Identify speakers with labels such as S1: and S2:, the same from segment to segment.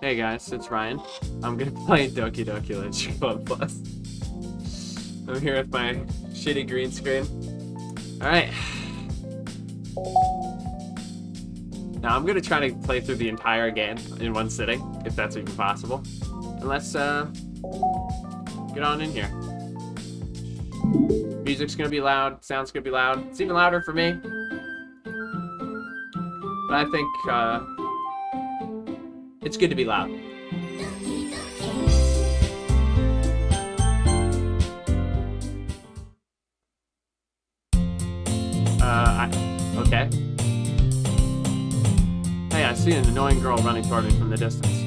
S1: Hey guys, it's Ryan. I'm gonna play Doki Doki Literature Club Plus. I'm here with my shitty green screen. Alright. Now I'm gonna try to play through the entire game in one sitting, if that's even possible. And let's get on in here. Music's gonna be loud, sound's gonna be loud. It's even louder for me. But I think it's good to be loud. Okay. Hey, I see an annoying girl running toward me from the distance,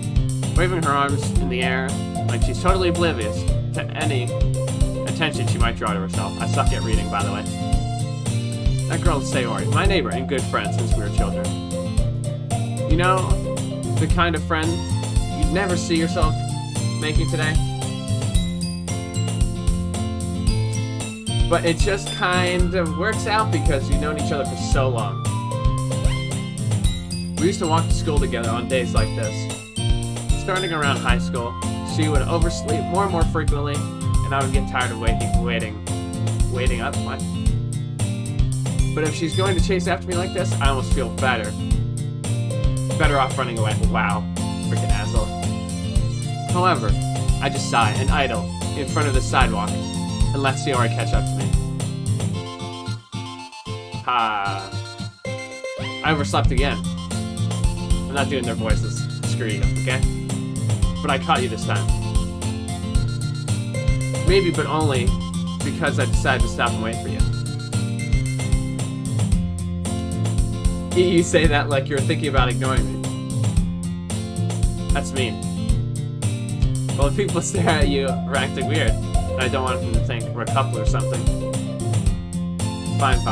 S1: waving her arms in the air like she's totally oblivious to any attention she might draw to herself. I suck at reading, by the way. That girl is Sayori, my neighbor and good friend since we were children. You know, the kind of friend you'd never see yourself making today? But it just kind of works out because you've known each other for so long. We used to walk to school together on days like this. Starting around high school, she would oversleep more and more frequently, and I would get tired of waiting up. What? But if she's going to chase after me like this, I almost feel better off running away. Wow, freaking asshole. However, I just sigh and idle in front of the sidewalk and let Sayori catch up to me. Ha! I overslept again. I'm not doing their voices. Screw you, okay? But I caught you this time. Maybe, but only because I decided to stop and wait for you. You say that like you're thinking about ignoring me. That's mean. Well, if people stare at you or acting weird, and I don't want them to think we're a couple or something. Fine.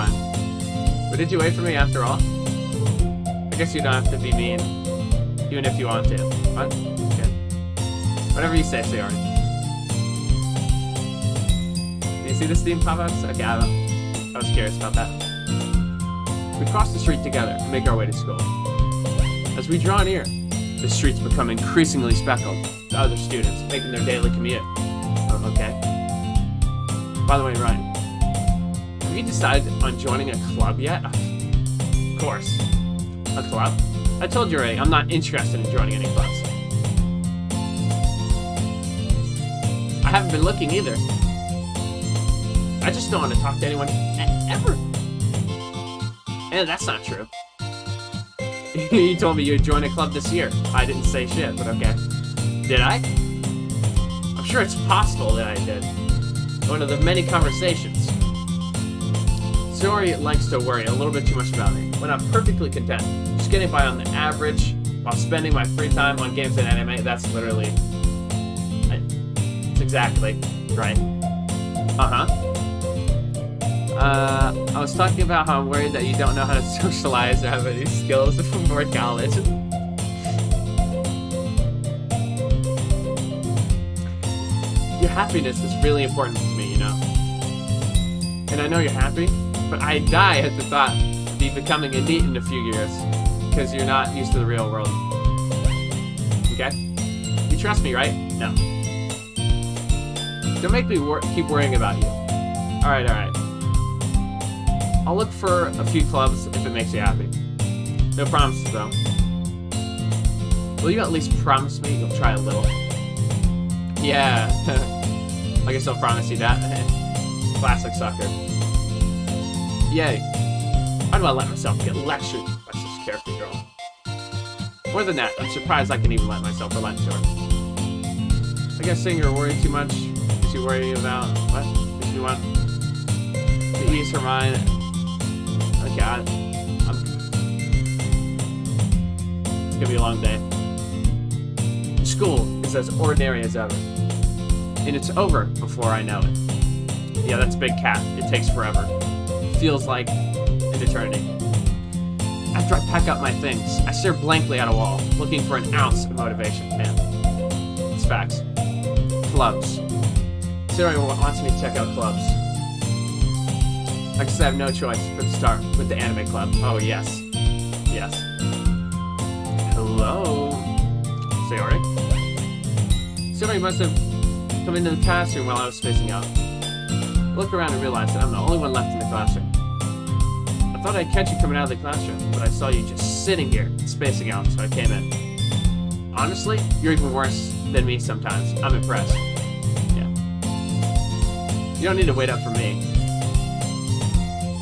S1: But did you wait for me after all? I guess you don't have to be mean, even if you want to. What? Okay. Whatever you say, Sayori. Do you see the steam pop-ups? Okay, I was curious about that. We cross the street together and make our way to school. As we draw near, the streets become increasingly speckled to other students making their daily commute. Oh, okay. By the way, Ryan, have you decided on joining a club yet? Of course. A club? I told you already, I'm not interested in joining any clubs. I haven't been looking either. I just don't want to talk to anyone ever. And that's not true. You told me you'd join a club this year. I didn't say shit, but okay. Did I? I'm sure it's possible that I did. One of the many conversations. Sayori likes to worry a little bit too much about me, when I'm perfectly content, just getting by on the average, while spending my free time on games and anime. That's literally... It's exactly right. I was talking about how I'm worried that you don't know how to socialize or have any skills before college. Your happiness is really important to me, you know? And I know you're happy, but I die at the thought of you becoming a NEET in a few years, because you're not used to the real world. Okay? You trust me, right? No. Don't make me keep worrying about you. Alright. I'll look for a few clubs if it makes you happy. No promises, though. Will you at least promise me you'll try a little? Yeah. I guess I'll promise you that. Classic sucker. Yay. Why do I let myself get lectured by such a carefree girl? More than that, I'm surprised I can even let myself relent to her. I guess saying you're worried too much makes you worry about... What? If you want to ease her mind... Okay, it's gonna be a long day. School is as ordinary as ever. And it's over before I know it. Yeah, that's Big Cat. It takes forever. Feels like an eternity. After I pack up my things, I stare blankly at a wall, looking for an ounce of motivation. Man, it's facts. Clubs. Sayori wants me to check out clubs. I guess I have no choice but to start with the anime club. Oh, yes. Yes. Hello. Sayori? Sayori must have come into the classroom while I was spacing out. I look around and realize that I'm the only one left in the classroom. I thought I'd catch you coming out of the classroom, but I saw you just sitting here, spacing out, so I came in. Honestly, you're even worse than me sometimes. I'm impressed. Yeah. You don't need to wait up for me.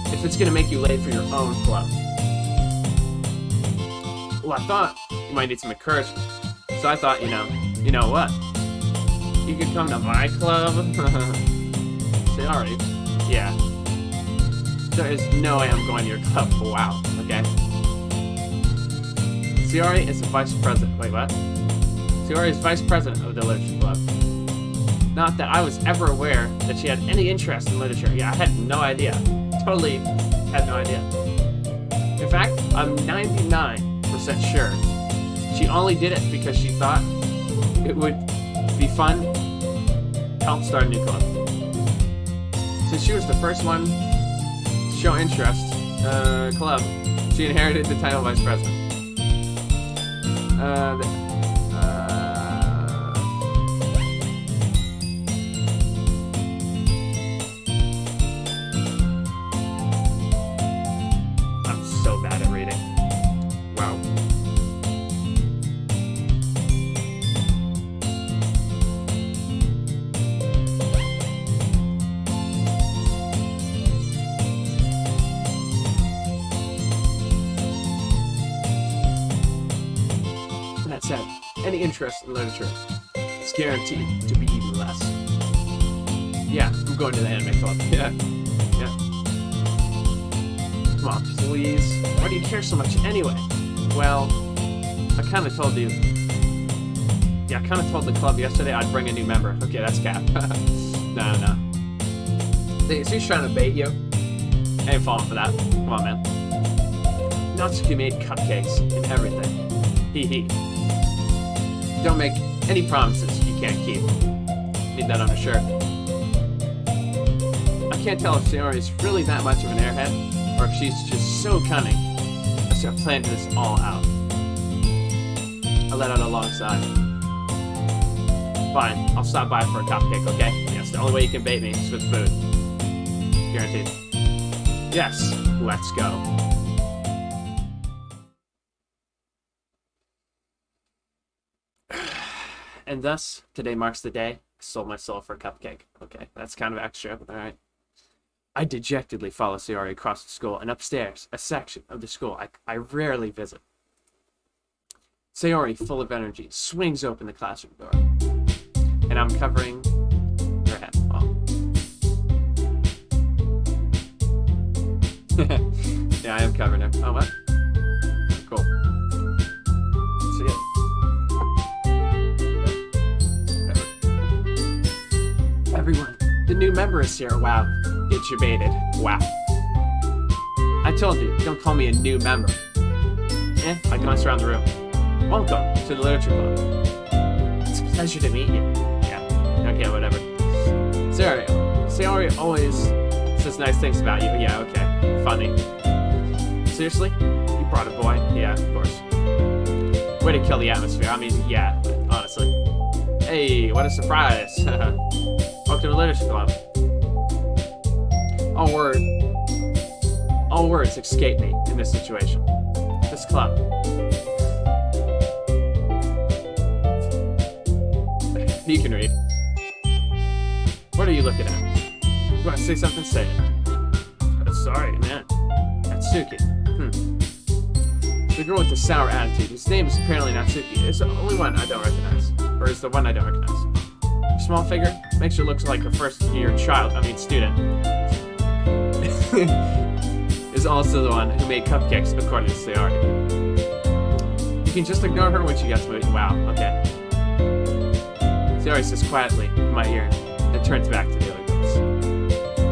S1: If it's gonna make you late for your own club. Well, I thought you might need some encouragement. So I thought, you know what? You could come to my club. Sayori. Yeah. There is no way I'm going to your club. Wow. Okay. Sayori is the vice president. Wait, what? Sayori is vice president of the literature club. Not that I was ever aware that she had any interest in literature. Yeah, I had no idea. Totally had no idea. In fact, I'm 99% sure she only did it because she thought it would be fun to help start a new club. Since she was the first one to show interest club, she inherited the title vice president. I'm so bad at reading. Wow. That said, any interest in literature is guaranteed to be even less. Yeah, I'm going to the anime club. Yeah. Come on, please. Why do you care so much anyway? Well, I kind of told you. Yeah, I kind of told the club yesterday I'd bring a new member. Okay, that's cap. No. So he's trying to bait you. I ain't falling for that. Come on, man. Natsuki made cupcakes and everything. Hee hee. Don't make any promises you can't keep. Need that on a shirt. I can't tell if Sayori is really that much of an airhead, or if she's just so cunning as to have planned this all out. I let out a long sigh. Fine, I'll stop by for a cupcake, okay? Yes, the only way you can bait me is with food. Guaranteed. Yes, let's go. And thus, today marks the day I sold my soul for a cupcake. Okay, that's kind of extra, alright. I dejectedly follow Sayori across the school and upstairs, a section of the school I rarely visit. Sayori, full of energy, swings open the classroom door. And I'm covering her head. Oh. Yeah, I am covering her. Oh, what? Cool. See ya. Everyone, the new member is here. Wow. Get you baited. Wow. I told you, don't call me a new member. I glance around the room. Welcome to the literature club. It's a pleasure to meet you. Yeah. Okay, whatever. Sayori always says nice things about you. Yeah, okay. Funny. Seriously? You brought a boy? Yeah, of course. Way to kill the atmosphere. I mean, yeah, honestly. Hey, what a surprise. Welcome to the literature club. All words escape me in this situation. This club. You can read. What are you looking at? You want to say something? Say it. Sorry, man. Natsuki. The girl with the sour attitude, whose name is apparently Natsuki, is the only one I don't recognize. Or is the one I don't recognize. Her small figure makes her look like her first-year student. Is also the one who made cupcakes, according to Sayori. You can just ignore her when she gets moved. Wow, okay. Sayori says quietly in my ear, and turns back to the other girls.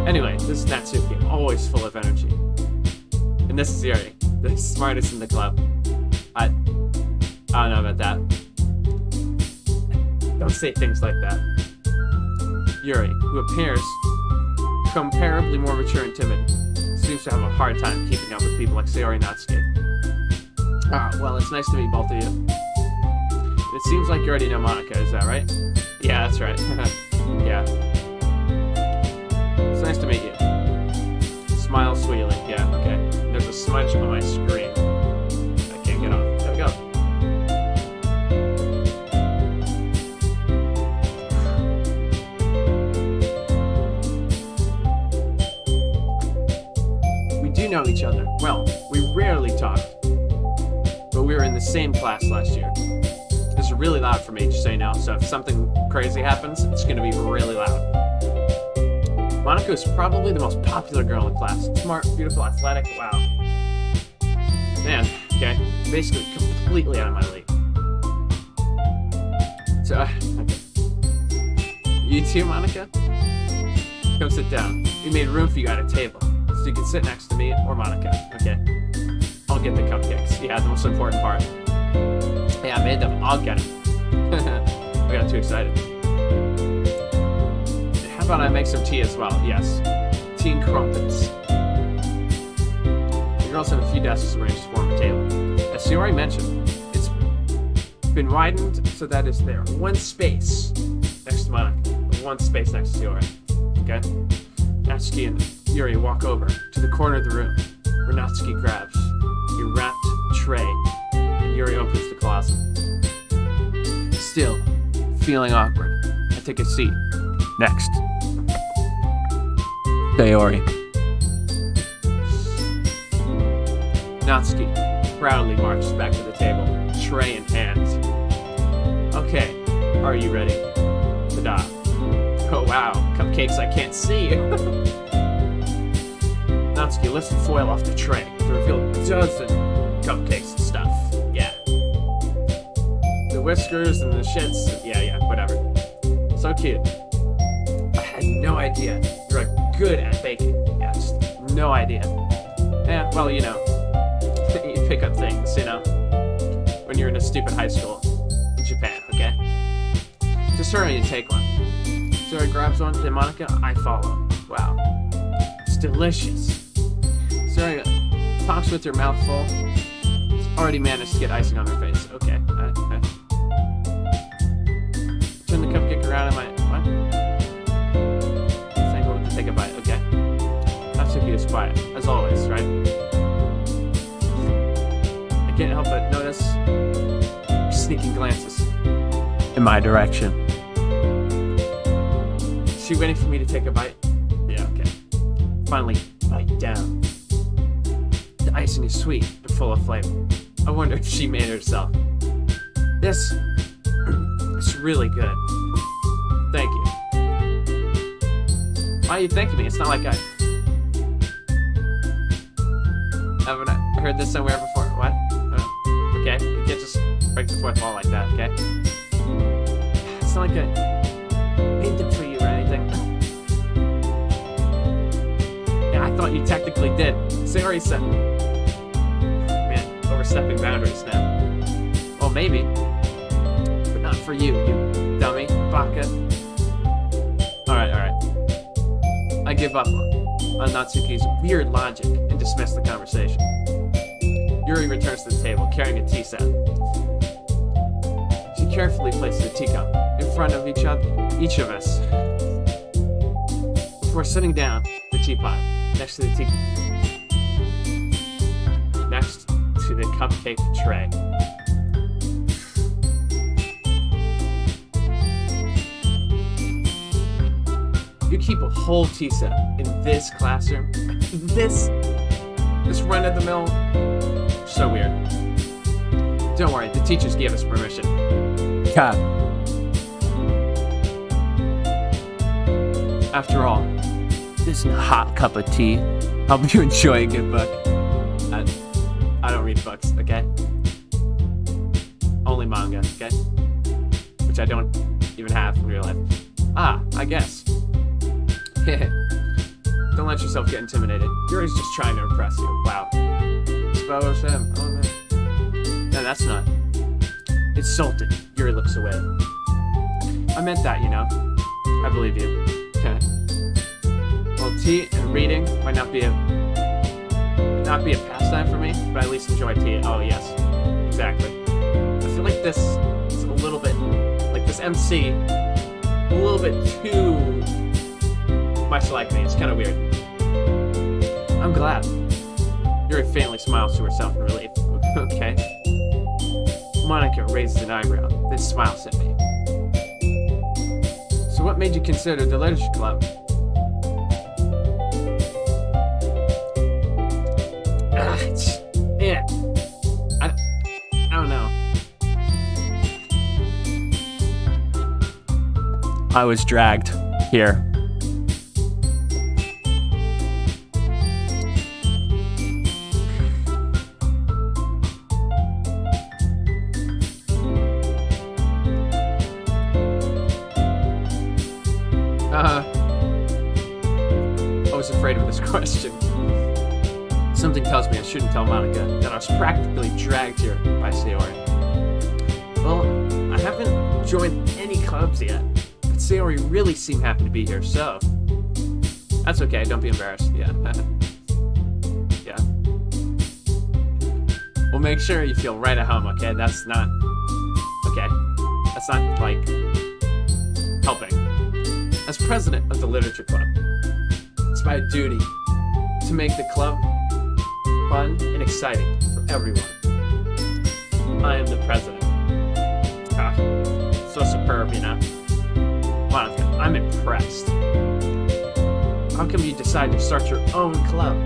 S1: Anyway, this is Natsuki, always full of energy. And this is Yuri, the smartest in the club. I don't know about that. Don't say things like that. Yuri, who appears comparably more mature and timid, seems to have a hard time keeping up with people like Sayori and Natsuki. Well, it's nice to meet both of you. It seems like you already know Monikaa, is that right? Yeah, that's right. Yeah. It's nice to meet you. Smile sweetly. Yeah, okay. There's a smudge on my screen. I can't get off. There we go. We do know each other. Well, we rarely talk. But we were in the same class last year. It's really loud for me, just so you know. So if something crazy happens, it's going to be really loud. Monikaa is probably the most popular girl in the class. Smart, beautiful, athletic. Wow. Man, okay. Basically completely out of my league. So, okay. You too, Monikaa? Come sit down. We made room for you at a table, so you can sit next to me or Monikaa. Okay. I'll get the cupcakes. Yeah, the most important part. Hey, I made them. I'll get them. I got too excited. How about I make some tea as well? Yes. Tea and crumpets. The girls have a few desks arranged to form a table. As she already mentioned, it's been widened so that is there. One space next to Monikaa. One space next to Yuri. Okay? Natsuki and Yuri walk over to the corner of the room where Natsuki grabs a wrapped tray and Yuri opens the closet. Still feeling awkward, I take a seat next to Yuri. Natsuki proudly marches back to the table, tray in hand. Okay, are you ready? Ta-da. Oh wow, cupcakes I can't see. Natsuki lifts the foil off the tray to reveal a dozen cupcakes and stuff. Yeah. The whiskers and the shits. Yeah, whatever. So cute. I had no idea you're good at baking. Yeah, just no idea. Yeah, well, you know, you pick up things, you know, when you're in a stupid high school in Japan, okay? Just hurry and take one. Sarah grabs one, then Monikaa, I follow. Wow. It's delicious. Sarah talks with her mouth full. Already managed to get icing on her face. Okay. Turn the cupcake around in my... What? Sangle to take a bite. Okay. Natsuki is quiet, as always, right? I can't help but notice sneaking glances in my direction. Is she waiting for me to take a bite? Yeah, okay. Finally, bite down. The icing is sweet and full of flavor. I wonder if she made it herself. This is really good. Thank you. Why are you thanking me? It's not like I haven't heard this somewhere before. What? Okay, you can't just break the fourth wall like that, okay? It's not like I made them for you or anything. Yeah, I thought you technically did. Sorry, said. Man, overstepping boundaries now. Well, maybe. But not for you, you dummy, baka. Alright. I give up on Natsuki's weird logic and dismiss the conversation. Yuri returns to the table, carrying a tea set. She carefully places a teacup in front of each of us before sitting down the teapot next to the teacup. Next to the cupcake tray. You keep a whole tea set in this classroom? This run-of-the-mill? So weird. Don't worry, the teachers gave us permission. God. After all, this isn't a hot cup of tea. I'll be enjoying a good book. I don't read books, okay? Only manga, okay? Which I don't even have in real life. I guess. Don't let yourself get intimidated. Yuri's just trying to impress you. Wow. Expose him. Oh, man. No, that's not. Insulted. Yuri looks away. I meant that, you know. I believe you. Okay. Well, tea and reading might not be a pastime for me, but I at least enjoy tea. Oh, yes. Exactly. I feel like this is a little says MC a little bit too much like me. It's kind of weird. I'm glad. Yuri faintly smiles to herself in relief. Okay. Monikaa raises an eyebrow, then smiles at me. So what made you consider the literature club? Man, I don't know. I was dragged here. I was afraid of this question. Something tells me I shouldn't tell Monikaa that I was practically dragged here by Sayori. Well, I haven't joined any clubs yet, but Sayori really seemed happy to be here, so that's okay, don't be embarrassed. Yeah. Yeah. We'll make sure you feel right at home, okay? That's not like helping. As president of the literature club, it's my duty to make the club fun and exciting for everyone. I am the president. So superb, you know? Monika, I'm impressed. How come you decide to start your own club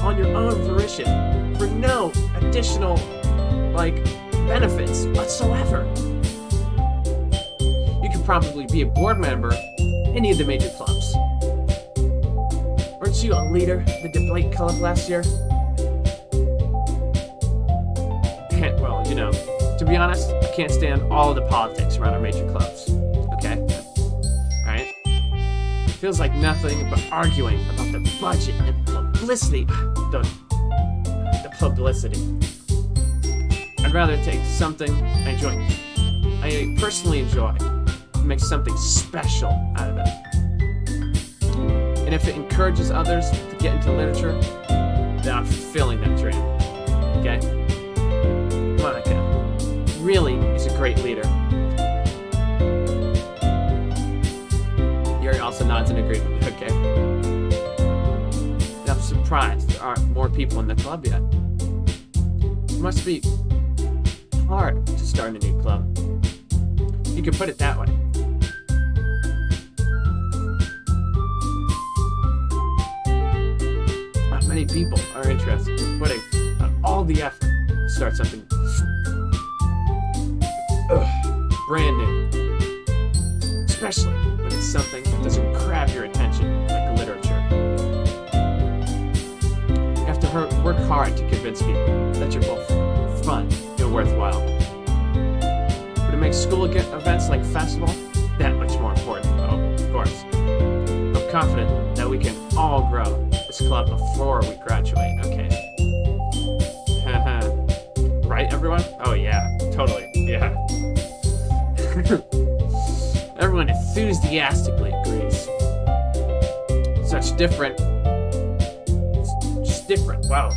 S1: on your own volition for no additional, benefits whatsoever? You could probably be a board member in any of the major clubs. Weren't you a leader of the Ddlc club last year? Well, you know, to be honest, I can't stand all of the politics around our major clubs. Okay? Right? It feels like nothing but arguing about the budget and publicity. The publicity. I'd rather take something I personally enjoy, and make something special out of it. And if it encourages others to get into literature, then I'm fulfilling that dream. Okay? Monikaa really is a great leader. Yuri also nods in agreement. Okay. And I'm surprised there aren't more people in the club yet. It must be hard to start a new club. You could put it that way. Not many people are interested in putting on all the effort to start something brand new. Especially when it's something that doesn't grab your attention like literature. You have to work hard to convince people that you're both fun and worthwhile. But it makes school events like festival that much more important. Oh, of course. I'm confident that we can all grow this club before we graduate, okay? Right, everyone? Oh, yeah, totally, yeah. Everyone enthusiastically agrees. Just different. Wow.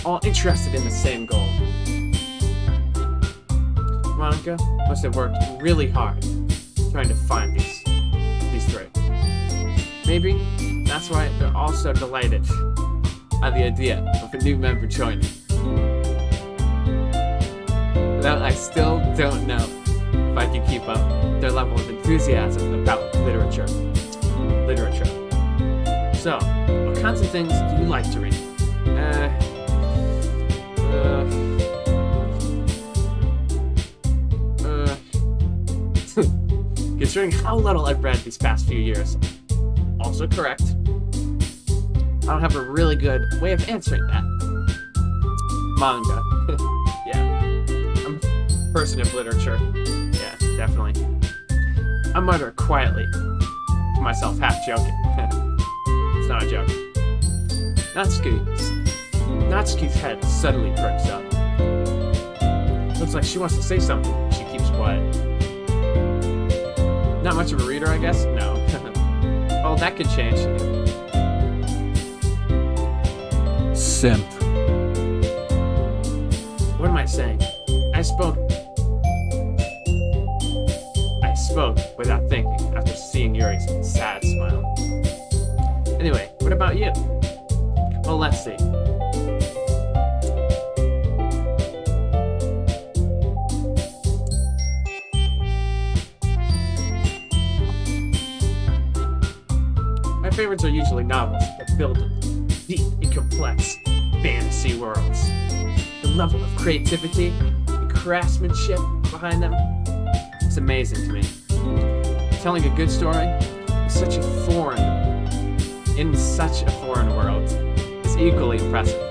S1: All interested in the same goal. Monikaa must have worked really hard trying to find these three. Maybe that's why they're all so delighted at the idea of a new member joining. Though I still don't know if I can keep up their level of enthusiasm about literature. So, what kinds of things do you like to read? Considering how little I've read these past few years, also correct. I don't have a really good way of answering that. Manga. Yeah. I'm a person of literature. Yeah, definitely. I mutter quietly to myself, half joking. It's not a joke. Natsuki's head suddenly perks up. Looks like she wants to say something. She keeps quiet. Not much of a reader, I guess? No. Oh, that could change. Simp. What am I saying? I spoke without thinking after seeing Yuri's sad smile. Anyway, what about you? Well, let's see. My favorites are usually novels that build deep and complex fantasy worlds. The level of creativity and craftsmanship behind them is amazing to me. Telling a good story in such a foreign world is equally impressive.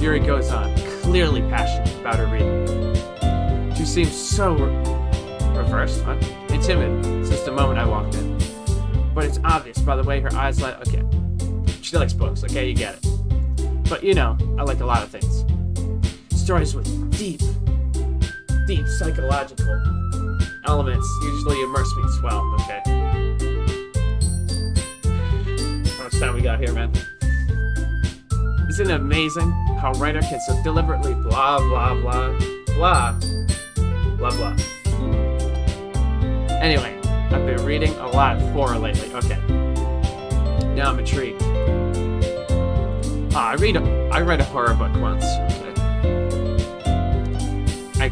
S1: Yuri goes on, clearly passionate about her reading. She seems so reversed and timid since the moment I walked in. But it's obvious by the way her eyes light. Okay, she likes books, okay, you get it. But you know, I like a lot of things. Stories with deep psychological elements usually immerse me as well, okay? How much time we got here, man? Isn't it amazing how a writer can so deliberately blah, blah, blah, blah, blah, blah. Anyway, I've been reading a lot of horror lately, okay. Now I'm intrigued. I read a horror book once, okay. I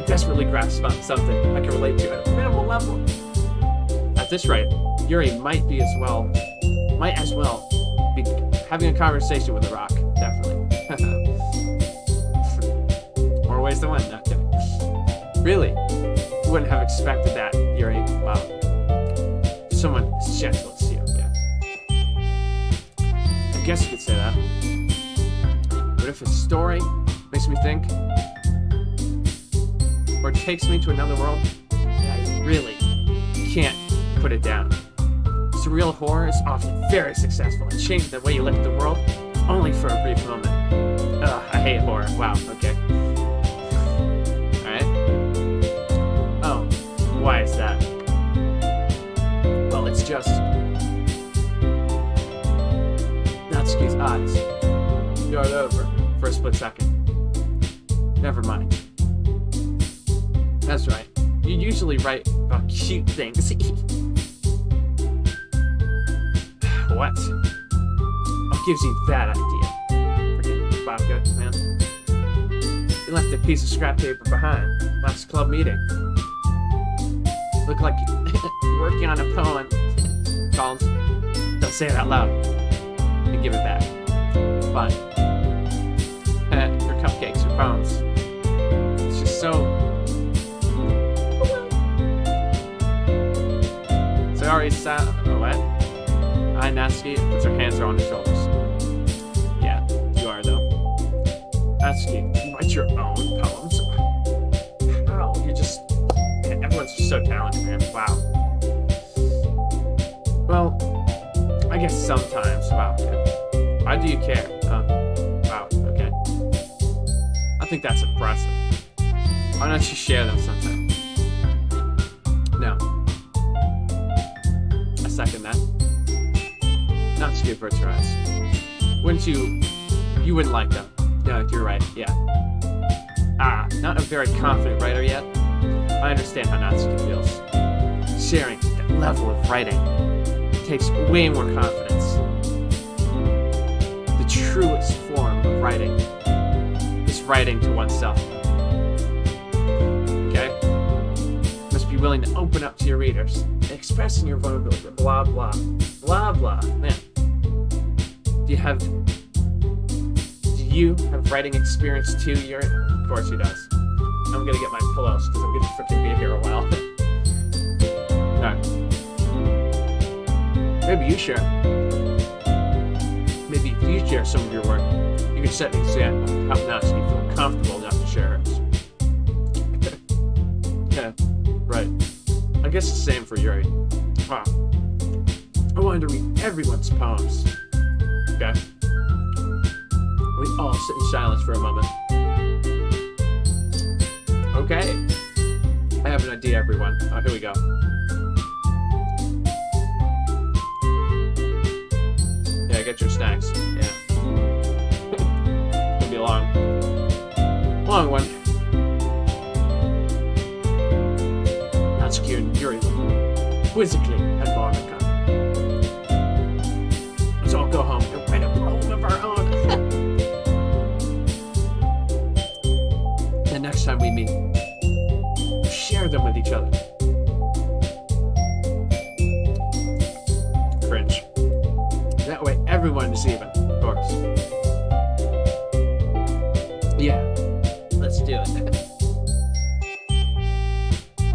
S1: desperately grasp something I can relate to at a minimal level. At this rate, Yuri might as well be having a conversation with the rock, definitely. More ways than one, okay. Really, you wouldn't have expected that, Yuri. Wow. Someone as gentle as you, yeah. I guess you could say that. But if a story makes me think, or takes me to another world, I really can't put it down. Surreal horror is often very successful in changing the way you look at the world, only for a brief moment. Ugh, I hate horror. Wow, okay. Alright. Oh, why is that? Well, it's just Natsuki's eyes yard over for a split second. Never mind. That's right. You usually write about cute things. What? What gives you that idea? Freaking vodka, man. You left a piece of scrap paper behind last club meeting. Looked like you're working on a poem. Collins, don't say it out loud. And give it back. Fine. Your cupcakes, your poems. It's just so... Sorry, what? Natsuki puts her hands around her shoulders. Yeah, you are though. Natsuki, you write your own poems? How? You're just... Everyone's just so talented, man. Wow. Well, I guess sometimes. Wow. Okay. Why do you care? Wow. Okay. I think that's impressive. Why don't you share them sometime? No. I second that. Natsuki averts her eyes. Wouldn't you... You wouldn't like them. No, you're right, yeah. Not a very confident writer yet. I understand how Natsuki feels. Sharing that level of writing takes way more confidence. The truest form of writing is writing to oneself. Okay? Must be willing to open up to your readers, expressing your vulnerability, blah, blah, blah, blah. Man. Do you have writing experience too, Yuri? Of course he does. I'm gonna get my pillows, because I'm gonna freaking be here a while. Alright. Maybe you share. Maybe if you share some of your work, you can set an example of how Natsuki feel comfortable enough to share hers. Yeah, right. I guess the same for Yuri. Wow. I wanted to read everyone's poems. Okay? We all sit in silence for a moment. Okay. I have an idea, everyone. Oh, here we go. Yeah, get your snacks. Yeah. It'll be a long one. Natsuki and Yuri quizzically at Monikaa. Let's all go home and write a poem of our own. The next time we meet, share them with each other. Cringe. That way everyone is even, of course. Yeah, let's do it.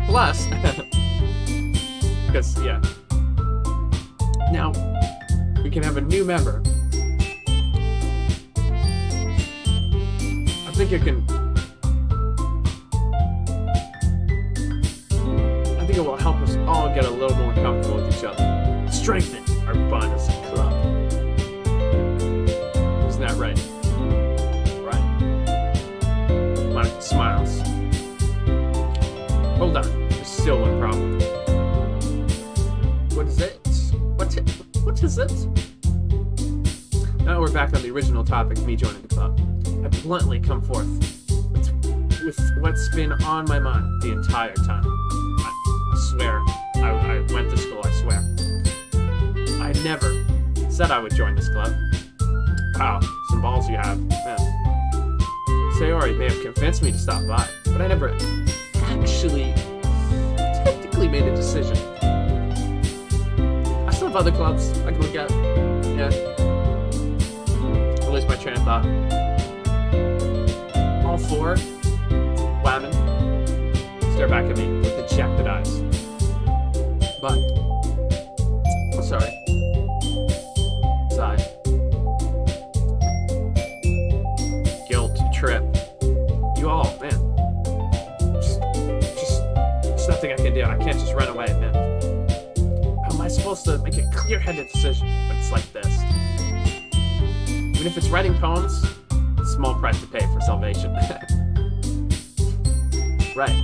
S1: Plus, because, yeah. Now, we can have a new member. I think it will help us all get a little more comfortable with each other. Strengthen our bond as a club. Isn't that right? Right. Monika smiles. Hold on, there's still one problem. What is it? What is it? Now we're back on the original topic, me joining the club. I bluntly come forth with what's been on my mind the entire time. I swear, I went to school, I swear. I never said I would join this club. Wow, some balls you have, man. Sayori may have convinced me to stop by, but I never actually technically made a decision. I still have other clubs I can look at. Yeah. I'll lose my train of thought. All four women stare back at me with dejected eyes. But, oh sorry. Sigh. Guilt, trip. You all, man. Just nothing I can do. I can't just run away, man. How am I supposed to make a clear-headed decision when it's like this? Even if it's writing poems, it's a small price to pay for salvation. Right.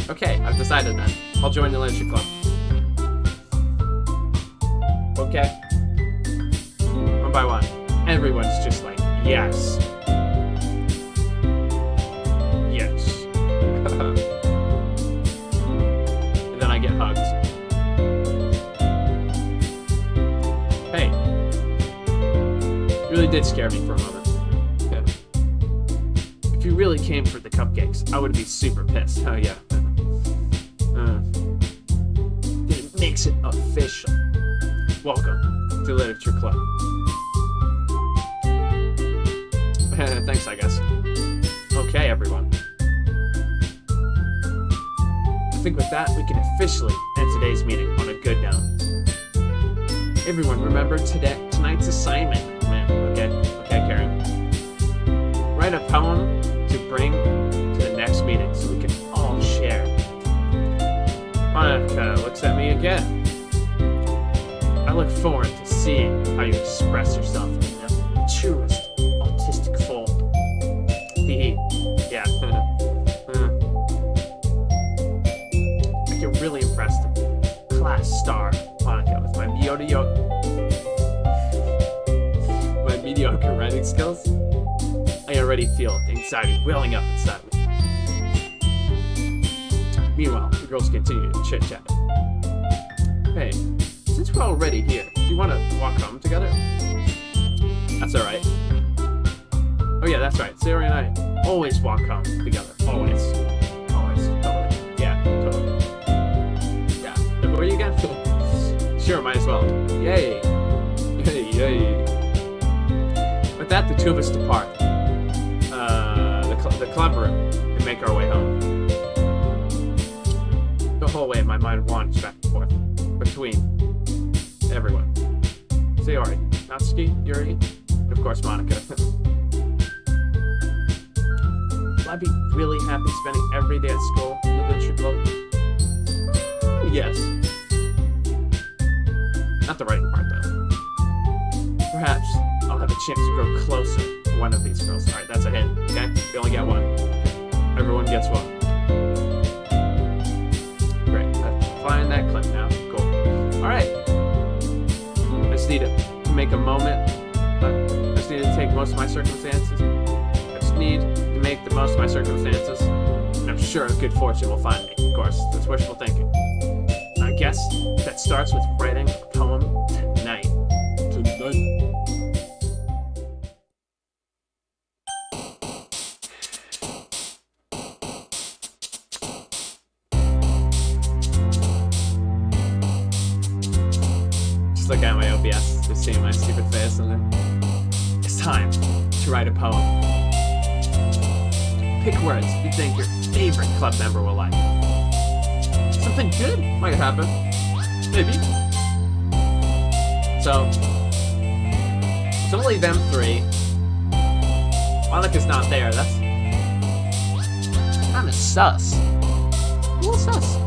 S1: Okay, I've decided then. I'll join the literature club. Okay. One by one. Everyone's just like, yes. Yes. And then I get hugged. Hey. Really did scare me for a moment. Yeah. If you really came for the cupcakes, I would be super pissed. Oh yeah. It makes it official. Welcome to Literature Club. Thanks, I guess. Okay, everyone. I think with that, we can officially end today's meeting on a good note. Everyone, remember tonight's assignment. Man, okay, Karen. Write a poem to bring to the next meeting so we can all share. Monika looks at me again. I look forward to seeing how you express yourself in the truest autistic form. Yeah. I can really impress the class star, Monika, with my mediocre writing skills. I already feel the anxiety welling up inside me. Meanwhile, the girls continue to chit-chat. Hey, since we're already here, do you want to walk home together? That's alright. Oh yeah, that's right. Sayori and I always walk home together. Always. Always. Totally. Yeah, totally. Yeah. Who are you again? Sure, might as well. Yay. Yay. With that, the two of us depart. The club room and make our way home. The whole way my mind wanders back and forth between everyone. Sayori, Natsuki, Yuri, and of course Monika. Will I be really happy spending every day at school in the literature club? Yes. Not the writing part though. Perhaps I'll have a chance to grow closer to one of these girls. Alright, that's a hint, okay? We only get one. Everyone gets one. Great. Find that clip now. Cool. Alright. I just need to make a moment. I just need to take most of my circumstances. I just need to make the most of my circumstances. And I'm sure good fortune will find me. Of course, that's wishful thinking. I guess that starts with writing a poem tonight. Just looking at my OBS, just seeing my stupid face, and then it's time to write a poem. Pick words you think your favorite club member will like. Something good might happen. Maybe. So, it's only them three. Monika's not there. That's kind of sus. A little sus.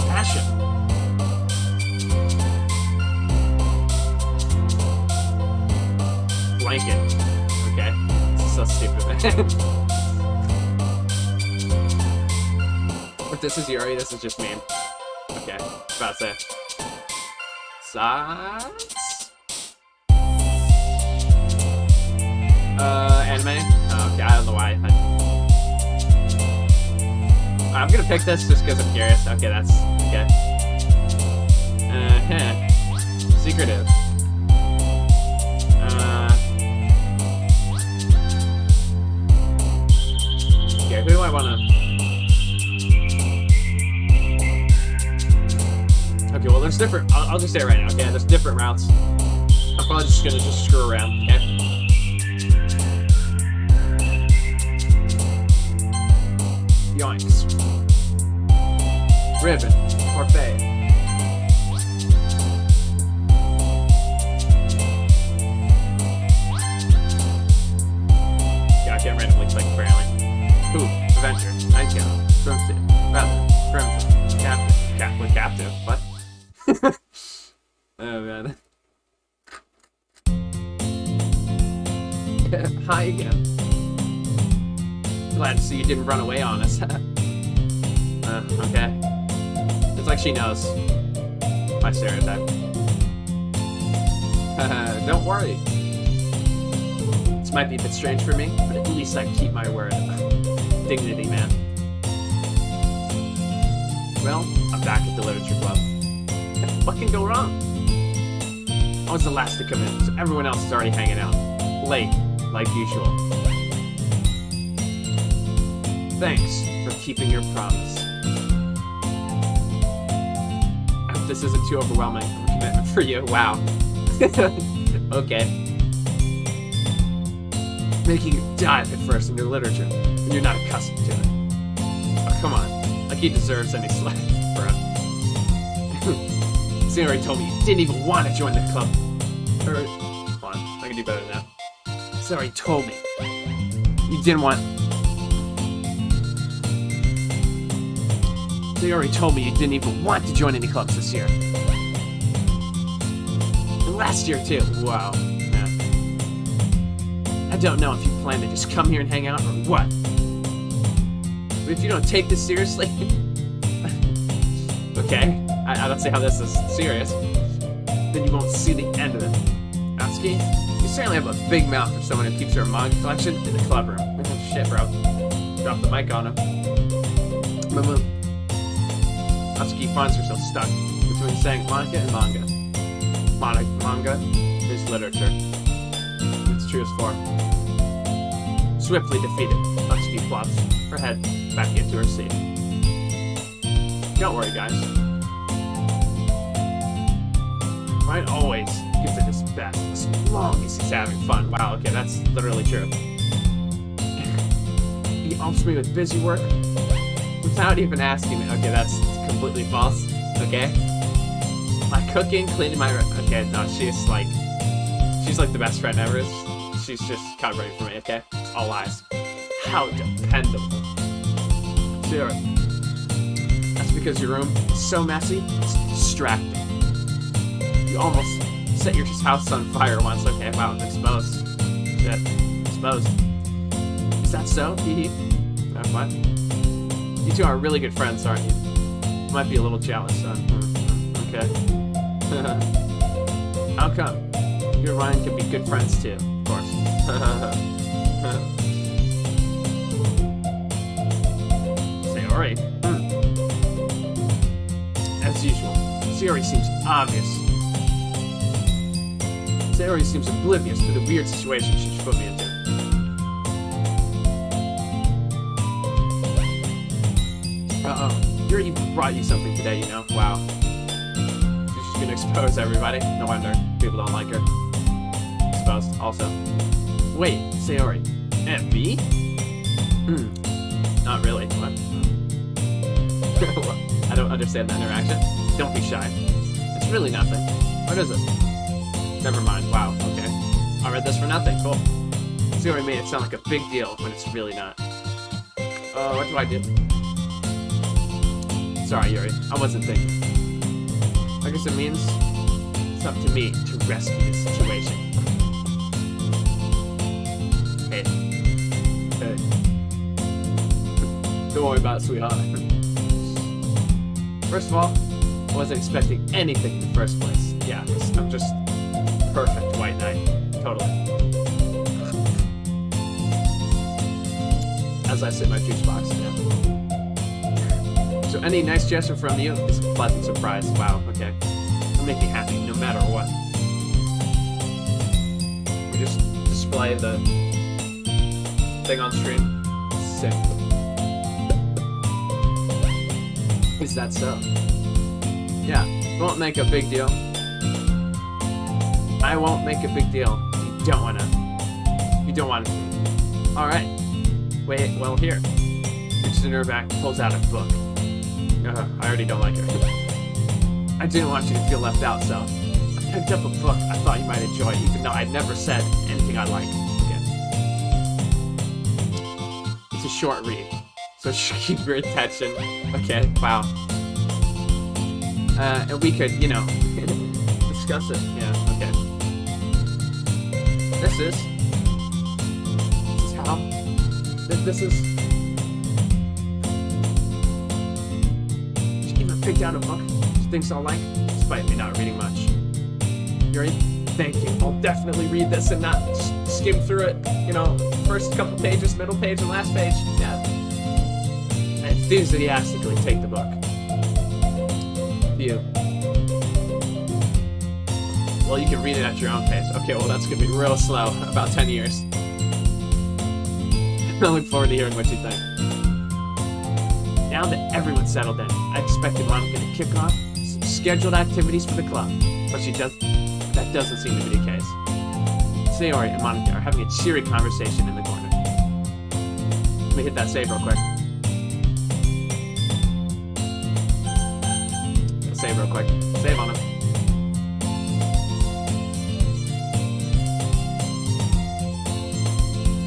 S1: Passion. Blanket. Okay. This is so stupid, man. If this is Yuri, this is just me. Okay, about to say. Socks? Anime? Oh, okay, I don't know why. I'm gonna pick this just because I'm curious. Okay, that's... okay. Secretive. Okay, who do I wanna... Okay, well, there's different... I'll just say it right now, okay? There's different routes. I'm probably just gonna screw around, okay? Yoinks. Ribbon. Parfait. Yeah, I can't randomly click, apparently. Ooh, Adventure. Nightgown. Swimsuit. Feather. Crimson. Captive. Captive. What? Oh man. Hi again. Glad to see you didn't run away on us. Okay. It's like she knows my stereotype. Don't worry. This might be a bit strange for me, but at least I keep my word. Dignity, man. Well, I'm back at the Literature Club. What can go wrong? I was the last to come in, so everyone else is already hanging out. Late, like usual. Thanks for keeping your promise. I hope this isn't too overwhelming of a commitment for you. Wow. Okay. Making you dive at first into literature when you're not accustomed to it. Oh, come on. Like he deserves any slack, bro. He already told me you didn't even want to join the club. Or, hold on, I can do better than that. He already told me you didn't want. He already told me you didn't even want to join any clubs this year. And last year too. Wow. Yeah. I don't know if you plan to just come here and hang out or what. But if you don't take this seriously, okay. I don't see how this is serious. Then you won't see the end of it. Atsuki, you certainly have a big mouth for someone who keeps her manga collection in the club room. Shit, bro. Drop the mic on him. Atsuki finds herself stuck between saying Monika and manga. Manga is literature. Its truest form. Swiftly defeated, Atsuki flops her head back into her seat. Don't worry, guys. Ryan always gives it his best, as long as he's having fun. Wow, okay, that's literally true. He helps me with busy work without even asking me. Okay, that's completely false. Okay. My cooking, cleaning my room. Okay, no, she's like the best friend ever. She's just covering for me, okay? It's all lies. How dependable. Sure. That's because your room is so messy, it's distracting. You almost set your house on fire once. Okay, wow, I'm exposed. Shit. Exposed. Is that so? Hee what? You two are really good friends, aren't you? Might be a little jealous, son. Okay. How come? You and Ryan can be good friends too, of course. Sayori. As usual, Sayori seems obvious. Sayori seems oblivious to the weird situation she put me into. Uh-oh. Yuri even brought you something today, you know? Wow. She's just gonna expose everybody. No wonder people don't like her. Exposed, also. Wait, Sayori. And me? Not really. What? I don't understand that interaction. Don't be shy. It's really nothing. What is it? Never mind. Wow, okay. I read this for nothing. Cool. Sayori made it sound like a big deal when it's really not. What do I do? Sorry, Yuri. I wasn't thinking. I guess it means it's up to me to rescue this situation. Hey. Hey. Don't worry about it, sweetheart. First of all, I wasn't expecting anything in the first place. Yeah, I'm just perfect white knight. Totally. As I sit in my juice box, yeah. So any nice gesture from you is a pleasant surprise. Wow, okay. It'll make me happy no matter what. We just display the thing on screen. Sick. Is that so? Yeah, won't make a big deal. I won't make a big deal. You don't wanna. Alright. Wait, well here. Reaches in her back, pulls out a book. I already don't like her. I didn't want you to feel left out, so I picked up a book I thought you might enjoy, even though I'd never said anything I liked. Okay. It's a short read, so keep your attention. Okay, wow. And we could, you know, discuss it. Yeah, okay. This is how. This is. She even picked out a book she thinks I'll like, despite me not reading much. Yuri, thank you. I'll definitely read this and not skim through it. You know, first couple pages, middle page, and last page. Yeah. I enthusiastically take the book. You. Well, you can read it at your own pace. Okay, well, that's gonna be real slow. About 10 years. I look forward to hearing what you think. Now that everyone's settled in, I expected Monika to kick off some scheduled activities for the club, but that doesn't seem to be the case. Sayori and Monika are having a cheery conversation in the corner. Let me hit that save real quick. Save real quick. Save on him.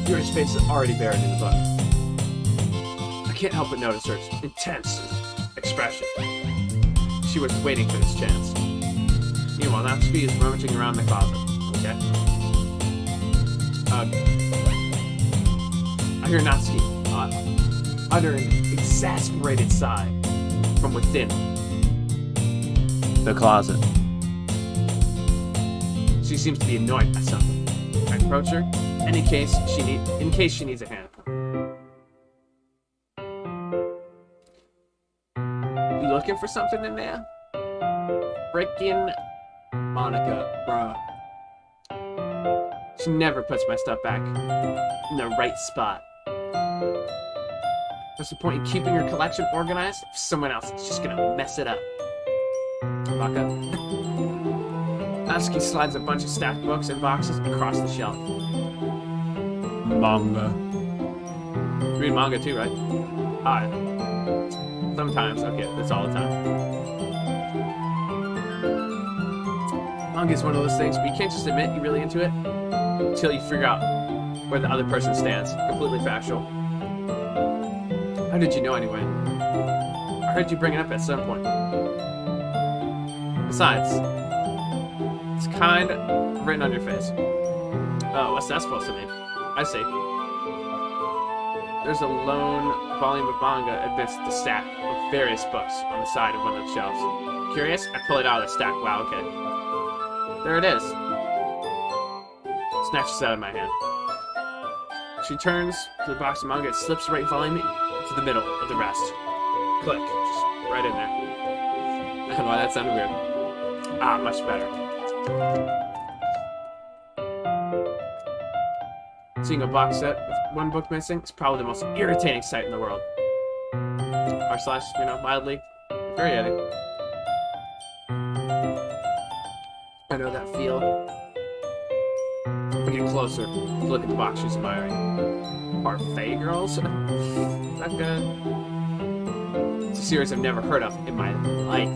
S1: Yuri's face is already buried in the book. I can't help but notice her intense expression. She was waiting for this chance. Meanwhile, Natsuki is rummaging around the closet. Okay. I hear Natsuki utter an exasperated sigh from within the closet. She seems to be annoyed by something. I approach her. In case she needs a hand. You looking for something in there? Frickin' Monika, bruh. She never puts my stuff back in the right spot. What's the point in keeping your collection organized if someone else is just gonna mess it up? Baka. Natsuki slides a bunch of stacked books and boxes across the shelf. Manga. You read manga too, right? Sometimes. Okay, that's all the time. Manga is one of those things where you can't just admit you're really into it until you figure out where the other person stands. Completely factual. How did you know anyway? I heard you bring it up at some point. Besides, it's kind of written on your face. Oh, what's that supposed to mean? I see. There's a lone volume of manga amidst the stack of various books on the side of one of the shelves. Curious? I pull it out of the stack. Wow, okay. There it is. Snatches it out of my hand. She turns to the box of manga and slips the right volume into the middle of the rest. Click. Just right in there. I don't know why that sounded weird. Ah, much better. Seeing a box set with one book missing is probably the most irritating sight in the world. R slash, you know, mildly infuriating. I know that feel. I get closer. Look at the box she's admiring. Parfait Girls? That good? It's a series I've never heard of in my life.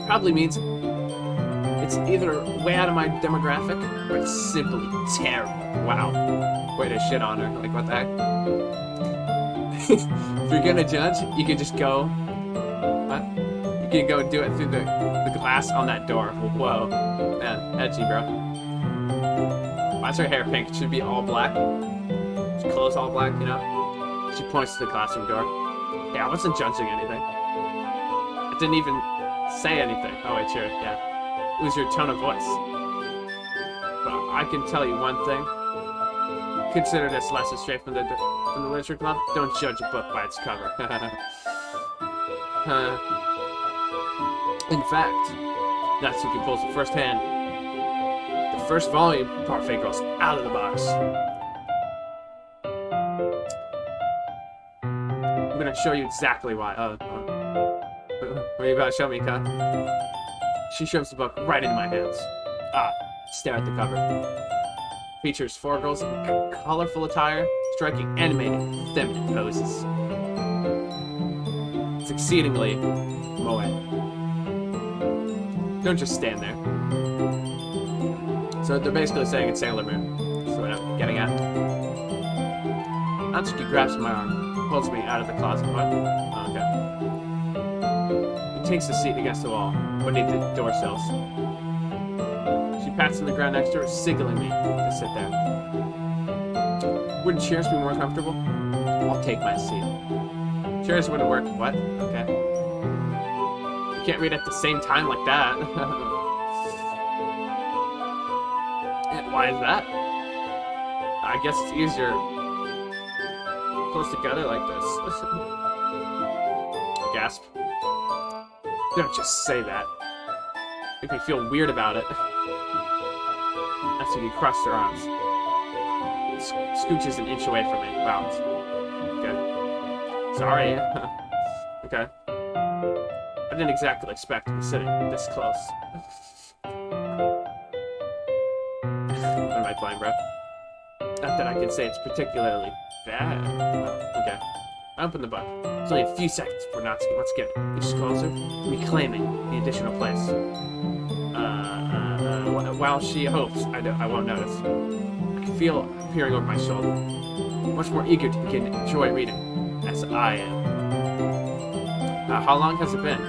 S1: Probably means it's either way out of my demographic or it's simply terrible. Wow. Way to shit on her. Like, what the heck? If you're gonna judge, you can just go. What? You can go do it through the glass on that door. Whoa. Man, edgy, bro. Why's her hair pink? It should be all black. She clothes all black, you know? She points to the classroom door. Yeah, I wasn't judging anything. I didn't even say anything. Oh, wait, sure, yeah. It was your tone of voice. But I can tell you one thing. Consider this lesson straight from the literature club. Don't judge a book by its cover. In fact, Natsuki pulls the first hand. The first volume, Parfait Girls, out of the box. I'm gonna show you exactly why. What are you about to show me, Ka? She shoves the book right into my hands. Stare at the cover. Features 4 girls in colorful attire, striking animated, feminine poses. It's exceedingly moe. Don't just stand there. So they're basically saying it's Sailor Moon. That's what I'm getting at. Natsuki grabs my arm, pulls me out of the closet. What? Oh, okay. He takes a seat against the wall, beneath the door sills. She pats on the ground next to her, signaling me to sit there. Wouldn't chairs be more comfortable? I'll take my seat. Chairs wouldn't work. What? Okay. You can't read at the same time like that. And why is that? I guess it's easier close together like this. Gasp. Don't just say that. Make me feel weird about it. Natsuki crossed her arms. Scooches an inch away from me. Wow. Okay. Sorry. Okay. I didn't exactly expect to be sitting this close. What am I playing, bro? Not that I can say it's particularly bad. Oh, okay. I open the book. It's only a few seconds before Natsuki wants to get inches closer, reclaiming the additional place. While she hopes I won't notice. I can feel peering over my shoulder. Much more eager to begin to enjoy reading, as I am. How long has it been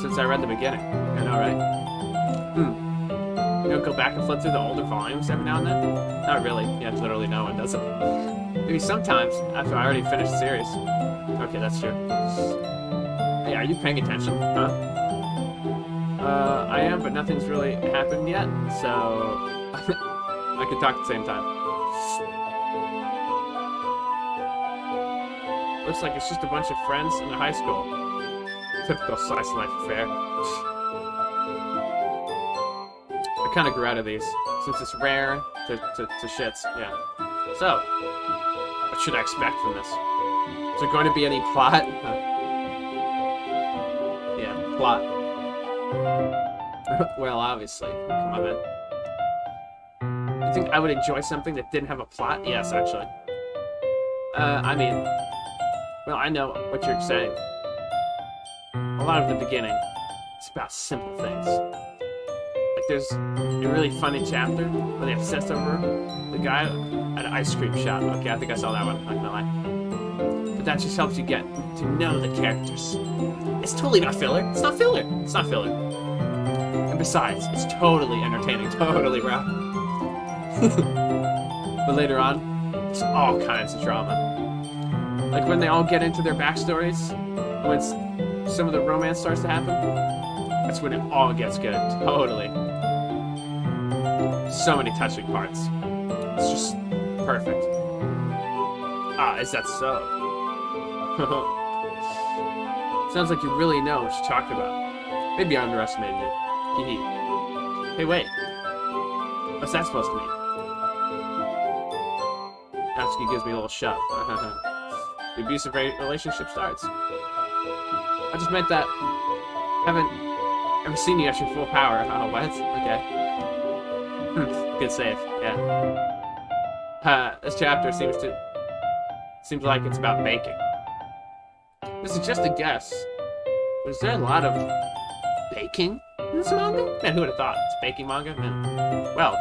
S1: since I read the beginning? I know, right? You know, go back and flip through the older volumes every now and then? Not really. Yeah, literally no one does it. Maybe sometimes, after I already finished the series. Okay, that's true. Hey, are you paying attention? Huh? I am, but nothing's really happened yet, so I can talk at the same time. Looks like it's just a bunch of friends in the high school. Typical slice of life affair. I kind of grew out of these, since it's rare to shits, yeah. So, what should I expect from this? Is there going to be any plot? Yeah, plot. Well, obviously. Come on, man. You think I would enjoy something that didn't have a plot? Yes, actually. I mean... Well, I know what you're saying. A lot of the beginning, it's about simple things. Like, there's a really funny chapter where they obsess over the guy at an ice cream shop. Okay, I think I saw that one, not gonna lie. But that just helps you get to know the characters. It's totally not filler. It's not filler. It's not filler. And besides, it's totally entertaining. Totally, bro. But later on, there's all kinds of drama. Like when they all get into their backstories, when some of the romance starts to happen, that's when it all gets good. Totally. So many touching parts. It's just perfect. Ah, is that so? Sounds like you really know what you're talking about. Maybe I underestimated you. Hee hee. Hey, wait. What's that supposed to mean? Natsuki gives me a little shove. The abusive relationship starts. I just meant that I haven't ever seen you at your full power. Oh, what? Okay. Good save. Yeah. This chapter seems like it's about baking. This is just a guess. Was there a lot of baking in this manga? Man, who would have thought? It's baking manga? Man. Well,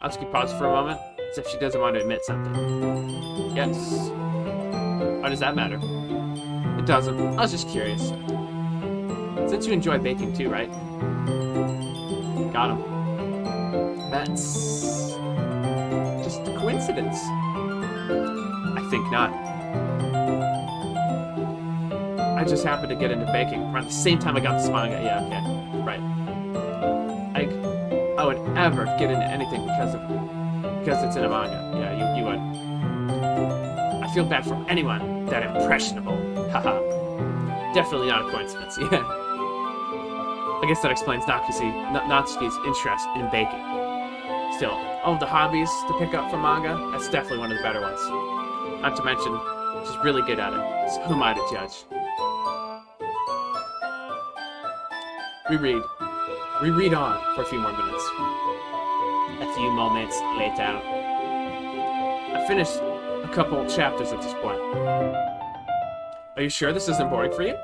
S1: Natsuki pauses for a moment, as if she doesn't want to admit something. Yes. Why does that matter? It doesn't. I was just curious. Since you enjoy baking too, right? Got him. That's just a coincidence. I think not. I just happened to get into baking around the same time I got this manga. Yeah, okay. Right. I would ever get into anything because it's in a manga. Yeah, you would. I feel bad for anyone that impressionable. Haha. Definitely not a coincidence. Yeah. I guess that explains Natsuki's interest in baking. Still, all of the hobbies to pick up from manga, that's definitely one of the better ones. Not to mention, she's really good at it. So who am I to judge? We read on for a few more minutes. A few moments later. I finished a couple chapters at this point. Are you sure this isn't boring for you?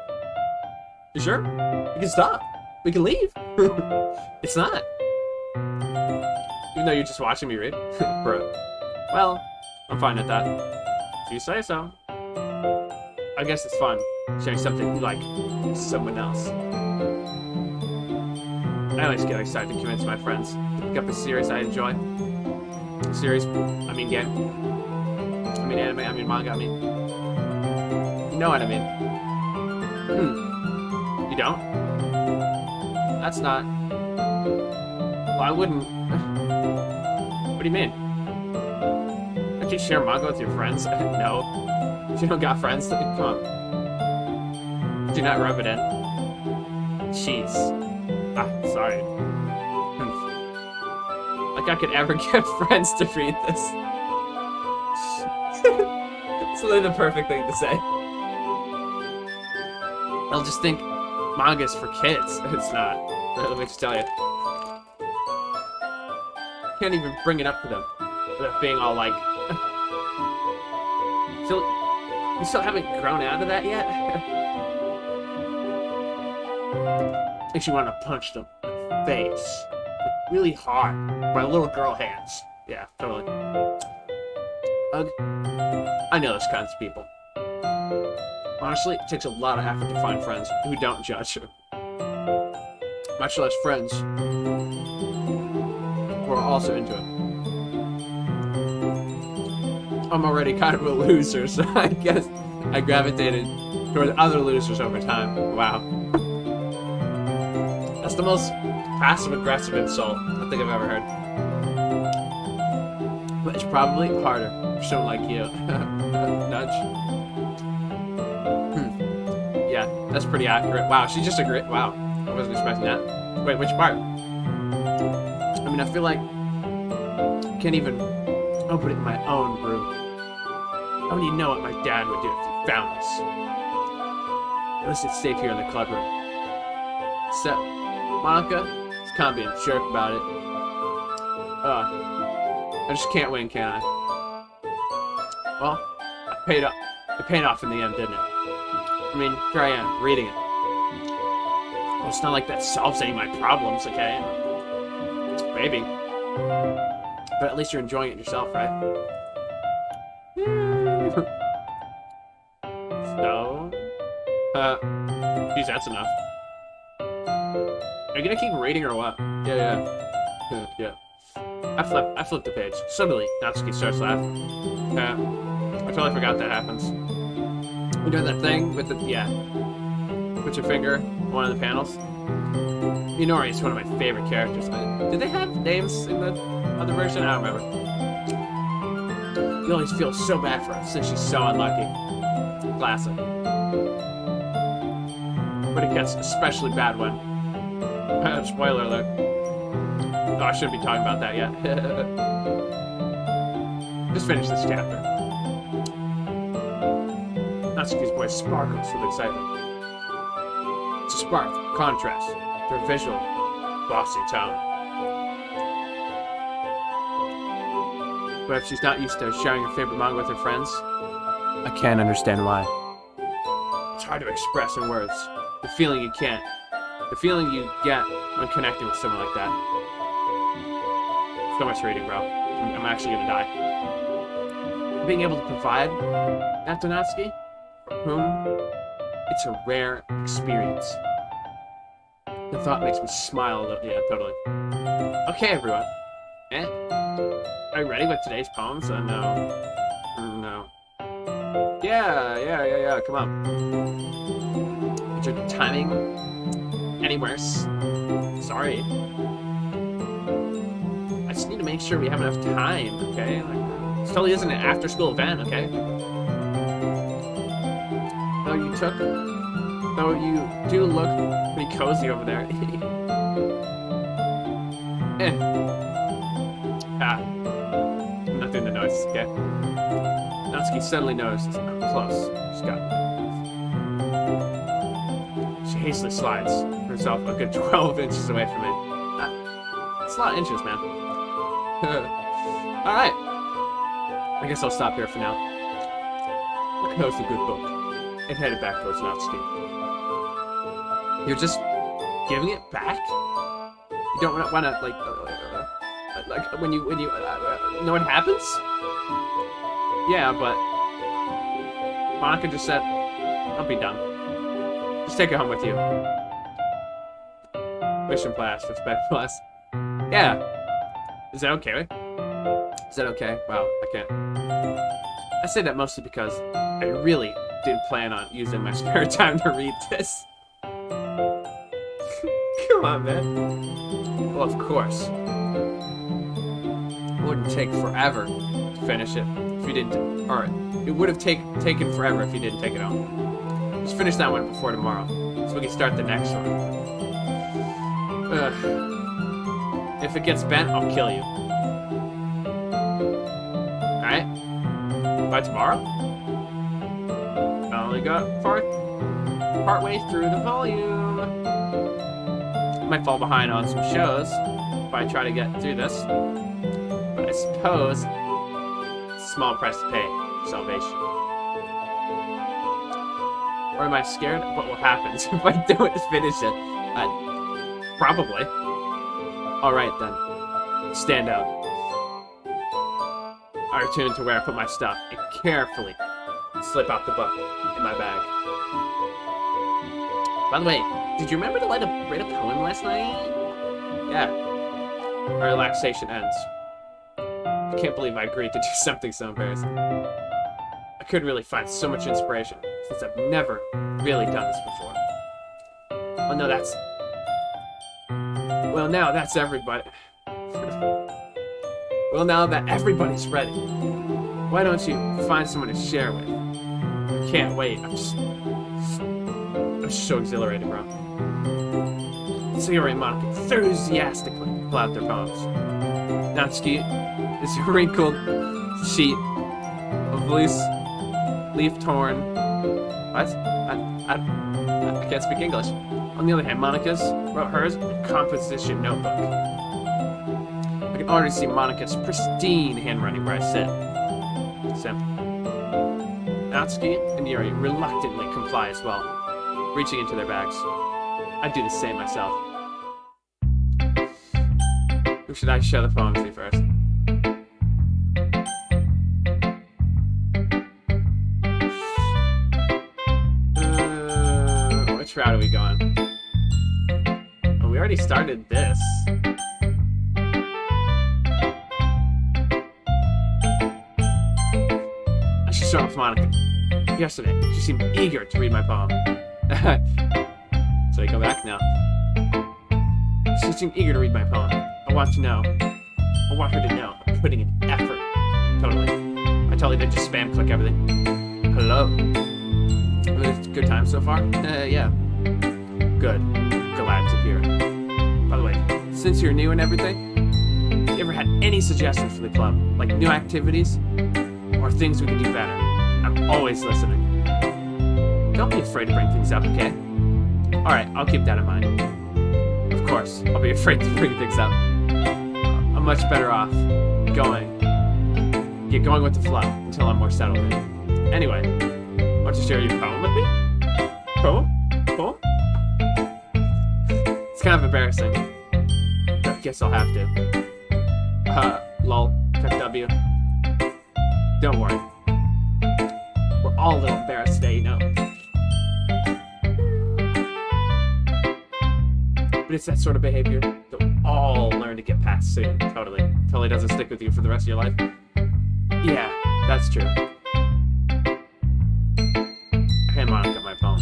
S1: You sure? We can stop. We can leave. It's not. Even though you're just watching me read. Bro. Well, I'm fine with that. If you say so. I guess it's fun sharing something you like with someone else. I always get excited to convince my friends to pick up a series I enjoy. Series, I mean game. I mean anime, I mean manga, I mean... You know what I mean. You don't? That's not... Well, I wouldn't... What do you mean? Don't you share manga with your friends? No. You don't got friends? Come on. Do not rub it in. Jeez. Ah, sorry. Like I could ever get friends to read this. It's literally the perfect thing to say. They'll just think manga's for kids. It's not. Let me just tell you. Can't even bring it up to them without being all like... You still haven't grown out of that yet? Makes you want to punch them in the face. Like, really hard. By little girl hands. Yeah, totally. Ugh. I know those kinds of people. Honestly, it takes a lot of effort to find friends who don't judge you. Much less friends who are also into it. I'm already kind of a loser, so I guess I gravitated towards other losers over time. Wow. That's the most passive-aggressive insult I think I've ever heard. But it's probably harder for someone like you. Nudge. Yeah, that's pretty accurate. Wow, she just agreed. Wow, I wasn't expecting that. Wait, which part? I mean, I feel like I can't even open it in my own room. I don't even know what my dad would do if he found us. At least it's safe here in the club room. Except, Monikaa is kind of being a jerk about it. I just can't win, can I? Well, it paid off in the end, didn't it? I mean, here I am, reading it. Well, it's not like that solves any of my problems, okay? Maybe. But at least you're enjoying it yourself, right? No. Geez, that's enough. Are you gonna keep reading or what? Yeah. Yeah. I flipped the page. Suddenly, Natsuki starts laughing. I totally forgot that happens. You're doing that thing with the... Yeah. Put your finger on one of the panels. Minori is one of my favorite characters. Did they have names in the other version? I don't remember. You always feel so bad for her since she's so unlucky. classic. But it gets especially bad when... Spoiler alert. Oh, I shouldn't be talking about that yet. Just finish this chapter. Natsuki's voice sparkles with excitement. It's a spark, contrast, to her visual, bossy tone. But if she's not used to sharing her favorite manga with her friends, I can't understand why. It's hard to express in words. The feeling you can't. The feeling you get when connecting with someone like that. So much reading, bro. I'm actually gonna die. Being able to provide that to Natsuki, for whom it's a rare experience. The thought makes me smile a little. Yeah, totally. Okay, everyone. Are you ready with today's poems? No. No. Yeah. Come on. Is your timing any worse? Sorry. I just need to make sure we have enough time, okay? Like, this totally isn't an after-school event, okay? Though you do look pretty cozy over there. Nothing to notice, okay? Natsuki suddenly notices how close she's got. She hastily slides herself a good 12 inches away from me. It's a lot of inches, man. Alright. I guess I'll stop here for now. I closed a good book and headed back towards Natsuki. You're just giving it back? You don't want to, like when you know what happens? Yeah, but Monika just said, don't be dumb. Just take it home with you. Mission blast, respect plus. Yeah. Is that okay? Is that okay? Wow, I can't. I say that mostly because I really didn't plan on using my spare time to read this. Come on, man. Well, of course. It wouldn't take forever to finish it if you didn't. Or it would have taken forever if you didn't take it home. Just finish that one before tomorrow, so we can start the next one. If it gets bent, I'll kill you. Alright? By tomorrow? I only got partway through the volume. I might fall behind on some shows if I try to get through this. But I suppose it's a small price to pay for salvation. Or am I scared of what will happen if I don't finish it? Probably. Alright then. Stand out. I return to where I put my stuff and carefully slip out the book in my bag. By the way, did you remember to write a poem last night? Yeah. Our relaxation ends. I can't believe I agreed to do something so embarrassing. I couldn't really find so much inspiration since I've never really done this before. Oh no, that's... Well, now that's everybody. Well, now that everybody's ready, why don't you find someone to share with? I can't wait. I'm just so exhilarated, bro. Sayori and Monika enthusiastically pull out their poems. Natsuki is a wrinkled sheet of loose leaf torn. What? I can't speak English. On the other hand, Monika's wrote hers in a composition notebook. I can already see Monika's pristine handwriting where I sit. Simple. Natsuki and Yuri reluctantly comply as well, reaching into their bags. I'd do the same myself. Who should I show the poem to first? Which route are we going? Oh, we already started this. I should start with Monika. Yesterday, she seemed eager to read my poem. So I go back now. She seemed eager to read my poem. I want to know. I want her to know I'm putting in effort. Totally. I totally did just spam click everything. Hello. Good time so far? Yeah. Good. Glad to hear it. By the way, since you're new and everything, you ever had any suggestions for the club? Like new activities? Or things we could do better? I'm always listening. Don't be afraid to bring things up, okay? Alright, I'll keep that in mind. Of course, I'll be afraid to bring things up. I'm much better off going with the flow until I'm more settled in. Anyway, want to share your poem with me? Poem? It's kind of embarrassing. I guess I'll have to. Lol, check W. Don't worry. We're all a little embarrassed today, you know. But it's that sort of behavior that we all learn to get past soon. Totally doesn't stick with you for the rest of your life. Yeah, that's true. Hey, Monica, my poem.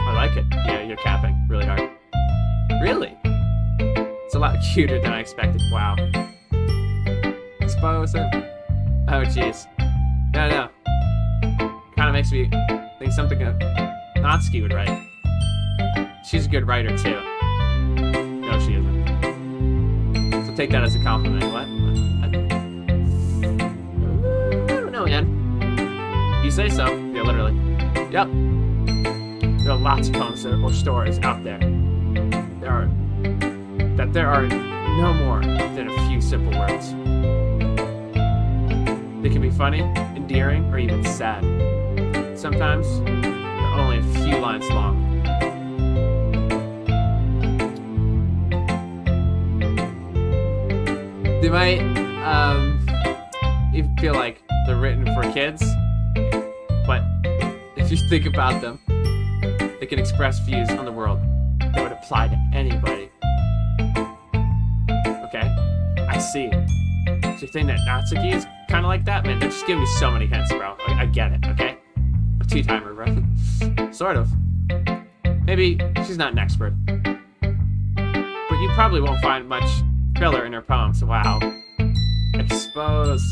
S1: I like it. Yeah, you're capping really hard. Really? It's a lot cuter than I expected. Wow. Expose it. Oh, jeez. No. Kind of makes me think something Natsuki would write. She's a good writer, too. No, she isn't. So take that as a compliment. What? I don't know, man. You say so. Yeah, literally. Yep. There are lots of poems or stories out there. There are no more than a few simple words. They can be funny, endearing, or even sad. Sometimes, they're only a few lines long. They might even feel like they're written for kids, but if you think about them, they can express views on the world that would apply to anybody. Okay? I see. So you think that Natsuki is kind of like that? Man, they're just giving me so many hints, bro. I get it, okay? A two-timer, bro. Sort of. Maybe she's not an expert. But you probably won't find much filler in her poems. Wow. Expose.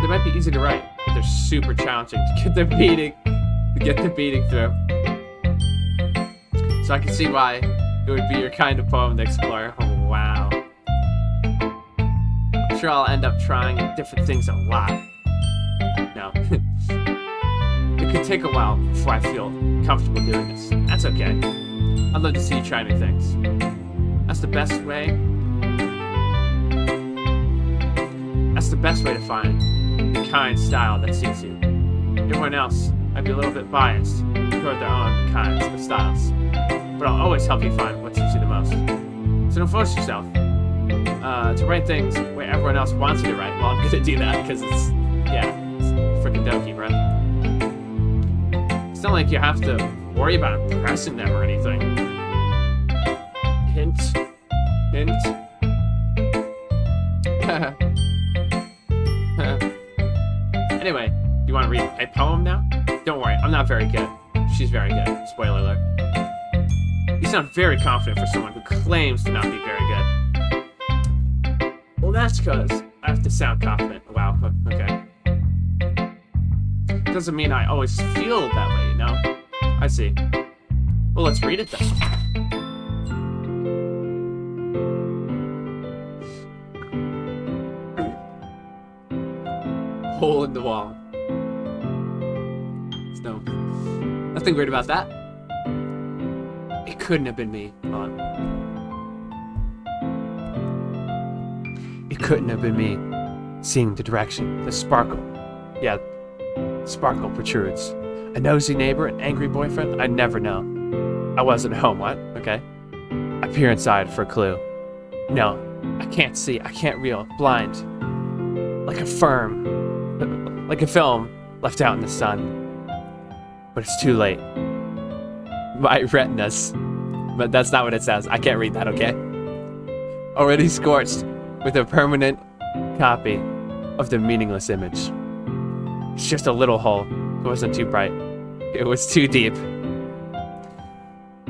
S1: They might be easy to write, but they're super challenging to get the beating through. So I can see why it would be your kind of poem to explore. Oh, wow. I'm sure I'll end up trying different things a lot. No. It could take a while before I feel comfortable doing this. That's okay. I'd love to see you try new things. That's the best way to find the kind style that suits you. Everyone else might be a little bit biased toward their own kinds of styles, but I'll always help you find what suits you the most. So don't force yourself to write things where everyone else wants you to write. Well, I'm gonna do that because it's freaking dokey, bro. It's not like you have to worry about impressing them or anything. Hint. Anyway, you want to read a poem now? Don't worry, I'm not very good. She's very good. Spoiler alert. You sound very confident for someone who claims to not be very good. Well, that's because I have to sound confident. Wow, okay. Doesn't mean I always feel that way, you know? I see. Well, let's read it then. Hole in the wall. There's nothing weird about that. It couldn't have been me. Hold on. It couldn't have been me. Seeing the direction, the sparkle. Yeah, sparkle protrudes. A nosy neighbor, an angry boyfriend, I never know. I wasn't home, what? Okay. I peer inside for a clue. No, I can't see, I can't reel, blind. Like a film left out in the sun. But it's too late. My retinas. But that's not what it says. I can't read that, okay? Already scorched with a permanent copy of the meaningless image. It's just a little hole. It wasn't too bright. It was too deep.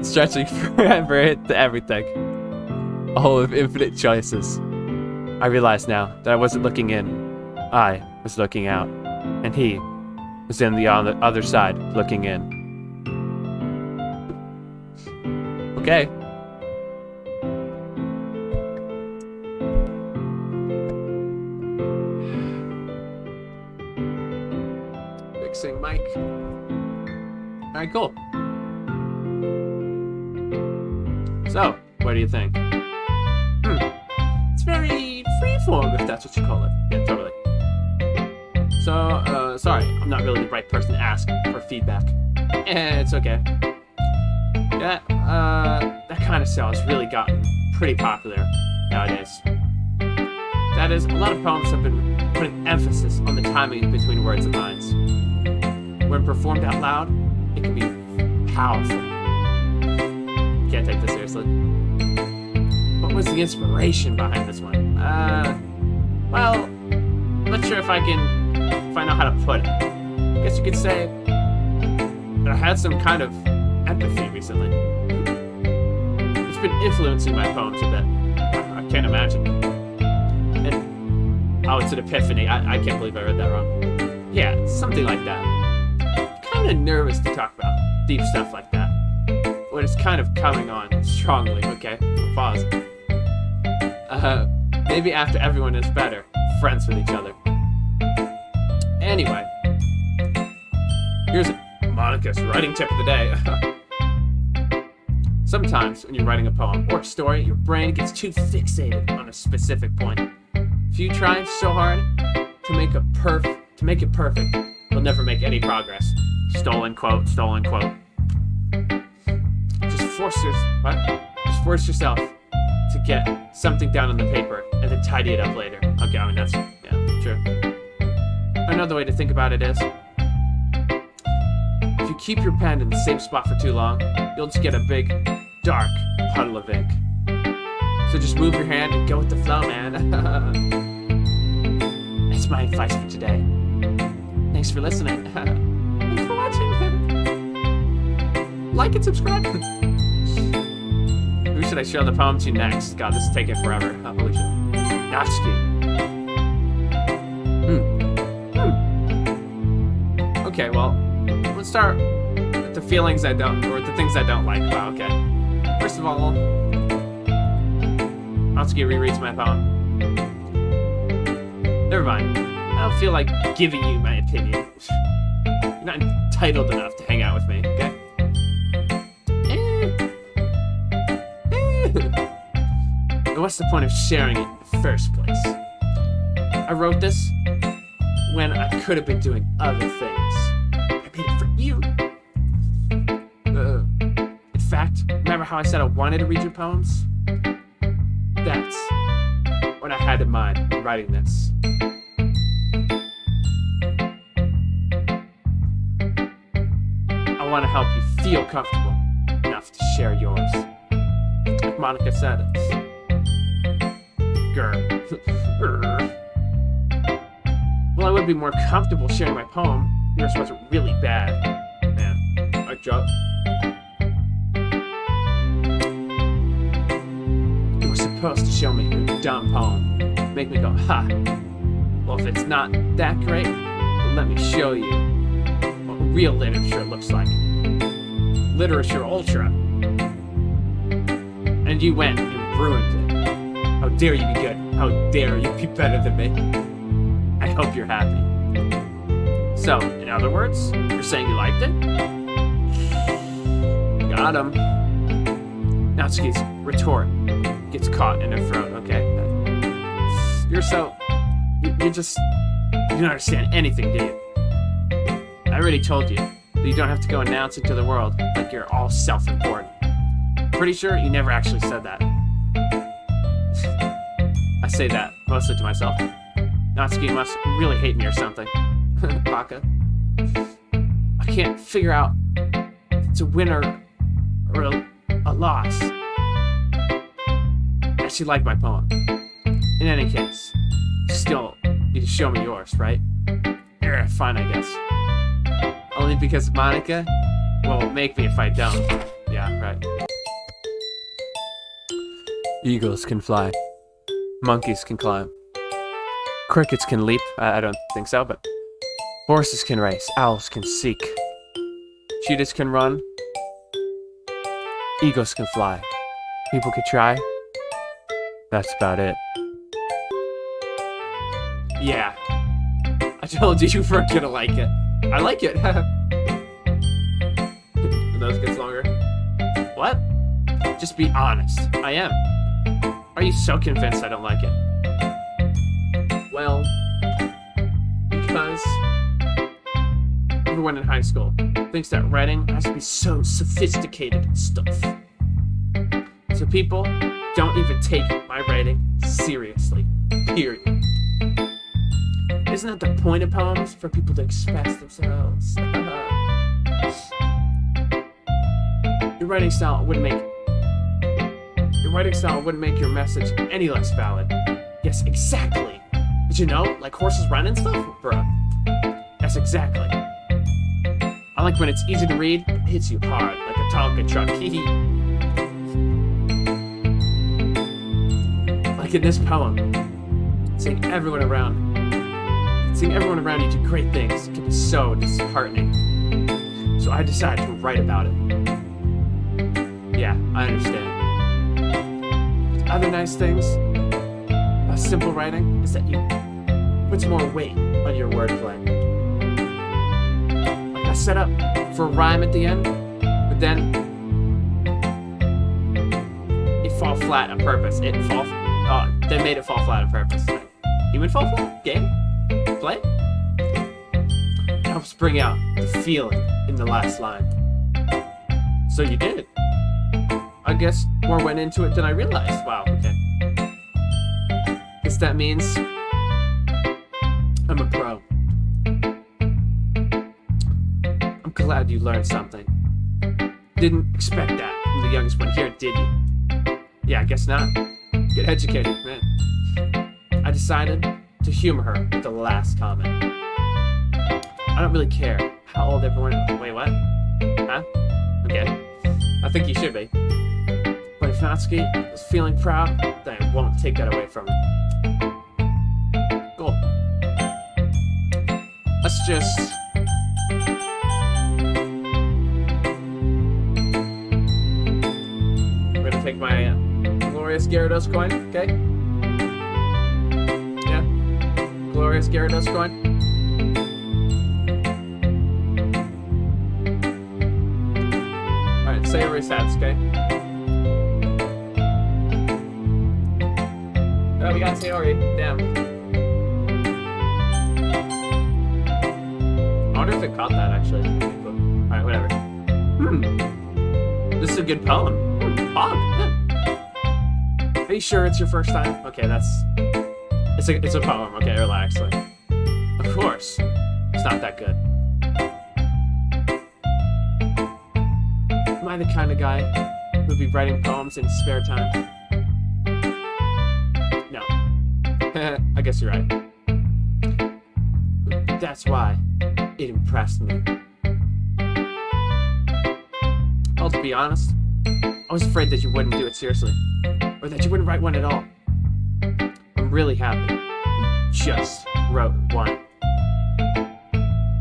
S1: Stretching forever into everything. A hole of infinite choices. I realize now that I wasn't looking in. I was looking out. And he was on the other side, looking in. Okay. Fixing mic. Alright, cool. So, what do you think? It's very freeform, if that's what you call it. Yeah, totally. So, sorry, I'm not really the right person to ask for feedback. It's okay. Yeah, that kind of style has really gotten pretty popular nowadays. That is, a lot of poems have been putting emphasis on the timing between words and lines. When performed out loud, it can be powerful. Can't take this seriously. What was the inspiration behind this one? Well, I'm not sure if I know how to put it. I guess you could say that I had some kind of empathy recently. It's been influencing my poems a bit. I can't imagine. And, oh, it's an epiphany. I can't believe I read that wrong. Yeah, something like that. I'm kind of nervous to talk about deep stuff like that. When it's kind of coming on strongly. Okay, pause. Maybe after everyone is better, friends with each other. Anyway, here's Monika's writing tip of the day. Sometimes when you're writing a poem or a story, your brain gets too fixated on a specific point. If you try so hard to make it perfect, you'll never make any progress. Stolen quote, stolen quote. Just force yourself to get something down on the paper and then tidy it up later. Okay, I mean that's true. Another way to think about it is, if you keep your pen in the same spot for too long, you'll just get a big, dark puddle of ink. So just move your hand and go with the flow, man. That's my advice for today. Thanks for listening. Thanks for watching. Like and subscribe. Who should I show the poem to next? God, this is taking forever. Holy shit. Ddlc. Okay, well, let's start with the things I don't like. Wow, okay. First of all, Ddlc rereads my poem. Never mind. I don't feel like giving you my opinion. You're not entitled enough to hang out with me, okay? And what's the point of sharing it in the first place? I wrote this when I could have been doing other things. I made it for you. In fact, remember how I said I wanted to read your poems? That's what I had in mind in writing this. I want to help you feel comfortable enough to share yours. Like Monika said, well, I would be more comfortable sharing my poem. Yours wasn't really bad. Man, I joke. You were supposed to show me your dumb poem. Make me go, ha. Well, if it's not that great, then let me show you what real literature looks like. Literature Ultra. And you went and ruined it. How dare you be good? How dare you be better than me? I hope you're happy. So, in other words, you're saying you liked it? Got him. Ddlc's retort gets caught in her throat, okay? You don't understand anything, do you? I already told you that you don't have to go announcing to the world like you're all self-important. Pretty sure you never actually said that. I say that mostly to myself. Ddlc must really hate me or something. Baka. I can't figure out if it's a winner or a loss. I actually like my poem. In any case, you still need to show me yours, right? Fine, I guess. Only because Monika will make me if I don't. Yeah, right. Eagles can fly. Monkeys can climb. Crickets can leap. I don't think so, but horses can race. Owls can seek. Cheetahs can run. Eagles can fly. People can try. That's about it. Yeah. I told you weren't gonna like it. I like it. The nose gets longer. What? Just be honest. I am. Are you so convinced I don't like it? Well, because everyone in high school thinks that writing has to be so sophisticated and stuff. So people don't even take my writing seriously. Period. Isn't that the point of poems? For people to express themselves. Your writing style wouldn't make your message any less valid. Yes, exactly. Did you know? Like horses run and stuff? Bruh. Yes, exactly. I like when it's easy to read, it hits you hard, like a Tonka truck. Like in this poem, seeing everyone around you do great things can be so disheartening. So I decided to write about it. Yeah, I understand. Other nice things about simple writing is that you puts more weight on your wordplay. Like I set up for a rhyme at the end, but then it fall flat on purpose. They made it fall flat on purpose. You would fall flat? Game? Play? It helps bring out the feeling in the last line. So you did. I guess more went into it than I realized. Wow, okay. Guess that means I'm a pro. I'm glad you learned something. Didn't expect that from the youngest one here, did you? Yeah, I guess not. Get educated, man. I decided to humor her with the last comment. I don't really care how old everyone is. Wait, what? Huh? Okay. I think you should be. But if Natsuki is feeling proud, then I won't take that away from her. Cool. Let's just... We're gonna take my glorious Gyarados coin, okay? Yeah. Glorious Gyarados coin. Alright, Sayori's hats, okay? Oh, we got Sayori. Damn. I wonder if it caught that, actually. Alright, whatever. This is a good poem. Pog. Yeah. Are you sure it's your first time? Okay, it's a poem. Okay, relax. Like, of course. It's not that good. Am I the kind of guy who would be writing poems in his spare time? No. I guess you're right. That's why it impressed me. Well, to be honest, I was afraid that you wouldn't do it seriously, or that you wouldn't write one at all. I'm really happy you just wrote one.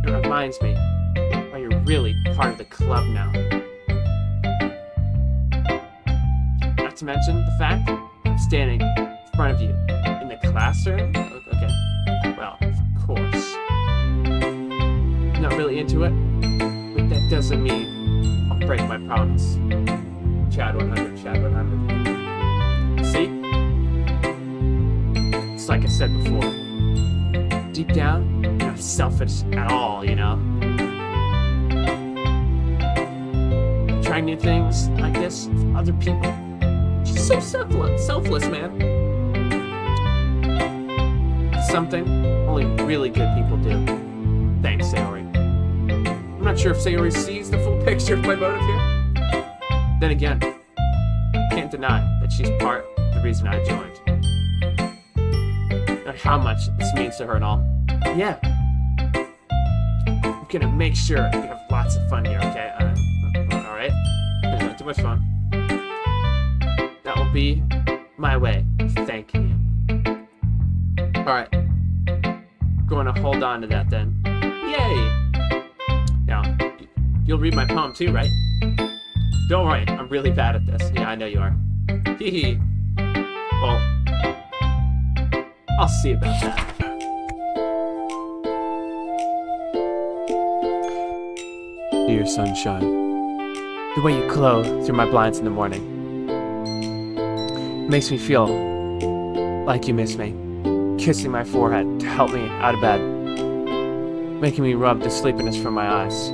S1: It reminds me why you're really part of the club now. Not to mention the fact I'm standing in front of you in the classroom. Okay, well, of course. I'm not really into it, but that doesn't mean I'll break my promise. Chad 100, Chad 100. See? It's like I said before. Deep down, you're not selfish at all, you know? Trying new things like this for other people. She's so selfless, man. It's something only really good people do. Thanks, Sayori. I'm not sure if Sayori sees the full picture of my motive here. Then again, can't deny that she's part of the reason I joined. And how much this means to her and all. Yeah. I'm gonna make sure we have lots of fun here, okay? Alright? Not too much fun. That will be my way of thanking you. Alright. Going to hold on to that then. Yay! Now, you'll read my poem too, right? Don't worry, I'm really bad at this. Yeah, I know you are. Hee hee. Well, I'll see about that. Dear sunshine, the way you glow through my blinds in the morning makes me feel like you miss me, kissing my forehead to help me out of bed, making me rub the sleepiness from my eyes.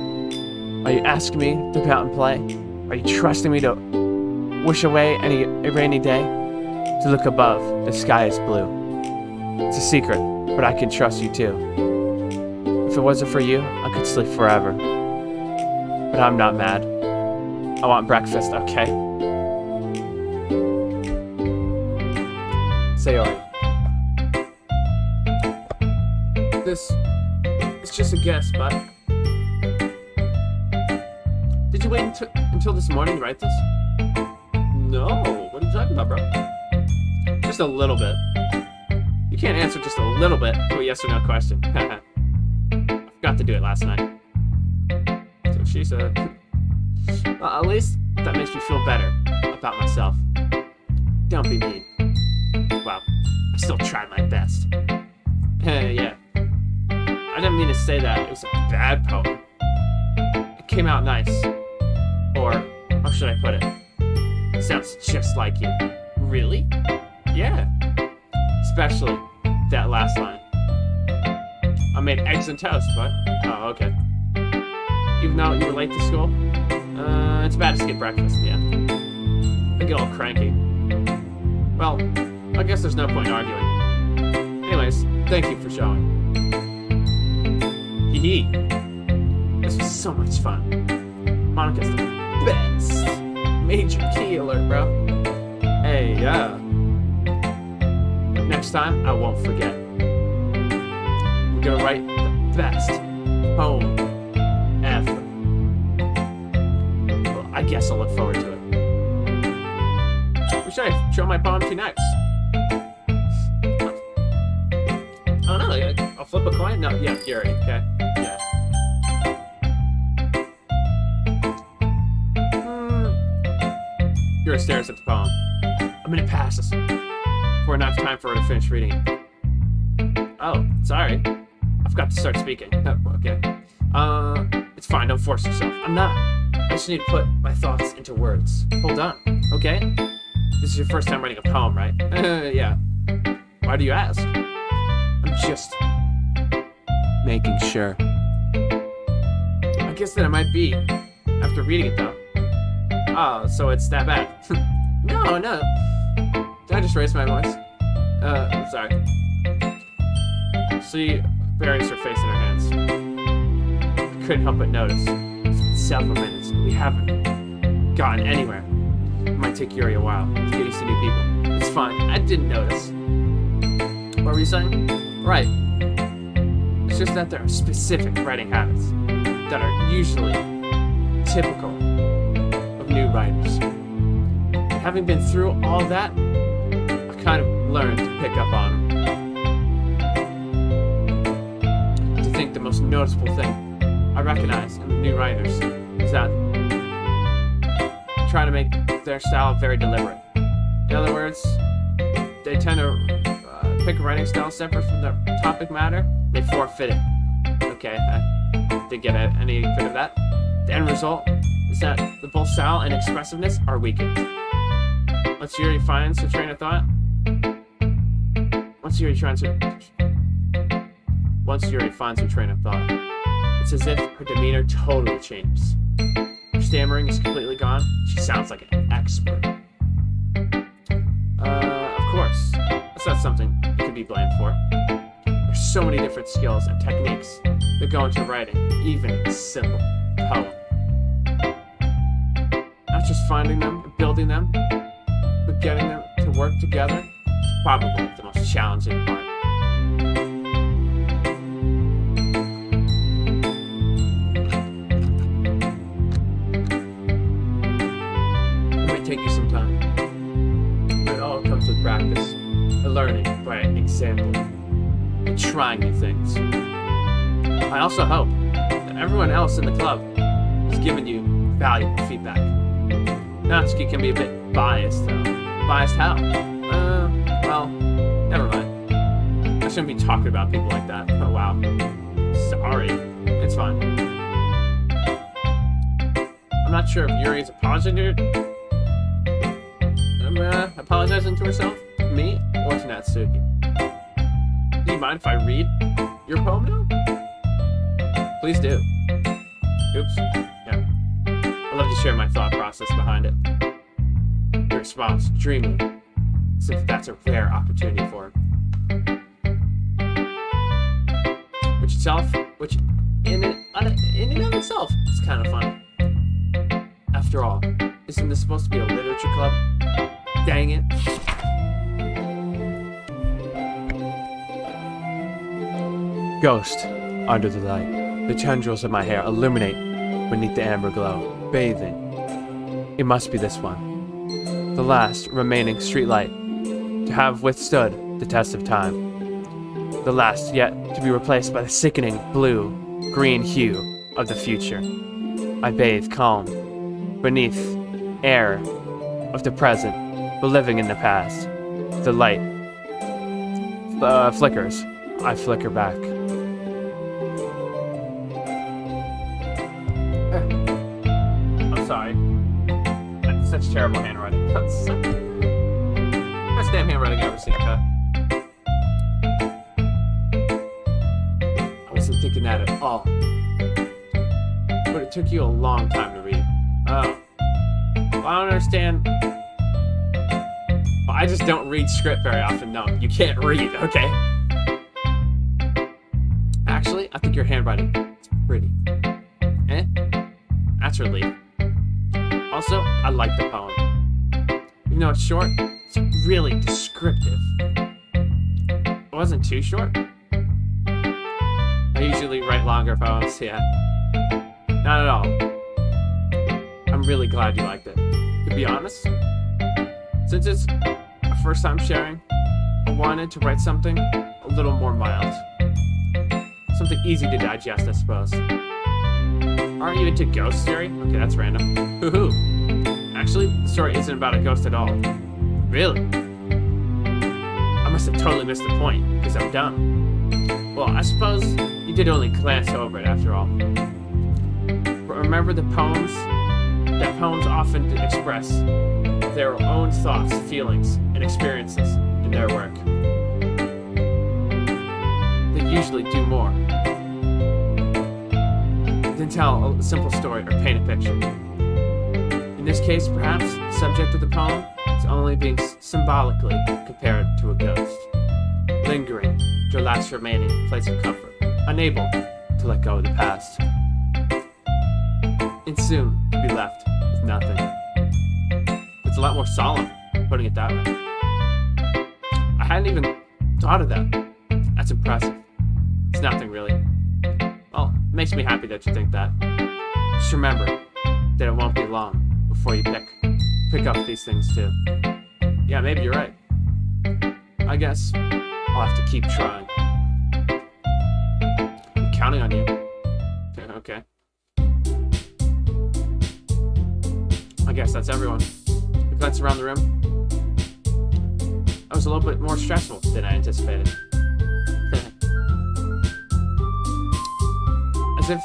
S1: Are you asking me to go out and play? Are you trusting me to wish away a rainy day? To look above, the sky is blue. It's a secret, but I can trust you too. If it wasn't for you, I could sleep forever. But I'm not mad. I want breakfast, okay? Sayori. This is just a guess, but did you wait until this morning to write this? No, what are you talking about, bro? Just a little bit. You can't answer just a little bit to a yes or no question. I forgot to do it last night. So she said. Well, at least that makes me feel better about myself. Don't be mean. Wow, I still tried my best. Yeah. I didn't mean to say that it was a bad poem. It came out nice. Or, how should I put it? It sounds just like you. Really? Yeah. Especially that last line. I made eggs and toast, what? Oh, okay. Even though you were late to school? It's bad to skip breakfast, yeah. I get all cranky. Well, I guess there's no point in arguing. Anyways, thank you for showing. Hee hee. This was so much fun. Monika's the best. Major key alert, bro. Hey, yeah. Next time, I won't forget. I'm gonna write the best poem ever. Well, I guess I'll look forward to it. Who should I show my poem to next? I don't know, I'll flip a coin? No, yeah, Yuri, okay. Yeah. Yuri stares at the poem. A minute passes before enough time for her to finish reading it. Oh, sorry. I forgot to start speaking. Oh, okay. It's fine, don't force yourself. I'm not. I just need to put my thoughts into words. Hold on, okay? This is your first time writing a poem, right? Yeah. Why do you ask? I'm just making sure. I guess that it might be after reading it, though. Oh, so it's that bad. No. Did I just raise my voice? I'm sorry. She buries her face in her hands. I couldn't help but notice. It's been several minutes and we haven't gotten anywhere. It might take Yuri a while to get used to new people. It's fine. I didn't notice. What were you saying? Right. It's just that there are specific writing habits that are usually typical of new writers. And having been through all that, I kind of learned to pick up on them. To think the most noticeable thing I recognize in the new writers is that try to make their style very deliberate. In other words, they tend to pick a writing style separate from their topic matter. They forfeit it. Okay, I didn't get any bit of that. The end result is that the both style and expressiveness are weakened. Once Yuri finds her train of thought, it's as if her demeanor totally changes. Her stammering is completely gone. She sounds like an expert. Of course, that's not something you could be blamed for. There's so many different skills and techniques that go into writing even a simple poem. Not just finding them and building them, but getting them to work together is probably the most challenging part. It might take you some time, but it all comes with practice and learning by example. and trying new things. I also hope that everyone else in the club has given you valuable feedback. Natsuki can be a bit biased, though. Biased how? Well, never mind. I shouldn't be talking about people like that. Oh, wow. Sorry. It's fine. I'm not sure if Yuri's apologizing to herself, me, or to Natsuki. Do you mind if I read your poem now? Please do. Oops. Yeah. I'd love to share my thought process behind it. Your response, dreamy, as if that's a rare opportunity for it. Which in and of itself is kind of fun. After all, isn't this supposed to be a literature club? Dang it. Ghost, under the light, the tendrils of my hair illuminate beneath the amber glow, bathing. It must be this one, the last remaining street light to have withstood the test of time. The last yet to be replaced by the sickening blue-green hue of the future. I bathe calm beneath air of the present, but living in the past. The light flickers. I flicker back. I'm sorry. That's such terrible handwriting. That's best damn handwriting I've ever seen, okay? I wasn't thinking that at all. But it took you a long time to read. Oh. Well, I don't understand. Well, I just don't read script very often. No, you can't read, okay? Actually, I think your handwriting is pretty. Eh? That's a relief. Also, I like the poem. Even though it's short, it's really descriptive. It wasn't too short. I usually write longer poems, yeah. Not at all. I'm really glad you liked it. To be honest, since it's our first time sharing, I wanted to write something a little more mild. Something easy to digest, I suppose. Aren't you into ghost theory? Okay, that's random. Hoo-hoo. Actually, the story isn't about a ghost at all. Really? I must have totally missed the point, because I'm dumb. Well, I suppose you did only glance over it after all. But remember the poems? That poems often express their own thoughts, feelings, and experiences in their work. They usually do more than tell a simple story or paint a picture. In this case, perhaps, the subject of the poem is only being symbolically compared to a ghost, lingering their last remaining place of comfort, unable to let go of the past, and soon to be left with nothing. It's a lot more solemn, putting it that way. I hadn't even thought of that. That's impressive. It's nothing, really. Well, it makes me happy that you think that. Just remember that it won't be long before you pick up these things too. Yeah, maybe you're right. I guess I'll have to keep trying. I'm counting on you. Okay. I guess that's everyone. A glance around the room. That was a little bit more stressful than I anticipated. As if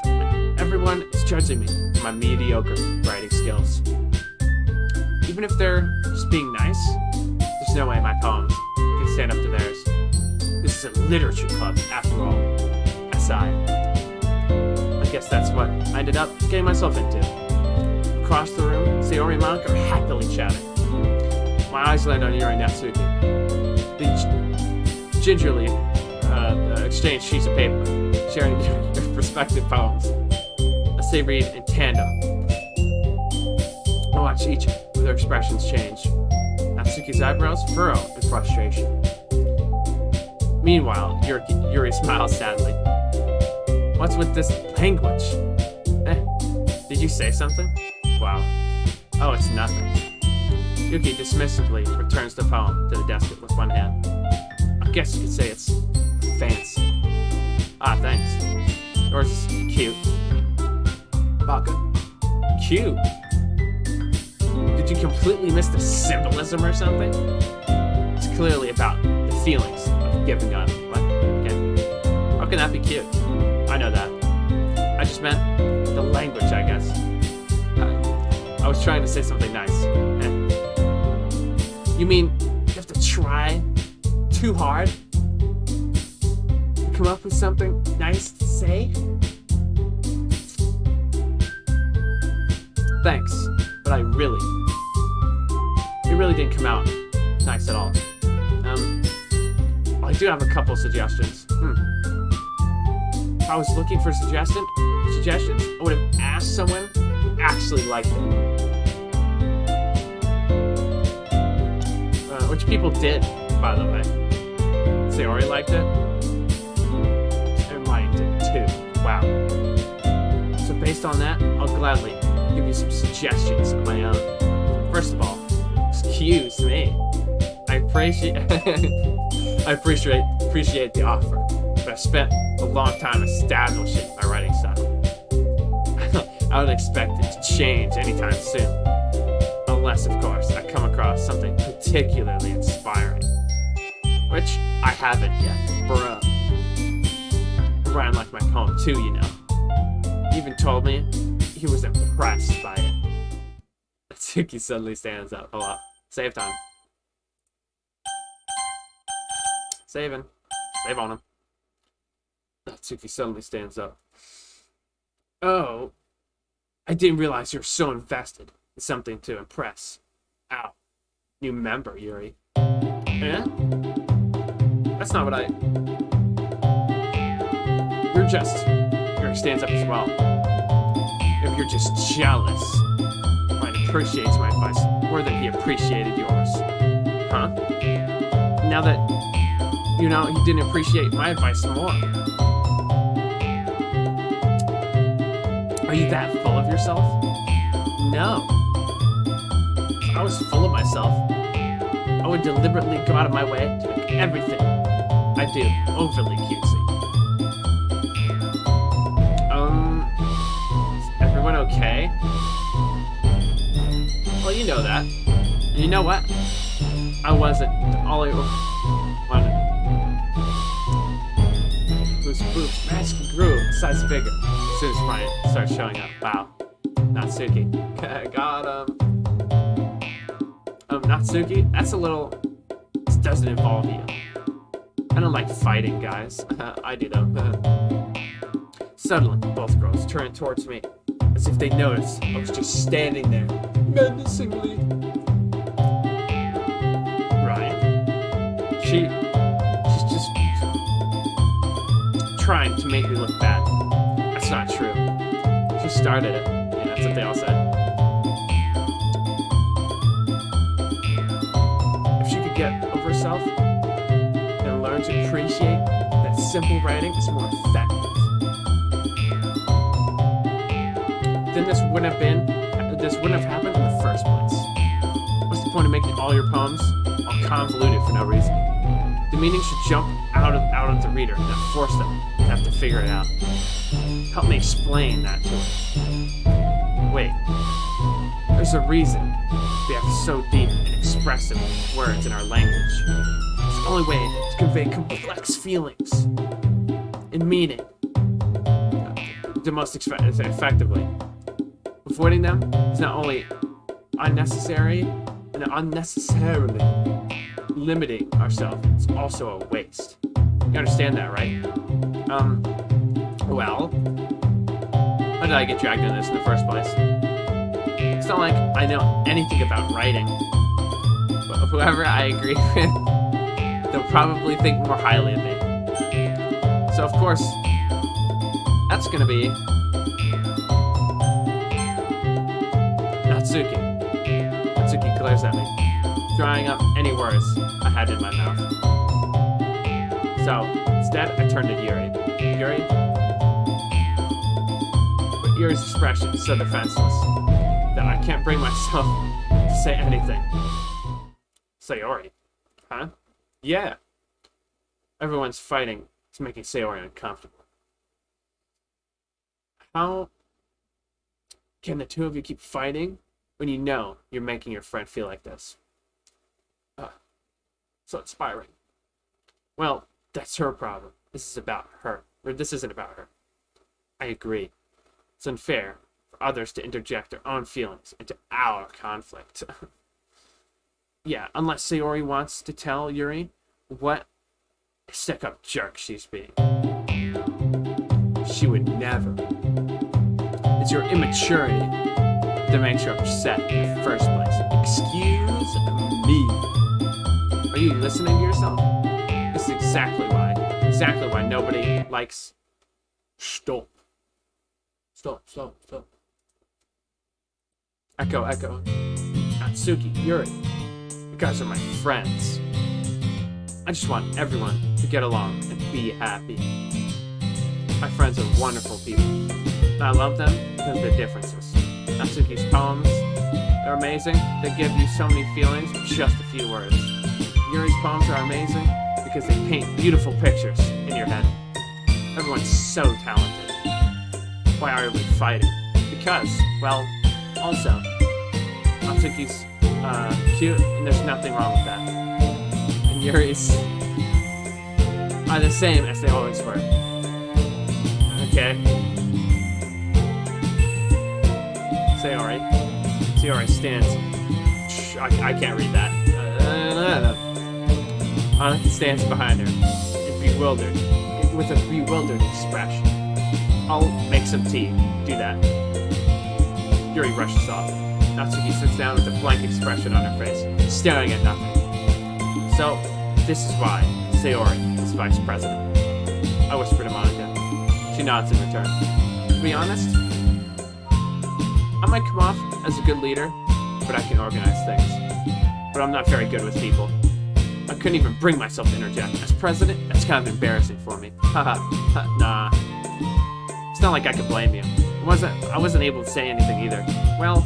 S1: everyone is judging me for my mediocre writing skills. Even if they're just being nice, there's no way my poems can stand up to theirs. This is a literature club, after all. I sigh. I guess that's what I ended up getting myself into. Across the room, Sayori and Monica are happily chatting. My eyes land on Yuri and Natsuki. They gingerly exchange sheets of paper, sharing their respective poems as they read in tandem. I watch each of their expressions change. Natsuki's eyebrows furrow in frustration. Meanwhile, Yuri smiles sadly. What's with this language? Did you say something? Wow. Oh, it's nothing. Yuki dismissively returns the poem to the desk with one hand. I guess you could say it's fancy. Ah, thanks. Yours is cute. Baka. Cute. Did you completely miss the symbolism or something? It's clearly about the feelings of giving up. What? Okay. How can that be cute? I know that. I just meant the language, I guess. I was trying to say something nice. You mean you have to try too hard to come up with something nice to say? Thanks, but it really didn't come out nice at all. I do have a couple suggestions. If I was looking for suggestions, I would have asked someone who actually liked it. Which people did, by the way. Sayori liked it. And Mike did too. Wow. So based on that, I'll gladly give you some suggestions of my own. First of all, excuse me. I appreciate the offer, but I've spent a long time establishing my writing style. I don't expect it to change anytime soon. Unless, of course, I come across something particularly inspiring. Which I haven't yet, bruh. Ryan liked my poem too, you know. He even told me he was impressed by it. Tsuki suddenly stands up. Hold up. Save time. Saving. Save on him. Tsuki suddenly stands up. Oh. I didn't realize you're so invested. Something to impress. Ow. New member, Yuri. Eh? That's not what I... Yuri stands up as well. If you're just jealous, Ryan appreciates my advice more than he appreciated yours. Huh? Now that, you know, he didn't appreciate my advice more. Are you that full of yourself? No. If I was full of myself, I would deliberately go out of my way to make everything I do overly cutesy. Is everyone okay? Well, you know that. And you know what? I wasn't all I wanted. Boost, magic grew, size bigger. As soon as Ryan starts showing up. Wow. Natsuki. Got him. Natsuki, that's a little... This doesn't involve you. I don't like fighting, guys. I do, though. Suddenly, both girls turned towards me, as if they noticed I was just standing there, menacingly. Ryan? She's just trying to make me look bad. That's not true. She started it. Yeah, that's what they all said. Get over herself and learn to appreciate that simple writing is more effective. Then this wouldn't have happened in the first place. What's the point of making all your poems all convoluted for no reason? The meaning should jump out of the reader, not force them to have to figure it out. Help me explain that to her. Wait, there's a reason we have so deep and expressive words in our language. It's the only way to convey complex feelings and meaning the most effectively. Avoiding them is not only unnecessary and unnecessarily limiting ourselves, it's also a waste. You understand that, right? Well, how did I get dragged into this in the first place? It's not like I know anything about writing, but whoever I agree with, they'll probably think more highly of me. So of course, that's gonna be Natsuki. Natsuki glares at me, drying up any words I had in my mouth. So instead, I turned to Yuri. Yuri? But Yuri's expression is so defenseless that I can't bring myself to say anything. Sayori. Huh? Yeah. Everyone's fighting It's making Sayori uncomfortable. How can the two of you keep fighting when you know you're making your friend feel like this? So inspiring. Well, that's her problem. This is about her. Or this isn't about her. I agree. It's unfair for others to interject their own feelings into our conflict. Yeah, unless Sayori wants to tell Yuri what a stuck-up jerk she's being. She would never. It's your immaturity that makes her upset in the first place. Excuse me. Are you listening to yourself? This is exactly why nobody likes... Stop. Echo. Natsuki, Yuri. You guys are my friends. I just want everyone to get along and be happy. My friends are wonderful people. And I love them because of their differences. Natsuki's poems, they're amazing. They give you so many feelings with just a few words. Yuri's poems are amazing because they paint beautiful pictures in your head. Everyone's so talented. Why are we fighting? Because, well, also, Natsuki's cute, and there's nothing wrong with that. And Yuri's are the same as they always were. Okay? Sayori stands. I can't read that. Anaki stands behind her, with a bewildered expression. I'll make some tea. Do that. Yuri rushes off. Natsuki sits down with a blank expression on her face, staring at nothing. So, this is why Sayori is vice president. I whisper to Monika. She nods in return. To be honest, I might come off as a good leader, but I can organize things. But I'm not very good with people. I couldn't even bring myself to interject. As president, that's kind of embarrassing for me. Haha, nah. It's not like I could blame you. I wasn't able to say anything either. Well,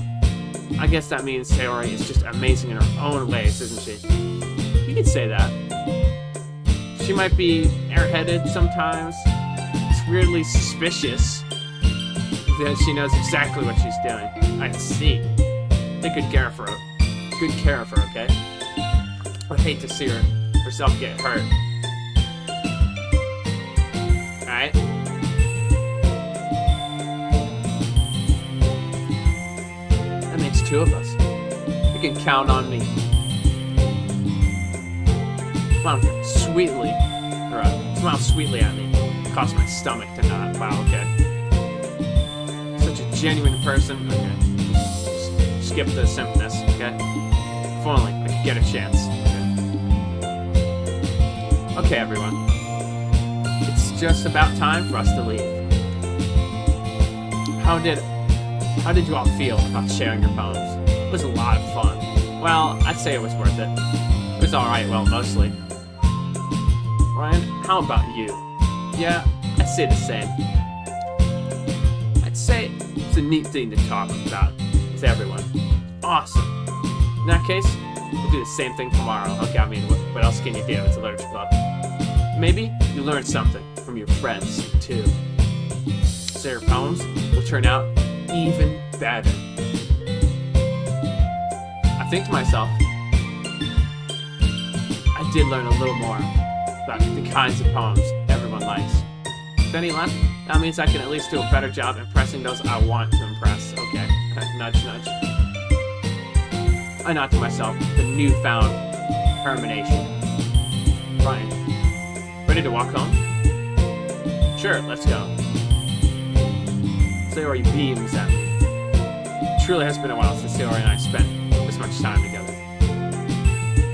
S1: I guess that means Sayori is just amazing in her own ways, isn't she? You could say that. She might be airheaded sometimes. It's weirdly suspicious that she knows exactly what she's doing. I see. Take good care of her. Okay? I would hate to see herself get hurt. Alright? That makes two of us. You can count on me. Smile sweetly at me. It caused my stomach to knot. Wow, okay. Such a genuine person. Okay. Skip the simpness, okay? If only I could get a chance. Okay, everyone. It's just about time for us to leave. How did you all feel about sharing your poems? It was a lot of fun. Well, I'd say it was worth it. It was alright, well, mostly. Ryan, how about you? Yeah, I'd say the same. I'd say it's a neat thing to talk about with everyone. Awesome. In that case, we'll do the same thing tomorrow. Okay, I mean, what else can you do? It's a literature club. Maybe you learn something from your friends, too. So your poems will turn out even better. I think to myself, I did learn a little more about the kinds of poems everyone likes. With any luck, that means I can at least do a better job impressing those I want to impress. Okay, nudge, nudge. I nod to myself with a newfound determination. Ryan, ready to walk home? Sure, let's go. Sayori beams at me. It truly has been a while since Sayori and I spent this much time together.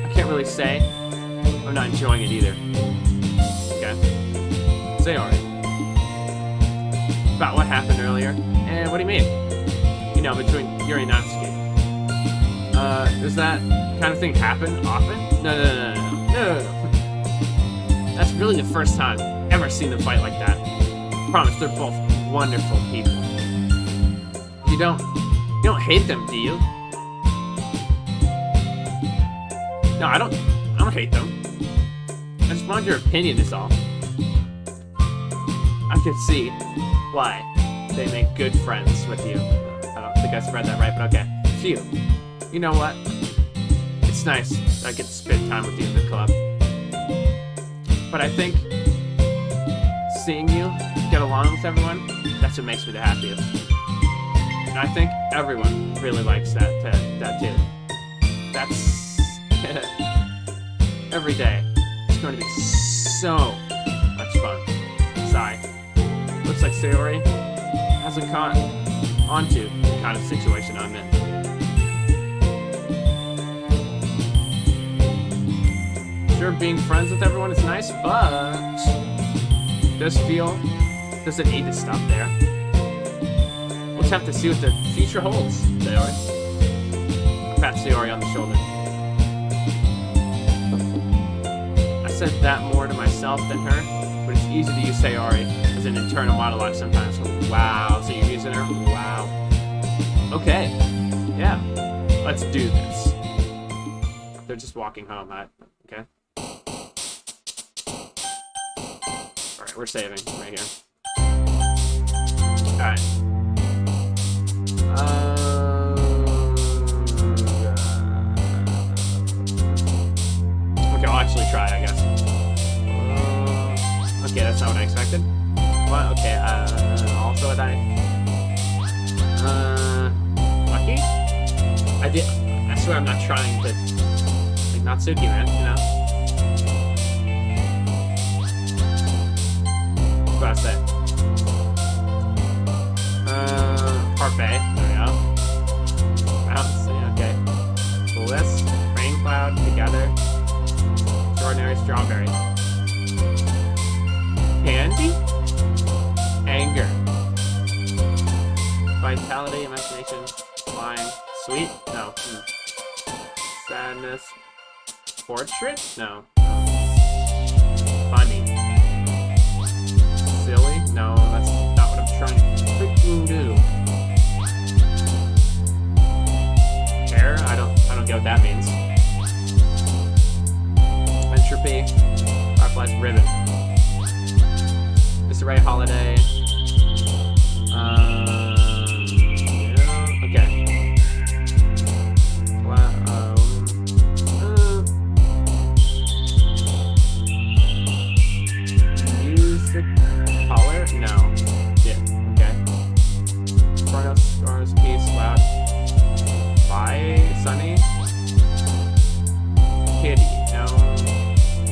S1: I can't really say I'm not enjoying it either. Okay? Sayori. About what happened earlier? What do you mean? You know, between Yuri and Natsuki. Does that kind of thing happen often? No. That's really the first time I've ever seen them fight like that. I promise, they're both wonderful people. You don't hate them, do you? No, I don't hate them. I just wanted your opinion is all. I could see why they make good friends with you. I don't think I spread that right, but okay. Phew. You know what? It's nice that I get to spend time with you in the club. But I think seeing you get along with everyone, that's what makes me the happiest. And I think everyone really likes that too. That's every day. It's going to be so much fun. Sigh. Looks like Sayori hasn't caught onto the kind of situation I'm in. Sure, being friends with everyone is nice, but does it need to stop there? We'll just have to see what the future holds, Sayori. I pat Sayori on the shoulder. I said that more to myself than her, but it's easy to use Sayori as an internal monologue sometimes. Wow, so you're using her? Wow. Okay. Yeah. Let's do this. They're just walking home, okay? Alright, we're saving right here. Alright. Okay, I'll actually try, I guess. Okay, that's not what I expected. What? Okay, also what lucky? I swear I'm not trying to, like, Natsuki, man, you know? What did I say? Parfait, there we go. Bounce, okay. Bliss, rain cloud, together. Extraordinary strawberry. Candy? Anger. Vitality, imagination, flying. Sweet? No. Sadness. Portrait? No. Funny. Silly? No, that's not what I'm trying to freaking do. Hair? I don't get what that means. Entropy. Firefly's ribbon. Mr. Ray Holiday. Yeah, okay. Music color? No. Yeah, okay. Chronos, stars, peace, loud. Bye, sunny. Kitty, no.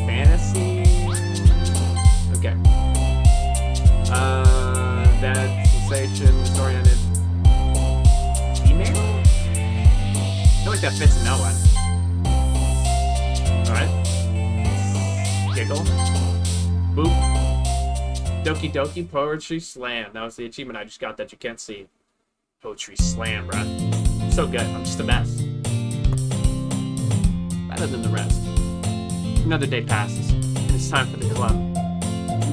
S1: Fantasy. Okay. That sensation, disoriented. Email? I feel like that fits in that one. Alright. Giggle. Boop. Doki Doki Poetry Slam. That was the achievement I just got that you can't see. Poetry Slam, bruh. So good. I'm just the best. Better than the rest. Another day passes, and it's time for the club.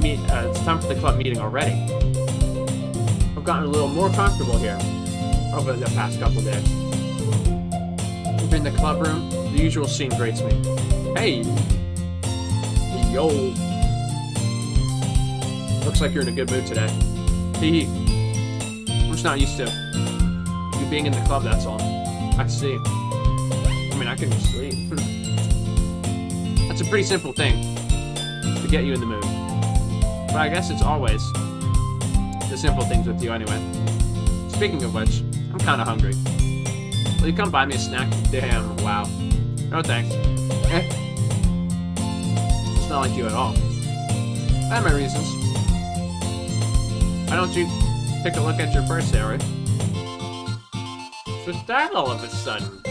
S1: It's time for the club meeting already. I've gotten a little more comfortable here over the past couple days. Entering the club room, the usual scene greets me. Hey! Yo! Looks like you're in a good mood today. Hee. I'm just not used to you being in the club, that's all. I see. I mean, I can just sleep. That's a pretty simple thing to get you in the mood. But I guess it's always the simple things with you anyway. Speaking of which, I'm kind of hungry. Will you come buy me a snack? Damn, wow. No thanks. It's not like you at all. I have my reasons. Why don't you take a look at your purse, Sayori? What's that all of a sudden?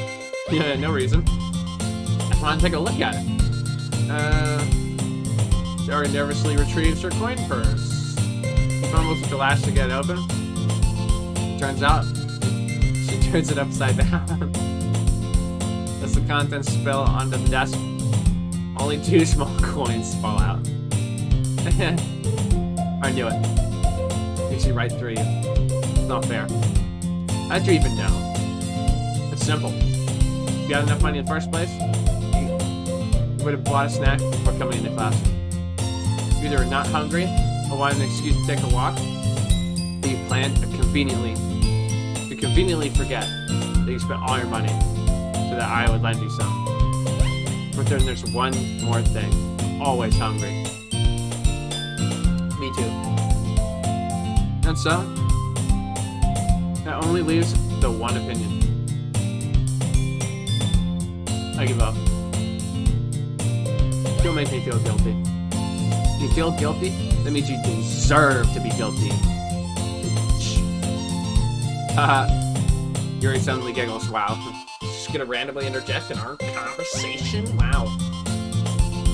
S1: Yeah, no reason. I just want to take a look at it. Sayori nervously retrieves her coin purse. She fumbles with the latch to get it open. Turns out, she turns it upside down. As the contents spill onto the desk, only 2 small coins fall out. I knew it. You see right through you. It's not fair. How'd you even know? It's simple. You got enough money in the first place? You would have bought a snack before coming into class. You're either not hungry, want an excuse to take a walk? That you plan to conveniently forget that you spent all your money so that I would lend you some. But then there's one more thing. Always hungry. Me too. And so, that only leaves the one opinion. I give up. Don't make me feel guilty. If you feel guilty, that means you deserve to be guilty. Haha. Yuri suddenly giggles. Wow. Just gonna randomly interject in our conversation? Wow.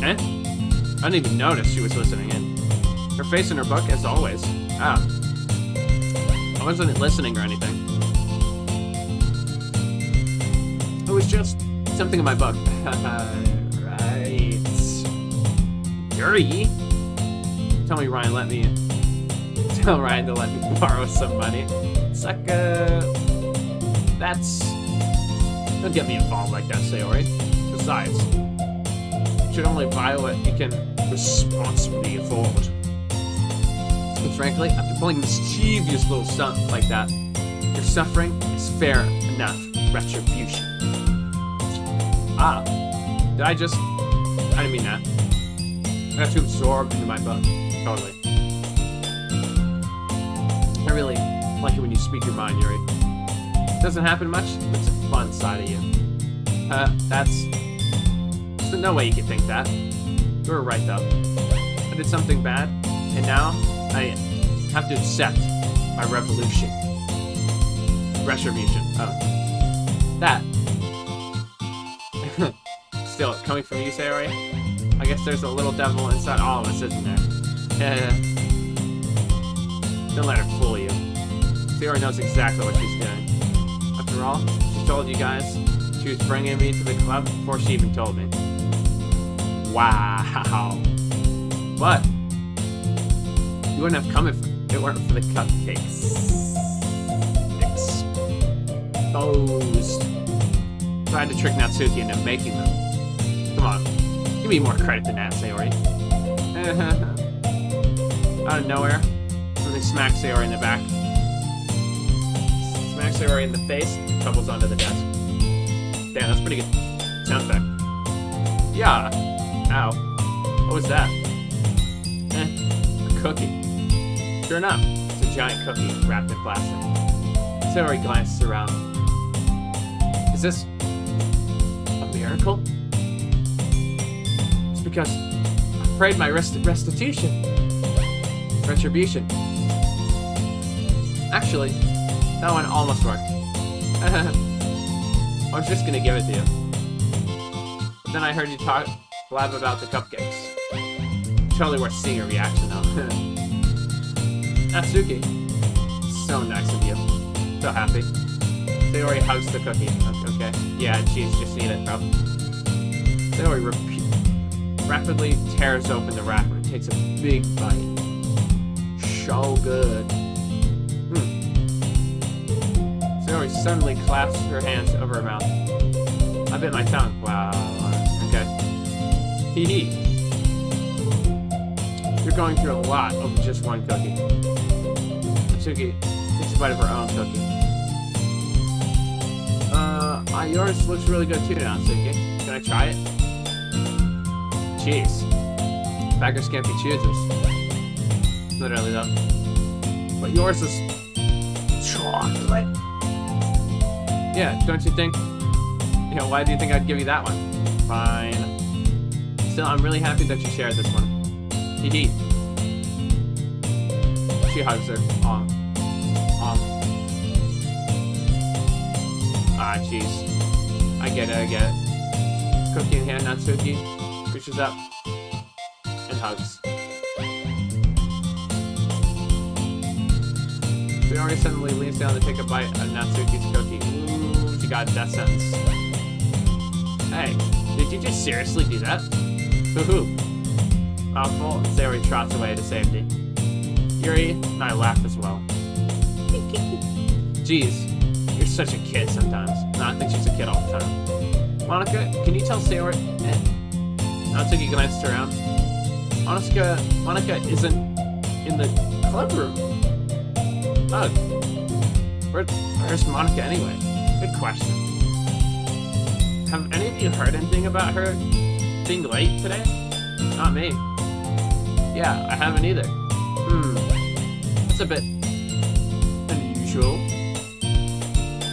S1: Eh? I didn't even notice she was listening in. Her face in her book, as always. Ah. I wasn't listening or anything. It was just something in my book. Right. Yuri? Tell Ryan to let me borrow some money. Sucker. That's... Don't get me involved like that, Sayori. Besides, you should only buy what you can responsibly afford. And frankly, after pulling a mischievous little stunt like that, your suffering is fair enough retribution. Ah. I didn't mean that. I got too absorbed into my book. Totally. I really like it when you speak your mind, Yuri. It doesn't happen much, but it's a fun side of you. There's no way you could think that. You were right, though. I did something bad, and now I have to accept my retribution. Oh. That. Still, coming from you, Sayori? I guess there's a little devil inside all of us, isn't there? Don't let her fool you. Sayori knows exactly what she's doing. After all, she told you guys she was bringing me to the club before she even told me. Wow. But you wouldn't have come if it weren't for the cupcakes. Exposed. So I had to trick Natsuki into making them. Come on. Give me more credit than that, Sayori. Out of nowhere, something smacks Sayori in the back. Smacks Sayori in the face, tumbles onto the desk. Damn, that's pretty good sound effect. Yeah. Ow. What was that? A cookie. Sure enough, it's a giant cookie wrapped in plastic. Sayori glances around. Is this a miracle? It's because I prayed my retribution. Actually, that one almost worked. I was just gonna give it to you. But then I heard you blab about the cupcakes. Totally worth seeing your reaction though. Natsuki, so nice of you. So happy. Sayori hugs the cookie. Okay. Yeah, geez, just eat it, bro. Sayori rapidly tears open the wrapper and takes a big bite. So good. Sayori suddenly clasps her hands over her mouth. I bit my tongue. Wow. Okay. Hee hee. You're going through a lot over just one cookie. Natsuki takes a bite of her own cookie. Yours looks really good too, Natsuki. Can I try it? Jeez. Beggars can't be choosers. Literally, though. But yours is chocolate. Yeah, don't you think? You know, why do you think I'd give you that one? Fine. Still, I'm really happy that you shared this one. Hee hee. She hugs her. Aw. Ah, jeez. I get it. Cookie in hand, Natsuki reaches up and hugs. Sayori suddenly leans down to take a bite of Natsuki's cookie. Ooh, she got a death sentence. Hey, did you just seriously do that? Hoo-hoo. Mouthful, and Sayori trots away to safety. Yuri and I laugh as well. Jeez, you're such a kid sometimes. No, I think she's a kid all the time. Monika, can you tell Sayori... Natsuki glanced around. Monika isn't in the club room. Ugh. Where's Monikaa anyway? Good question. Have any of you heard anything about her being late today? Not me. Yeah, I haven't either. That's a bit unusual.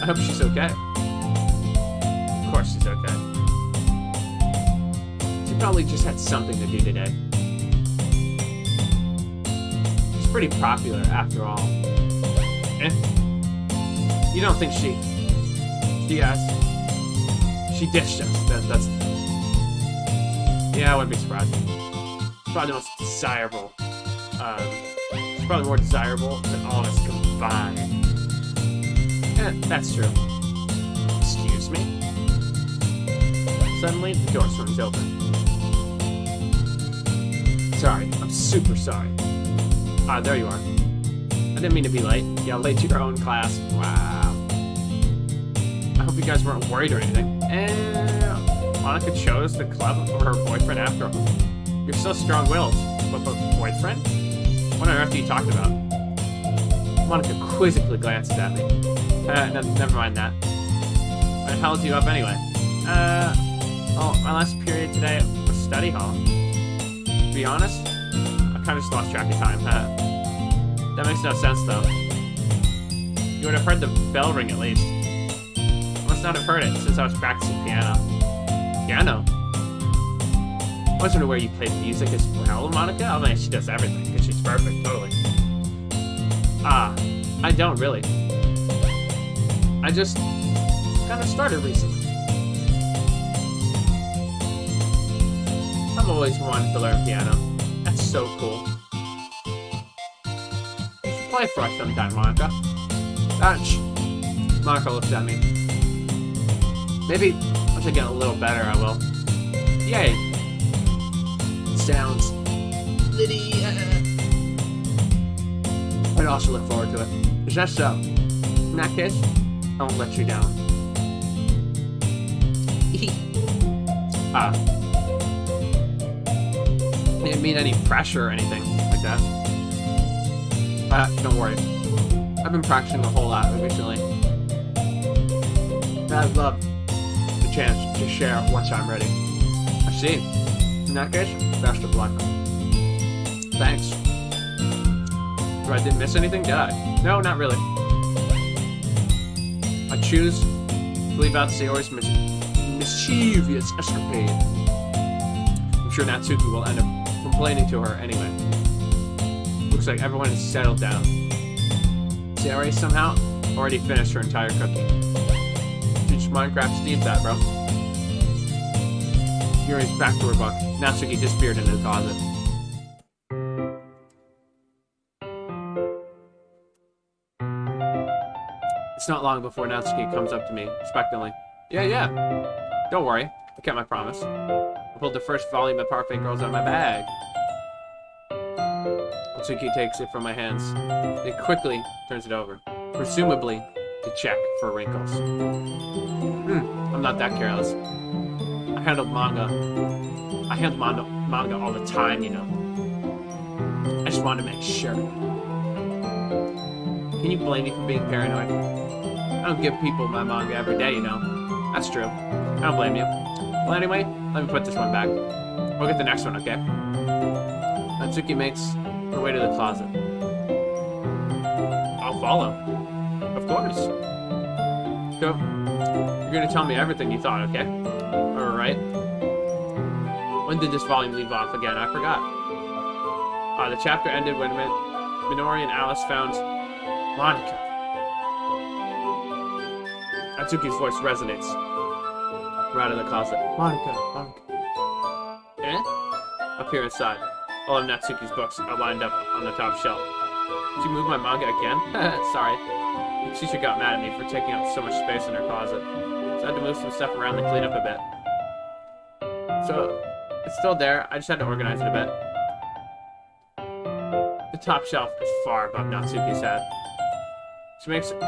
S1: I hope she's okay. Of course she's okay. She probably just had something to do today. She's pretty popular after all. Eh? You don't think she ditched us. That's yeah, I wouldn't be surprised. She's probably the most desirable. She's probably more desirable than all of us combined. That's true. Excuse me? Suddenly, the door swings open. Sorry, I'm super sorry. Ah, there you are. I didn't mean to be late. Yeah, late to your own class. Wow. I hope you guys weren't worried or anything. Monikaa chose the club over her boyfriend after all. You're so strong-willed. But boyfriend? What on earth are you talking about? Monikaa quizzically glances at me. Never mind that. What held you up anyway? Oh, my last period today was study hall. To be honest, I kind of just lost track of time. That makes no sense, though. You would have heard the bell ring at least. I must not have heard it since I was practicing piano. Piano? I was wondering where you played music as well, Monikaa. I mean, she does everything, because she's perfect, totally. I don't really. I just kind of started recently. I've always wanted to learn piano. That's so cool. You should play for us sometime, Monikaa. Monikaa looks at me. Maybe once I get a little better, I will. Yay! Sounds litty. I'd also look forward to it. Is that so? In that case, I won't let you down. Didn't mean any pressure or anything like that. Don't worry. I've been practicing a whole lot recently. I'd love the chance to share once I'm ready. I see. In that case, best of luck. Thanks. I didn't miss anything, did I? No, not really. I choose to leave out Sayori's mischievous escapade. I'm sure Natsuki will end up complaining to her anyway. Looks like everyone has settled down. Sayori somehow already finished her entire cookie. Teach Minecraft Steve that, bro. Yuri's back to her book. Natsuki disappeared into the closet. It's not long before Natsuki comes up to me, expectantly. Yeah. Don't worry. I kept my promise. I pulled the first volume of Parfait Girls out of my bag. Natsuki takes it from my hands. Then quickly turns it over, presumably to check for wrinkles. I'm not that careless. I handle manga all the time, you know. I just wanted to make sure. Can you blame me for being paranoid? I don't give people my manga every day, you know. That's true. I don't blame you. Well, anyway, let me put this one back. We'll get the next one, okay? Natsuki makes her way to the closet. I'll follow. Of course. So, you're gonna tell me everything you thought, okay? Alright. When did this volume leave off again? I forgot. The chapter ended when Minori and Alice found Monikaa. Natsuki's voice resonates. We're out of the closet. Monikaa. Eh? Up here inside. All of Natsuki's books are lined up on the top shelf. Did you move my manga again? Sorry. The teacher got mad at me for taking up so much space in her closet. So I had to move some stuff around and clean up a bit. So, it's still there. I just had to organize it a bit. The top shelf is far above Natsuki's head. She makes a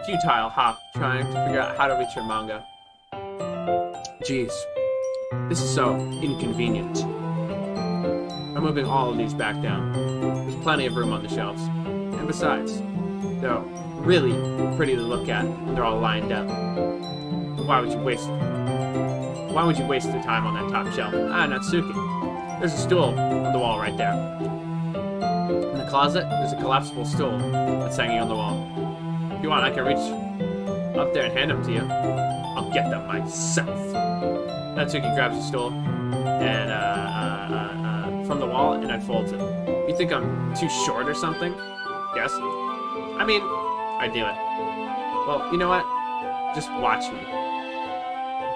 S1: futile hop, trying to figure out how to reach her manga. Jeez. This is so inconvenient. I'm moving all of these back down. There's plenty of room on the shelves. And besides, they're really pretty to look at when they're all lined up. Why would you waste the time on that top shelf? Ah, Natsuki. There's a stool on the wall right there. In the closet, there's a collapsible stool that's hanging on the wall. If you want, I can reach up there and hand them to you. I'll get them myself. Natsuki grabs the stool and from the wall and unfolds it. You think I'm too short or something? Yes. I mean, I do it. Well, you know what? Just watch me.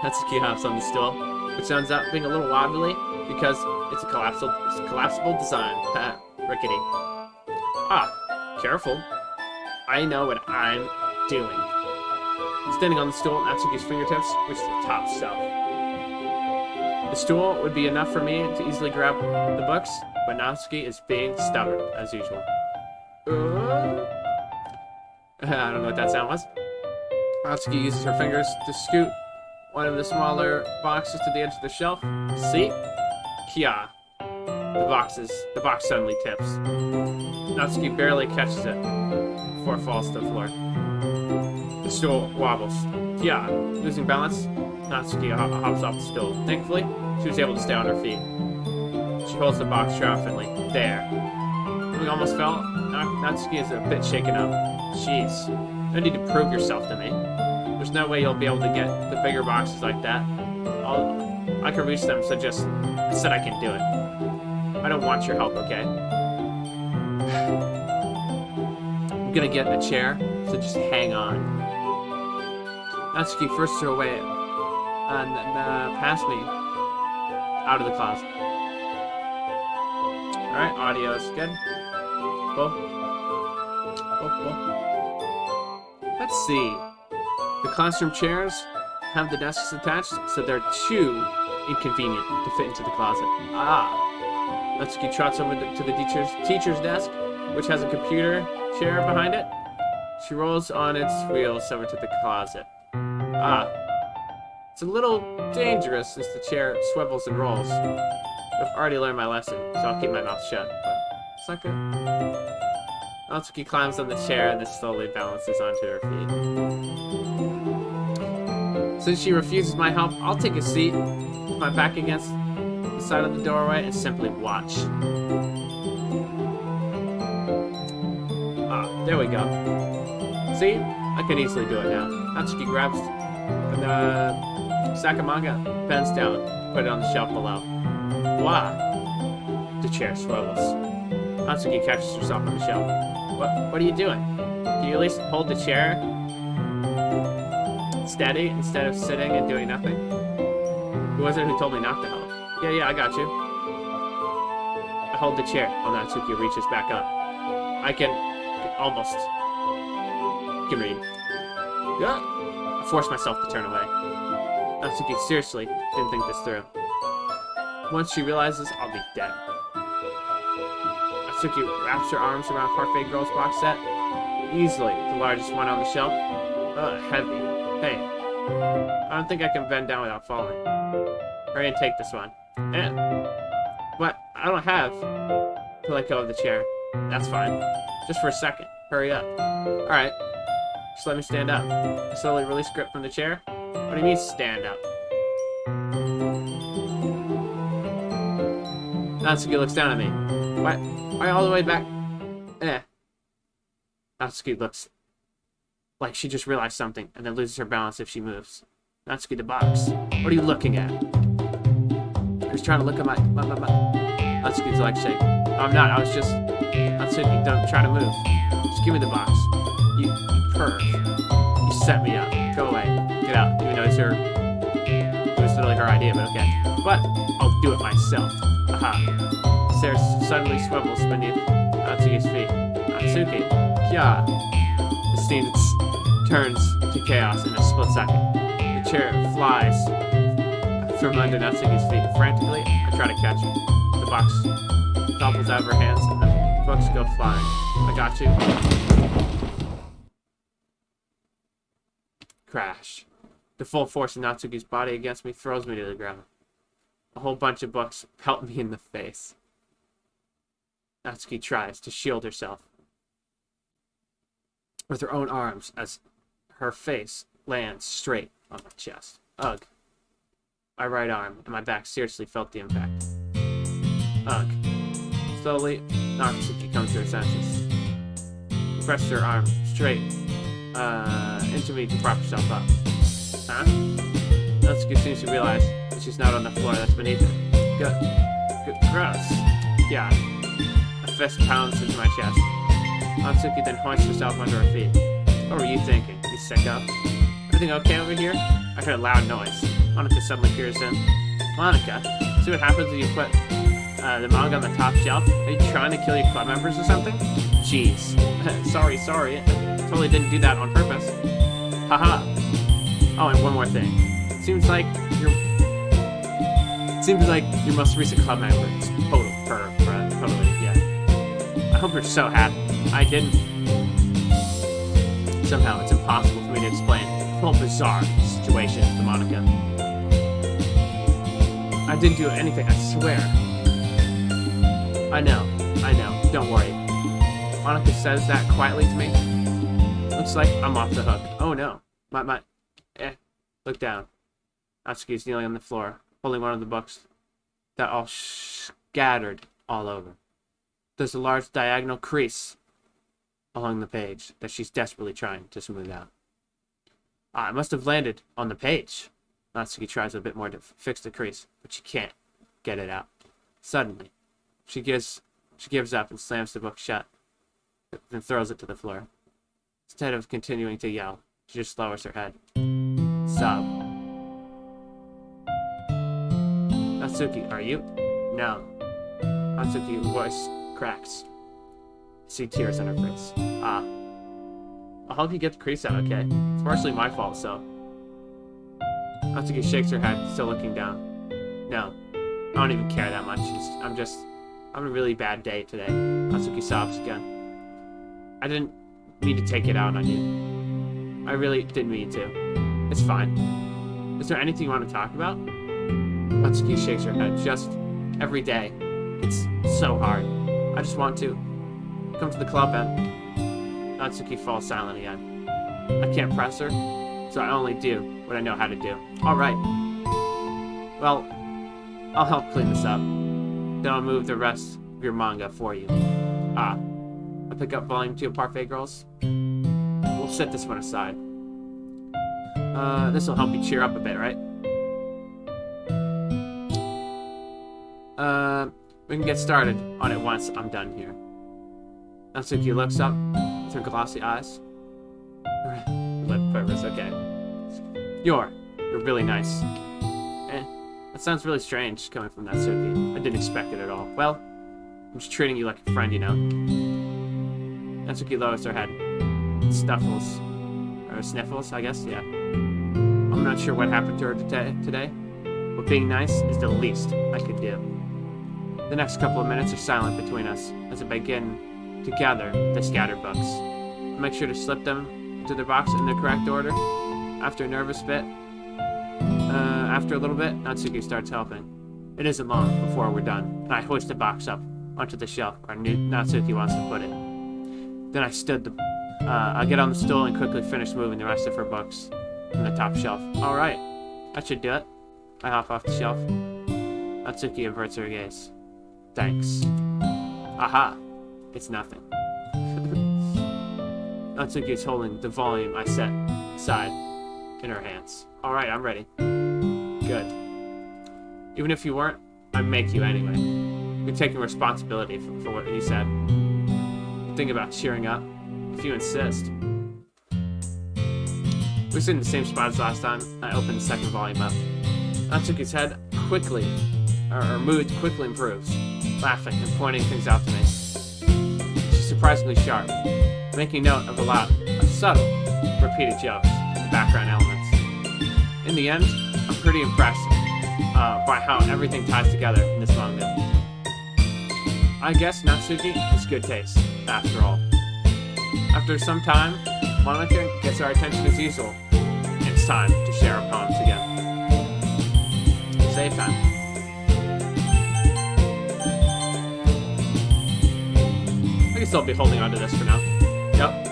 S1: Natsuki hops on the stool, which ends up being a little wobbly because it's a collapsible design. Rickety. Ah, careful. I know what I'm doing. Standing on the stool, Natsuki's fingertips reach the top shelf. The stool would be enough for me to easily grab the books, but Natsuki is being stubborn, as usual. I don't know what that sound was. Natsuki uses her fingers to scoot one of the smaller boxes to the edge of the shelf. See? Kia. The box suddenly tips. Natsuki barely catches it before it falls to the floor. The stool wobbles. Kia. Losing balance, Natsuki hops off the stool. Thankfully, she was able to stay on her feet. She holds the box triumphantly. There. We almost fell. Natsuki is a bit shaken up. Jeez. No need to prove yourself to me. There's no way you'll be able to get the bigger boxes like that. I can reach them, so I said I can do it. I don't want your help, okay? I'm gonna get a chair, so just hang on. Natsuki forces her away and past me out of the closet. Alright, audio is good. Whoa. Let's see. The classroom chairs have the desks attached, so they're too inconvenient to fit into the closet. Ah. Natsuki trots over to the teacher's desk, which has a computer chair behind it. She rolls on its wheels over to the closet. Ah. It's a little dangerous since the chair swivels and rolls. I've already learned my lesson, so I'll keep my mouth shut. But it's not good. Natsuki climbs on the chair and then slowly balances onto her feet. Since she refuses my help, I'll take a seat with my back against the side of the doorway and simply watch. Ah, there we go. See? I can easily do it now. Natsuki grabs the sack of manga, bends down, put it on the shelf below. Wow. The chair swivels. Natsuki catches herself on the shelf. What are you doing? Can you at least hold the chair steady instead of sitting and doing nothing? Who was it who told me not to help? Yeah, I got you. I hold the chair while Natsuki reaches back up. I can almost read. Yeah. I force myself to turn away. Natsuki seriously didn't think this through. Once she realizes, I'll be dead. Natsuki wraps her arms around Parfait Girl's box set. Easily the largest one on the shelf. Heavy. Hey, I don't think I can bend down without falling. Hurry and take this one. What? I don't have to let go of the chair. That's fine. Just for a second. Hurry up. Alright. Just let me stand up. I slowly release grip from the chair. What do you mean, stand up? Natsuki looks down at me. What? Why all the way back? Natsuki looks like she just realized something and then loses her balance if she moves. Natsuki, the box. What are you looking at? I was trying to look at my... Natsuki's like shaking. No, I'm not. I was just... Natsuki, don't try to move. Just give me the box. You perv. You set me up. Go away. Get out. Even though it was literally her idea, but okay. But I'll do it myself. Aha. Stairs suddenly swivels beneath Natsuki's feet. Natsuki. Kya. The scene turns to chaos in a split second. The chair flies from under Natsuki's feet. Frantically, I try to catch it. The box topples out of her hands and the books go flying. I got you. Crash. The full force of Natsuki's body against me throws me to the ground. A whole bunch of books pelt me in the face. Natsuki tries to shield herself with her own arms as her face lands straight on my chest. Ugh. My right arm and my back seriously felt the impact. Ugh. Slowly, Natsuki comes to her senses. She presses her arm straight into me to prop herself up. Huh? Natsuki seems to realize that she's not on the floor that's beneath her. Good. Gross. Yeah. A fist pounds into my chest. Natsuki then hoists herself under her feet. What were you thinking, you sicko? Everything okay over here? I heard a loud noise. Monika suddenly peers in. Monika, see what happens when you put the manga on the top shelf? Are you trying to kill your club members or something? Jeez. sorry. I totally didn't do that on purpose. Haha. Oh, and one more thing. Seems like your most recent club member is total perv, bro. Totally, yeah. I hope you're so happy. I didn't. Somehow, it's impossible for me to explain the whole bizarre situation to Monika. I didn't do anything, I swear. I know. Don't worry. Monika says that quietly to me. Looks like I'm off the hook. Oh no. Look down. Natsuki's kneeling on the floor, holding one of the books that all scattered all over. There's a large diagonal crease along the page that she's desperately trying to smooth out. It must have landed on the page. Natsuki tries a bit more to fix the crease, but she can't get it out. Suddenly, she gives up and slams the book shut, then throws it to the floor. Instead of continuing to yell, she just lowers her head. Sob. Natsuki, are you? No. Natsuki's voice cracks. I see tears on her face. I'll help you get the crease out, okay? It's partially my fault, so. Natsuki shakes her head, still looking down. No, I don't even care that much. I'm having a really bad day today. Natsuki sobs again. I didn't mean to take it out on you. I really didn't mean to. It's fine. Is there anything you want to talk about? Natsuki shakes her head. Just every day. It's so hard. I just want to come to the club and... Natsuki falls silent again. I can't press her, so I only do what I know how to do. Alright. Well, I'll help clean this up. Then I'll move the rest of your manga for you. I pick up Volume 2 of Parfait Girls. We'll set this one aside. This will help you cheer up a bit, right? We can get started on it once I'm done here. Natsuki looks up with her glossy eyes. Lip quivers, okay. You're really nice. That sounds really strange coming from Natsuki. I didn't expect it at all. Well, I'm just treating you like a friend, you know. Natsuki lowers her head. Snuffles. Or sniffles, I guess, yeah. I'm not sure what happened to her today, but being nice is the least I could do. The next couple of minutes are silent between us as I begin to gather the scattered books. I make sure to slip them into the box in the correct order. After a nervous bit, after a little bit, Natsuki starts helping. It isn't long before we're done, and I hoist the box up onto the shelf where Natsuki wants to put it. Then I get on the stool and quickly finish moving the rest of her books from the top shelf. Alright, that should do it. I hop off the shelf. Natsuki averts her gaze. Thanks. Aha! It's nothing. Natsuki is holding the volume I set aside in her hands. Alright, I'm ready. Good. Even if you weren't, I'd make you anyway. You're taking responsibility for what you said. Think about cheering up, if you insist. We're sitting in the same spot as last time. I opened the second volume up. Natsuki's head mood quickly improves, laughing and pointing things out to me. She's surprisingly sharp, making note of a lot of subtle, repeated jokes and background elements. In the end, I'm pretty impressed by how everything ties together in this manga. I guess Natsuki has good taste, after all. After some time, Monika gets our attention as usual, and it's time to share our poems again. Save time. guess I'll be holding on to this for now. Yep.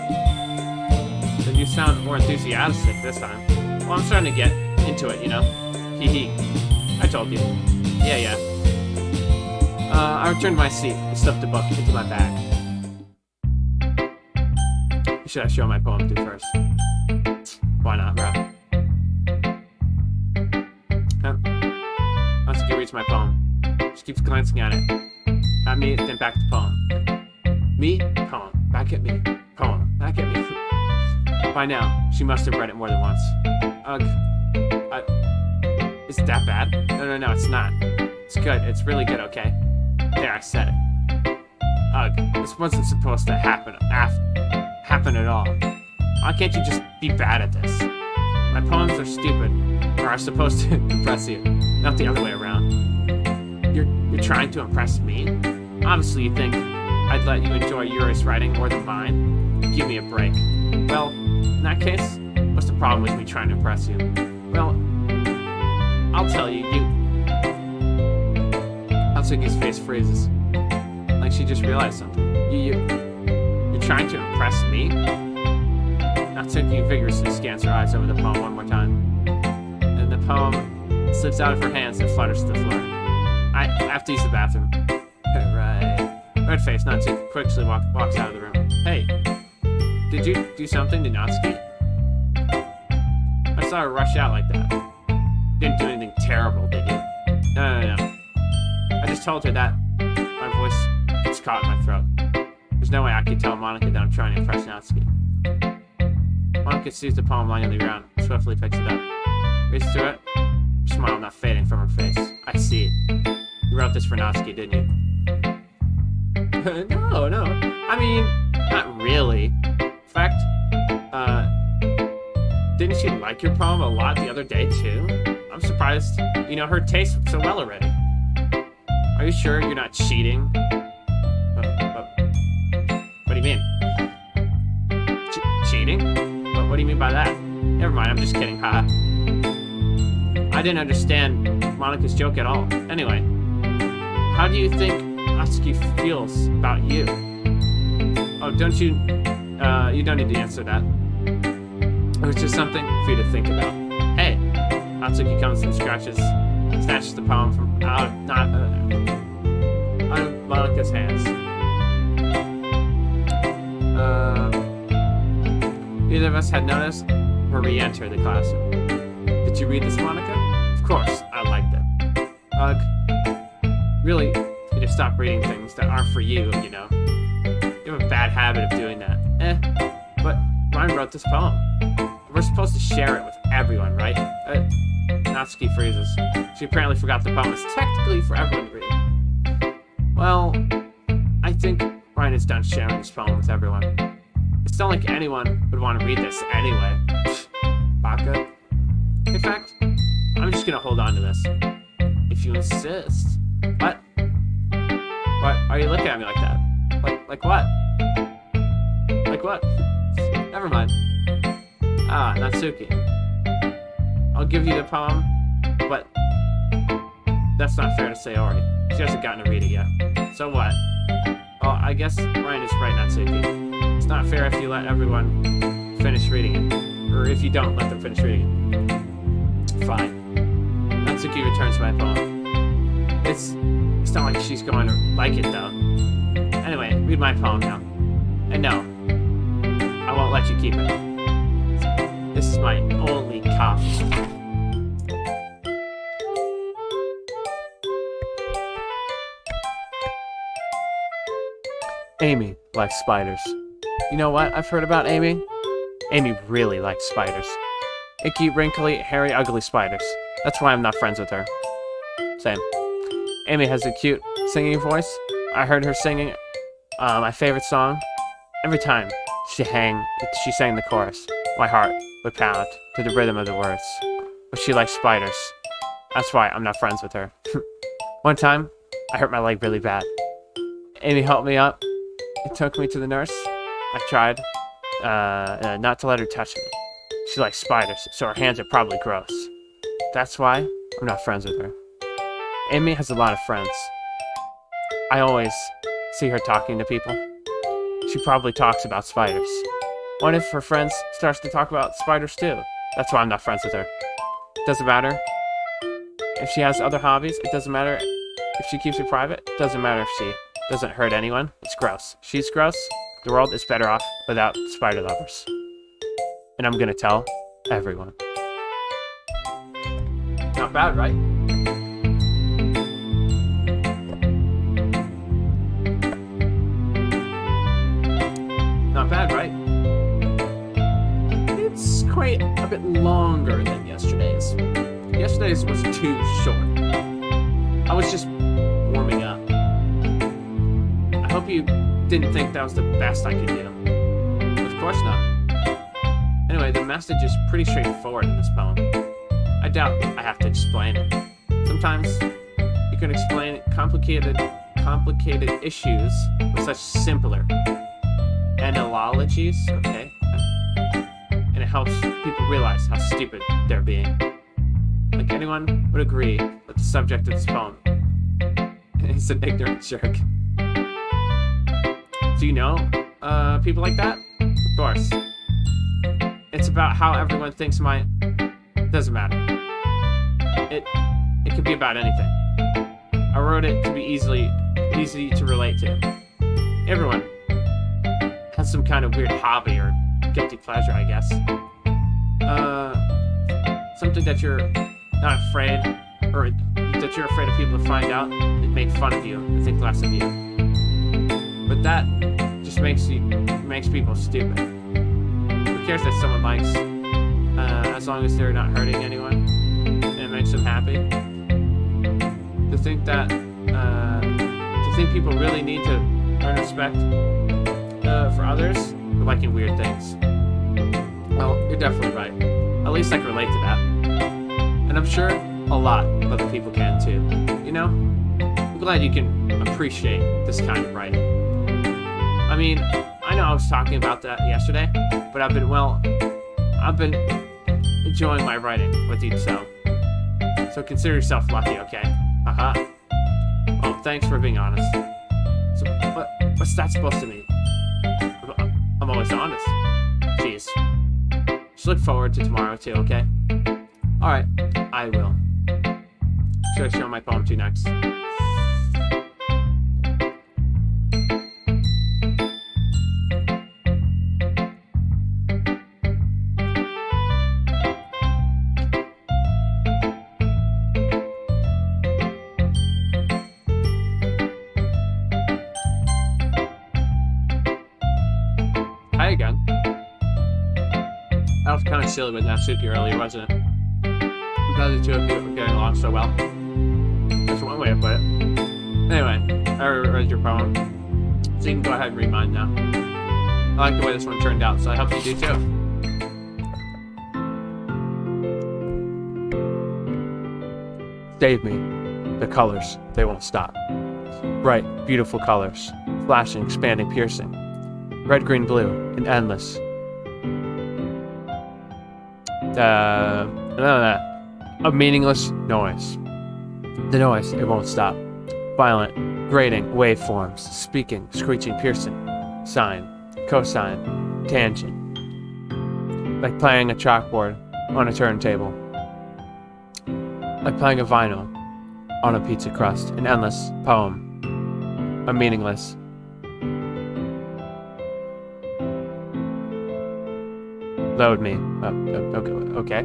S1: Then you sound more enthusiastic this time. Well, I'm starting to get into it, you know? Hee hee. I told you. Yeah. I returned to my seat and stuffed the book into my bag. Who should I show my poem to first? Why not, bro? Once he reads my poem, she keeps glancing at it. At me, then back to the poem. Me, poem, back at me, poem, back at me. By now, she must have read it more than once. Ugh. Is it that bad? No, it's not. It's good. It's really good, okay? There, I said it. Ugh, this wasn't supposed to happen at all. Why can't you just be bad at this? My poems are stupid, or are supposed to impress you, not the other way around. You're trying to impress me? Obviously you think I'd let you enjoy Yuri's writing more than mine? Give me a break. Well, in that case, what's the problem with me trying to impress you? Well, I'll tell you, Natsuki's face freezes. Like she just realized something. You're trying to impress me? Natsuki vigorously scans her eyes over the poem one more time. And the poem slips out of her hands and flutters to the floor. I have to use the bathroom. Right. Red face, Natsuki quickly walks out of the room. Hey, did you do something to Natsuki? I saw her rush out like that. Didn't do anything terrible, did you? No. I just told her that my voice gets caught in my throat. There's no way I could tell Monikaa that I'm trying to impress Natsuki. Monikaa sees the poem lying on the ground, swiftly picks it up. Reads through it, her smile not fading from her face. I see it. You wrote this for Natsuki, didn't you? No. I mean, not really. In fact, didn't she like your poem a lot the other day, too? I'm surprised. You know, her tastes so well already. Are you sure you're not cheating? What do you mean? Cheating? What do you mean by that? Never mind, I'm just kidding, haha. I didn't understand Monika's joke at all. Anyway, how do you think Natsuki feels about you? Oh, don't you... you don't need to answer that. It was just something for you to think about. Hey! Natsuki comes and snatches the poem from out of Monika's hands. Neither of us had noticed or re-entered the classroom. Did you read this, Monikaa? Of course, I liked it. Ugh. Really, you need to stop reading things that aren't for you, you know. You have a bad habit of doing that. But Ryan wrote this poem. We're supposed to share it with everyone, right? Natsuki freezes. She apparently forgot the poem is technically for everyone to read. Well, I think Ryan is done sharing this poem with everyone. It's not like anyone would want to read this anyway. Baka. In fact, I'm just gonna hold on to this. If you insist. What? Why are you looking at me like that? Like what? Like what? Never mind. Ah, Natsuki. I'll give you the poem, but that's not fair to Sayori. She hasn't gotten to read it yet. So what? Well, I guess Ryan is right, Natsuki. It's not fair if you let everyone finish reading it. Or if you don't let them finish reading it. Fine. Natsuki returns my poem. It's not like she's going to like it, though. Anyway, read my poem now. And no, I won't let you keep it. This is my only copy. Amy likes spiders. You know what I've heard about Amy? Amy really likes spiders. Icky, wrinkly, hairy, ugly spiders. That's why I'm not friends with her. Same. Amy has a cute singing voice. I heard her singing my favorite song. Every time she sang the chorus, my heart would pound to the rhythm of the words. But she likes spiders. That's why I'm not friends with her. One time, I hurt my leg really bad. Amy helped me up and took me to the nurse. I tried not to let her touch me. She likes spiders, so her hands are probably gross. That's why I'm not friends with her. Amy has a lot of friends. I always see her talking to people. she probably talks about spiders. What if her friends starts to talk about spiders too? That's why I'm not friends with her. Doesn't matter if she has other hobbies. It doesn't matter if she keeps it private. It doesn't matter if she doesn't hurt anyone. It's gross. She's gross. The world is better off without spider lovers. And I'm gonna tell everyone. Not bad, right? Not bad, right? It's quite a bit longer than yesterday's. Yesterday's was too short. I was just warming up. I hope you didn't think that was the best I could do. Of course not. Anyway, the message is pretty straightforward in this poem. I doubt I have to explain it. Sometimes you can explain complicated issues with such simpler analogies, okay? And it helps people realize how stupid they're being. Like anyone would agree with the subject of this poem. He's an ignorant jerk. Do you know people like that? Of course. It's about how everyone thinks doesn't matter. It could be about anything. I wrote it to be easy to relate to. Everyone has some kind of weird hobby or guilty pleasure, I guess. Something that you're not afraid, or that you're afraid of people to find out and make fun of you and think less of you. But that just makes people stupid. Who cares that someone likes, as long as they're not hurting anyone and it makes them happy? To think people really need to earn respect for others for liking weird things. Well, you're definitely right. At least I can relate to that. And I'm sure a lot of other people can too. You know? I'm glad you can appreciate this kind of writing. I mean, I know I was talking about that yesterday, but I've been enjoying my writing with you, so consider yourself lucky, okay? Haha. Well, thanks for being honest. So, what's that supposed to mean? I'm always honest. Jeez. Just look forward to tomorrow too, okay? Alright, I will. Should I show my poem to you next? Hi again. That was kind of silly with Natsuki earlier, wasn't it? I'm glad the two of you are getting along so well. That's one way to put it. Anyway, I read your poem, so you can go ahead and read mine now. I like the way this one turned out, so I hope you do too. Save me. The colors, they won't stop. Bright, beautiful colors, flashing, expanding, piercing. Red, green, blue, and endless. A meaningless noise. The noise, it won't stop. Violent, grating, waveforms, speaking, screeching, piercing. Sine, cosine, tangent. Like playing a chalkboard on a turntable. Like playing a vinyl on a pizza crust. An endless poem. A meaningless. Load me. Okay.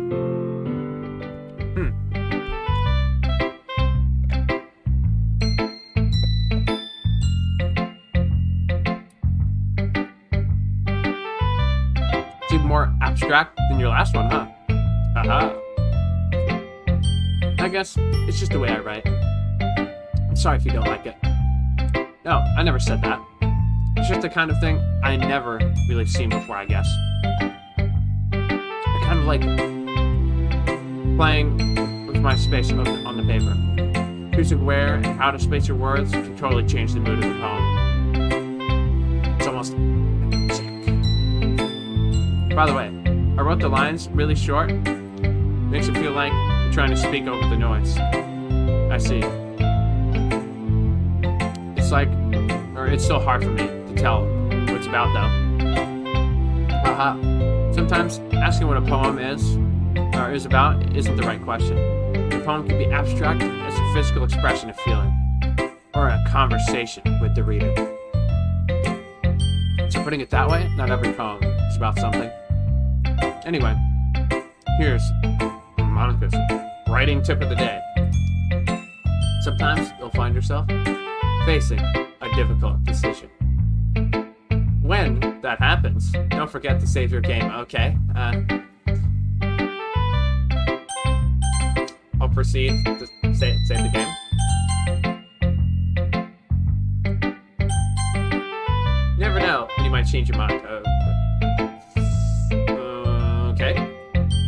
S1: It's even more abstract than your last one, huh? I guess it's just the way I write. I'm sorry if you don't like it. No, I never said that. It's just the kind of thing I never really seen before, I guess. Kind of like playing with my space on the paper. Choosing where and how to space your words can totally change the mood of the poem. It's almost sick. By the way, I wrote the lines really short. Makes it feel like you're trying to speak over the noise. I see. It's so hard for me to tell what's about, though. Haha. Sometimes asking what a poem is, or is about, isn't the right question. A poem can be abstract as a physical expression of feeling, or a conversation with the reader. So putting it that way, not every poem is about something. Anyway, here's Monika's writing tip of the day. Sometimes you'll find yourself facing a difficult decision. When that happens, don't forget to save your game, okay? I'll proceed to save the game. You never know when you might change your mind. Okay.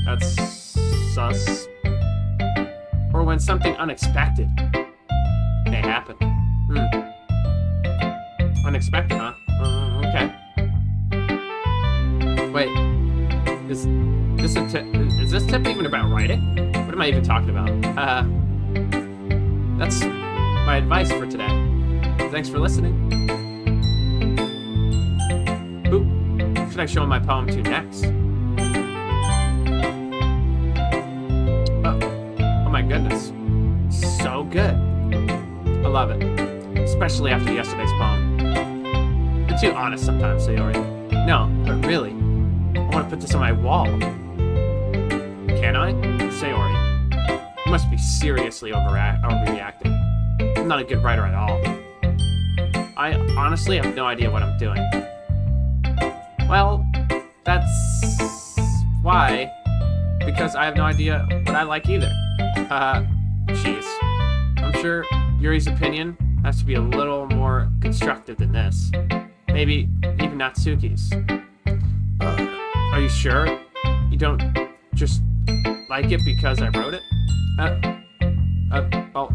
S1: That's sus. Or when something unexpected may happen. Unexpected, huh? Okay. Wait. Is this tip even about writing? What am I even talking about? That's my advice for today. Thanks for listening. Who should I show my poem to next? Oh my goodness. So good. I love it. Especially after yesterday's poem. You're too honest sometimes, Sayori. No, but really, I want to put this on my wall. Can I? Sayori, you must be seriously overreacting. I'm not a good writer at all. I honestly have no idea what I'm doing. Well, that's why. Because I have no idea what I like either. Jeez. I'm sure Yuri's opinion has to be a little more constructive than this. Maybe even Natsuki's. Are you sure you don't just like it because I wrote it? Well,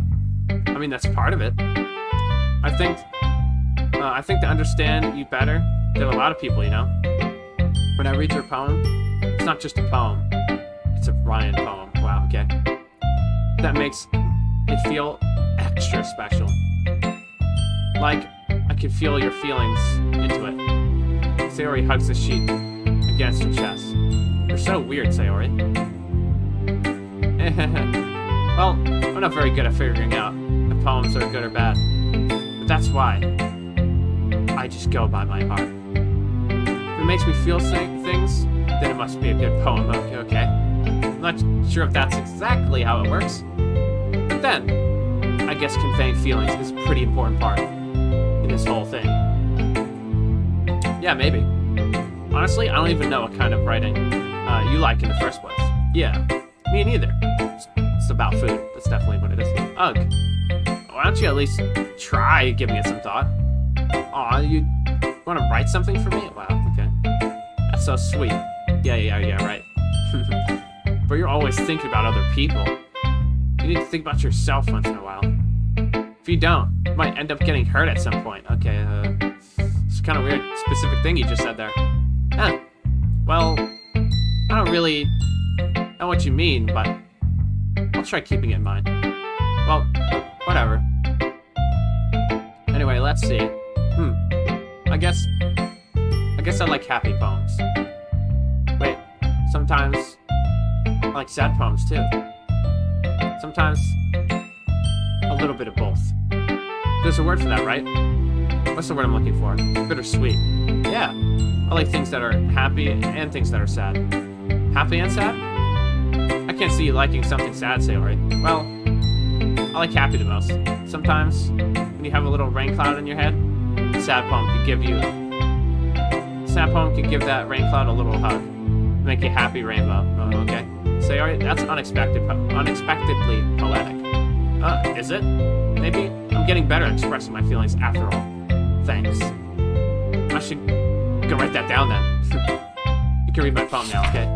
S1: I mean, that's part of it. I think to understand you better than a lot of people, you know? When I read your poem, it's not just a poem. It's a Ryan poem. Wow, okay. That makes it feel extra special. Like I can feel your feelings into it. Sayori hugs the sheet against her chest. You're so weird, Sayori. Well, I'm not very good at figuring out if poems are good or bad. But that's why I just go by my heart. If it makes me feel things, then it must be a good poem, okay? I'm not sure if that's exactly how it works. But then, I guess conveying feelings is a pretty important part in this whole thing. Yeah, maybe. Honestly, I don't even know what kind of writing you like in the first place. Yeah, me neither. It's about food. That's definitely what it is. Ugh. Why don't you at least try giving it some thought? Aw, you want to write something for me? Wow, okay. That's so sweet. Yeah, right. But you're always thinking about other people. You need to think about yourself once in a while. If you don't, you might end up getting hurt at some point. Okay, it's kind of weird specific thing you just said there. Well, I don't really know what you mean, but I'll try keeping it in mind. Well, whatever. Anyway, let's see. I guess I like happy poems. Wait, sometimes I like sad poems too. Sometimes a little bit of both. There's a word for that, right? What's the word I'm looking for? Bittersweet. Yeah. I like things that are happy and things that are sad. Happy and sad? I can't see you liking something sad, Sayori. Well, I like happy the most. Sometimes, when you have a little rain cloud in your head, a sad poem can give that rain cloud a little hug. Make a happy rainbow. Okay? Sayori, that's unexpectedly poetic. Is it? Maybe I'm getting better at expressing my feelings after all. Thanks. I should go write that down then. You can read my poem now, okay?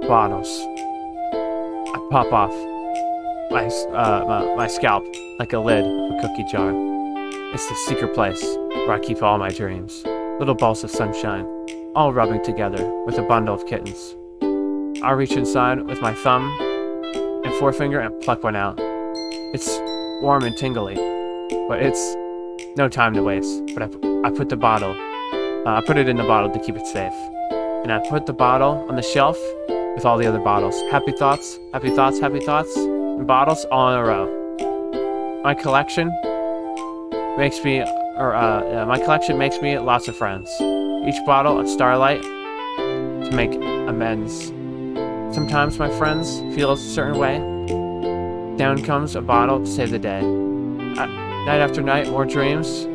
S1: Bottles. I pop off my scalp like a lid of a cookie jar. It's the secret place where I keep all my dreams. Little balls of sunshine, all rubbing together with a bundle of kittens. I'll reach inside with my thumb and forefinger and pluck one out. It's warm and tingly, but it's no time to waste. But I put the bottle, I put it in the bottle to keep it safe. And I put the bottle on the shelf with all the other bottles. Happy thoughts, happy thoughts, happy thoughts, and bottles all in a row. My collection makes me lots of friends. Each bottle a starlight to make amends. Sometimes my friends feel a certain way. Down comes a bottle to save the day. Night after night, more dreams.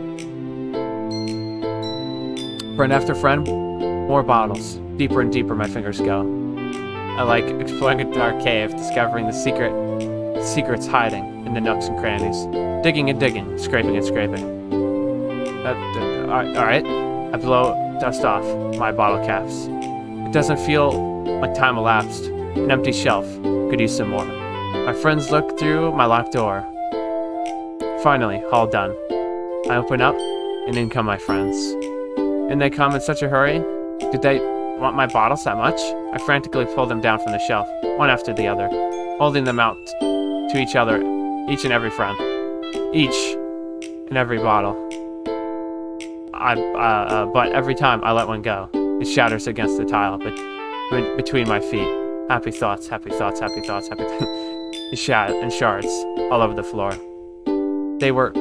S1: Friend after friend, more bottles. Deeper and deeper my fingers go. I like exploring a dark cave, discovering the secrets hiding in the nooks and crannies. Digging and digging, scraping and scraping. Alright, I blow dust off my bottle caps. It doesn't feel like time elapsed. An empty shelf could use some more. My friends look through my locked door. Finally, all done. I open up, and in come my friends. And they come in such a hurry. Did they want my bottles that much? I frantically pull them down from the shelf, one after the other, holding them out to each other, each and every friend. Each and every bottle. But every time I let one go, it shatters against the tile between my feet. Happy thoughts, happy thoughts, happy thoughts, happy thoughts. And shards all over the floor. They were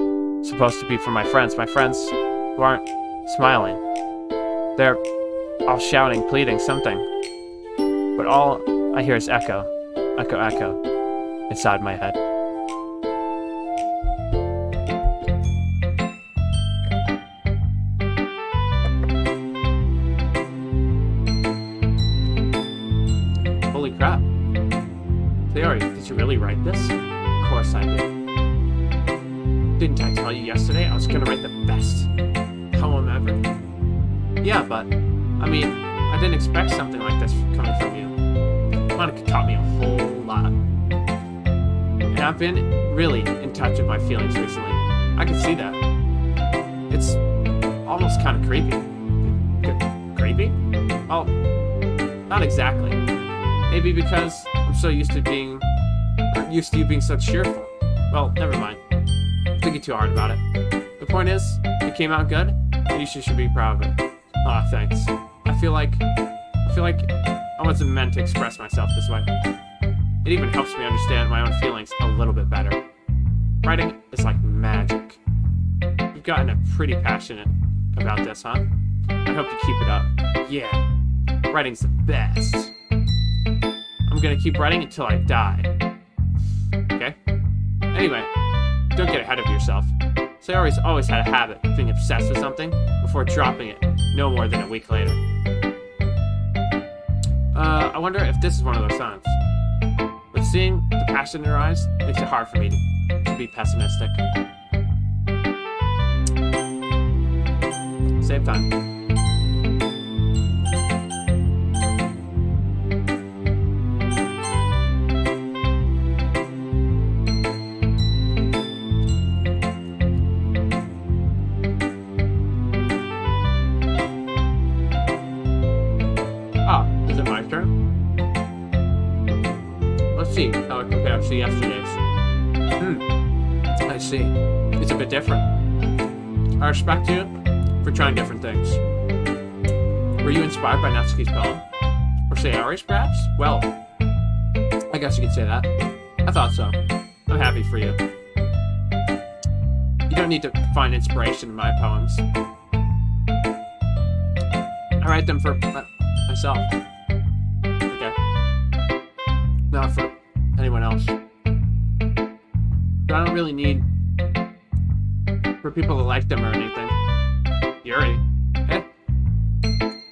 S1: supposed to be for my friends who aren't smiling. They're all shouting, pleading, something. But all I hear is echo, echo, echo inside my head. Holy crap. Theory, did you really write this? Of course I did. Didn't I tell you yesterday I was gonna write the best poem ever? Yeah, but, I mean, I didn't expect something like this coming from you. Monica taught me a whole lot. And I've been really in touch with my feelings recently. I can see that. It's almost kind of creepy. Creepy? Well, not exactly. Maybe because I'm so used to you being so cheerful. Well, never mind. Thinking too hard about it. The point is, it came out good, and you should be proud of it. Aw, thanks. I feel like I wasn't meant to express myself this way. It even helps me understand my own feelings a little bit better. Writing is like magic. You've gotten pretty passionate about this, huh? I hope you keep it up. Yeah, writing's the best. I'm gonna keep writing until I die. Okay? Anyway, don't get ahead of yourself. Sayori's always had a habit of being obsessed with something before dropping it no more than a week later. I wonder if this is one of those signs. But seeing the passion in her eyes makes it hard for me to be pessimistic. Save time. Is it my turn? Let's see how it compares to yesterday's. I see. It's a bit different. I respect you for trying different things. Were you inspired by Natsuki's poem? Or Sayori's, perhaps? Well, I guess you could say that. I thought so. I'm happy for you. You don't need to find inspiration in my poems. I write them for myself. Okay. Not for anyone else. But I don't really need for people to like them or anything. Yuri. Hey.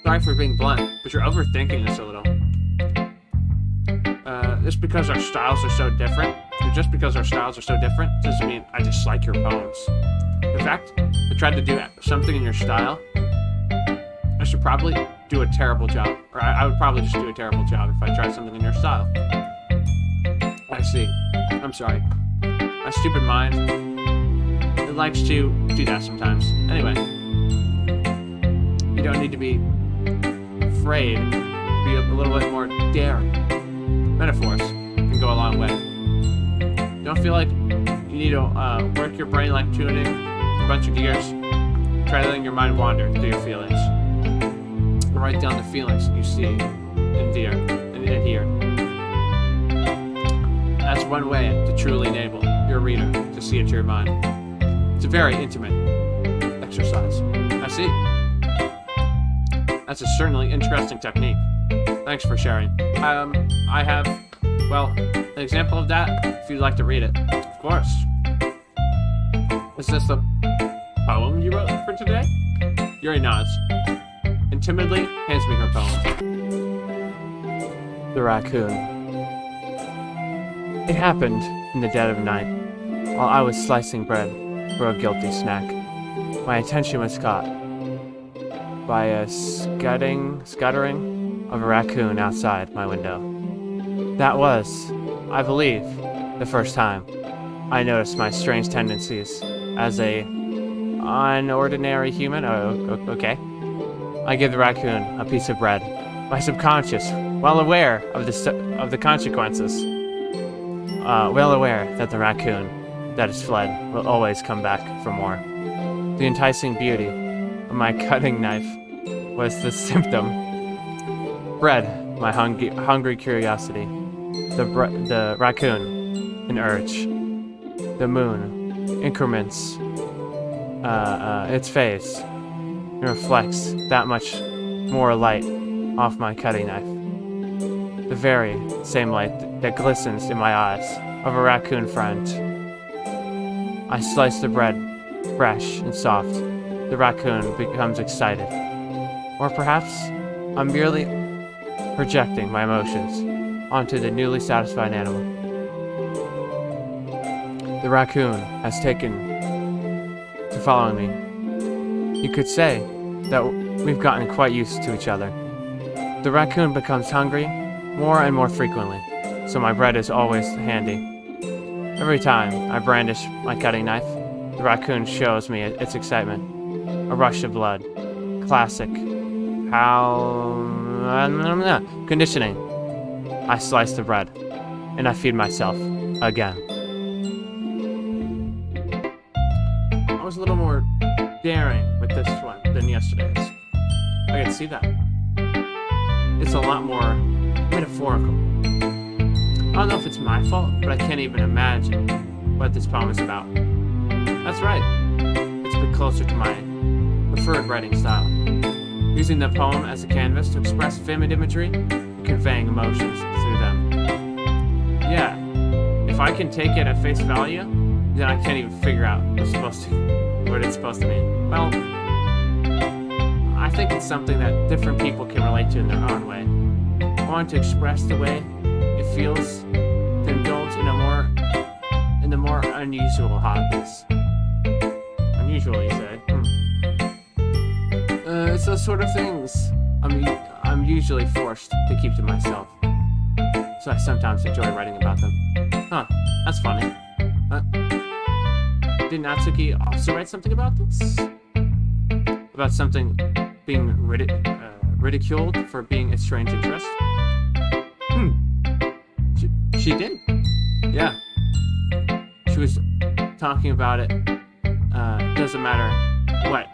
S1: Sorry for being blunt, but you're overthinking this a little. Just because our styles are so different, doesn't mean I dislike your poems. In fact, I tried to do something in your style. I should probably do a terrible job. Or I would probably just do a terrible job if I tried something in your style. I see. I'm sorry. My stupid mind, it likes to do that sometimes. Anyway, you don't need to be afraid. Be a little bit more daring. Metaphors can go a long way. Don't feel like you need to work your brain like tuning a bunch of gears. Try letting your mind wander through your feelings. And write down the feelings you see and hear. That's one way to truly enable your reader to see into your mind. It's a very intimate exercise. I see. That's a certainly interesting technique. Thanks for sharing. I have, well, an example of that, if you'd like to read it. Of course. Is this the poem you wrote for today? Yuri nods and timidly hands me her poem. The Raccoon. It happened in the dead of night, while I was slicing bread for a guilty snack. My attention was caught by a scuttering of a raccoon outside my window. That was, I believe, the first time I noticed my strange tendencies as a unordinary human. Okay. I give the raccoon a piece of bread. My subconscious, well aware of the consequences, well aware that the raccoon that has fled will always come back for more. The enticing beauty of my cutting knife was the symptom. Bread, my hungry curiosity. The raccoon, an urge. The moon increments its phase and reflects that much more light off my cutting knife. The very same light that glistens in my eyes of a raccoon friend. I slice the bread, fresh and soft. The raccoon becomes excited. Or perhaps I'm merely projecting my emotions onto the newly satisfied animal. The raccoon has taken to following me. You could say that we've gotten quite used to each other. The raccoon becomes hungry more and more frequently, so my bread is always handy. Every time I brandish my cutting knife, the raccoon shows me its excitement. A rush of blood. Classic. Conditioning. I slice the bread, and I feed myself again. I was a little more daring with this one than yesterday's. I can see that. It's a lot more metaphorical. I don't know if it's my fault, but I can't even imagine what this poem is about. That's right. It's a bit closer to my preferred writing style. Using the poem as a canvas to express vivid imagery and conveying emotions through them. Yeah, if I can take it at face value, then I can't even figure out what it's supposed to mean. Well, I think it's something that different people can relate to in their own way. Wanting to express the way it feels to indulge in the more unusual hobbies. Unusual, you say? It's those sort of things I'm usually forced to keep to myself. So I sometimes enjoy writing about them. Huh, that's funny. Did Natsuki also write something about this? About something being ridiculed for being a strange interest? She did. Yeah. She was talking about it. Doesn't matter what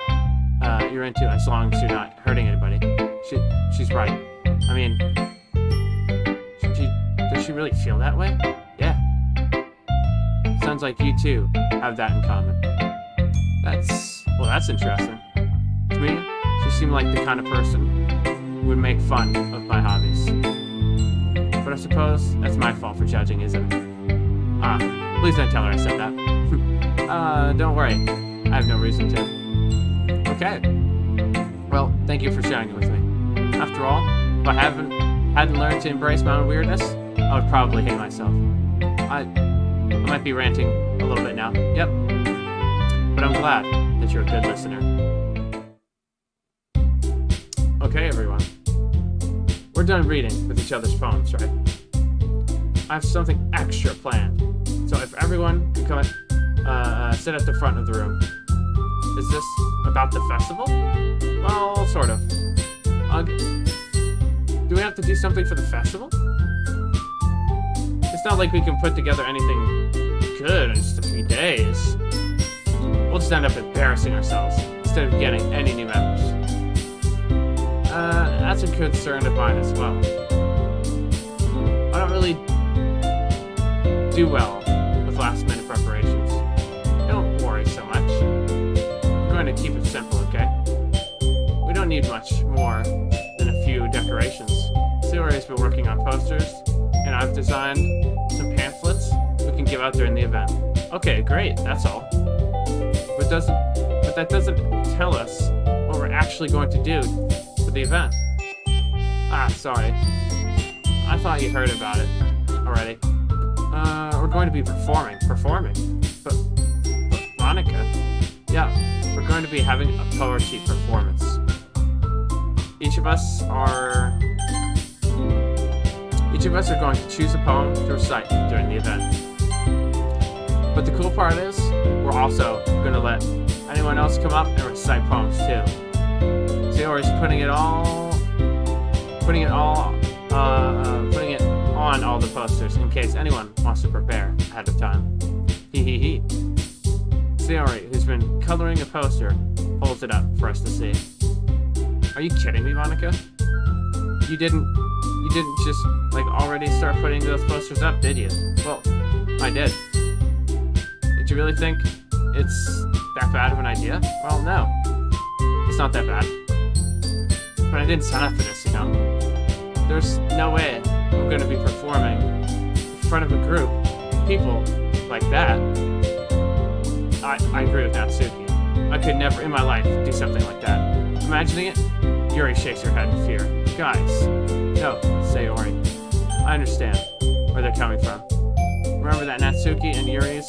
S1: you're into as long as you're not hurting anybody. She's right. I mean, does she really feel that way? Yeah. Sounds like you two have that in common. That's interesting. To me, she seemed like the kind of person who would make fun of my hobbies. But I suppose that's my fault for judging, isn't it? Please don't tell her I said that. Don't worry. I have no reason to. Okay. Well, thank you for sharing it with me. After all, if I hadn't learned to embrace my own weirdness, I would probably hate myself. I might be ranting a little bit now. Yep. But I'm glad that you're a good listener. Okay, everyone. We're done reading with each other's poems, right? I have something extra planned. So if everyone can come sit at the front of the room. Is this about the festival? Well, sort of. Do we have to do something for the festival? It's not like we can put together anything good in just a few days, we'll just end up embarrassing ourselves instead of getting any new members. That's a concern of mine as well. I don't really do well with last-minute preparations. Don't worry so much. We're going to keep it simple, okay? We don't need much more than a few decorations. Sayori's been working on posters, and I've designed some pamphlets we can give out during the event. Okay, great, that's all. But that doesn't tell us what we're actually going to do for the event. Ah, sorry. I thought you heard about it already. We're going to be performing. But Monikaa? Yeah, we're going to be having a poetry performance. Each of us are going to choose a poem to recite during the event. But the cool part is, we're also going to let anyone else come up and recite poems too. Sayori's putting it on all the posters in case anyone wants to prepare ahead of time. Hee. Sayori, who's been coloring a poster, holds it up for us to see. Are you kidding me, Monikaa? You didn't just already start putting those posters up, did you? Well, I did. Did you really think it's that bad of an idea? Well, no. It's not that bad. But I didn't sign up for this, you know? There's no way I'm going to be performing in front of a group of people like that. I agree with Natsuki. I could never in my life do something like that. Imagining it, Yuri shakes her head in fear. Guys, no, Sayori. I understand where they're coming from. Remember that Natsuki and Yuri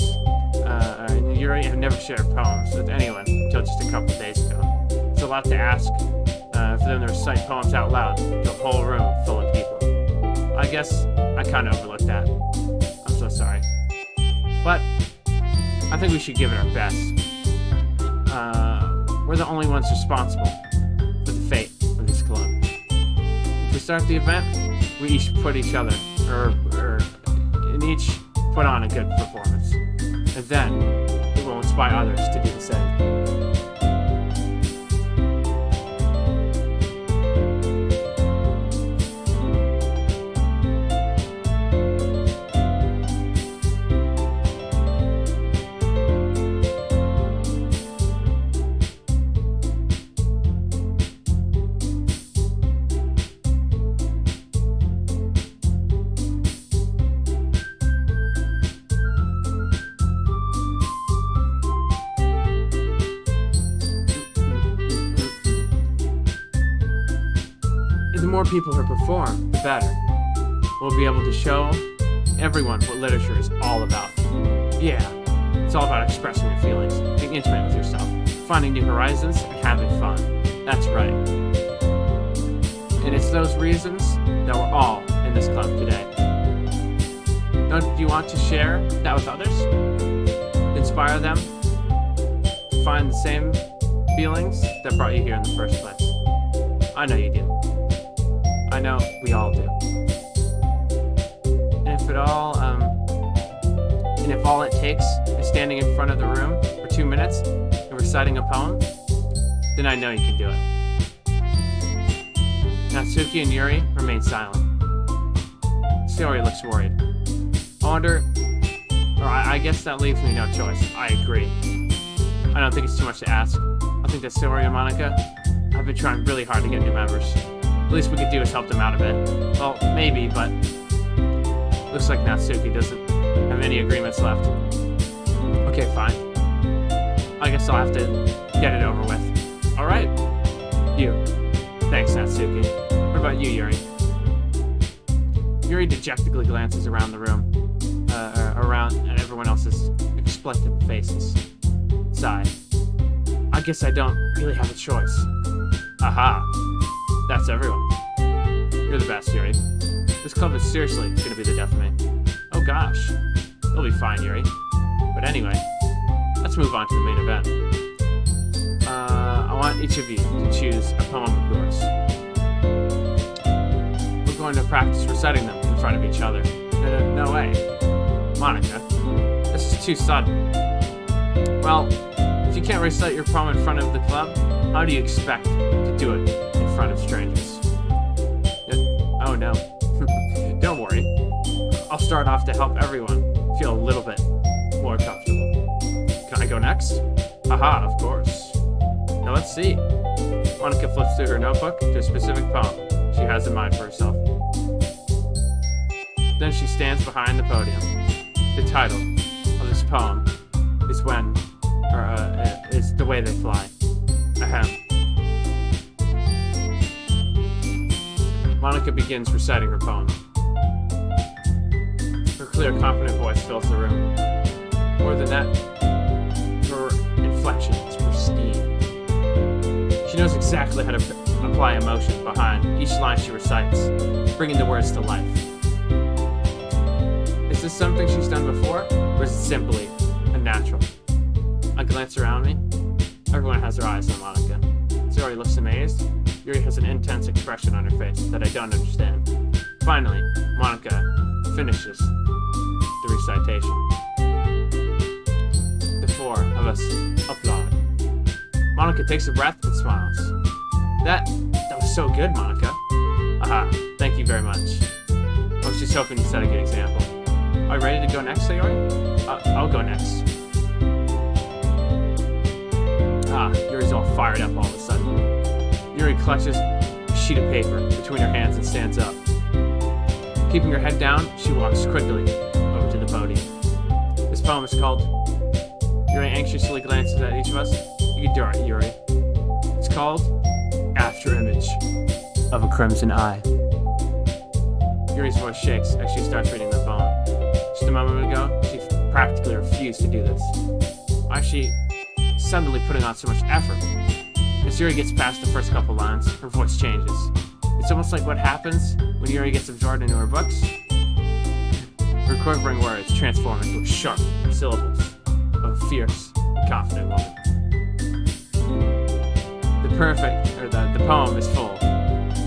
S1: have never shared poems with anyone until just a couple days ago. It's a lot to ask for them to recite poems out loud to a whole room full of people. I guess I kind of overlooked that. I'm so sorry. But I think we should give it our best. We're the only ones responsible for the fate of this club. If we start the event, we each put each other, and each put on a good performance. And then it will inspire others to do the same. The more people who perform, the better. We'll be able to show everyone what literature is all about. Yeah, it's all about expressing your feelings, being intimate with yourself, finding new horizons, and having fun. That's right. And it's those reasons that we're all in this club today. Don't you want to share that with others? Inspire them to find the same feelings that brought you here in the first place. I know you do. I know we all do. And if all it takes is standing in front of the room for 2 minutes and reciting a poem, then I know you can do it. Natsuki and Yuri remain silent. Sayori looks worried. I guess that leaves me no choice. I agree. I don't think it's too much to ask. I think that Sayori and Monikaa have been trying really hard to get new members. The least we could do is help them out a bit. Well, maybe, but looks like Natsuki doesn't have any agreements left. Okay, fine. I guess I'll have to get it over with. Alright. You. Thanks, Natsuki. What about you, Yuri? Yuri dejectedly glances around the room, around at everyone else's expectant faces. Sigh. I guess I don't really have a choice. Aha. That's everyone. You're the best, Yuri. This club is seriously gonna be the death of me. Oh gosh. You'll be fine, Yuri. But anyway, let's move on to the main event. I want each of you to choose a poem of yours. We're going to practice reciting them in front of each other. No way. Monikaa, This is too sudden. Well, if you can't recite your poem in front of the club, how do you expect to do it in front of strangers? Oh no. Don't worry. I'll start off to help everyone feel a little bit more comfortable. Can I go next? Haha, of course. Now let's see. Monika flips through her notebook to a specific poem she has in mind for herself. Then she stands behind the podium. The title of this poem is is The Way They Fly. Ahem. Monika begins reciting her poem. Her clear, confident voice fills the room. More than that, her inflection is pristine. She knows exactly how to apply emotion behind each line she recites, bringing the words to life. Is this something she's done before, or is it simply a natural? I glance around me. Everyone has their eyes on Monika. Sayori looks amazed. Yuri has an intense expression on her face that I don't understand. Finally, Monika finishes the recitation. The four of us applaud. Monika takes a breath and smiles. That was so good, Monika. Aha, thank you very much. I was just hoping to set a good example. Are you ready to go next, Sayori? I'll go next. Yuri's all fired up all of a sudden. Yuri clutches a sheet of paper between her hands and stands up. Keeping her head down, she walks quickly over to the podium. This poem is called... Yuri anxiously glances at each of us. You can do it, Yuri. It's called After Image of a Crimson Eye. Yuri's voice shakes as she starts reading the poem. Just a moment ago, she practically refused to do this. Why is she suddenly putting on so much effort? As Yuri gets past the first couple lines, her voice changes. It's almost like what happens when Yuri gets absorbed into her books. Her quivering words transform into sharp syllables of a fierce and confident woman. The poem is full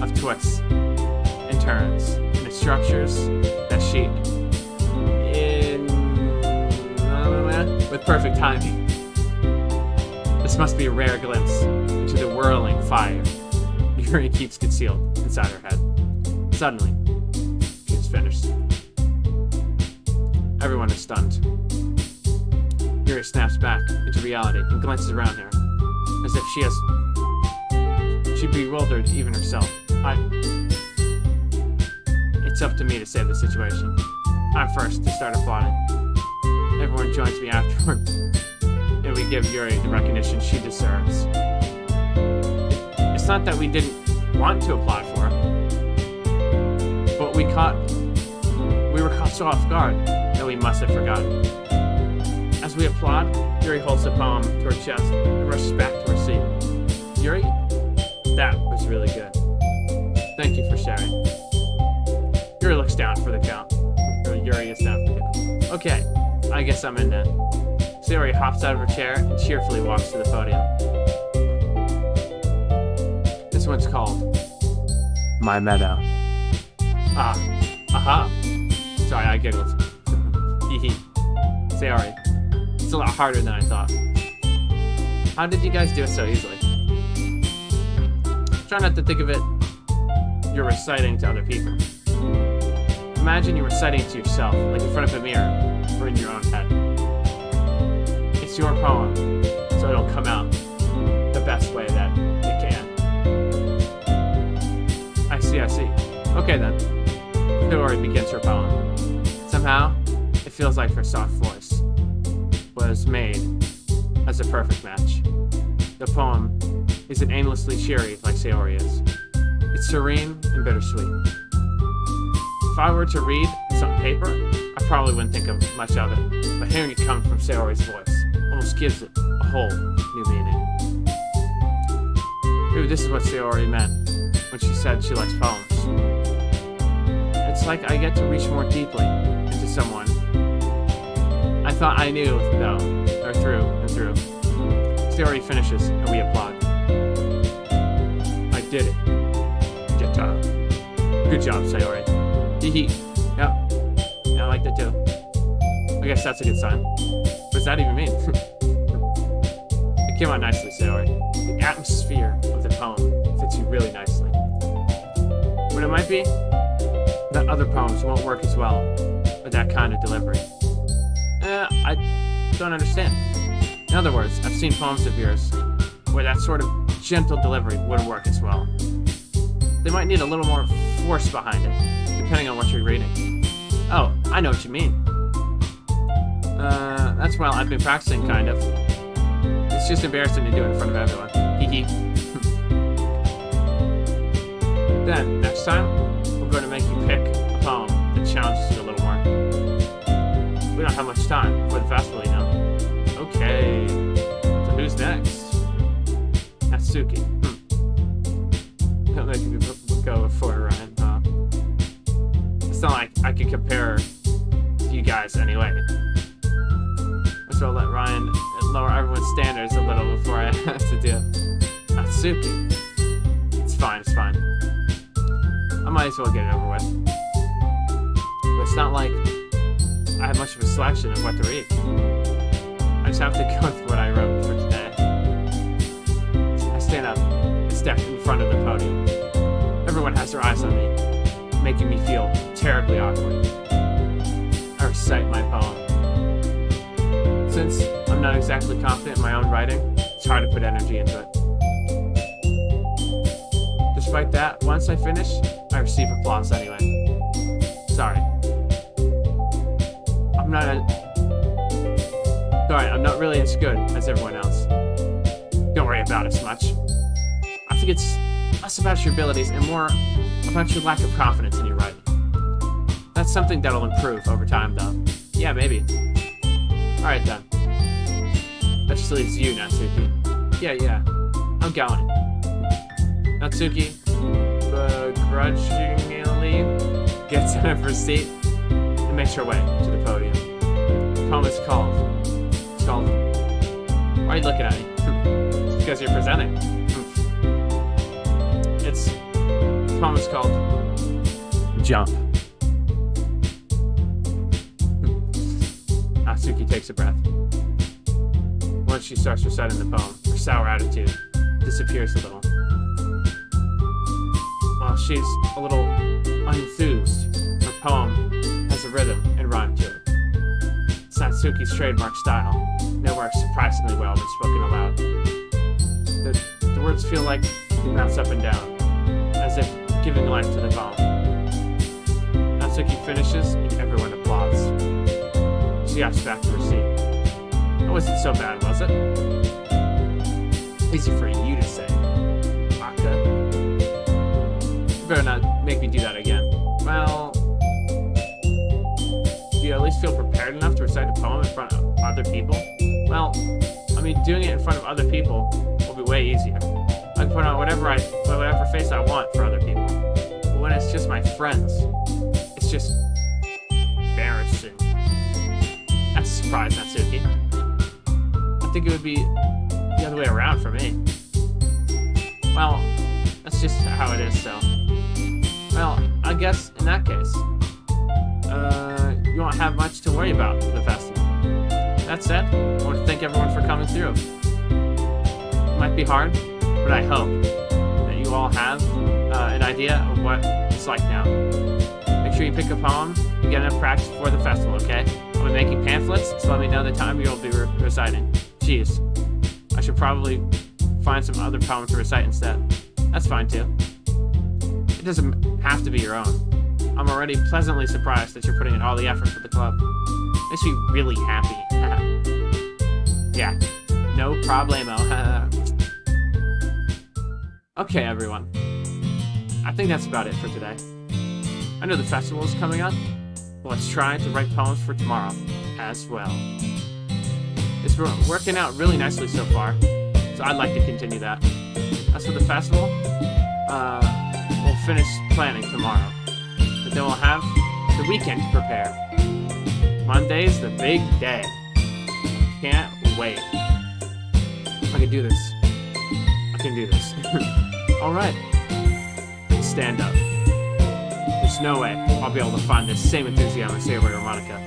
S1: of twists and turns, and it structures that sheet with perfect timing. This must be a rare glimpse into the whirling fire Yuri keeps concealed inside her head. Suddenly, she's finished. Everyone is stunned. Yuri snaps back into reality and glances around her, as if she'd bewildered even herself. It's up to me to save the situation. I'm first to start applauding. Everyone joins me afterward, and we give Yuri the recognition she deserves. It's not that we didn't want to applaud for her, but we were caught so off guard that we must have forgotten. As we applaud, Yuri holds the poem to her chest and rushes back to her seat. Yuri, that was really good. Thank you for sharing. Yuri looks down for the count. Yuri is down for the count. Okay, I guess I'm in then. Sayori hops out of her chair and cheerfully walks to the podium. This one's called My Meadow. Aha. Sorry, I giggled. Hee. Sayori, it's a lot harder than I thought. How did you guys do it so easily? Try not to think of it you're reciting to other people. Imagine you're reciting to yourself, like in front of a mirror, or in your own head. It's your poem, so it'll come out the best way that it can. I see. Okay then. Sayori begins her poem. Somehow, it feels like her soft voice was made as a perfect match. The poem isn't aimlessly cheery like Sayori is. It's serene and bittersweet. If I were to read this on paper, I probably wouldn't think of much of it, but hearing it come from Sayori's voice almost gives it a whole new meaning. Maybe this is what Sayori meant when she said she likes poems. It's like I get to reach more deeply into someone I thought I knew, though, or through and through. Sayori finishes, and we applaud. I did it. Good job, Sayori. Hee. Yep. Yeah, I like that too. I guess that's a good sign. What does that even mean? It came out nicely, Sailor. The atmosphere of the poem fits you really nicely. What it might be, that other poems won't work as well with that kind of delivery. I don't understand. In other words, I've seen poems of yours where that sort of gentle delivery wouldn't work as well. They might need a little more force behind it, depending on what you're reading. Oh, I know what you mean. That's well, I've been practicing, kind of. It's just embarrassing to do it in front of everyone. Hee hee. Then, next time, we're going to make you pick a poem that challenges you a little more. We don't have much time for the festival, you know. Okay. So who's next? Natsuki. Don't make me go before Ryan, huh? It's not like I could compare to you guys anyway. So I'll let Ryan lower everyone's standards a little before I have to do Natsuki. It's fine, it's fine. I might as well get it over with. But it's not like I have much of a selection of what to read. I just have to go with what I wrote for today. I stand up and step in front of the podium. Everyone has their eyes on me, making me feel terribly awkward. I recite my poem. Since I'm not exactly confident in my own writing, it's hard to put energy into it. Despite that, once I finish, I receive applause anyway. Sorry. I'm not really as good as everyone else. Don't worry about it as much. I think it's less about your abilities and more about your lack of confidence in your writing. That's something that'll improve over time, though. Yeah, maybe. Alright then. That just leaves you, Natsuki. Yeah. I'm going. Natsuki begrudgingly gets in her seat and makes her way to the podium. The poem is called... Why are you looking at me? Because you're presenting. The poem is called... Jump. Natsuki takes a breath. Once she starts reciting the poem, her sour attitude disappears a little. While she's a little unenthused, her poem has a rhythm and rhyme to it. It's Natsuki's trademark style. It works surprisingly well when spoken aloud. The words feel like they bounce up and down, as if giving life to the poem. Natsuki finishes and everyone applauds. She hops back to her seat. It wasn't so bad, was it? Easy for you to say. Aka. You better not make me do that again. Well, do you at least feel prepared enough to recite a poem in front of other people? Well, I mean, doing it in front of other people will be way easier. I can put on whatever face I want for other people. But when it's just my friends, it's just embarrassing. That's a surprise, Natsuki. I think it would be the other way around for me. Well, that's just how it is, so. Well, I guess in that case, you won't have much to worry about for the festival. That said, I want to thank everyone for coming through. It might be hard, but I hope that you all have an idea of what it's like now. Make sure you pick a poem and get enough practice before the festival, okay? I'll be making pamphlets, so let me know the time you'll be reciting. Jeez, I should probably find some other poem to recite instead. That's fine too. It doesn't have to be your own. I'm already pleasantly surprised that you're putting in all the effort for the club. Makes me really happy. Yeah, no problemo. Okay, everyone. I think that's about it for today. I know the festival is coming up, but let's try to write poems for tomorrow as well. It's working out really nicely so far, so I'd like to continue that. As for the festival, we'll finish planning tomorrow, but then we'll have the weekend to prepare. Monday's the big day. Can't wait. I can do this. Alright. Stand up. There's no way I'll be able to find this same enthusiasm in Sailor or Monikaa.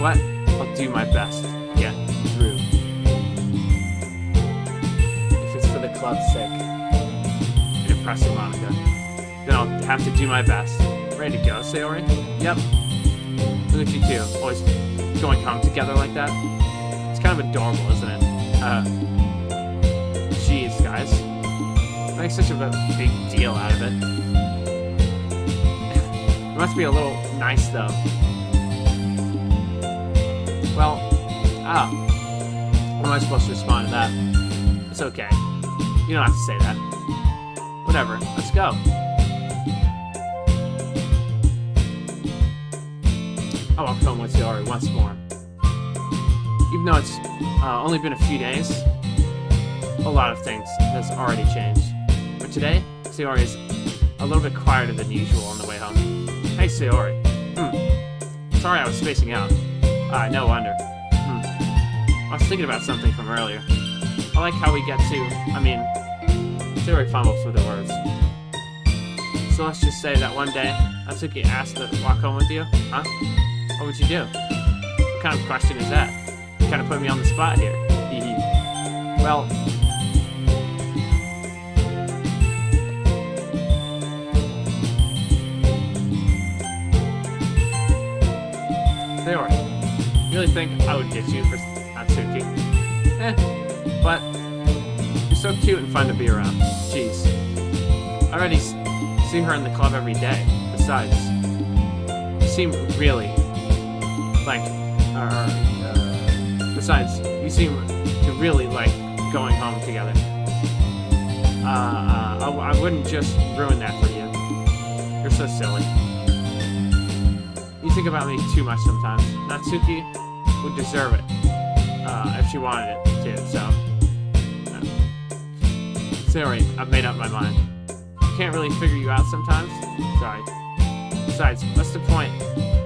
S1: What? do my best to get through. If it's for the club's sake, and impressing Monikaa, then I'll have to do my best. Ready to go, Sayori? Yep. Look at you two, always going home together like that. It's kind of adorable, isn't it? Jeez, guys. Make such a big deal out of it. It must be a little nice, though. Well, what am I supposed to respond to that? It's okay. You don't have to say that. Whatever, let's go. I'll walk home with Sayori once more. Even though it's only been a few days, a lot of things has already changed. But today, Sayori is a little bit quieter than usual on the way home. Hey, Sayori. Sorry I was spacing out. No wonder. I was thinking about something from earlier. I like how we get to, Sayori fumbles with the words. So let's just say that one day, Natsuki asked to walk home with you? Huh? What would you do? What kind of question is that? You kind of put me on the spot here. Well... Sayori, you really think I would ditch you for Natsuki? But you're so cute and fun to be around. Jeez. I already see her in the club every day. Besides, you seem really you seem to really like going home together. I wouldn't just ruin that for you. You're so silly. You think about me too much sometimes. Natsuki would deserve it if she wanted it to, so... Sayori, I've made up my mind. I can't really figure you out sometimes. Sorry. Besides, what's the point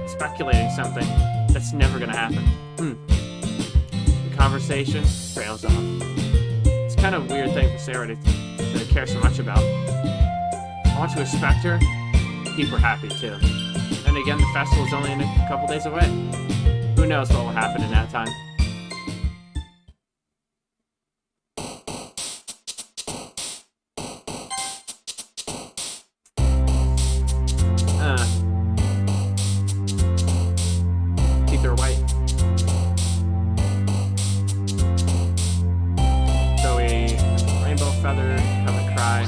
S1: speculating something that's never gonna happen? The conversation trails off. It's kind of a weird thing for Sayori to care so much about. I want to respect her, keep her happy too. And again, the festival is only in a couple days away. Who knows what will happen in that time? Teeth are white. So a rainbow feather, come and cry.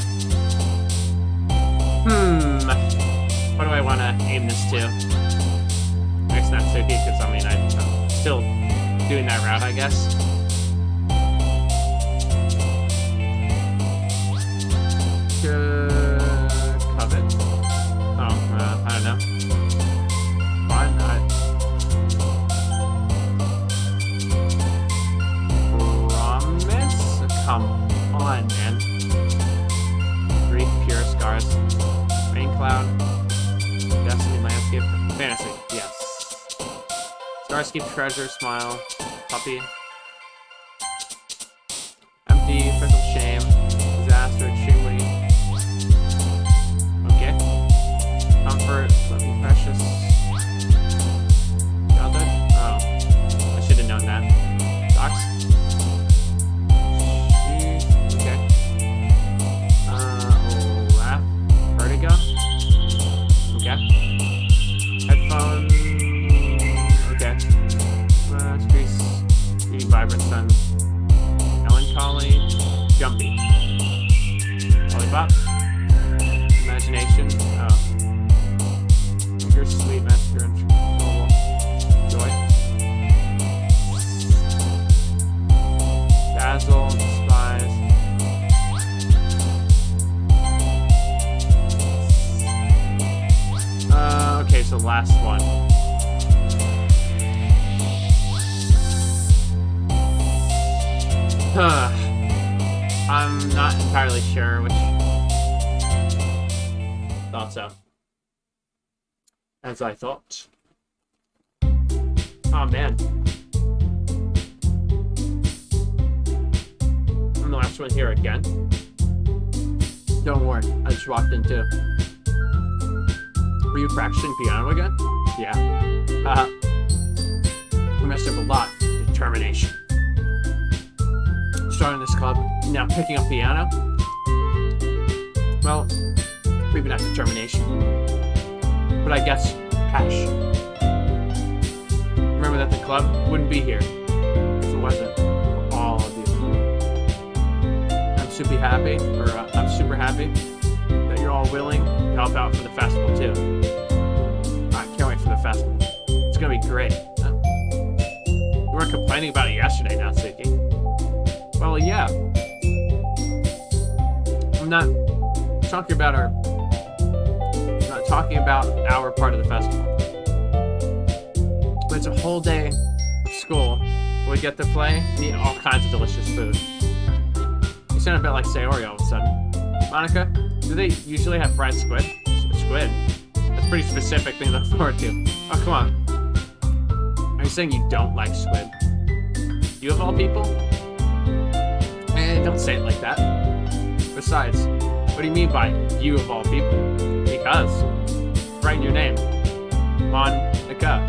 S1: What do I want to aim this to? It's Natsuki, because I'm still doing that route, I guess. Covet. I don't know. Why not? Promise? Come on, man. Grief, pure scars. Rain cloud. Destiny, landscape, fantasy, yes. Starscape, treasure, smile, puppy. Empty, fickle, shame, disaster, extremely. Okay. Comfort, loving, precious. Childhood? Oh. I should have known that. Socks? Okay. Laugh. Vertigo? Okay. Headphone. Okay. Space. Reading vibrant sun. Melancholy. Jumpy. Lollipop. Imagination. Oh. Your sweet master and noble. Joy. Dazzle. Despise. Okay, so last one. I'm not entirely sure which. Thought so. As I thought. Oh man. I'm the last one here again. Don't worry, I just walked in too. Were you practicing piano again? Yeah. You messed up a lot. Determination. Starting this club, now picking up piano? Well, maybe not determination. But I guess passion. Remember that the club wouldn't be here if it wasn't for all of you. I'm super happy that you're all willing to help out for the festival too. I can't wait for the festival. It's gonna be great. You weren't complaining about it yesterday, Natsuki. Well, yeah. I'm not talking about our part of the festival. But it's a whole day of school where we get to play and eat all kinds of delicious food. You sound a bit like Sayori all of a sudden. Monikaa, do they usually have fried squid? Squid? That's a pretty specific thing to look forward to. Oh, come on. Are you saying you don't like squid? You of all people? Don't say it like that. Besides, what do you mean by you of all people? Because, write in your name. Monikaa.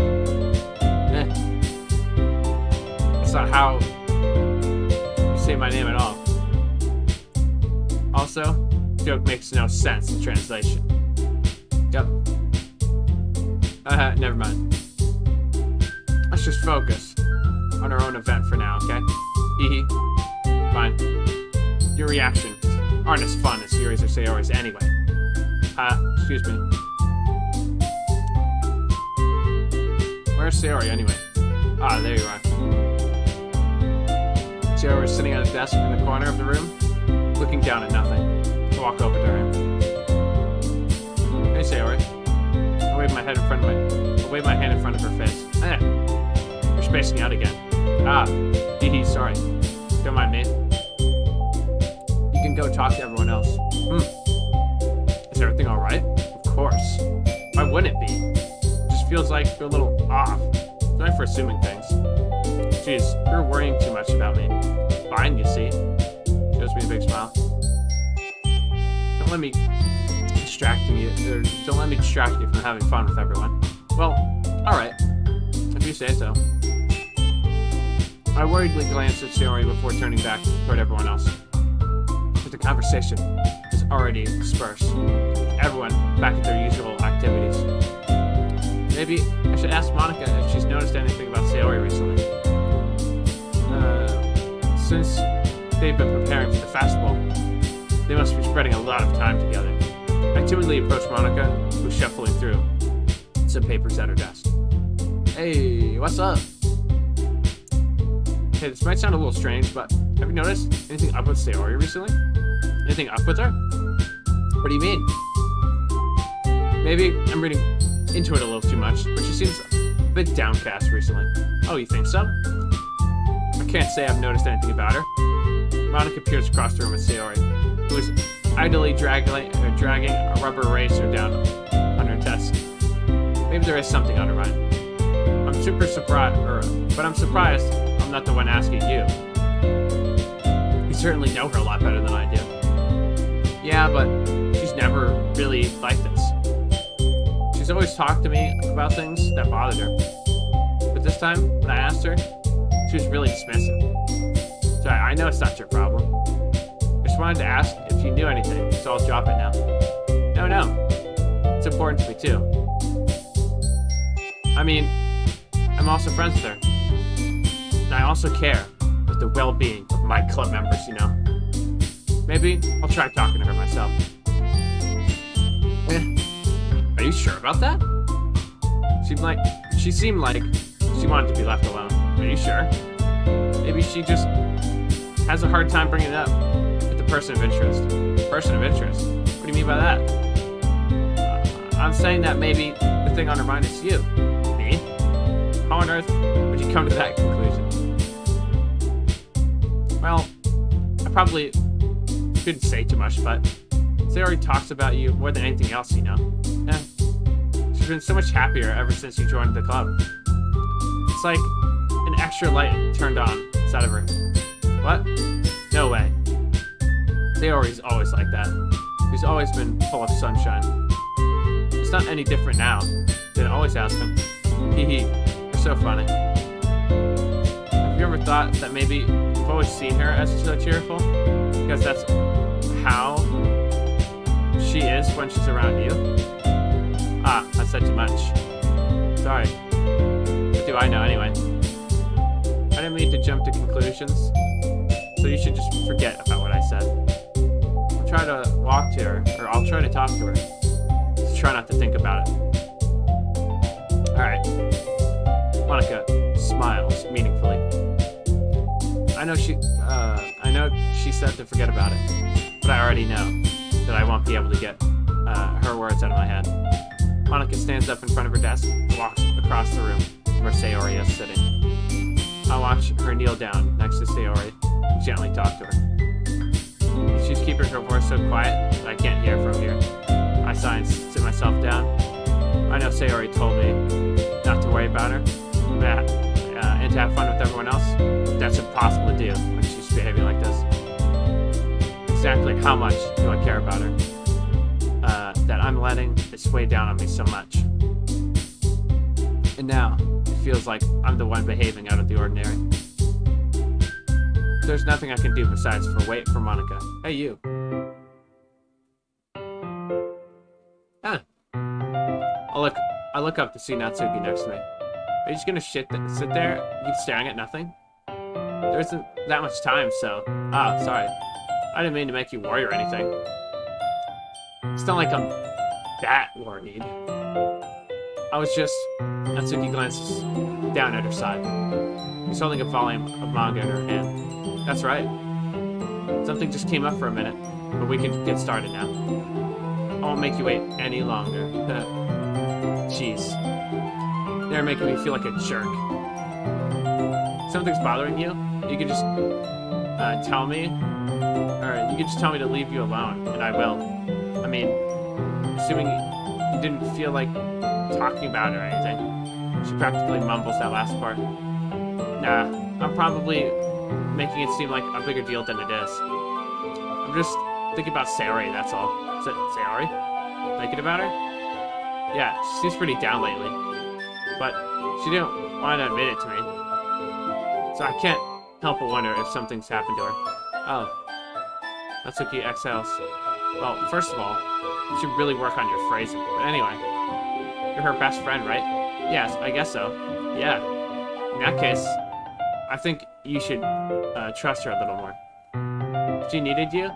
S1: That's not how you say my name at all. Also, joke makes no sense in translation. Yep. Never mind. Let's just focus on our own event for now, okay? Hee. Fine. Your reactions aren't as fun as Yuri's or Sayori's anyway. Excuse me. Where's Sayori anyway? Ah, there you are. Sayori was sitting at a desk in the corner of the room, looking down at nothing. I walk over to her. Hey, Sayori. I wave my hand in front of her face. You're spacing out again. Hee, sorry. Don't mind me. You can go talk to everyone else. Is everything alright? Of course. Why wouldn't it be? It just feels like you're a little off. Sorry for assuming things. Jeez, you're worrying too much about me. Fine, you see. Shows me a big smile. Don't let me distract you from having fun with everyone. Well, alright. If you say so. I worriedly glanced at Sayori before turning back toward everyone else. But the conversation was already dispersed. Everyone back at their usual activities. Maybe I should ask Monikaa if she's noticed anything about Sayori recently. Since they've been preparing for the festival, they must be spending a lot of time together. I timidly approached Monikaa, who was shuffling through some papers at her desk. Hey, what's up? Hey, this might sound a little strange, but have you noticed anything up with Sayori recently? Anything up with her? What do you mean? Maybe I'm reading into it a little too much, but she seems a bit downcast recently. Oh, you think so? I can't say I've noticed anything about her. Monikaa peers across the room at Sayori, who was idly dragging a rubber eraser down on her desk. Maybe there is something on her mind. But I'm surprised I'm not the one asking you. You certainly know her a lot better than I do. Yeah, but she's never really like this. She's always talked to me about things that bothered her. But this time, when I asked her, she was really dismissive. So I know it's not your problem. I just wanted to ask if you knew anything, so I'll drop it now. No. It's important to me too. I mean, I'm also friends with her. And I also care about the well-being of my club members, you know. Maybe I'll try talking to her myself. Are you sure about that? She seemed like she wanted to be left alone. Are you sure? Maybe she just has a hard time bringing it up with the person of interest. Person of interest? What do you mean by that? I'm saying that maybe the thing on her mind is you. Me? How on earth would you come to that conclusion? Well, I probably shouldn't say too much, but Sayori talks about you more than anything else, you know. Yeah. She's been so much happier ever since you joined the club. It's like an extra light turned on inside of her. What? No way. Sayori's always like that. She's always been full of sunshine. It's not any different now than it always has been. Hee hee. You're so funny. ever thought that maybe you've always seen her as so cheerful? Because that's how she is when she's around you? Ah, I said too much. Sorry. What do I know anyway? I didn't mean to jump to conclusions, so you should just forget about what I said. I'll try to walk to her, or I'll try to talk to her. Just try not to think about it. Alright. Monika smiles meaningfully. I know she said to forget about it, but I already know that I won't be able to get her words out of my head. Monika stands up in front of her desk and walks across the room where Sayori is sitting. I watch her kneel down next to Sayori and gently talk to her. She's keeping her voice so quiet that I can't hear from here. I sigh and sit myself down. I know Sayori told me not to worry about her, and to have fun with everyone else. That's impossible to do when she's behaving like this. Exactly how much do I care about her? That I'm letting this weigh down on me so much. And now, it feels like I'm the one behaving out of the ordinary. There's nothing I can do besides wait for Monika. Hey, you. Ah. I look up to see Natsuki next to me. Are you just gonna sit there and keep staring at nothing? There isn't that much time, so... Ah, sorry. I didn't mean to make you worry or anything. It's not like I'm that worried. I was just... Natsuki glances down at her side. She's holding a volume of manga in her hand. That's right. Something just came up for a minute, but we can get started now. I won't make you wait any longer. Jeez. They're making me feel like a jerk. If something's bothering you, you can just tell me, or you can just tell me to leave you alone, and I will. I mean, assuming you didn't feel like talking about it or anything. She practically mumbles that last part. Nah, I'm probably making it seem like a bigger deal than it is. I'm just thinking about Sayori, that's all. Is it Sayori? Thinking about her? Yeah, she seems pretty down lately. But she didn't want to admit it to me. So I can't help but wonder if something's happened to her. Oh. Natsuki exhales. Well, first of all, you should really work on your phrasing. But anyway, you're her best friend, right? Yes, I guess so. Yeah. In that case, I think you should trust her a little more. If she needed you,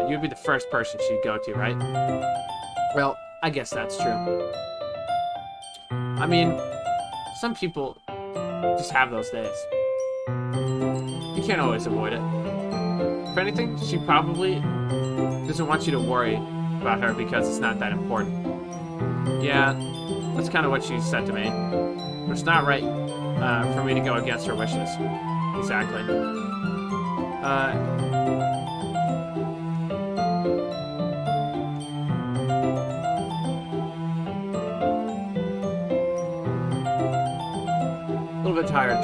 S1: you'd be the first person she'd go to, right? Well, I guess that's true. I mean, some people just have those days. You can't always avoid it. If anything, she probably doesn't want you to worry about her because it's not that important. Yeah, that's kind of what she said to me. But it's not right for me to go against her wishes. Exactly. A little bit tired.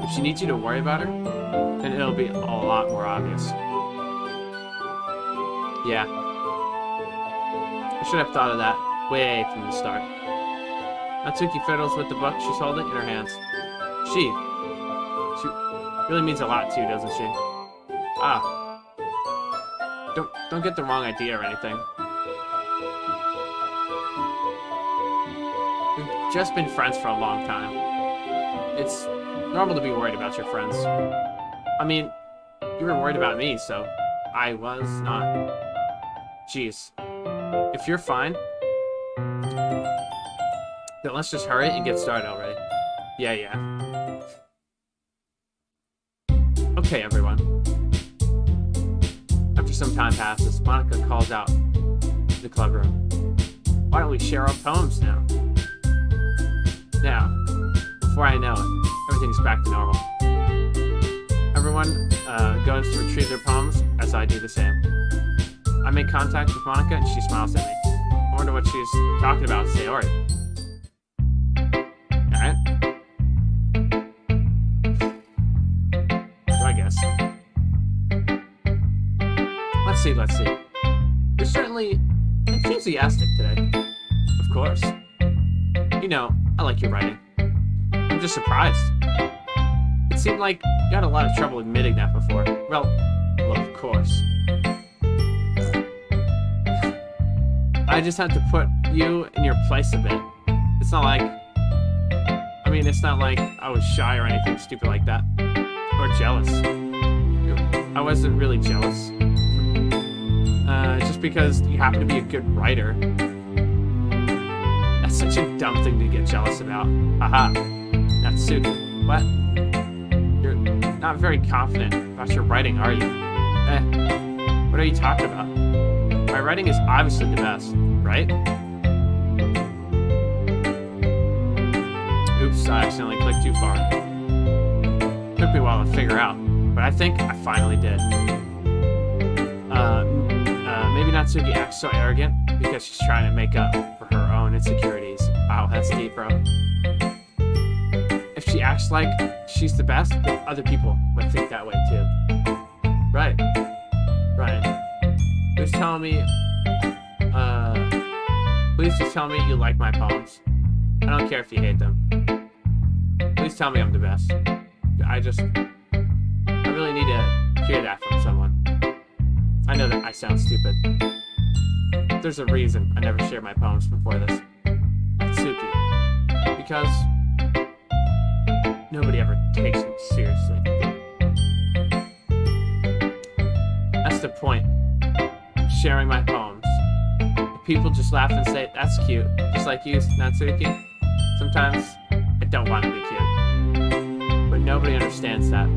S1: If she needs you to worry about her, then it'll be a lot more obvious. Yeah. I should have thought of that way from the start. Natsuki fiddles with the book she's holding in her hands. She really means a lot to you, doesn't she? Ah. Don't get the wrong idea or anything. We've just been friends for a long time. It's normal to be worried about your friends. I mean, you were worried about me, so I was not. Jeez. If you're fine, then let's just hurry and get started already. Yeah. Okay, everyone. After some time passes, Monika calls out to the club room. Why don't we share our poems now? Now, before I know it, everything's back to normal. Everyone goes to retrieve their poems as I do the same. I make contact with Monika and she smiles at me. I wonder what she's talking about with Sayori. Alright. So I guess. Let's see. You're certainly enthusiastic today. Of course. You know, I like your writing. just surprised. It seemed like you had a lot of trouble admitting that before. Well, of course. I just had to put you in your place a bit. It's not like... I mean, it's not like I was shy or anything stupid like that. Or jealous. I wasn't really jealous. Just because you happen to be a good writer. That's such a dumb thing to get jealous about. Haha. Natsuki. What? You're not very confident about your writing, are you? What are you talking about? My writing is obviously the best, right? Oops, I accidentally clicked too far. Took me a while to figure out, but I think I finally did. Maybe Natsuki acts so arrogant because she's trying to make up for her own insecurities. Wow, that's deep, bro. If she acts like she's the best, then other people would think that way too. Right. Ryan, please tell me, please just tell me you like my poems. I don't care if you hate them. Please tell me I'm the best. I really need to hear that from someone. I know that I sound stupid. There's a reason I never shared my poems before this. Natsuki. Because nobody ever takes me seriously. That's the point. Sharing my poems. People just laugh and say, that's cute. Just like you, Natsuki. Sometimes I don't want to be cute. But nobody understands that.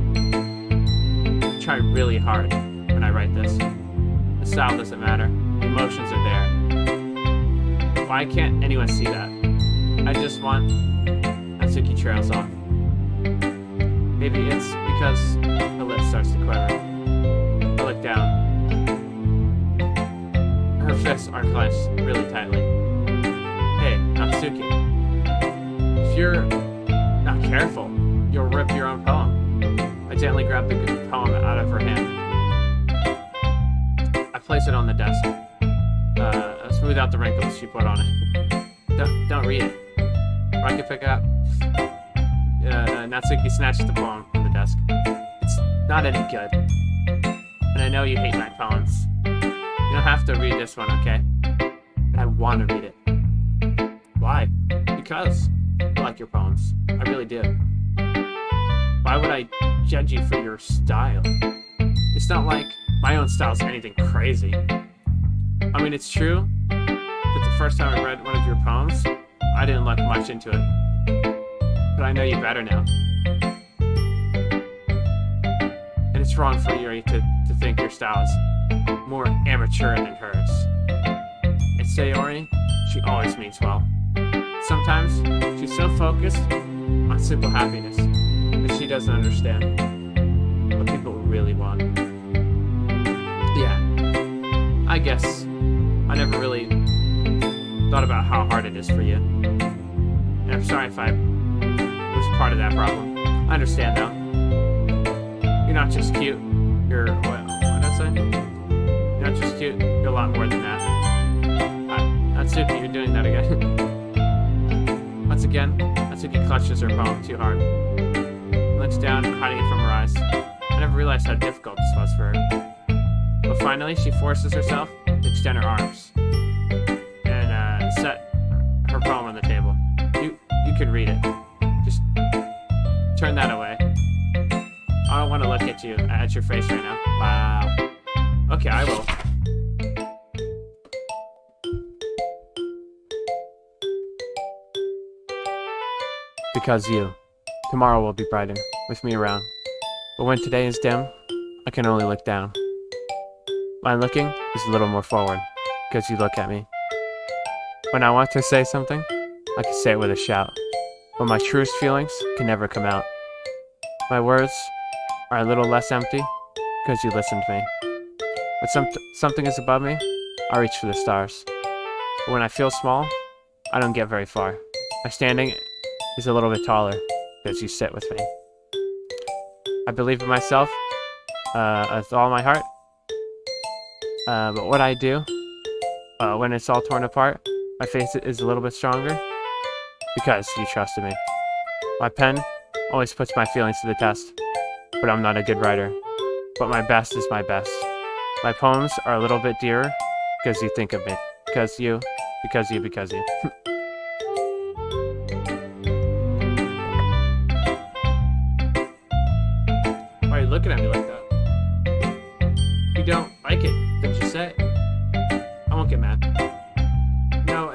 S1: I try really hard when I write this. The style doesn't matter. The emotions are there. Why can't anyone see that? I just want Natsuki trails off. Maybe it's because her lip starts to quiver. I look down. Her fists are clenched really tightly. Hey, Natsuki. If you're not careful, you'll rip your own poem. I gently grab the poem out of her hand. I place it on the desk. Smooth out the wrinkles she put on it. Don't read it. Or I can pick it up. Natsuki snatches the poem from the desk. It's not any good. And I know you hate my poems. You don't have to read this one, okay? But I want to read it. Why? Because I like your poems. I really do. Why would I judge you for your style? It's not like my own style is anything crazy. I mean, it's true that the first time I read one of your poems, I didn't look much into it. But I know you better now. And it's wrong for Yuri to think your style is more amateur than hers. And Sayori, she always means well. Sometimes she's so focused on simple happiness that she doesn't understand what people really want. Yeah, I guess I never really thought about how hard it is for you. And I'm sorry if I was part of that problem. I understand though. You're not just cute. You're, what did I say? You're not just cute. You're a lot more than that. Natsuki, you're doing that again. Once again, Natsuki clutches her poem too hard. Looks down, hiding it from her eyes. I never realized how difficult this was for her. But finally, she forces herself to extend her arms and set her poem on the table. You can read it. Just turn that away. I don't want to look at your face right now. Wow. Okay, I will. Because tomorrow will be brighter, with me around. But when today is dim, I can only look down. My looking is a little more forward, because you look at me. When I want to say something, I can say it with a shout. But my truest feelings can never come out. My words are a little less empty, because you listen to me. When something is above me, I reach for the stars. But when I feel small, I don't get very far. My standing is a little bit taller, because you sit with me. I believe in myself with all my heart. But what I do, when it's all torn apart, my face is a little bit stronger, because you trusted me. My pen always puts my feelings to the test, but I'm not a good writer. But my best is my best. My poems are a little bit dearer because you think of me. Because you. Why are you looking at me like that? If you don't like it, then just say it. I won't get mad. No,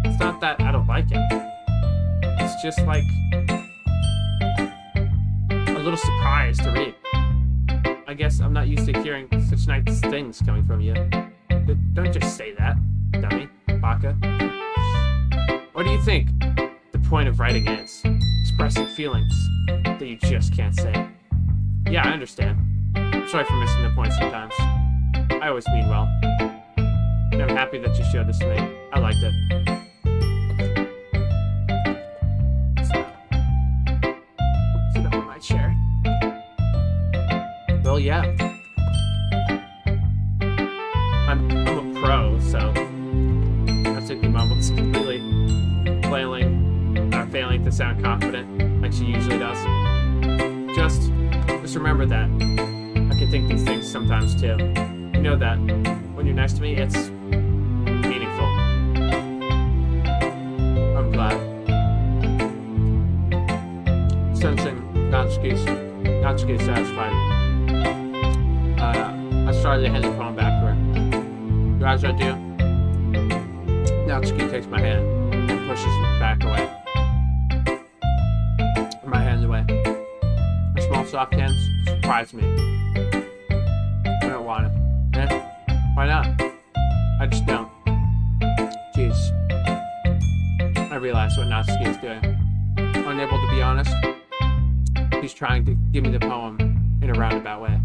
S1: it's not that I don't like it. It's just like a little surprise to read. I guess I'm not used to hearing such nice things coming from you. Don't just say that, dummy, baka. What do you think the point of writing is? Expressing feelings that you just can't say. Yeah, I understand. I'm sorry for missing the point sometimes. I always mean well. And I'm happy that you showed this to me. I liked it. Sit up in my chair. Well, yeah. I'm a pro, so that's if he mumbles, completely failing to sound confident like she usually does. Just remember that I can think these things sometimes too. You know that when you're next to me, it's meaningful. I'm glad. Sensing Natsuki's satisfied. I started to hand the poem back to her. As I do, Natsuki takes my hand and pushes it back away. My hands away. Her small soft hands surprise me. I don't want it. Why not? I just don't. Jeez. I realize what Natsuki is doing. Unable to be honest, he's trying to give me the poem in a roundabout way.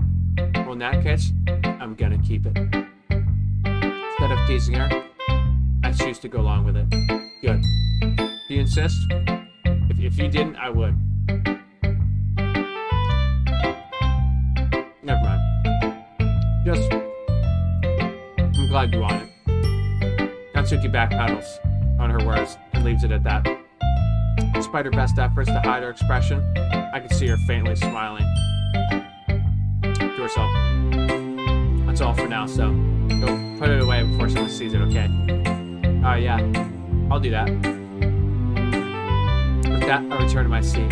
S1: Well, in that case, I'm gonna keep it. Instead of teasing her, I choose to go along with it. Good. Do you insist? If you didn't, I would. Never mind. I'm glad you want it. Natsuki backpedals on her words and leaves it at that. Despite her best efforts to hide her expression, I could see her faintly smiling to herself. That's all for now, so go put it away before someone sees it, okay? Yeah, I'll do that. With that, I return to my seat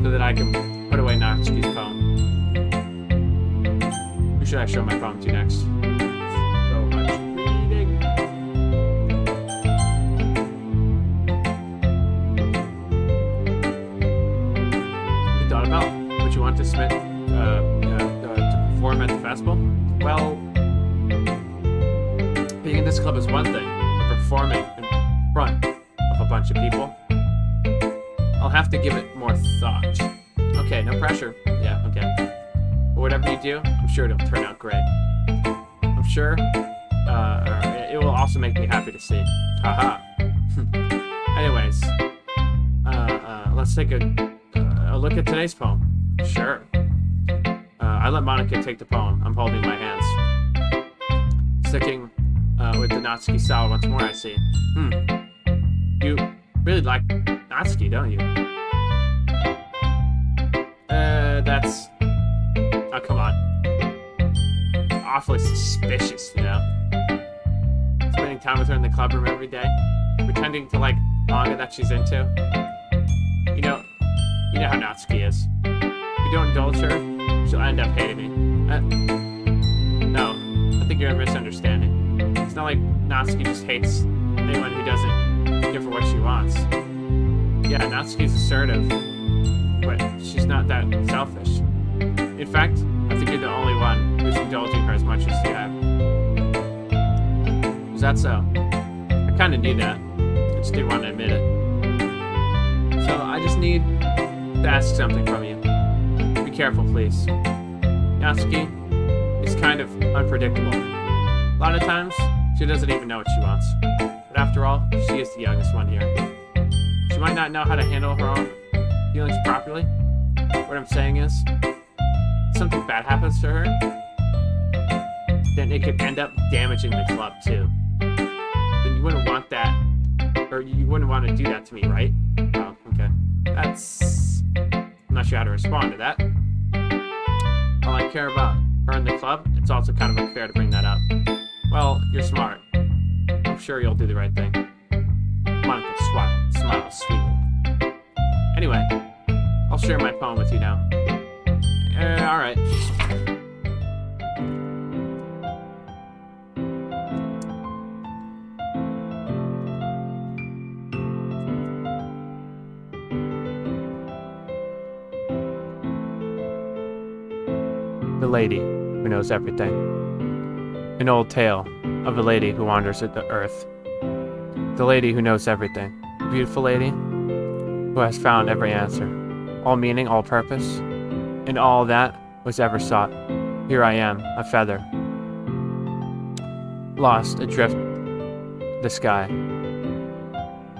S1: so that I can put away Natsuki's poem. Who should I show my poem to next? So much reading. Have you thought about what you want to submit to perform at the festival? Well, being in this club is one thing, but performing in front of a bunch of people, I'll have to give it more thought. Okay, no pressure. Yeah, okay. But whatever you do, I'm sure it'll turn out great. I'm sure it will also make me happy to see. Haha. Anyways, let's take a look at today's poem. Sure. I let Monikaa take the poem. I'm holding my hands. Sticking with the Natsuki style once more, I see. You really like Natsuki, don't you? That's... Oh, come on. Awfully suspicious, you know? Spending time with her in the club room every day. Pretending to like manga that she's into. You know how Natsuki is. If you don't indulge her, she'll end up hating me. No, I think you're misunderstanding. It's not like Natsuki just hates anyone who doesn't give her what she wants. Yeah, Natsuki's assertive, but she's not that selfish. In fact, I think you're the only one who's indulging her as much as you have. Is that so? I kinda knew that. I just didn't want to admit it. So I just need to ask something from you. Be careful, please. Natsuki is kind of unpredictable. A lot of times, she doesn't even know what she wants. But after all, she is the youngest one here. She might not know how to handle her own feelings properly. What I'm saying is, if something bad happens to her, then it could end up damaging the club too. Then you wouldn't want that, or you wouldn't want to do that to me, right? Oh, okay. that's... I'm not sure how to respond to that. All I care about her in the club, it's also kind of unfair to bring that up. Well, you're smart. I'm sure you'll do the right thing. Monika smiles sweetly. Anyway, I'll share my poem with you now. Alright. The lady who knows everything. An old tale of a lady who wanders the earth. The lady who knows everything. A beautiful lady who has found every answer. All meaning, all purpose, and all that was ever sought. Here I am, a feather. Lost adrift the sky.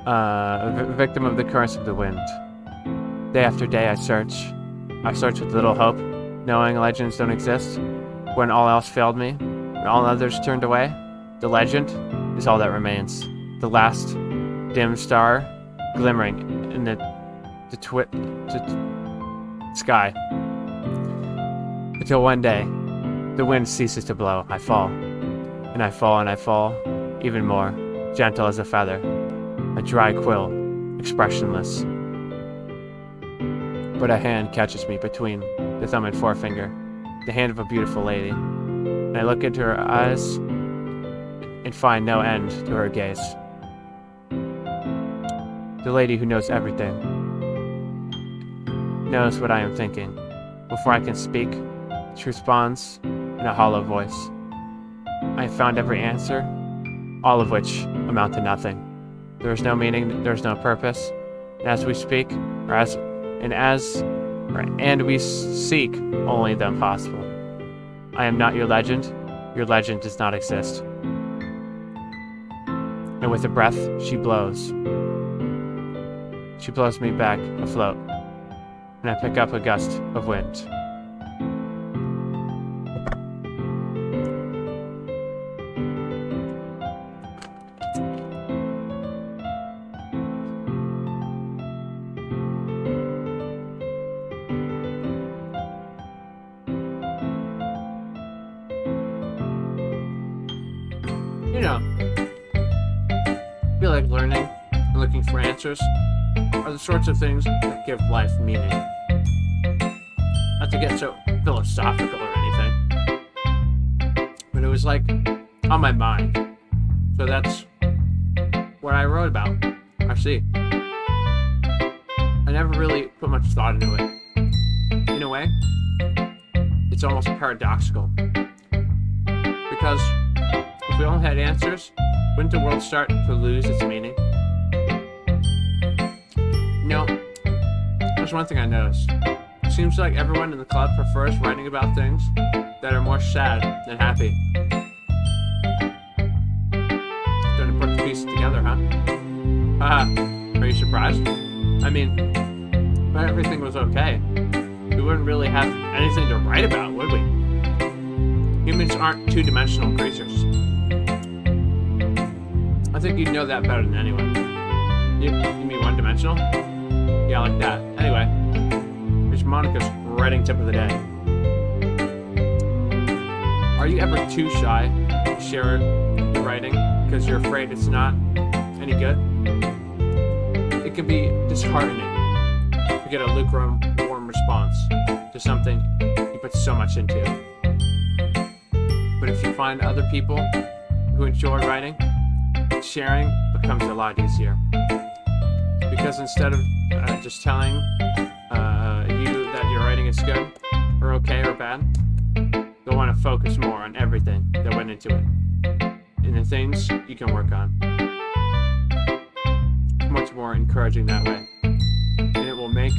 S1: A victim of the currents of the wind. Day after day I search. I search with little hope, knowing legends don't exist. When all else failed me, when all others turned away, the legend is all that remains. The last dim star glimmering in the sky. Until one day, the wind ceases to blow. I fall. And I fall and I fall, even more, gentle as a feather, a dry quill, expressionless. But a hand catches me between the thumb and forefinger, the hand of a beautiful lady, and I look into her eyes and find no end to her gaze. The lady who knows everything knows what I am thinking. Before I can speak, she responds in a hollow voice. I have found every answer, all of which amount to nothing. There is no meaning, there is no purpose, and as we speak, and we seek only the impossible. I am not your legend does not exist. And with a breath, she blows. She blows me back afloat, and I pick up a gust of wind. You know, I feel like learning and looking for answers are the sorts of things that give life meaning. Not to get so philosophical or anything, but it was like on my mind. So that's what I wrote about. Actually, I never really put much thought into it. In a way, it's almost paradoxical. Because if we all had answers, wouldn't the world start to lose its meaning? You know, there's one thing I noticed. It seems like everyone in the club prefers writing about things that are more sad than happy. Starting to put the pieces together, huh? Haha, are you surprised? I mean, if everything was okay, we wouldn't really have anything to write about, would we? Humans aren't two-dimensional creatures. I think you'd know that better than anyone. You mean one-dimensional? Yeah, like that. Anyway, here's Monika's writing tip of the day. Are you ever too shy to share your writing because you're afraid it's not any good? It can be disheartening to get a lukewarm response to something you put so much into. But if you find other people who enjoy writing, sharing becomes a lot easier. Because instead of just telling you that your writing is good, or okay, or bad, they'll want to focus more on everything that went into it, and the things you can work on. It's much more encouraging that way, and it will make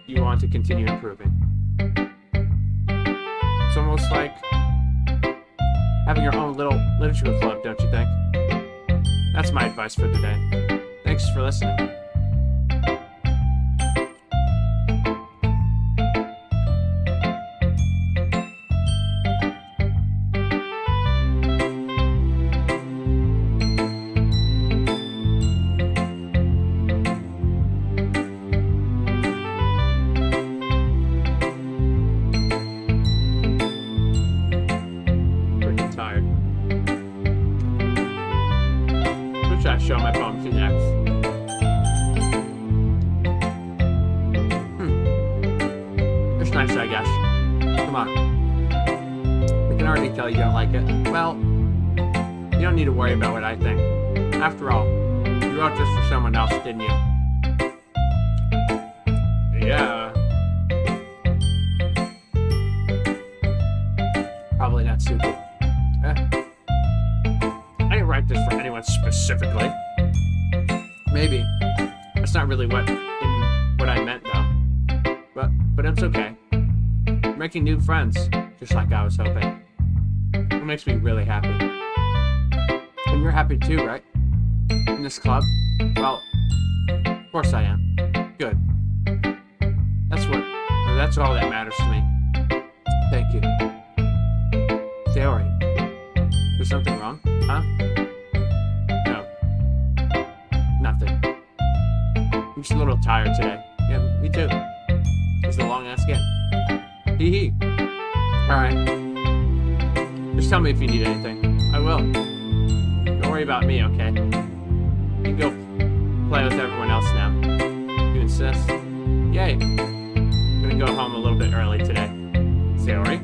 S1: you want to continue improving. It's almost like having your own little literature club, don't you think? That's my advice for today. Thanks for listening. tired. Who should I show my poem to next? It's nice, I guess. Come on. We can already tell you don't like it. Well, you don't need to worry about what I think. After all, you wrote this for someone else, didn't you? Yeah. Probably not stupid. I didn't write this for anyone specifically. Maybe. That's not really what I meant, though. But it's okay. You're making new friends, just like I was hoping. It makes me really happy. And you're happy too, right? In this club? Well, of course I am. Good. That's all that matters to me. Thank you. Theory. There's something wrong? Huh? No. Nothing. I'm just a little tired today. Yeah, me too. It's a long-ass game. Hee hee. Alright. Just tell me if you need anything. I will. Don't worry about me, okay? You can go play with everyone else now. You insist? Yay. I'm gonna go home a little bit early today. Theory?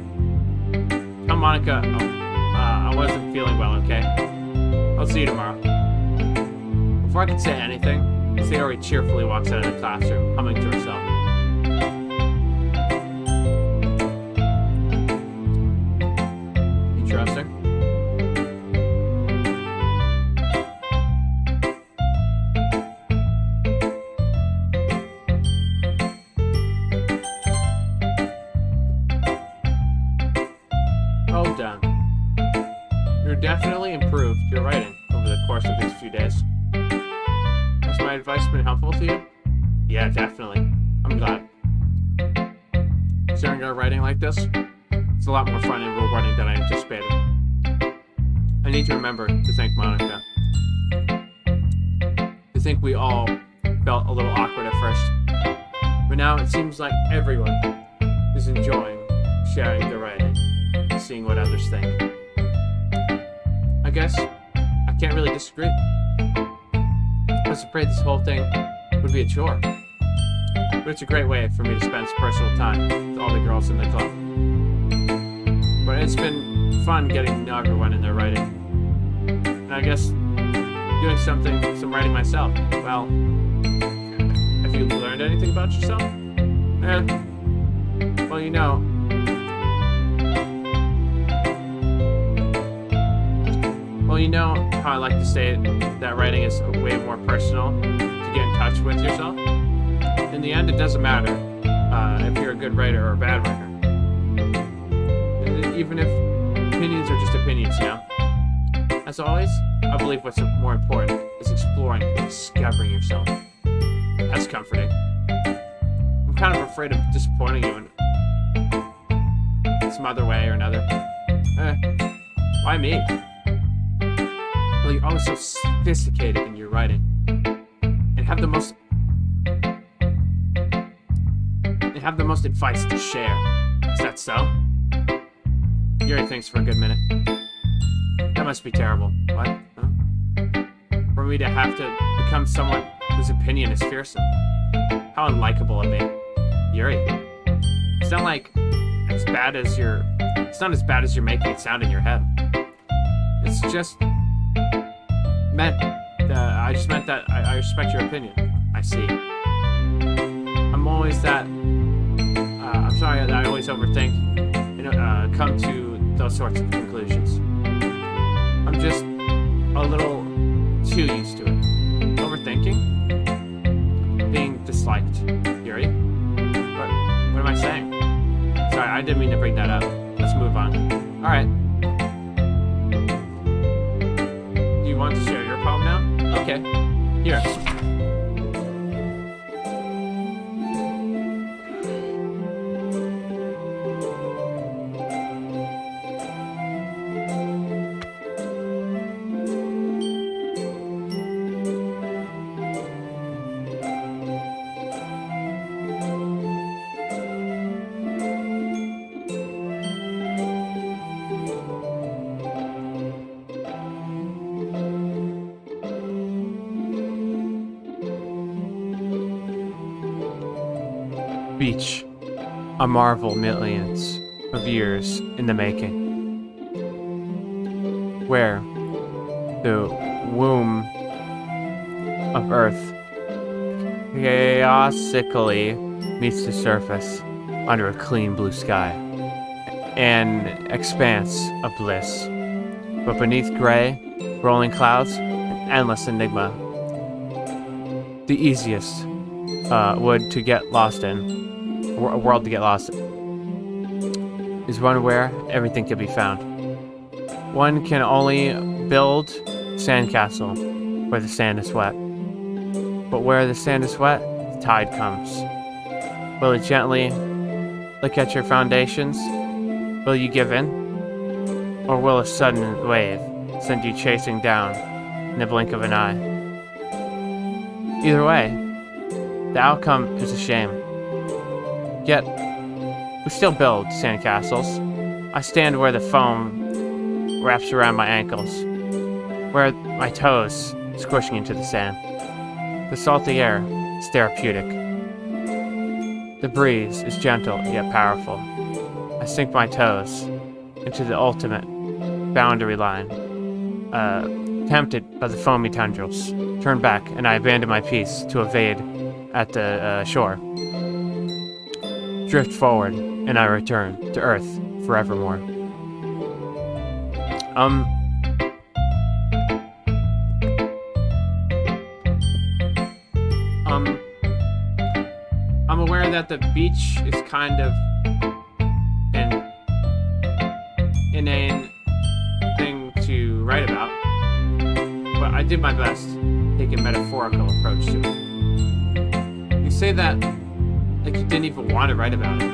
S1: Tell Monikaa I wasn't feeling well, okay? I'll see you tomorrow. Before I can say anything, Theory cheerfully walks out of the classroom, humming to herself. You trust her? Well done. You're definitely improved your writing over the course of these few days. Has my advice been helpful to you? Yeah, definitely. I'm glad. Sharing our writing like this, it's a lot more fun and rewarding than I anticipated. I need to remember to thank Monikaa. I think we all felt a little awkward at first, but now it seems like everyone is enjoying sharing their writing and seeing what others think. I guess I can't really disagree. I was afraid this whole thing would be a chore, but it's a great way for me to spend some personal time with all the girls in the club. But it's been fun getting to know everyone and their writing. And I guess doing some writing myself. Well, have you learned anything about yourself? Well, you know, how I like to say that writing is way more personal to get in touch with yourself. In the end, it doesn't matter if you're a good writer or a bad writer. And even if opinions are just opinions, you know? As always, I believe what's more important is exploring and discovering yourself. That's comforting. I'm kind of afraid of disappointing you in some other way or another. Why me? Well, you're always so sophisticated in your writing. And have the most advice to share. Is that so? Yuri thinks for a good minute. That must be terrible. What? Huh? For me to have to become someone whose opinion is fearsome. How unlikable of me. Yuri. It's not as bad as you're making it sound in your head. It's just I just meant that I respect your opinion. I see. I'm always I'm sorry that I always overthink and come to those sorts of conclusions. I'm just a little too used to it. Overthinking? Being disliked. Yuri? What am I saying? Sorry, I didn't mean to bring that up. Let's move on. Alright. Do you want to share your poem now? Okay. Here. Beach. A marvel millions of years in the making. Where the womb of Earth chaotically meets the surface under a clean blue sky. An expanse of bliss. But beneath gray, rolling clouds, an endless enigma. The easiest wood to get lost in, a world to get lost in, is one where everything can be found. One can only build sandcastle where the sand is wet. But where the sand is wet, the tide comes. Will it gently look at your foundations? Will you give in? Or will a sudden wave send you chasing down in the blink of an eye? Either way, the outcome is a shame. Yet, we still build sandcastles. I stand where the foam wraps around my ankles, where my toes squishing into the sand. The salty air is therapeutic. The breeze is gentle yet powerful. I sink my toes into the ultimate boundary line, tempted by the foamy tendrils. Turn back, and I abandon my piece to evade at the shore. Drift forward, and I return to Earth forevermore. I'm aware that the beach is kind of an inane thing to write about, but I did my best to take a metaphorical approach to it. You say that like you didn't even want to write about it.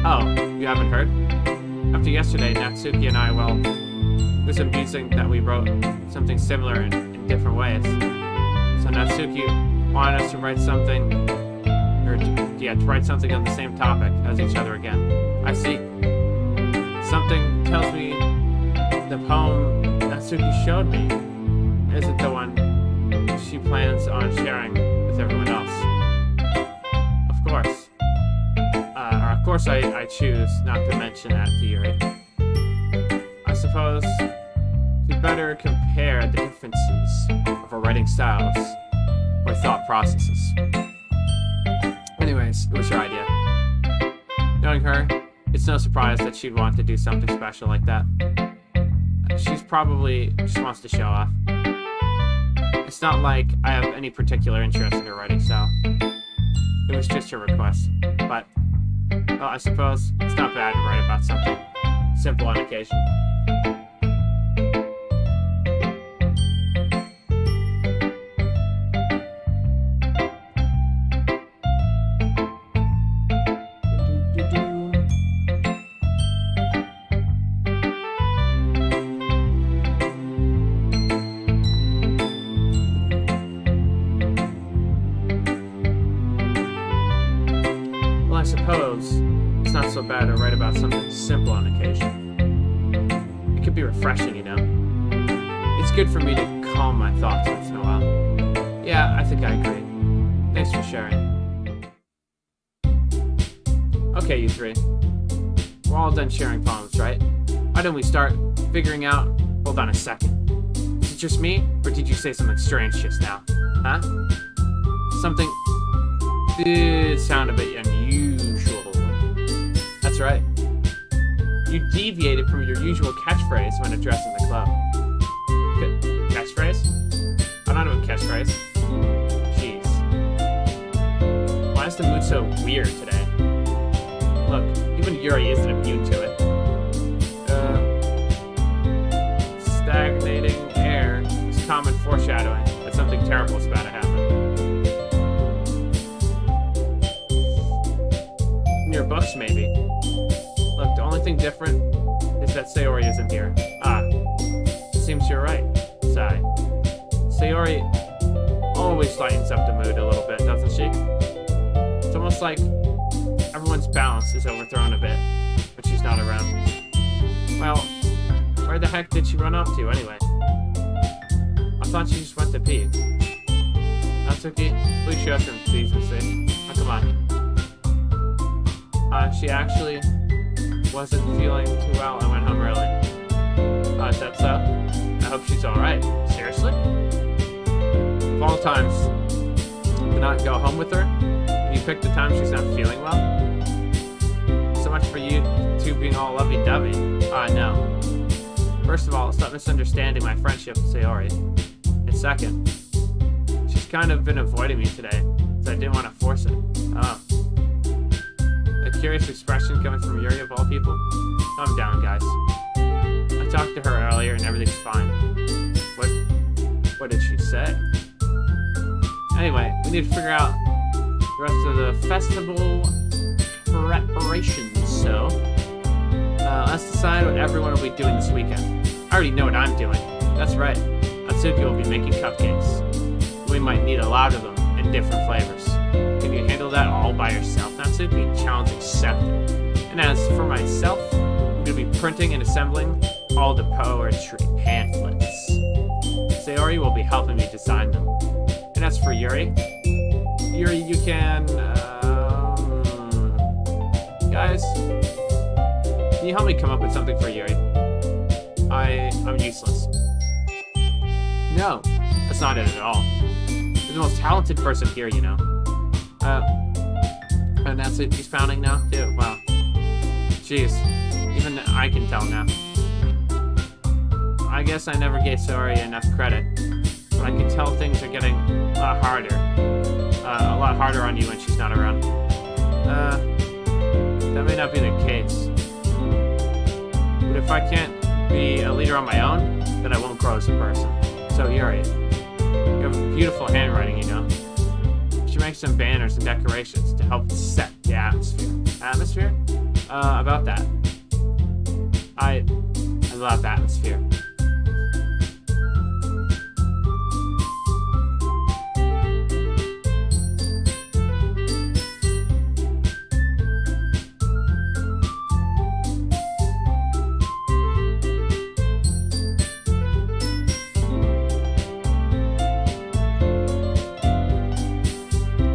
S1: Oh, you haven't heard? After yesterday, Natsuki and I, well, it was amusing that we wrote something similar in different ways. So Natsuki wanted us to write something, to write something on the same topic as each other again. I see. Something tells me the poem Natsuki showed me isn't the one she plans on sharing with everyone else. Of course. Of course I choose not to mention that to Yuri. I suppose we better compare the differences of our writing styles or thought processes. Anyways, it was her idea. Knowing her, it's no surprise that she'd want to do something special like that. She's probably just wants to show off. It's not like I have any particular interest in her writing style. It was just her request. But, well, I suppose it's not bad to write about something simple on occasion. I suppose it's not so bad to write about something simple on occasion. It could be refreshing, you know? It's good for me to calm my thoughts once in a while. Yeah, I think I agree. Thanks for sharing. Okay, you three. We're all done sharing poems, right? Why don't we start figuring out... Hold on a second. Is it just me, or did you say something strange just now? Huh? Something... did sound a bit unusual. That's right. You deviated from your usual catchphrase when addressing the club. Catchphrase? I don't have a catchphrase. Jeez. Why is the mood so weird today? Look, even Yuri isn't immune to it. Stagnating air is common foreshadowing that something terrible is about to happen. Your books, maybe. Look, the only thing different is that Sayori isn't here. Ah, seems you're right. Sigh. Sayori always lightens up the mood a little bit, doesn't she? It's almost like everyone's balance is overthrown a bit when she's not around. Well, where the heck did she run off to, anyway? I thought she just went to pee. Natsuki, please show some decency. Oh, come on. She actually wasn't feeling too well and went home early. Is that so? I hope she's alright. Seriously? Of all times to not go home with her, and you picked the time she's not feeling well? So much for you two being all lovey-dovey. No. First of all, stop misunderstanding my friendship with Sayori. And second, she's kind of been avoiding me today, so I didn't want to force it. Oh. A curious expression coming from Yuri of all people? Calm down, guys. I talked to her earlier and everything's fine. What did she say? Anyway, we need to figure out the rest of the festival preparations, so let's decide what everyone will be doing this weekend. I already know what I'm doing. That's right. Natsuki will be making cupcakes. We might need a lot of them in different flavors. Can you handle that all by yourself, Natsuki? Challenge accepted. And as for myself, I'm going to be printing and assembling all the poetry pamphlets. Sayori will be helping me design them. And as for Yuri, you can, guys, can you help me come up with something for Yuri? I'm useless. No, that's not it at all. You're the most talented person here, you know. And that's it, he's pounding now, too. Wow. Jeez, even I can tell now. I guess I never gave Sayori enough credit, but I can tell things are getting a lot harder. A lot harder on you when she's not around. That may not be the case. But if I can't be a leader on my own, then I won't grow as a person. So Yuri, you have beautiful handwriting, you know. You should make some banners and decorations to help set the atmosphere. Atmosphere? About that. I love atmosphere.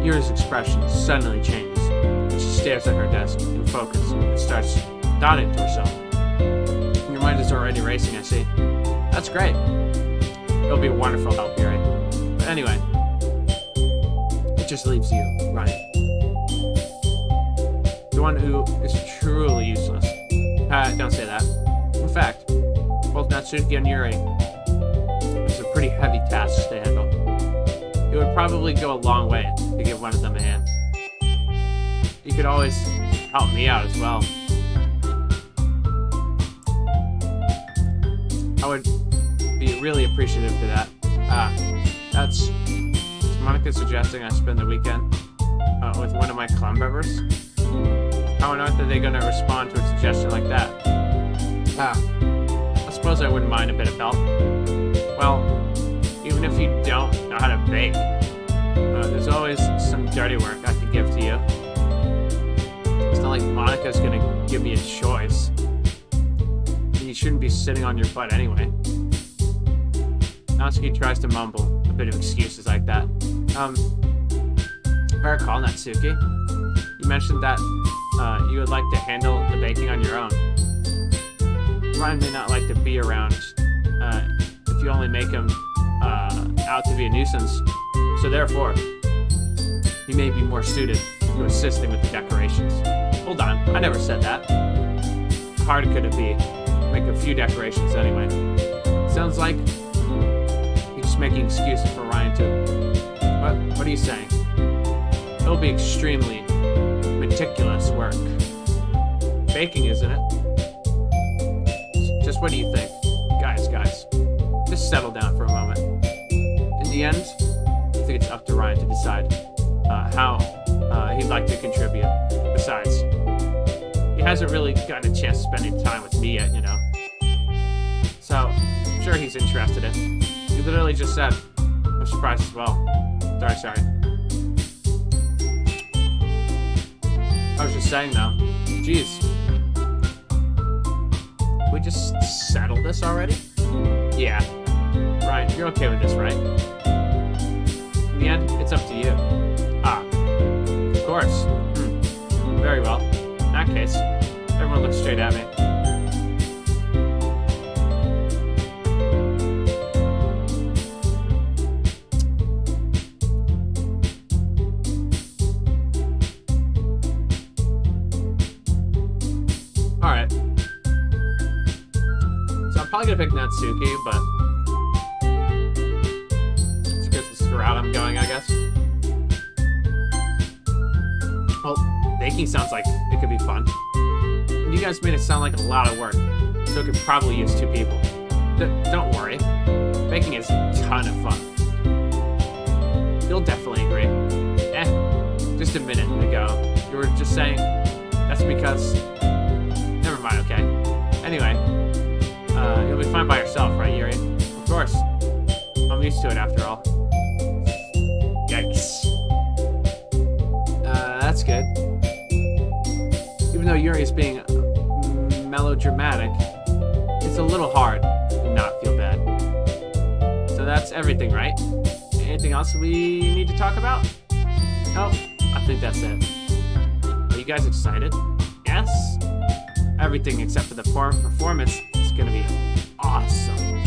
S1: Yuri's expression suddenly changes, and she stares at her desk in focus and starts nodding to herself. Your mind is already racing, I see. That's great. It'll be a wonderful help, Yuri. But anyway, it just leaves you, Ryan. The one who is truly useless. Don't say that. In fact, both Natsuki and Yuri, it's a pretty heavy task to handle. It would probably go a long way to give one of them a hand. You could always help me out as well. I would be really appreciative to that. That's Monika suggesting I spend the weekend with one of my club members. How on earth are they going to respond to a suggestion like that? I suppose I wouldn't mind a bit of help. Well, even if you don't know how to bake, there's always some dirty work I could give to you. It's not like Monika's gonna give me a choice. And you shouldn't be sitting on your butt anyway. Natsuki tries to mumble a bit of excuses like that. If I recall, Natsuki, you mentioned that you would like to handle the baking on your own. Ryan may not like to be around if you only make him out to be a nuisance, so therefore, he may be more suited to assisting with the decorations. Hold on, I never said that. How hard could it be to make a few decorations anyway? Sounds like you're just making excuses for Ryan too. What are you saying? It'll be extremely meticulous work. Baking, isn't it? Just what do you think? Guys, just settle down for a moment. In the end, I think it's up to Ryan to decide how he'd like to contribute. Besides, he hasn't really gotten a chance to spend any time with me yet, you know. So, I'm sure he's interested in. He literally just said, I'm surprised as well. Sorry. I was just saying though, geez. We just settled this already? Yeah. Ryan, you're okay with this, right? In the end, it's up to you. Of course. Very well. case. Everyone looks straight at me. Alright. So I'm probably gonna pick Natsuki, but it's because it's the route I'm going, I guess. Well, baking sounds like it could be fun. You guys made it sound like a lot of work, so it could probably use 2 people. Don't worry. Baking is a ton of fun. You'll definitely agree. Just a minute ago, you were just saying that's because... Never mind, okay. Anyway, you'll be fine by yourself, right, Yuri? Of course. I'm used to it after all. Yikes. That's good. Even though Yuri is being melodramatic, it's a little hard to not feel bad. So that's everything, right? Anything else we need to talk about? Nope, I think that's it. Are you guys excited? Yes? Everything except for the performance is gonna be awesome.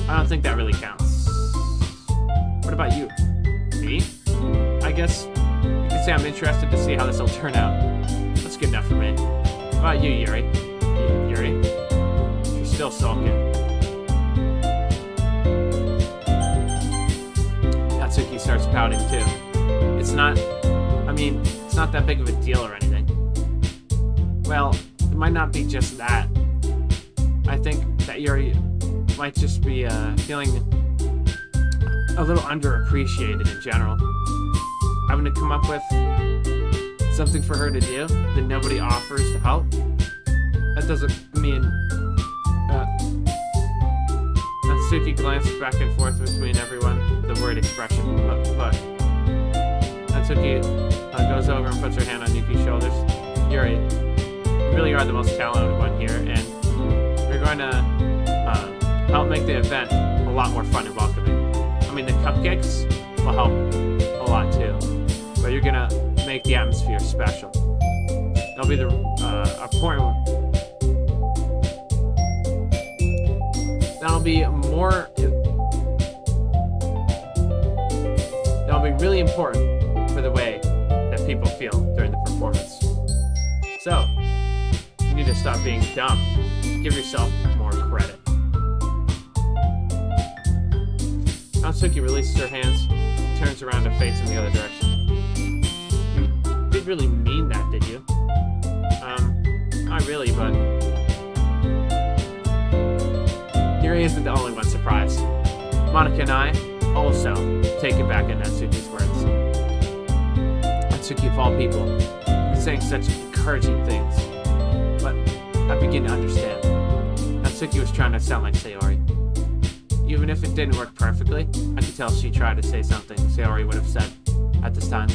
S1: I don't think that really counts. What about you? Me? I guess you could say I'm interested to see how this will turn out. That's good enough for me. What about you, Yuri? Yuri? You're still sulking. Natsuki starts pouting too. It's not that big of a deal or anything. Well, it might not be just that. I think that Yuri might just be feeling a little underappreciated in general. Having to come up with something for her to do that nobody offers to help. That doesn't mean... Natsuki glances back and forth between everyone with a worried expression. Look. Natsuki goes over and puts her hand on Yuki's shoulders. Yuri, you really are the most talented one here, and we're going to help make the event a lot more fun and welcoming. I mean, the cupcakes will help a lot too, but you're gonna make the atmosphere special. That'll be the important. That'll be really important for the way that people feel during the performance. So, you need to stop being dumb. Give yourself more credit. Natsuki releases her hands, turns around to face in the other direction. You didn't really mean that, did you? Not really, but... Yuri isn't the only one surprised. Monikaa and I also taken back in Natsuki's words. Natsuki of all people, saying such encouraging things. But I begin to understand. Natsuki was trying to sound like Sayori. Even if it didn't work perfectly, I could tell she tried to say something Sayori would have said at this time.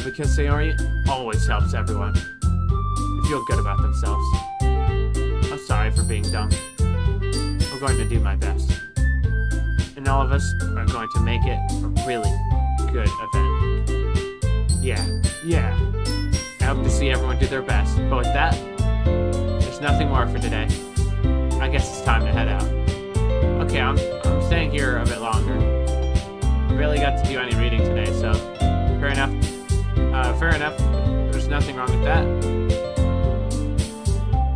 S1: Because Sayori always helps everyone feel good about themselves. I'm sorry for being dumb. I'm going to do my best. And all of us are going to make it a really good event. Yeah. I hope to see everyone do their best. But with that, there's nothing more for today. I guess it's time to head out. Okay, I'm staying here a bit longer. I barely got to do any reading today, so fair enough. There's nothing wrong with that.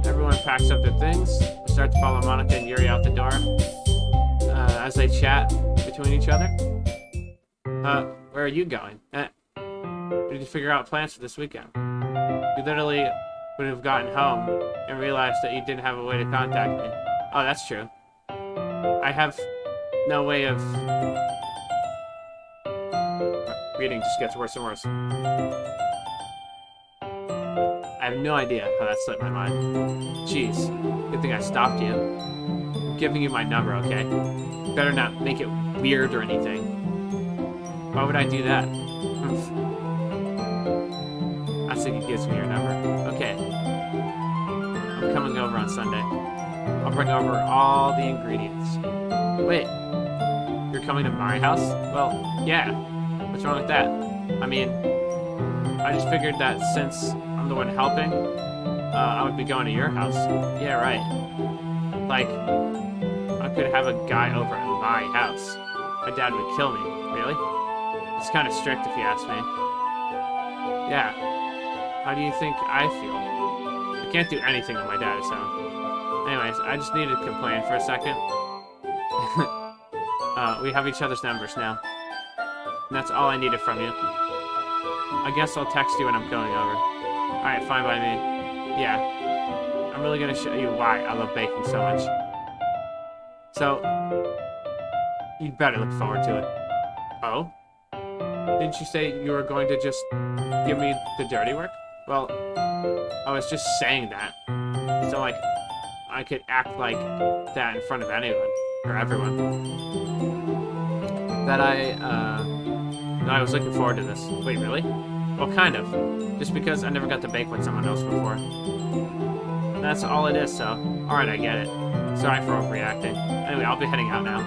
S1: Everyone packs up their things, start to follow Monikaa and Yuri out the door as they chat between each other. Where are you going? Did you figure out plans for this weekend? You literally would have gotten home and realized that you didn't have a way to contact me. Oh, that's true. I have no way of... Reading just gets worse and worse. I have no idea how that slipped my mind. Jeez, good thing I stopped you. I'm giving you my number, okay? Better not make it weird or anything. Why would I do that? Natsuki gives me your number. Okay. I'm coming over on Sunday. I'll bring over all the ingredients. Wait, you're coming to my house? Well, yeah. What's wrong with that? I mean, I just figured that since I'm the one helping, I would be going to your house. Yeah, right. Like, I could have a guy over at my house. My dad would kill me. Really? It's kind of strict if you ask me. Yeah. How do you think I feel? I can't do anything with my dad is home. Anyways, I just needed to complain for a second. We have each other's numbers now. And that's all I needed from you. I guess I'll text you when I'm going over. Alright, fine by me. Yeah. I'm really gonna show you why I love baking so much. So, you'd better look forward to it. Oh? Didn't you say you were going to just give me the dirty work? Well, I was just saying that. So, like, I could act like that in front of anyone. Or everyone. That I was looking forward to this. Wait, really? Well, kind of. Just because I never got to bake with someone else before. That's all it is, so... Alright, I get it. Sorry for overreacting. Anyway, I'll be heading out now.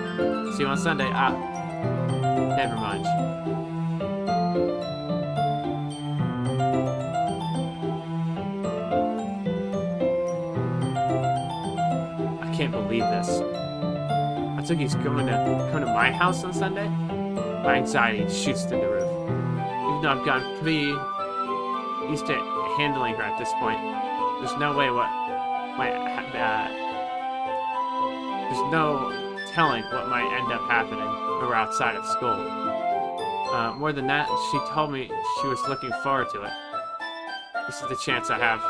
S1: See you on Sunday. Never mind. I can't believe this. I think he's going to come to my house on Sunday? My anxiety shoots through the roof. Even though I've gotten pretty used to handling her at this point, there's no way what might there's no telling what might end up happening when we're outside of school. More than that, she told me she was looking forward to it. This is the chance I have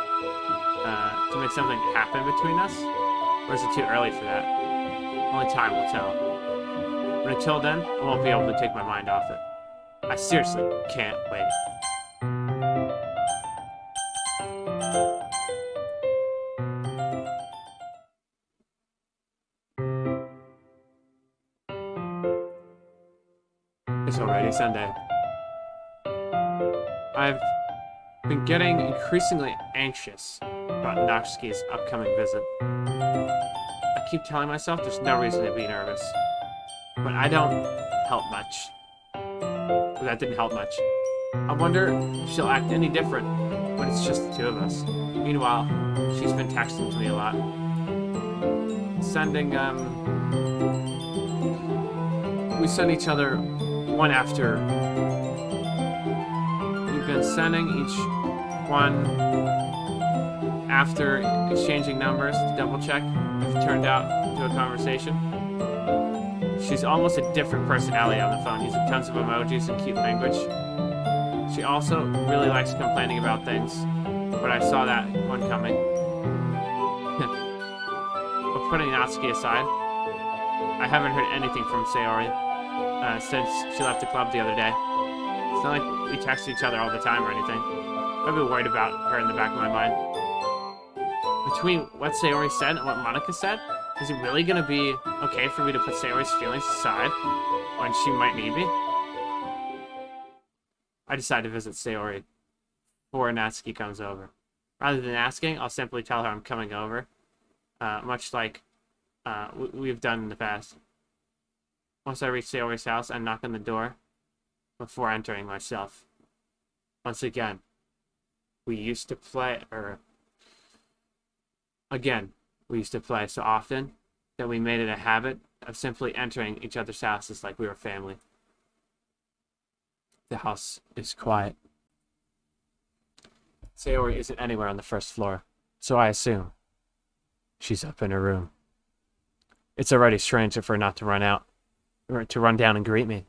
S1: to make something happen between us, or is it too early for that? Only time will tell. But until then, I won't be able to take my mind off it. I seriously can't wait. It's already Sunday. I've been getting increasingly anxious about Natsuki's upcoming visit. I keep telling myself there's no reason to be nervous. But I don't help much. But that didn't help much. I wonder if she'll act any different when it's just the two of us. Meanwhile, she's been texting to me a lot. Sending, we send each other one after. We've been sending each one after exchanging numbers to double check if it turned out into a conversation. She's almost a different personality on the phone, using tons of emojis and cute language. She also really likes complaining about things, but I saw that one coming. But putting Natsuki aside, I haven't heard anything from Sayori since she left the club the other day. It's not like we text each other all the time or anything. I've been worried about her in the back of my mind. Between what Sayori said and what Monikaa said, is it really gonna be okay for me to put Sayori's feelings aside when she might need me? I decide to visit Sayori before Natsuki comes over. Rather than asking, I'll simply tell her I'm coming over, much like we've done in the past. Once I reach Sayori's house, I knock on the door before entering myself. Once again, we used to play so often that we made it a habit of simply entering each other's houses like we were family. The house is quiet. Sayori isn't anywhere on the first floor, so I assume she's up in her room. It's already strange of her not to run out, or to run down and greet me.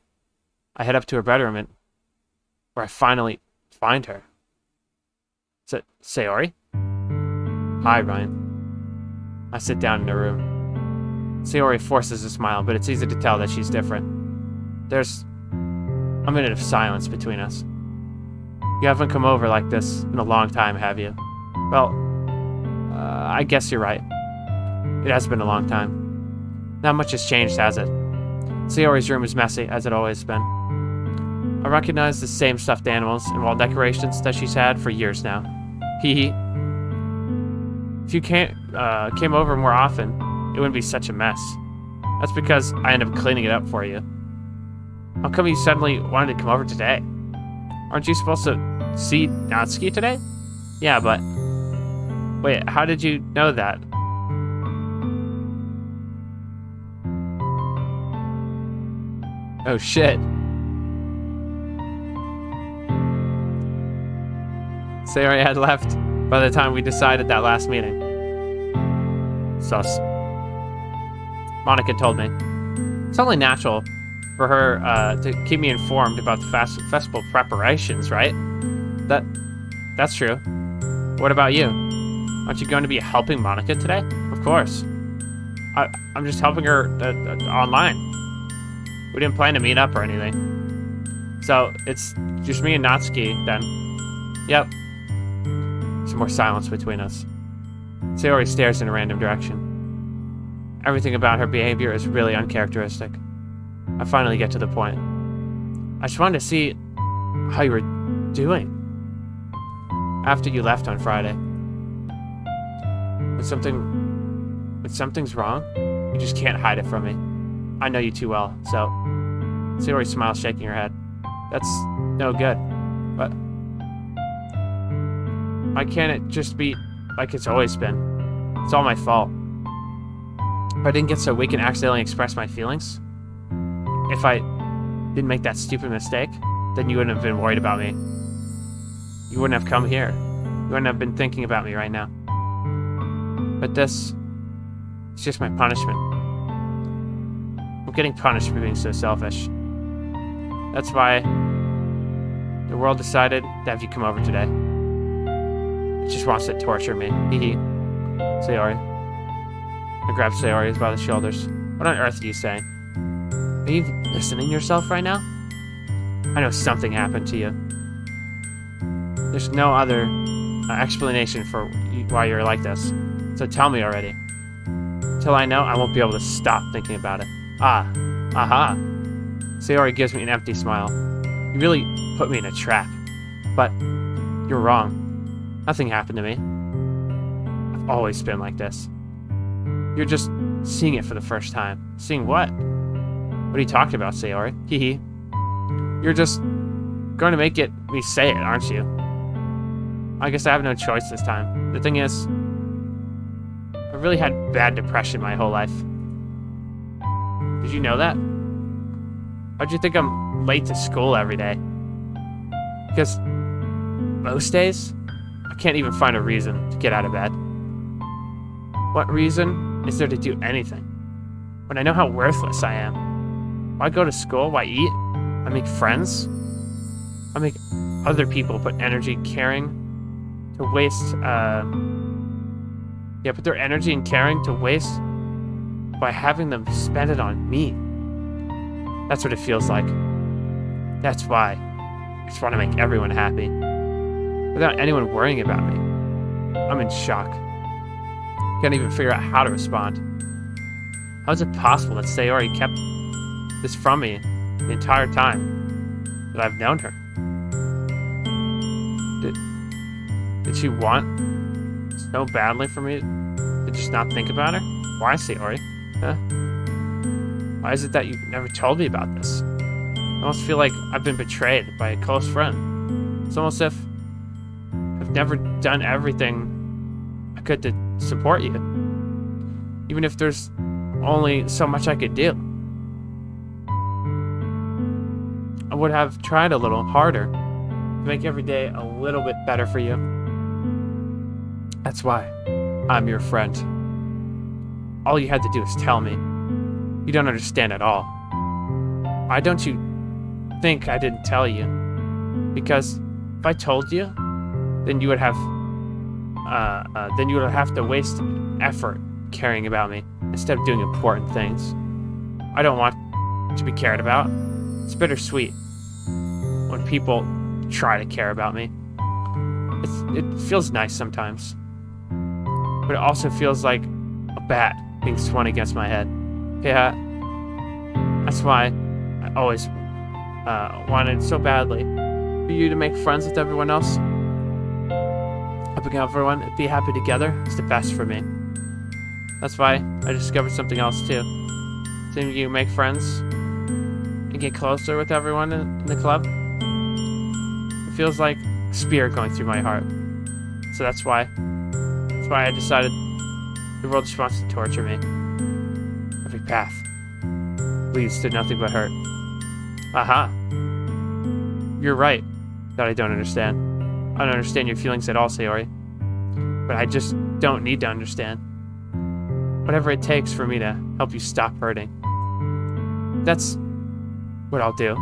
S1: I head up to her bedroom and where I finally find her. Is it Sayori? Hi, Ryan. I sit down in her room. Sayori forces a smile, but it's easy to tell that she's different. There's a minute of silence between us. You haven't come over like this in a long time, have you? Well, I guess you're right. It has been a long time. Not much has changed, has it? Sayori's room is messy, as it always been. I recognize the same stuffed animals and wall decorations that she's had for years now. Hee hee. If you came over more often, it wouldn't be such a mess. That's because I end up cleaning it up for you. How come you suddenly wanted to come over today? Aren't you supposed to see Natsuki today? Yeah, but... Wait, how did you know that? Oh, shit. Sayori had left by the time we decided that last meeting. Sus. Monikaa told me. It's only natural for her to keep me informed about the festival preparations, right? That's true. What about you? Aren't you going to be helping Monikaa today? Of course. I'm just helping her online. We didn't plan to meet up or anything. So, it's just me and Natsuki, then. Yep. Some more silence between us. Sayori stares in a random direction. Everything about her behavior is really uncharacteristic. I finally get to the point. I just wanted to see how you were doing after you left on Friday. When something's wrong, you just can't hide it from me. I know you too well, so... Sayori smiles, shaking her head. That's no good. But... why can't it just be like it's always been? It's all my fault. If I didn't get so weak and accidentally express my feelings, if I didn't make that stupid mistake, then you wouldn't have been worried about me. You wouldn't have come here. You wouldn't have been thinking about me right now. But this... it's just my punishment. I'm getting punished for being so selfish. That's why the world decided to have you come over today. It just wants to torture me. Hee hee. Sayori. I grab Sayori by the shoulders. What on earth are you saying? Are you listening to yourself right now? I know something happened to you. There's no other explanation for why you're like this. So tell me already. Till I know, I won't be able to stop thinking about it. Aha. Sayori gives me an empty smile. You really put me in a trap. But you're wrong. Nothing happened to me. I've always been like this. You're just seeing it for the first time. Seeing what? What are you talking about, Sayori? Hee. You're just going to make me say it, aren't you? I guess I have no choice this time. The thing is, I've really had bad depression my whole life. Did you know that? How'd you think I'm late to school every day? Because most days, I can't even find a reason to get out of bed. What reason is there to do anything? When I know how worthless I am. Why go to school? Why eat? I make friends. I make other people put energy caring to waste, put their energy and caring to waste by having them spend it on me. That's what it feels like. That's why I just want to make everyone happy. Without anyone worrying about me. I'm in shock. Can't even figure out how to respond. How is it possible that Sayori kept this from me the entire time that I've known her? Did she want so badly for me to just not think about her? Why, Sayori? Huh? Why is it that you never told me about this? I almost feel like I've been betrayed by a close friend. It's almost as if I've never done everything I could to support you. Even if there's only so much I could do. I would have tried a little harder to make every day a little bit better for you. That's why I'm your friend. All you had to do is tell me. You don't understand at all. Why don't you think I didn't tell you? Because if I told you, then you would have to waste effort caring about me instead of doing important things. I don't want to be cared about. It's bittersweet when people try to care about me. It feels nice sometimes, but it also feels like a bat being swung against my head. Yeah, that's why I always wanted so badly for you to make friends with everyone else. Helping everyone be happy together is the best for me. That's why I discovered something else too. Seeing you make friends and get closer with everyone in the club, it feels like spear going through my heart. So that's why I decided the world just wants to torture me. Every path leads to nothing but hurt. Aha! You're right that I don't understand. I don't understand your feelings at all, Sayori. But I just don't need to understand. Whatever it takes for me to help you stop hurting. That's what I'll do.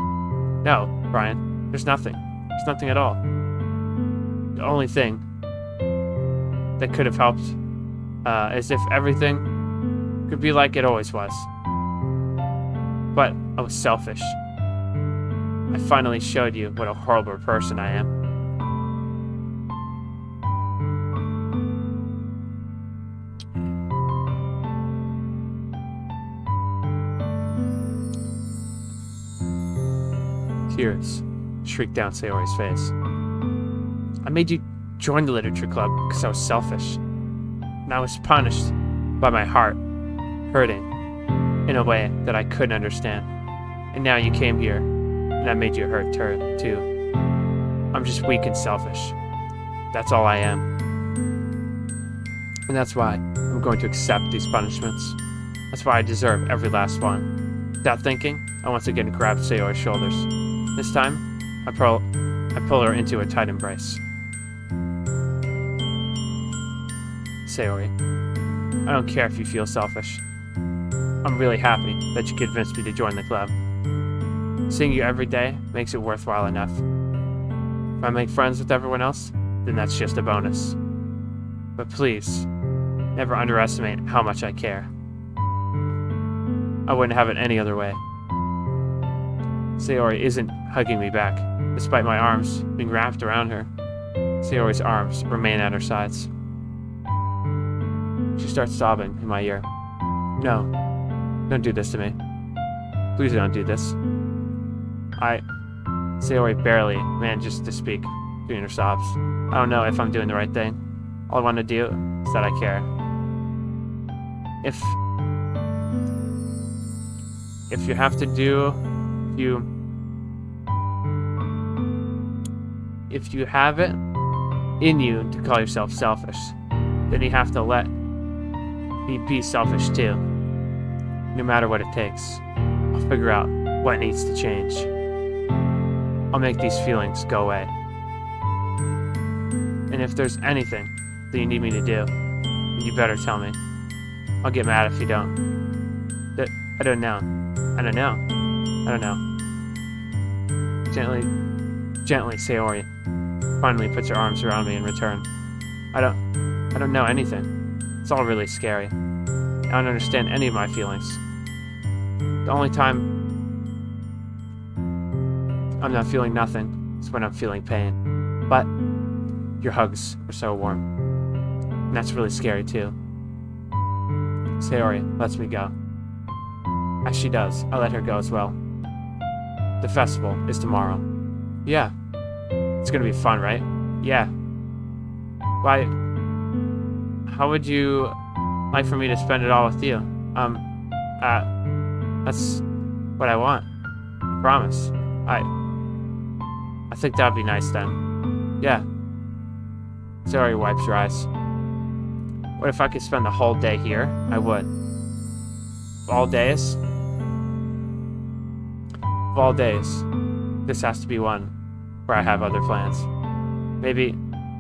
S1: No, Brian, there's nothing. There's nothing at all. The only thing that could have helped is if everything could be like it always was. But I was selfish. I finally showed you what a horrible person I am. Tears shrieked down Sayori's face. I made you join the literature club because I was selfish. And I was punished by my heart hurting in a way that I couldn't understand. And now you came here, and I made you hurt too. I'm just weak and selfish. That's all I am. And that's why I'm going to accept these punishments. That's why I deserve every last one. Without thinking, I once again grabbed Sayori's shoulders. This time, I pull her into a tight embrace. Sayori, I don't care if you feel selfish. I'm really happy that you convinced me to join the club. Seeing you every day makes it worthwhile enough. If I make friends with everyone else, then that's just a bonus. But please, never underestimate how much I care. I wouldn't have it any other way. Sayori isn't hugging me back, despite my arms being wrapped around her. Sayori's arms remain at her sides. She starts sobbing in my ear. No, don't do this to me. Please don't do this. Sayori barely manages to speak between her sobs. I don't know if I'm doing the right thing. All I want to do is that I care. If you have to do, if you have it in you to call yourself selfish, then you have to let me be selfish too. No matter what it takes, I'll figure out what needs to change. I'll make these feelings go away. And if there's anything that you need me to do, then you better tell me. I'll get mad if you don't. I don't know. Gently, Sayori finally puts her arms around me in return. I don't know anything. It's all really scary. I don't understand any of my feelings. The only time I'm not feeling nothing is when I'm feeling pain. But your hugs are so warm. And that's really scary too. Sayori lets me go. As she does, I let her go as well. The festival is tomorrow. Yeah. It's gonna be fun, right? Yeah. Why? How would you like for me to spend it all with you? That's what I want. I promise. I think that'd be nice then. Yeah. Sayori wipes her eyes. What if I could spend the whole day here? I would. All days? Of all days, this has to be one where I have other plans. Maybe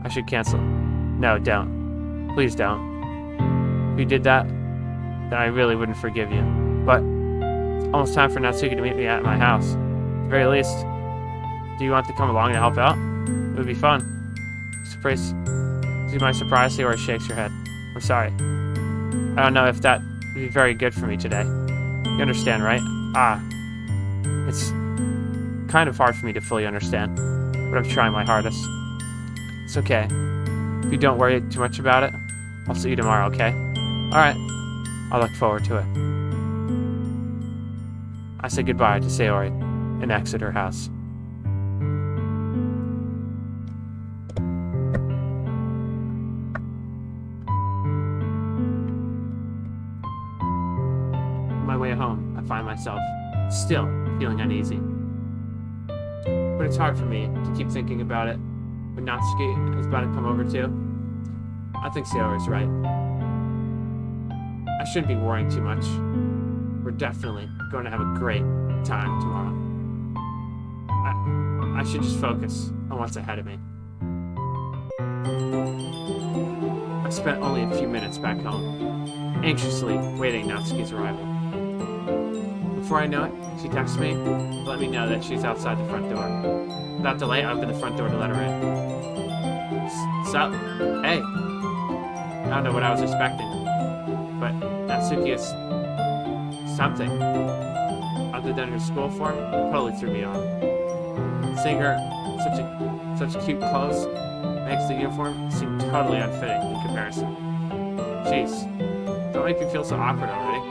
S1: I should cancel. No, don't. Please don't. If you did that, then I really wouldn't forgive you. But it's almost time for Natsuki to meet me at my house. At the very least, do you want to come along to help out? It would be fun. Surprise. See my surprise? Sayori shakes her head. I'm sorry. I don't know if that would be very good for me today. You understand, right? It's kind of hard for me to fully understand, but I'm trying my hardest. It's okay. If you don't worry too much about it, I'll see you tomorrow, okay? Alright. I'll look forward to it. I say goodbye to Sayori and exit her house. On my way home, I find myself still feeling uneasy. But it's hard for me to keep thinking about it when Natsuki is about to come over too. I think Sayori's right. I shouldn't be worrying too much. We're definitely going to have a great time tomorrow. I should just focus on what's ahead of me. I spent only a few minutes back home, anxiously waiting Natsuki's arrival. Before I know it, she texts me to let me know that she's outside the front door. Without delay, I open the front door to let her in. Sup? Hey! I don't know what I was expecting, but Natsuki is something other than her school form totally threw me off. Seeing her such cute clothes makes the uniform seem totally unfitting in comparison. Jeez, don't make me feel so awkward already.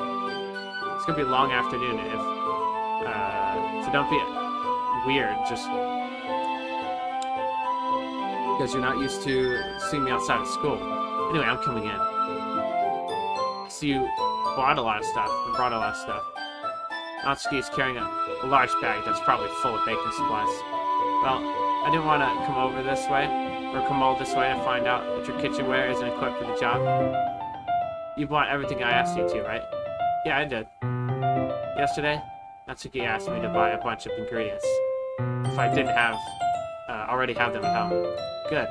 S1: It's gonna be a long afternoon so don't be weird just because you're not used to seeing me outside of school. Anyway, I'm coming in. I see you brought a lot of stuff. Natsuki is carrying a large bag that's probably full of baking supplies. Well, I didn't want to come all this way to find out that your kitchenware isn't equipped for the job. You bought everything I asked you to, right? Yeah, I did. Yesterday, Natsuki asked me to buy a bunch of ingredients if I didn't already have them at home. Good.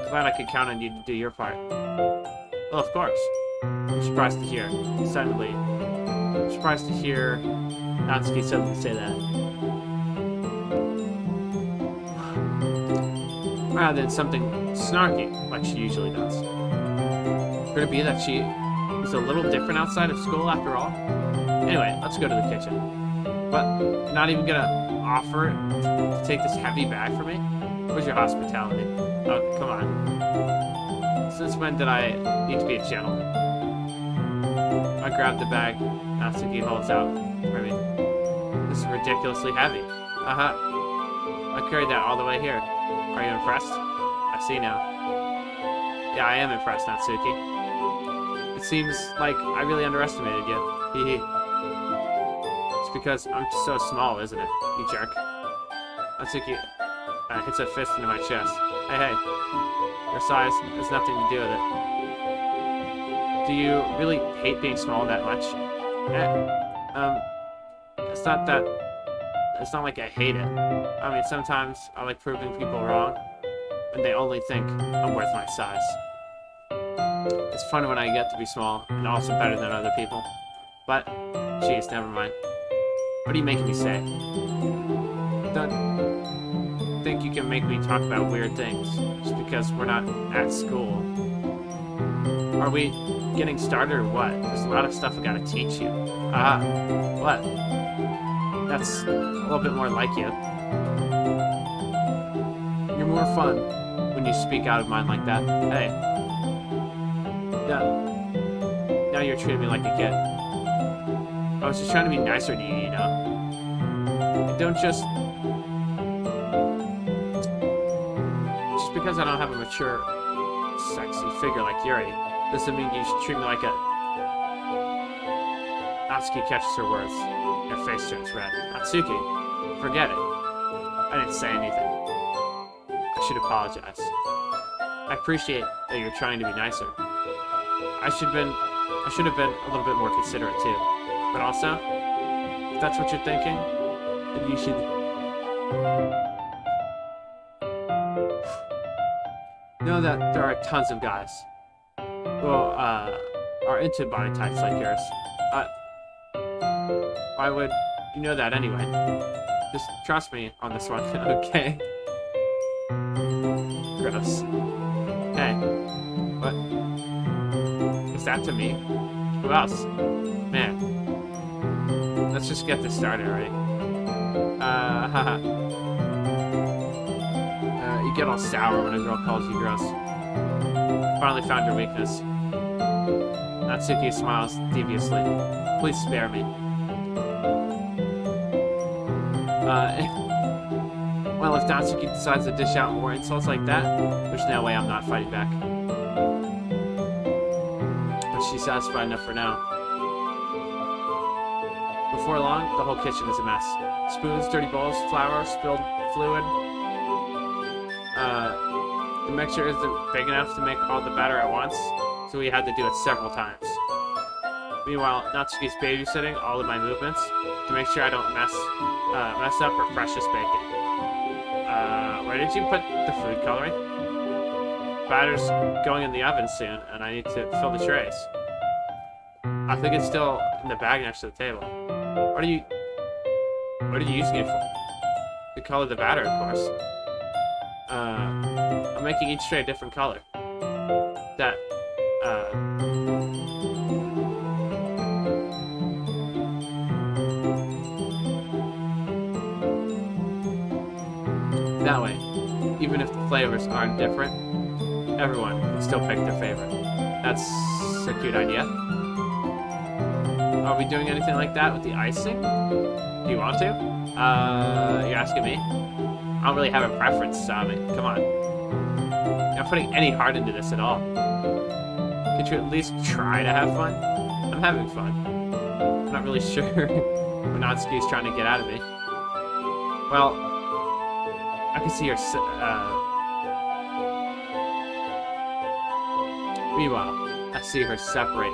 S1: Glad I could count on you to do your part. Well, of course. I'm surprised to hear Natsuki suddenly say that. Rather than something snarky, like she usually does. Could it be that she is a little different outside of school after all? Anyway, let's go to the kitchen. But you're not even gonna offer to take this heavy bag for me? Where's your hospitality? Oh, come on. Since when did I need to be a gentleman? I grab the bag Natsuki holds out for me. This is ridiculously heavy. I carried that all the way here. Are you impressed? I see now. Yeah, I am impressed, Natsuki. It seems like I really underestimated you. Hee. It's because I'm so small, isn't it? You jerk. Natsuki hits a fist into my chest. Hey. Your size has nothing to do with it. Do you really hate being small that much? It's not like I hate it. I mean, sometimes I like proving people wrong when they only think I'm worth my size. It's fun when I get to be small and also better than other people. But, geez, never mind. What are you making me say? Don't think you can make me talk about weird things just because we're not at school. Are we getting started or what? There's a lot of stuff I gotta teach you. What? That's a little bit more like you. You're more fun when you speak out of mind like that. Hey. Now you're treating me like a kid. I was just trying to be nicer to you, you know? And don't just because I don't have a mature, sexy figure like Yuri, doesn't mean you should treat me like a... Natsuki catches her words. Her face turns red. Natsuki, forget it. I didn't say anything. I should apologize. I appreciate that you're trying to be nicer. I should have been a little bit more considerate too. But also, if that's what you're thinking, then you should know that there are tons of guys who are into body types like yours. Why would you know that anyway? Just trust me on this one, okay? Gross. Hey, what? Is that to me? Who else? Man. Let's just get this started, alright? You get all sour when a girl calls you gross. Finally found your weakness. Natsuki smiles deviously. Please spare me. Well, if Natsuki decides to dish out more insults like that, there's no way I'm not fighting back. But she's satisfied enough for now. Before long, the whole kitchen is a mess. Spoons, dirty bowls, flour, spilled fluid. The mixture isn't big enough to make all the batter at once, so we had to do it several times. Meanwhile, Natsuki's babysitting all of my movements to make sure I don't mess up her precious bacon. Where did you put the food coloring? Batter's going in the oven soon, and I need to fill the trays. I think it's still in the bag next to the table. What are you using it for? To color the batter, of course. I'm making each tray a different color. That way, even if the flavors aren't different, everyone can still pick their favorite. That's a cute idea. Are we doing anything like that with the icing? Do you want to? You're asking me? I don't really have a preference, Sami. Come on. You're not putting any heart into this at all. Could you at least try to have fun? I'm having fun. I'm not really sure what Natsuki's trying to get out of me. Well, I can see her. Meanwhile, I see her separate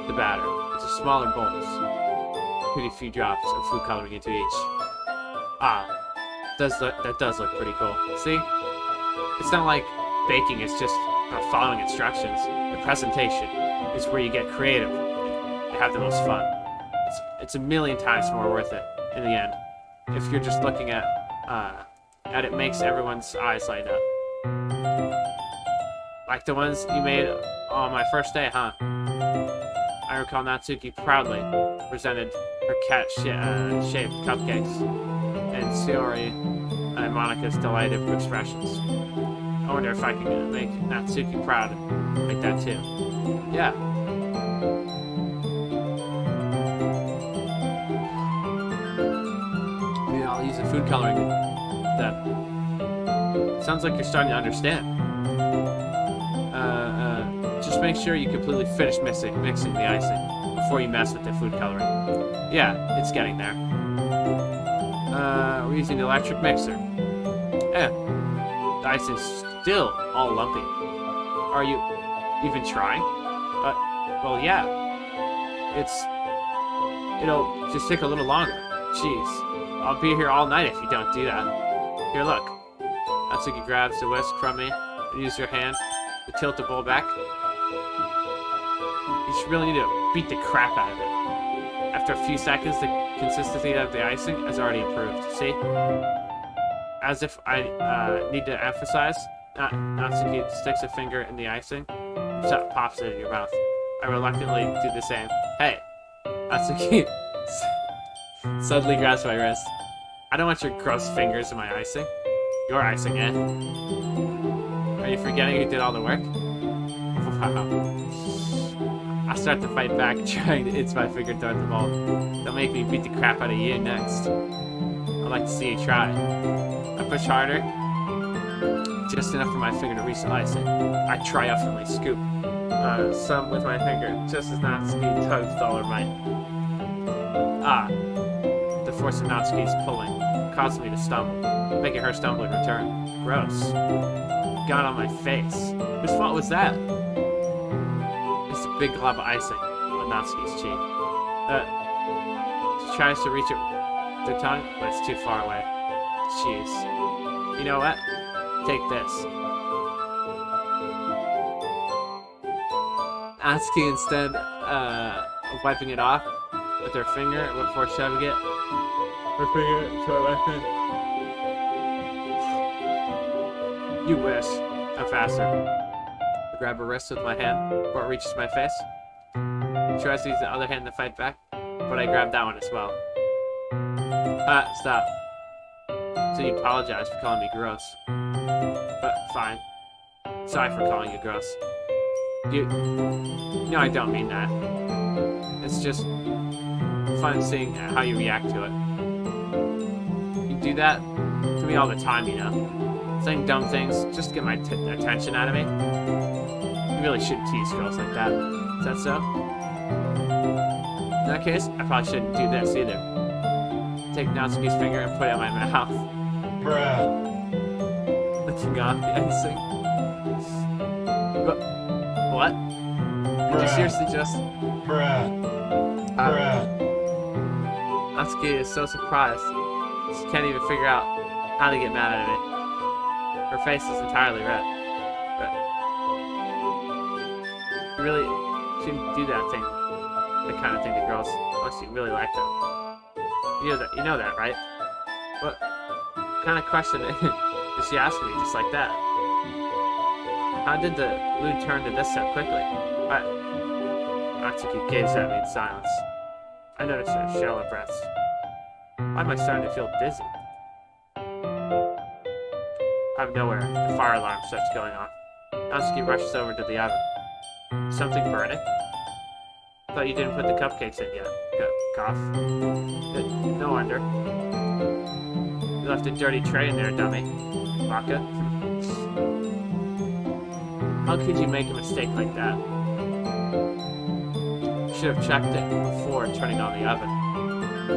S1: the batter into smaller bowls, putting a few drops of food coloring into each. Ah, that does look pretty cool. See? It's not like baking is just about following instructions. The presentation is where you get creative and have the most fun. It's a million times more worth it in the end. If you're just looking at it makes everyone's eyes light up. Like the ones you made on my first day, huh? I recall Natsuki proudly presented her cat-shaped cupcakes, and Shiori and Monika's delighted expressions. I wonder if I can make Natsuki proud like that too. Yeah. Maybe I'll use the food coloring then. Sounds like you're starting to understand. Just make sure you completely finish mixing the icing before you mess with the food coloring. Yeah, it's getting there. We're using the electric mixer. Yeah, the icing's still all lumpy. Are you even trying? Well, yeah. It'll just take a little longer. Jeez, I'll be here all night if you don't do that. Here, look. Natsuki grabs the whisk from me and uses her hand to tilt the bowl back. You just really need to beat the crap out of it. After a few seconds, the consistency of the icing has already improved. See? As if I need to emphasize, Natsuki sticks a finger in the icing and pops it in your mouth. I reluctantly do the same. Hey! Natsuki suddenly grabs my wrist. I don't want your gross fingers in my icing. Your icing, eh? Are you forgetting who did all the work? Wow. I start to fight back, trying to itch my finger toward the ball. Don't make me beat the crap out of you next. I'd like to see you try. I push harder, just enough for my finger to reach the icing. I triumphantly scoop some with my finger, just as Natsuki tugs with all her might. Ah, the force of Natsuki's pulling caused me to stumble, making her stumble in return. Gross. Got on my face. Whose fault was that? It's a big glob of icing on Natsuki's cheek. She tries to reach it with her tongue, but it's too far away. Jeez. You know what? Take this. Natsuki, instead of wiping it off with her finger before shoving it, her finger toward my finger. You wish. I'm faster. I grab her wrist with my hand before it reaches my face. She tries to use the other hand to fight back, but I grab that one as well. Stop. So you apologize for calling me gross. But fine. Sorry for calling you gross. No, I don't mean that. It's just fun seeing how you react to it. You do that to me all the time, you know? Saying dumb things just to get my attention out of me. You really shouldn't tease girls like that. Is that so? In that case, I probably shouldn't do this either. Take Natsuki's finger and put it in my mouth.
S2: Bruh.
S1: ripping off the icing. But, what? Did you seriously just... Natsuki is so surprised. She can't even figure out how to get mad at me. Her face is entirely red. You really shouldn't do that thing. The kind of thing that girls, unless you really like them. You know that, right? What kind of question did she ask me just like that? How did the mood turn to this so quickly? What? Natsuki gazed at me in silence. I noticed her shallow breaths. Why am I starting to feel dizzy? Out of nowhere, the fire alarm starts going off. Natsuki rushes over to the oven. Something burning? I thought you didn't put the cupcakes in yet. Cough. No wonder. You left a dirty tray in there, dummy. Baka. How could you make a mistake like that? You should have checked it before turning on the oven.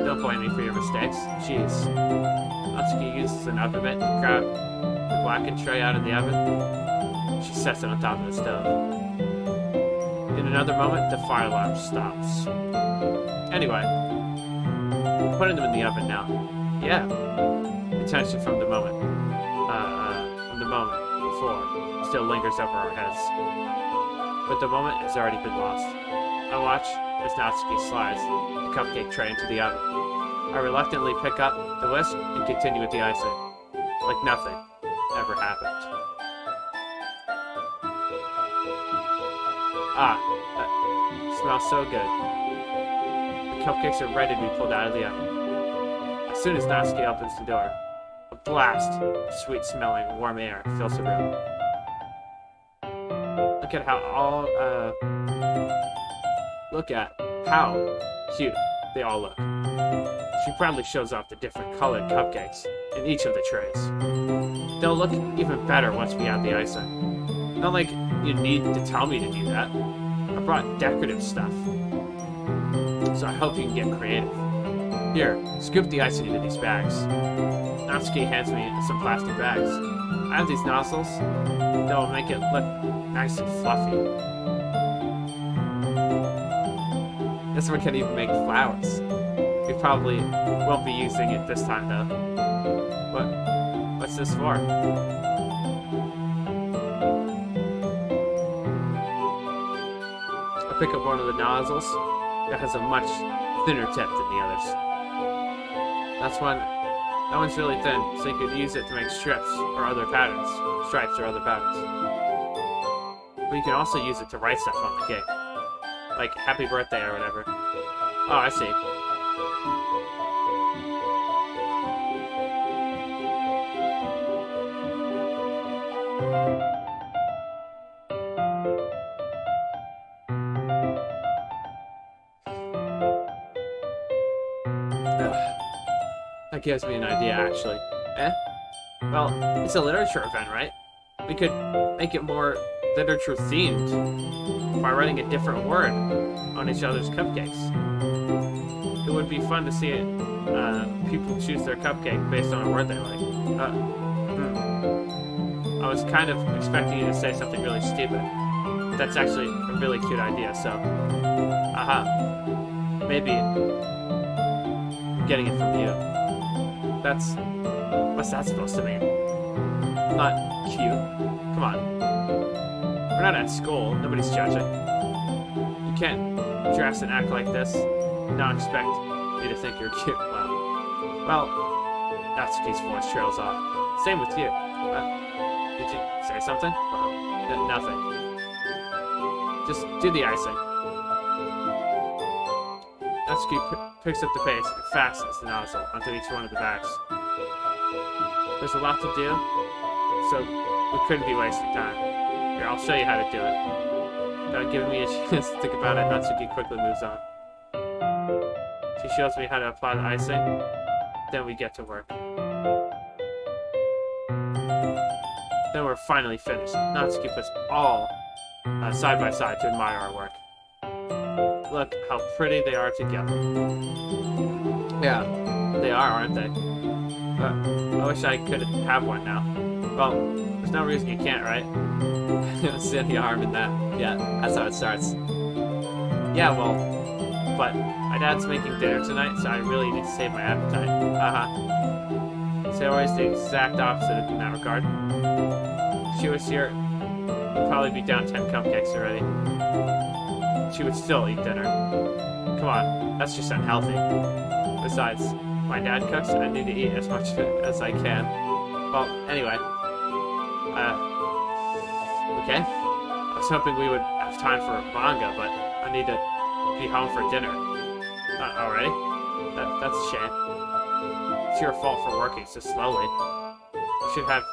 S1: Don't blame me for your mistakes. Jeez. Natsuki uses an oven mitt to grab the blackened tray out of the oven. She sets it on top of the stove. In another moment, the fire alarm stops. Anyway, putting them in the oven now. Yeah. The tension from the moment before still lingers over our heads. But the moment has already been lost. I watch as Natsuki slides the cupcake tray into the oven. I reluctantly pick up the whisk and continue with the icing, like nothing ever happened. That smells so good. The cupcakes are ready to be pulled out of the oven. As soon as Natsuki opens the door, a blast of sweet-smelling, warm air fills the room. Look at how cute they all look. She proudly shows off the different colored cupcakes in each of the trays. They'll look even better once we add the icing. Not like you need to tell me to do that. I brought decorative stuff, so I hope you can get creative. Here, scoop the icing into these bags. Natsuki hands me some plastic bags. I have these nozzles that will make it look nice and fluffy. This one can even make flowers. We probably won't be using it this time though. What's this for? I pick up one of the nozzles that has a much thinner tip than the others. That one's really thin, so you could use it to make stripes or other patterns. Stripes or other patterns. But you can also use it to write stuff on the cake. Like, happy birthday or whatever. Oh, I see. That gives me an idea, actually. Well, it's a literature event, right? We could make it more literature-themed by writing a different word on each other's cupcakes. It would be fun to see people choose their cupcake based on a word they like. I was kind of expecting you to say something really stupid. That's actually a really cute idea, so... Maybe I'm getting it from you. What's that supposed to mean? Not cute. Come on. We're not at school. Nobody's judging. You can't dress and act like this and not expect me to think you're cute. Well, Natsuki's voice trails off. Same with you. Did you say something? Nothing. Just do the icing. Natsuki picks up the paste and fastens the nozzle onto each one of the bags. There's a lot to do, so we couldn't be wasting time. Here, I'll show you how to do it. Without giving me a chance to think about it, Natsuki quickly moves on. She shows me how to apply the icing, then we get to work. Then we're finally finished. Natsuki puts all side by side to admire our work. Look how pretty they are together. Yeah, they are, aren't they? I wish I could have one now. Well, there's no reason you can't, right? See any harm in that. Yeah, that's how it starts. Yeah, well, but my dad's making dinner tonight, so I really need to save my appetite. Sayori's the exact opposite in that regard. If she was here, we'd probably be down 10 cupcakes already. She would still eat dinner. Come on, that's just unhealthy. Besides, my dad cooks and I need to eat as much as I can. Well, anyway. Okay. I was hoping we would have time for manga, but I need to be home for dinner. Already? That's a shame. It's your fault for working so slowly. You should have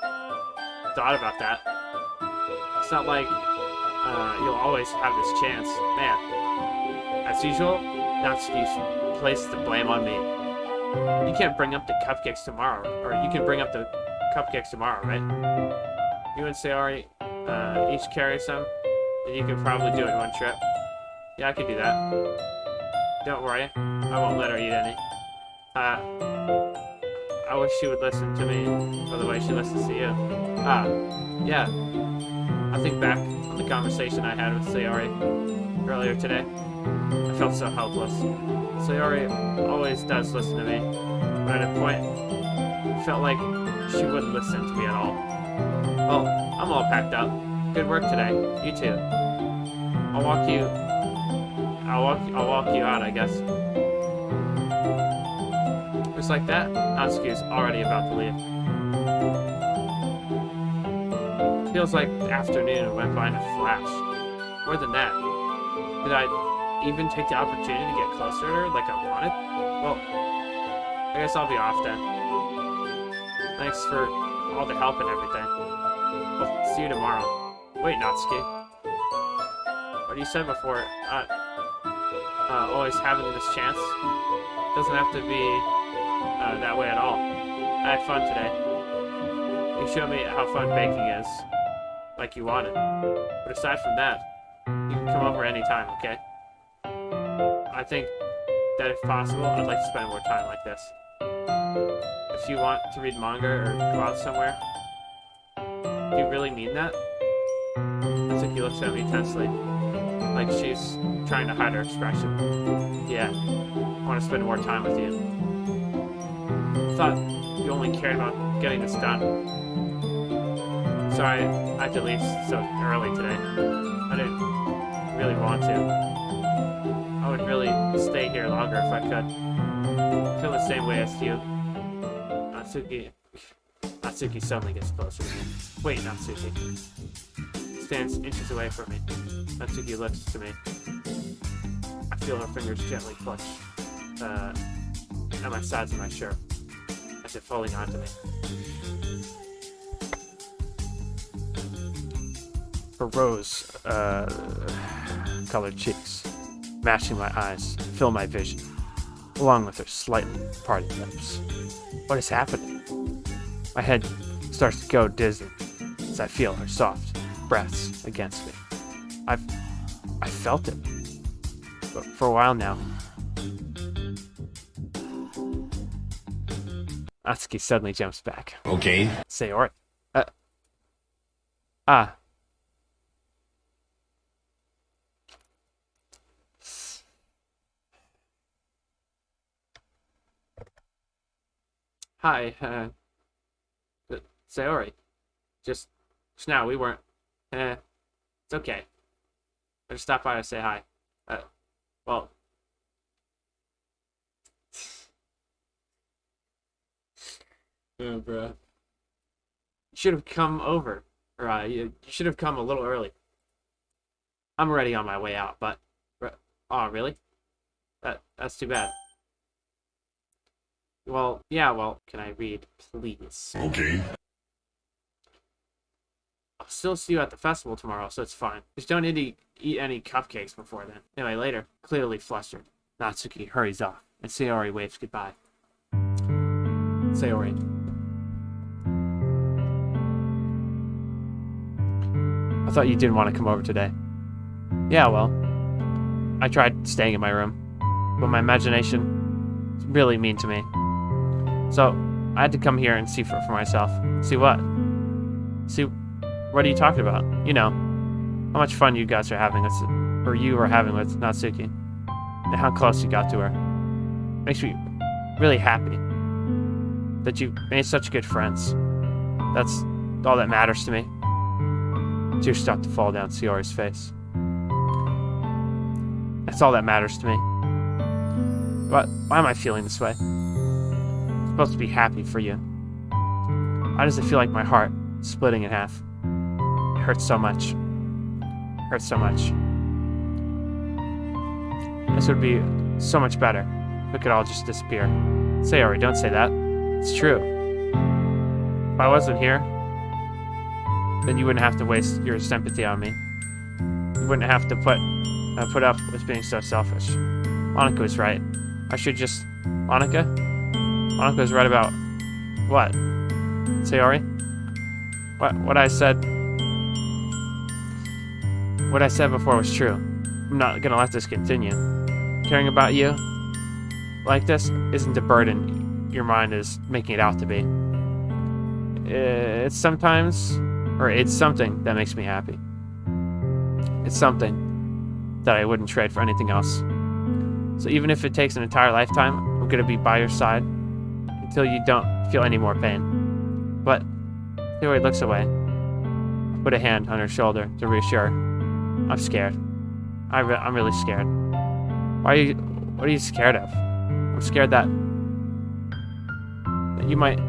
S1: thought about that. It's not like you'll always have this chance. Man, as usual, Natsuki places the blame on me. You can't bring up the cupcakes tomorrow, or you can bring up the cupcakes tomorrow, right? You and Sayori each carry some, and you can probably do it in one trip. Yeah, I can do that. Don't worry, I won't let her eat any. I wish she would listen to me for the way she listens to you. Yeah. I think back on the conversation I had with Sayori earlier today. I felt so helpless. Sayori always does listen to me, but at a point, it felt like she wouldn't listen to me at all. Well, I'm all packed up. Good work today. You too. I'll walk you out, I guess. Just like that, Natsuki is already about to leave. Feels like the afternoon went by in a flash. More than that, did I even take the opportunity to get closer to her like I wanted? Well, I guess I'll be off then. Thanks for all the help and everything. Well, see you tomorrow. Wait, Natsuki. What you said before, always having this chance, doesn't have to be that way at all. I had fun today. You showed me how fun baking is, like you wanted. But aside from that, you can come over anytime, okay? I think that if possible, I'd like to spend more time like this. If you want to read manga or go out somewhere, do you really mean that? Natsuki looks at me tensely, like she's trying to hide her expression. Yeah, I want to spend more time with you. I thought you only cared about getting this done. Sorry, I had to leave so early today. I didn't really want to. I would really stay here longer if I could. I feel the same way as you. Natsuki suddenly gets closer to me. Wait, Natsuki. Stands inches away from me. Natsuki looks to me. I feel her fingers gently clutch at my sides of my shirt, as if holding onto me. Her rose colored cheeks, matching my eyes, fill my vision, along with her slightly parted lips. What is happening? My head starts to go dizzy as I feel her soft breaths against me. I felt it, but for a while now. Atsuki suddenly jumps back.
S2: Okay.
S1: Sayori. Hi, Sayori. Just now, we weren't. It's okay. I just stopped by to say hi. Well. Oh, bro. You should have come over. Or, you should have come a little early. I'm already on my way out, but... Oh, really? That's too bad. Well, yeah, well, can I read, please?
S2: Okay.
S1: I'll still see you at the festival tomorrow, so it's fine. Just don't need to eat any cupcakes before then. Anyway, later, clearly flustered, Natsuki hurries off, and Sayori waves goodbye. Sayori. I thought you didn't want to come over today. Yeah, well, I tried staying in my room, but my imagination is really mean to me. So, I had to come here and see for myself. See what? See, what are you talking about? You know, how much fun you guys are having or you were having with Natsuki, and how close you got to her. Makes me really happy that you made such good friends. That's all that matters to me. Tears start to fall down Sayori's face. That's all that matters to me. But why am I feeling this way? I'm supposed to be happy for you. Why does it feel like my heart is splitting in half? It hurts so much. It hurts so much. This would be so much better if it could all just disappear. Sayori, don't say that. It's true. If I wasn't here, then you wouldn't have to waste your sympathy on me. You wouldn't have to put up with being so selfish. Monika was right. I should just... Monika? Monika was right about... what? Sayori? What I said... What I said before was true. I'm not gonna let this continue. Caring about you like this isn't a burden your mind is making it out to be. It's something that makes me happy. It's something that I wouldn't trade for anything else. So even if it takes an entire lifetime, I'm gonna be by your side until you don't feel any more pain. But Sayori looks away. I put a hand on her shoulder to reassure her. I'm scared. I'm really scared. What are you scared of? I'm scared that you might...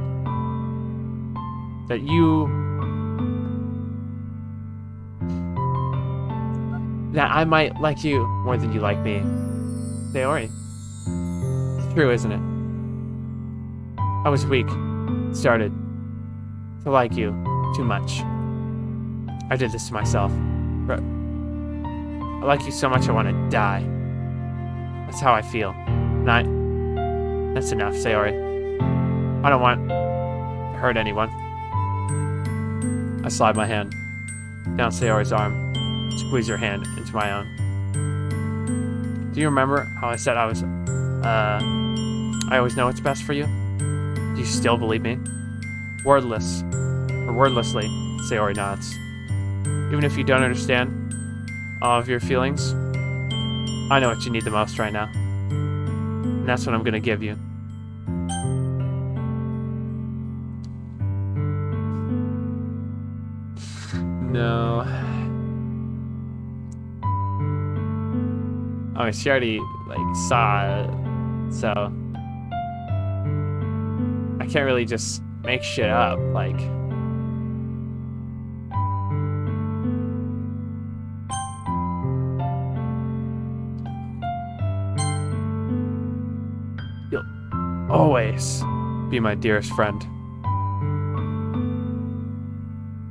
S1: That I might like you more than you like me. Sayori. It's true, isn't it? I was weak. Started to like you too much. I did this to myself. But I like you so much I want to die. That's how I feel. And that's enough, Sayori. I don't want to hurt anyone. I slide my hand down Sayori's arm, squeeze her hand into my own. Do you remember how I said I always know what's best for you? Do you still believe me? Wordlessly, Sayori nods. Even if you don't understand all of your feelings, I know what you need the most right now. And that's what I'm gonna give you. No. Oh, she already, saw it, so... I can't really just make shit up, You'll always be my dearest friend.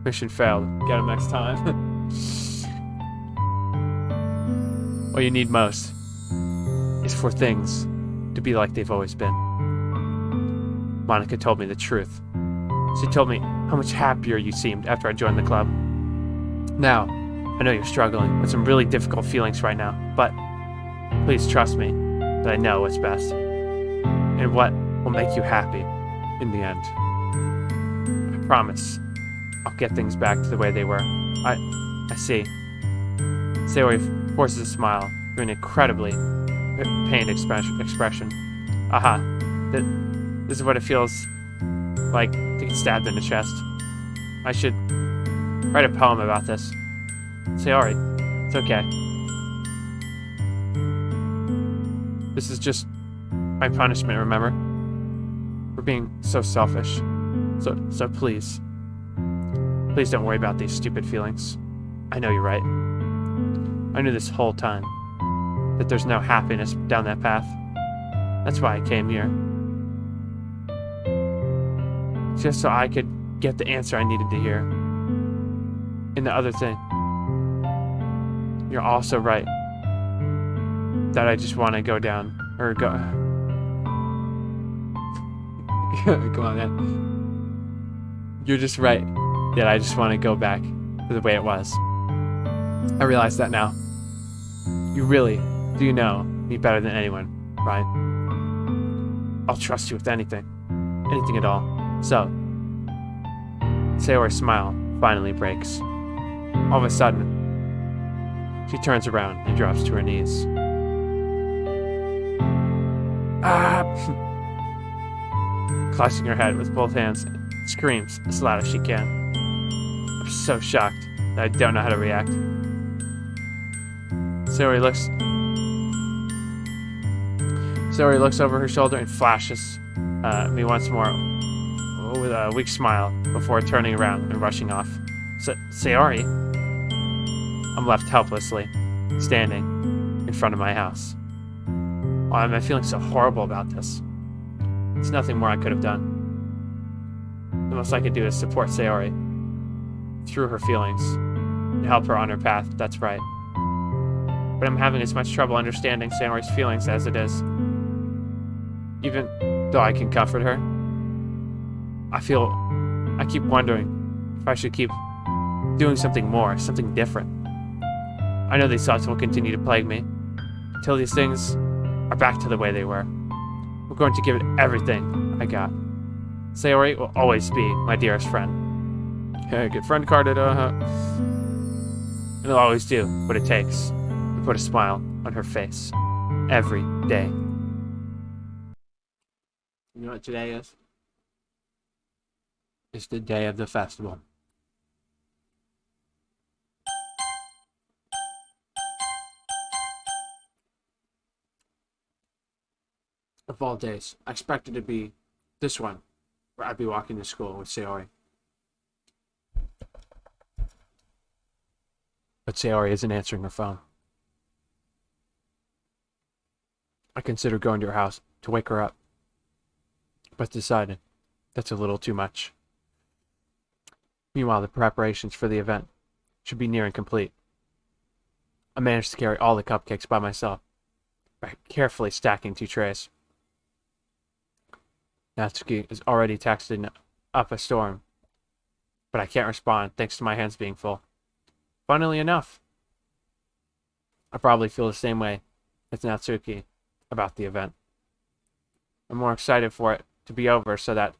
S1: Mission failed. Get him next time. What you need most is for things to be like they've always been. Monika told me the truth. She told me how much happier you seemed after I joined the club. Now, I know you're struggling with some really difficult feelings right now, but please trust me that I know what's best and what will make you happy in the end. I promise I'll get things back to the way they were. I see. Sayori forces a smile through an incredibly pained expression. Aha. This is what it feels like to get stabbed in the chest. I should write a poem about this. Sayori, it's okay. This is just my punishment, remember? For being so selfish. So please. Please don't worry about these stupid feelings. I know you're right. I knew this whole time that there's no happiness down that path. That's why I came here. Just so I could get the answer I needed to hear. And the other thing, you're also right that I just want to go down, or go... Come on, man. You're just right that I just want to go back to the way it was. I realize that now. You really do know me better than anyone, right? I'll trust you with anything. Anything at all. So, Sayori's smile finally breaks. All of a sudden, she turns around and drops to her knees. Ah! Clutching her head with both hands, screams as loud as she can. I'm so shocked that I don't know how to react. Sayori looks over her shoulder and flashes me once more with a weak smile before turning around and rushing off. Sayori? I'm left helplessly, standing in front of my house. Why am I feeling so horrible about this? There's nothing more I could have done. The most I could do is support Sayori through her feelings and help her on her path, that's right. But I'm having as much trouble understanding Sayori's feelings as it is. Even though I can comfort her, I keep wondering if I should keep doing something more, something different. I know these thoughts will continue to plague me until these things are back to the way they were. I'm going to give it everything I got. Sayori will always be my dearest friend. Hey, good friend card it, And it'll always do what it takes to put a smile on her face every day. You know what today is? It's the day of the festival. Of all days, I expected it to be this one, where I'd be walking to school with Sayori. But Sayori isn't answering her phone. I considered going to her house to wake her up, but decided that's a little too much. Meanwhile, the preparations for the event should be nearing complete. I managed to carry all the cupcakes by myself by carefully stacking 2 trays. Natsuki is already texting up a storm, but I can't respond thanks to my hands being full. Funnily enough, I probably feel the same way as Natsuki about the event. I'm more excited for it to be over so that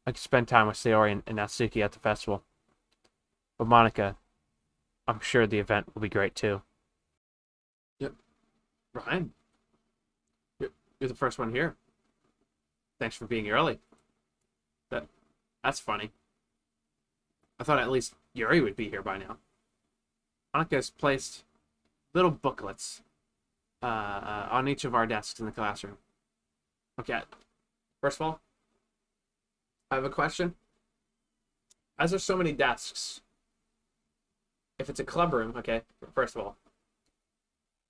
S1: I can spend time with Sayori and Natsuki at the festival. But Monikaa, I'm sure the event will be great too. Yep. Ryan, you're the first one here. Thanks for being early. That's funny. I thought at least Yuri would be here by now. Monika has placed little booklets on each of our desks in the classroom. Okay. First of all, I have a question. As there's so many desks, if it's a club room, okay, first of all.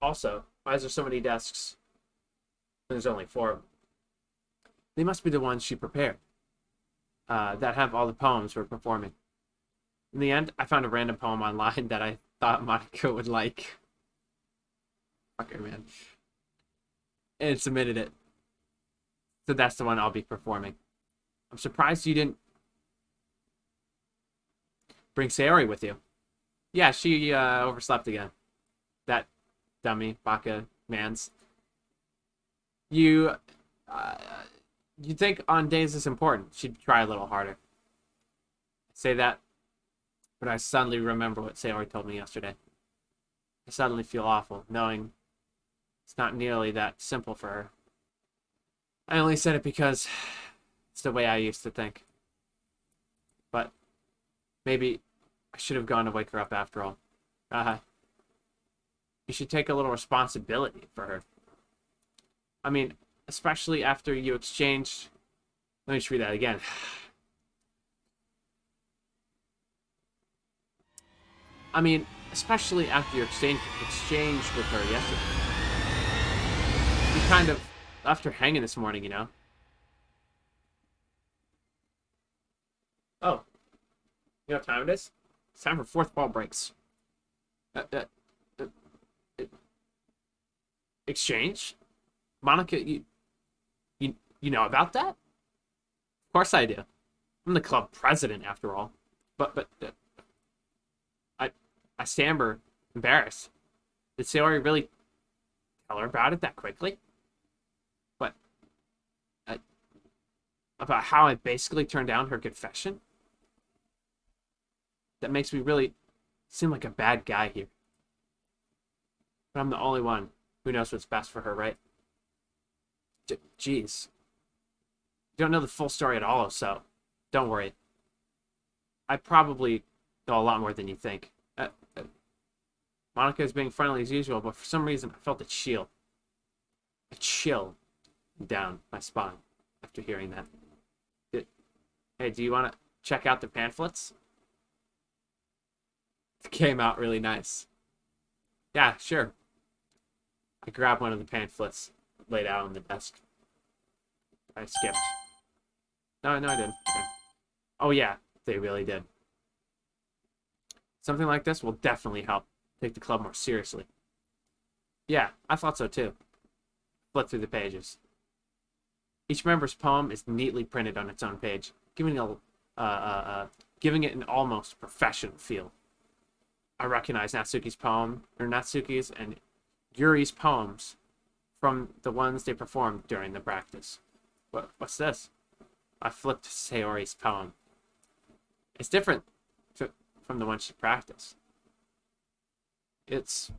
S1: Also, why is there so many desks and there's only 4 of them? They must be the ones she prepared that have all the poems we're performing. In the end, I found a random poem online that I thought Monikaa would like. Fuck her, man. And submitted it. So that's the one I'll be performing. I'm surprised you didn't bring Sayori with you. Yeah, she overslept again. That dummy, Baka Mans. You'd think on days this important, she'd try a little harder. I say that, but I suddenly remember what Sayori told me yesterday. I suddenly feel awful, knowing it's not nearly that simple for her. I only said it because it's the way I used to think. But maybe I should have gone to wake her up after all. You should take a little responsibility for her. I mean, especially after you exchanged... Let me just read that again. I mean, especially after your exchange with her yesterday. You kind of left her hanging this morning, you know? Oh. You know what time it is? It's time for 4th ball breaks. Exchange? Monikaa, you know about that? Of course I do. I'm the club president, after all. But I stammer, embarrassed. Did Sayori really tell her about it that quickly? But about how I basically turned down her confession? that makes me really seem like a bad guy here. But I'm the only one who knows what's best for her, right? Jeez. You don't know the full story at all, so don't worry. I probably know a lot more than you think. Monica is being friendly as usual, but for some reason I felt a chill down my spine after hearing that. Hey, do you want to check out the pamphlets? It came out really nice. Yeah, sure. I grabbed one of the pamphlets laid out on the desk. I skipped. No, I didn't. Okay. Oh yeah, they really did. Something like this will definitely help take the club more seriously. Yeah, I thought so too. Flip through the pages. Each member's poem is neatly printed on its own page, giving it an almost professional feel. I recognize Natsuki's and Yuri's poems from the ones they performed during the practice. What's this? I flipped Sayori's poem. It's different from the one she practiced. It's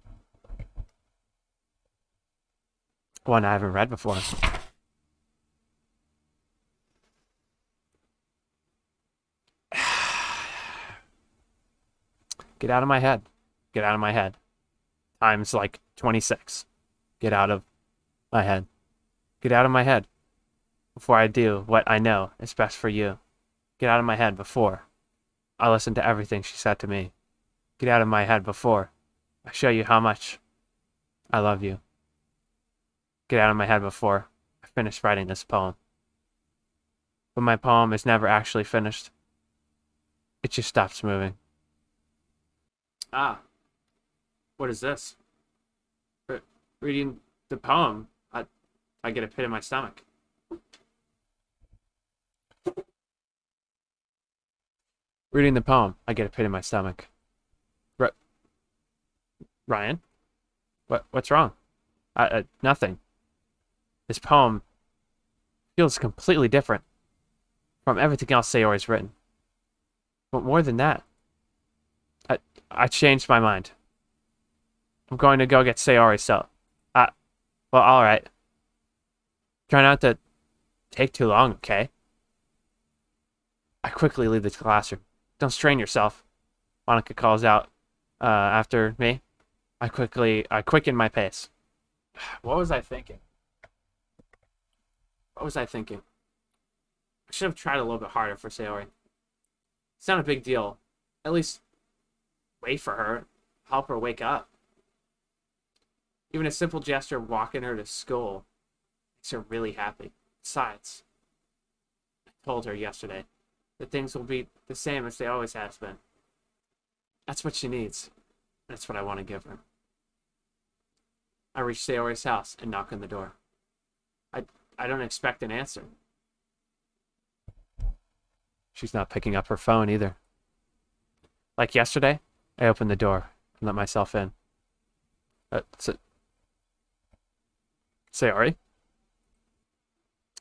S1: one I haven't read before. Get out of my head. Get out of my head. Times like 26. Get out of my head. Get out of my head before I do what I know is best for you. Get out of my head before I listen to everything she said to me. Get out of my head before I show you how much I love you. Get out of my head before I finish writing this poem. But my poem is never actually finished. It just stops moving. Ah, what is this? Reading the poem, I get a pit in my stomach. Reading the poem, I get a pit in my stomach. Ryan? What's wrong? Nothing. This poem feels completely different from everything else Sayori's written. But more than that, I changed my mind. I'm going to go get Sayori, so... well, alright. Try not to take too long, okay? I quickly leave the classroom. Don't strain yourself, Monikaa calls out after me. I quicken my pace. What was I thinking? I should have tried a little bit harder for Sayori. It's not a big deal. At least wait for her. Help her wake up. Even a simple gesture of walking her to school makes her really happy. Besides, I told her yesterday that things will be the same as they always have been. That's what she needs. That's what I want to give her. I reach Sayori's house and knock on the door. I don't expect an answer. She's not picking up her phone either. Like yesterday, I opened the door and let myself in. Sayori?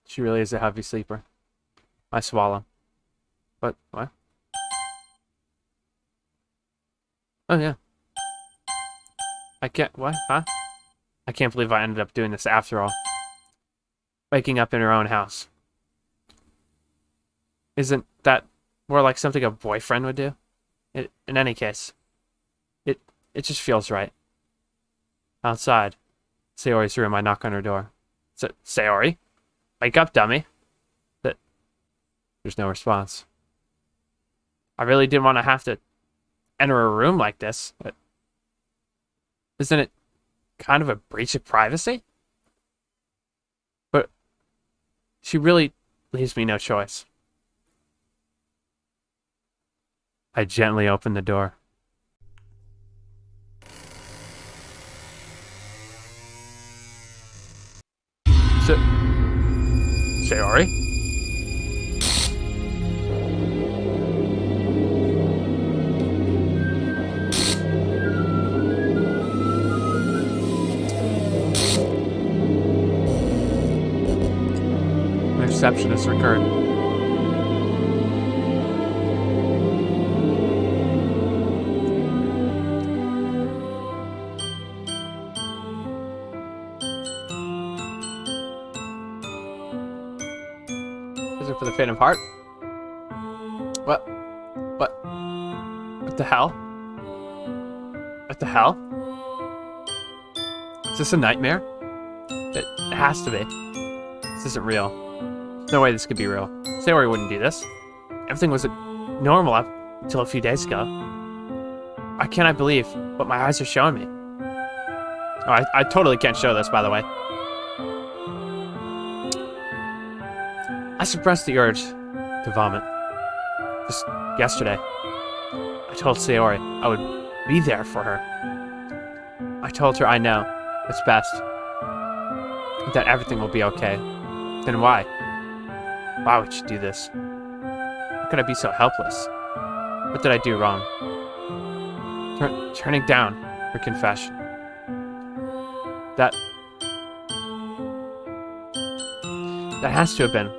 S1: She really is a heavy sleeper. I swallow. What? Oh yeah. What? Huh? I can't believe I ended up doing this after all. Waking up in her own house. Isn't that more like something a boyfriend would do? In any case, it just feels right. Outside, Sayori's room, I knock on her door. Sayori? Wake up, dummy. There's no response. I really didn't want to have to enter a room like this. But isn't it kind of a breach of privacy? But she really leaves me no choice. I gently open the door. Sayori? An interception has occurred. Is it for the faint of heart? What? What? What the hell? What the hell? Is this a nightmare? It has to be. This isn't real. There's no way this could be real. Sayori wouldn't do this. Everything was normal up until a few days ago. Why can't I believe what my eyes are showing me? Oh, I totally can't show this, by the way. I suppressed the urge to vomit. Just yesterday, I told Sayori I would be there for her. I told her I know it's best, that everything will be okay. Then why? Why would she do this? How could I be so helpless? What did I do wrong? Turning down her confession. That has to have been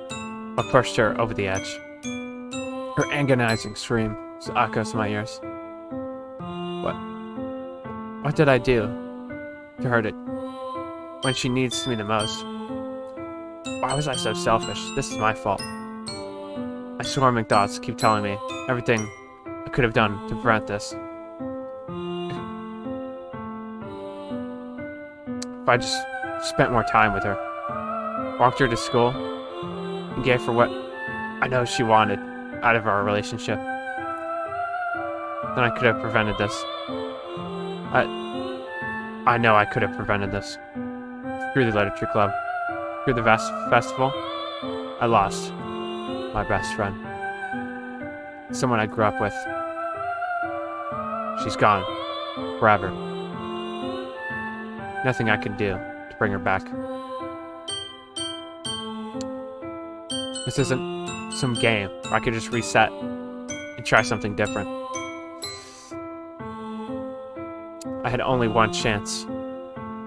S1: what pushed her over the edge. Her agonizing scream echoes in my ears. What did I do to hurt it when she needs me the most? Why was I so selfish? This is my fault. My swarming thoughts keep telling me everything I could have done to prevent this. If I just spent more time with her, walked her to school, and gave her what I know she wanted out of our relationship, then I could have prevented this. I know I could have prevented this. Through the literature club, through the festival, I lost my best friend. Someone I grew up with. She's gone. Forever. Nothing I can do to bring her back. This isn't some game where I could just reset and try something different. I had only one chance.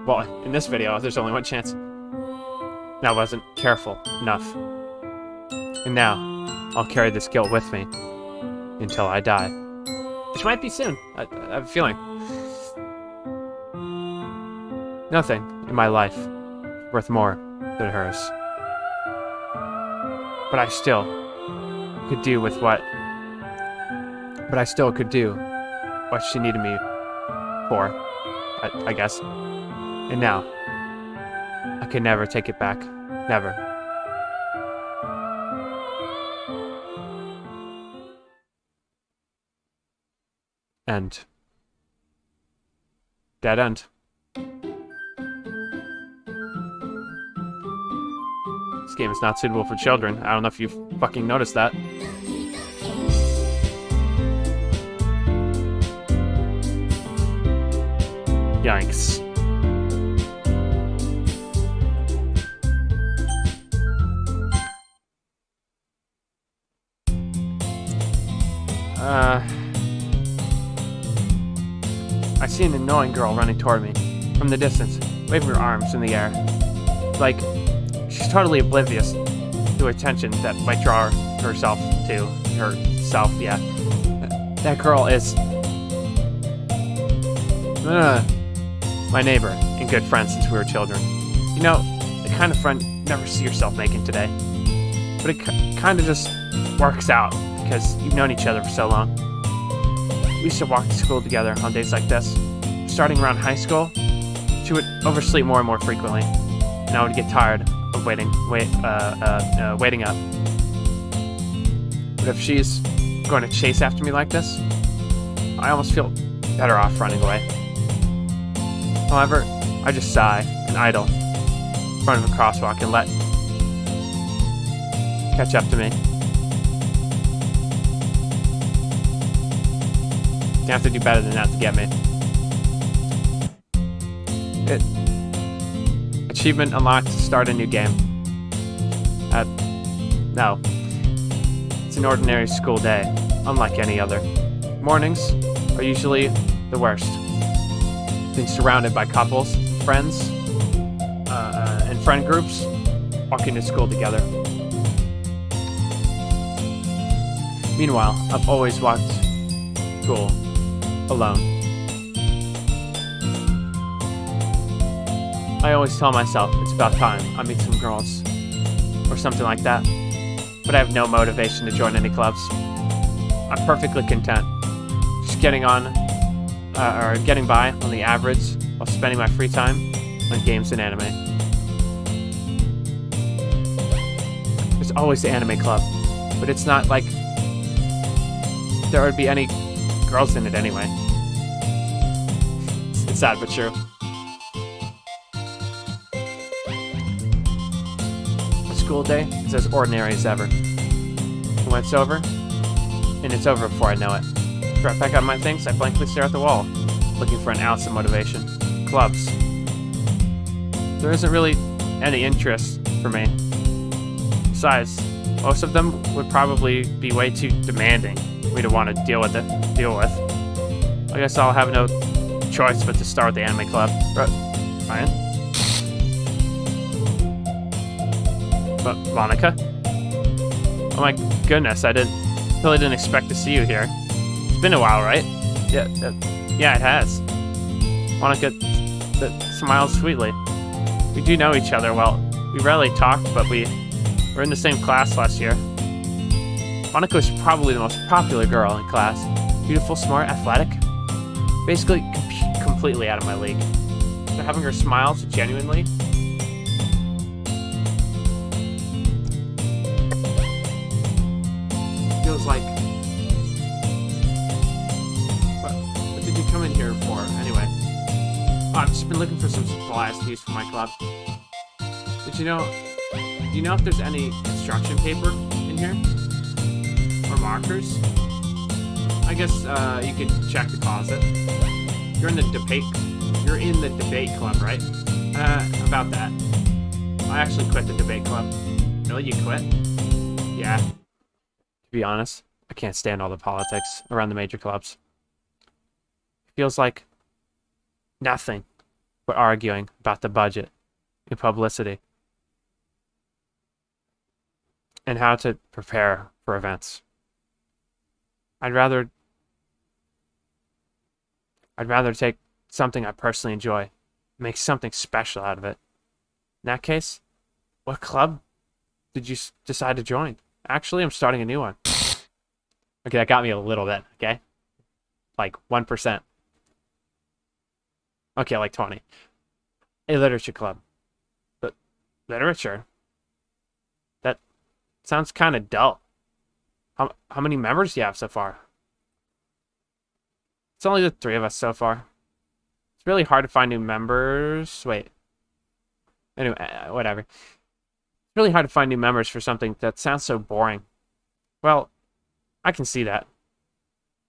S1: Well, in this video, there's only one chance. And I wasn't careful enough. And now, I'll carry this guilt with me until I die. Which might be soon. I have a feeling. Nothing in my life is worth more than hers. But I still could do what she needed me for, I guess. And now, I can never take it back. Never. End. Dead end. This game is not suitable for children. I don't know if you fucking noticed that. Yikes. I see an annoying girl running toward me from the distance, waving her arms in the air. Like, she's totally oblivious to attention that might draw herself to herself, yeah. That girl is my neighbor and good friend since we were children. You know, the kind of friend you never see yourself making today. But it kind of just works out because you've known each other for so long. We used to walk to school together on days like this. Starting around high school, she would oversleep more and more frequently, and I would get tired of waiting up. But if she's going to chase after me like this, I almost feel better off running away. However, I just sigh and idle in front of a crosswalk and let catch up to me. You have to do better than that to get me. Achievement unlocked to start a new game. No. It's an ordinary school day, unlike any other. Mornings are usually the worst. Being surrounded by couples, friends, and friend groups, walking to school together. Meanwhile, I've always walked to school alone. I always tell myself it's about time I meet some girls, or something like that. but I have no motivation to join any clubs. I'm perfectly content, just getting on, or getting by on the average while spending my free time on games and anime. There's always the anime club, but it's not like there would be any girls in it anyway. It's sad but true. A school day is as ordinary as ever. And when it's over, and it's over before I know it. After I pack up my things, I blankly stare at the wall, looking for an ounce of motivation. Clubs. There isn't really any interest for me. Besides, most of them would probably be way too demanding for me to want to deal with. I guess I'll have no choice but to start with the anime club. Ryan? But Monikaa? Oh my goodness, I really didn't expect to see you here. It's been a while, right? Yeah, it has. Monikaa smiles sweetly. We do know each other well. We rarely talk, but we were in the same class last year. Monikaa was probably the most popular girl in class. Beautiful, smart, athletic. Basically, completely out of my league. So having her smile so genuinely. Feels like. What did you come in here for, anyway? Oh, I've just been looking for some supplies to use for my club. But do you know if there's any construction paper in here? Or markers? I guess you could check the closet. You're in the debate club, right? About that. I actually quit the debate club. Really, you quit? Yeah. To be honest, I can't stand all the politics around the major clubs. It feels like nothing but arguing about the budget and publicity and how to prepare for events. I'd rather take something I personally enjoy, make something special out of it. In that case, what club did you decide to join? Actually, I'm starting a new one. Okay, that got me a little bit, okay? Like 1%. Okay, like 20. A literature club. But literature? That sounds kind of dull. How many members do you have so far? It's only the 3 of us so far. It's really hard to find new members. Wait. Anyway, whatever. It's really hard to find new members for something that sounds so boring. Well, I can see that.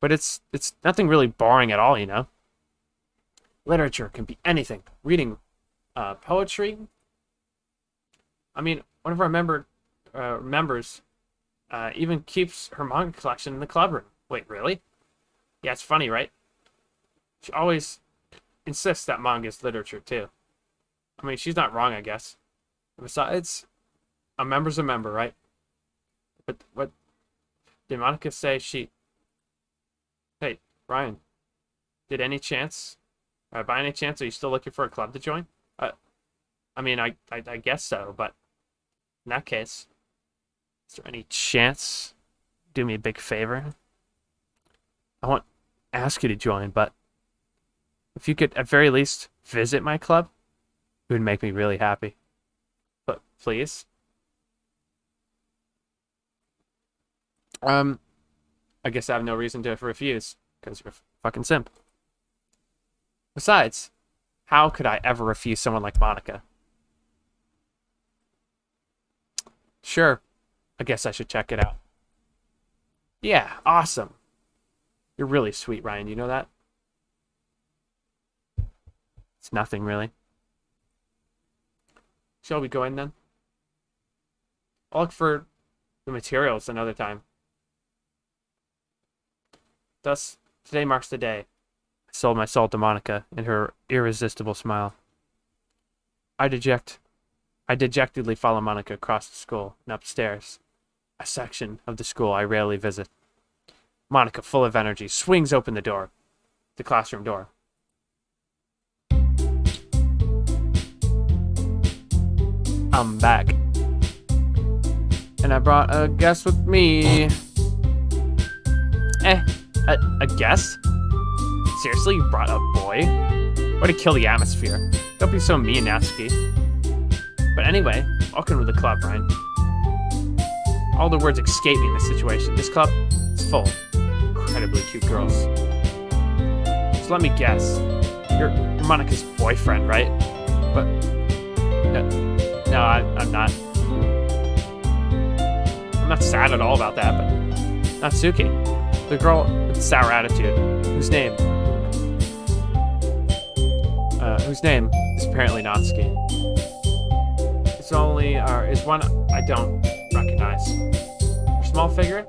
S1: But it's nothing really boring at all, you know? Literature can be anything. Reading poetry. I mean, one of our members even keeps her manga collection in the club room. Wait, really? Yeah, it's funny, right? She always insists that manga is literature, too. I mean, she's not wrong, I guess. Besides, a member's a member, right? But what did Monikaa say she... Hey, Ryan, by any chance, are you still looking for a club to join? I mean, I guess so, but in that case, is there any chance? Do me a big favor. I won't ask you to join, but if you could at very least visit my club, it would make me really happy. But please. I guess I have no reason to refuse, because you're a fucking simp. Besides, how could I ever refuse someone like Monikaa? Sure, I guess I should check it out. Yeah, awesome. You're really sweet, Ryan. You know that? It's nothing, really. Shall we go in, then? I'll look for the materials another time. Thus, today marks the day I sold my soul to Monikaa in her irresistible smile. I dejectedly follow Monikaa across the school and upstairs, a section of the school I rarely visit. Monikaa, full of energy, swings open the classroom door. I'm back. And And I brought a guest with me. A guest? Seriously, you brought a boy? Way to kill the atmosphere. Don't be so mean, Natsuki. But anyway, welcome to the club, Ryan. All the words escape me in this situation. This club is full of incredibly cute girls. So let me guess. You're Monika's boyfriend, right? But no, I'm not. I'm not sad at all about that, but Natsuki, the girl with the sour attitude, whose name is apparently Natsuki. Is one I don't recognize. Her small figure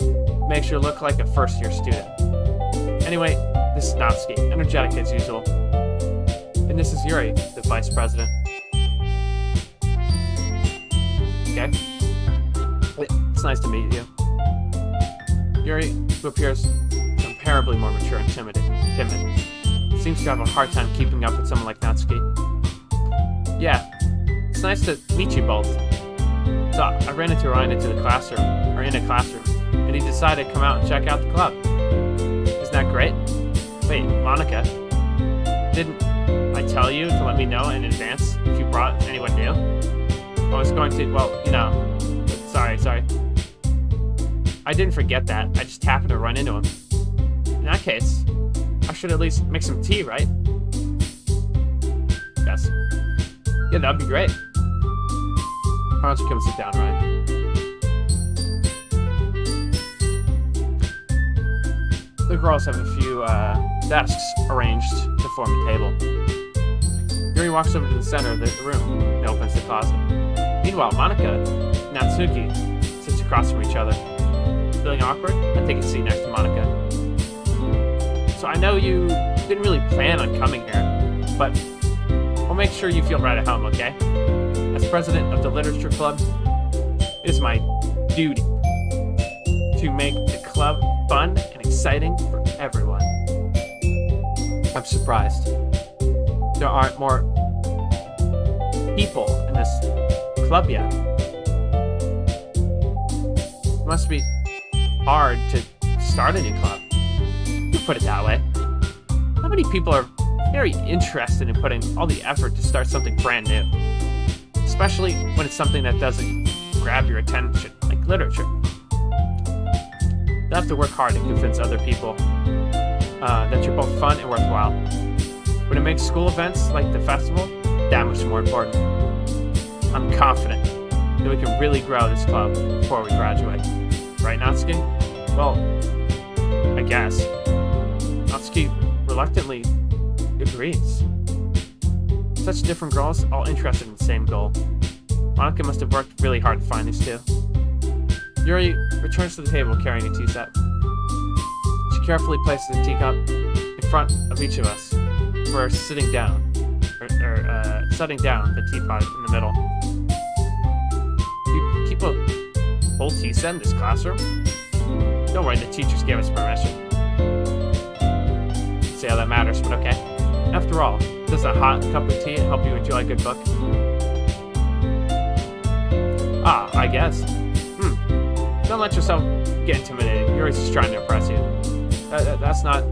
S1: makes her look like a first-year student. Anyway, this is Natsuki, energetic as usual. And this is Yuri, the vice president. Okay. It's nice to meet you. Yuri, who appears comparably more mature and timid, seems to have a hard time keeping up with someone like Natsuki. Yeah, it's nice to meet you both. So I ran into Ryan in a classroom, and he decided to come out and check out the club. Isn't that great? Wait, Monikaa, didn't I tell you to let me know in advance if you brought anyone new? I was going to, well, you know, sorry. I didn't forget that, I just happened to run into him. In that case, I should at least make some tea, right? Yes. Yeah, that'd be great. Why don't you come sit down, Ryan? The girls have a few desks arranged to form a table. Yuri walks over to the center of the room and opens the closet. Meanwhile, Monikaa and Natsuki sits across from each other. Feeling awkward, I take a seat next to Monikaa. So I know you didn't really plan on coming here, but I'll make sure you feel right at home, okay? As president of the literature club, it is my duty to make the club fun and exciting for everyone. I'm surprised there aren't more people in this club yet. It must be hard to start a new club. You put it that way. How many people are very interested in putting all the effort to start something brand new? Especially when it's something that doesn't grab your attention, like literature. You'll have to work hard to convince other people that you're both fun and worthwhile. When it makes school events like the festival that much more important. I'm confident that we can really grow this club before we graduate. Right, Natsuki? Well, I guess. Natsuki reluctantly agrees. Such different girls, all interested in the same goal. Monikaa must have worked really hard to find these two. Yuri returns to the table carrying a tea set. She carefully places a teacup in front of each of us. We're sitting down, setting down the teapot in the middle. You keep a whole tea set in this classroom? Don't worry, the teachers gave us permission. See how that matters, but okay. After all, does a hot cup of tea help you enjoy a good book? I guess. Don't let yourself get intimidated. Yuri's just trying to impress you. That's not...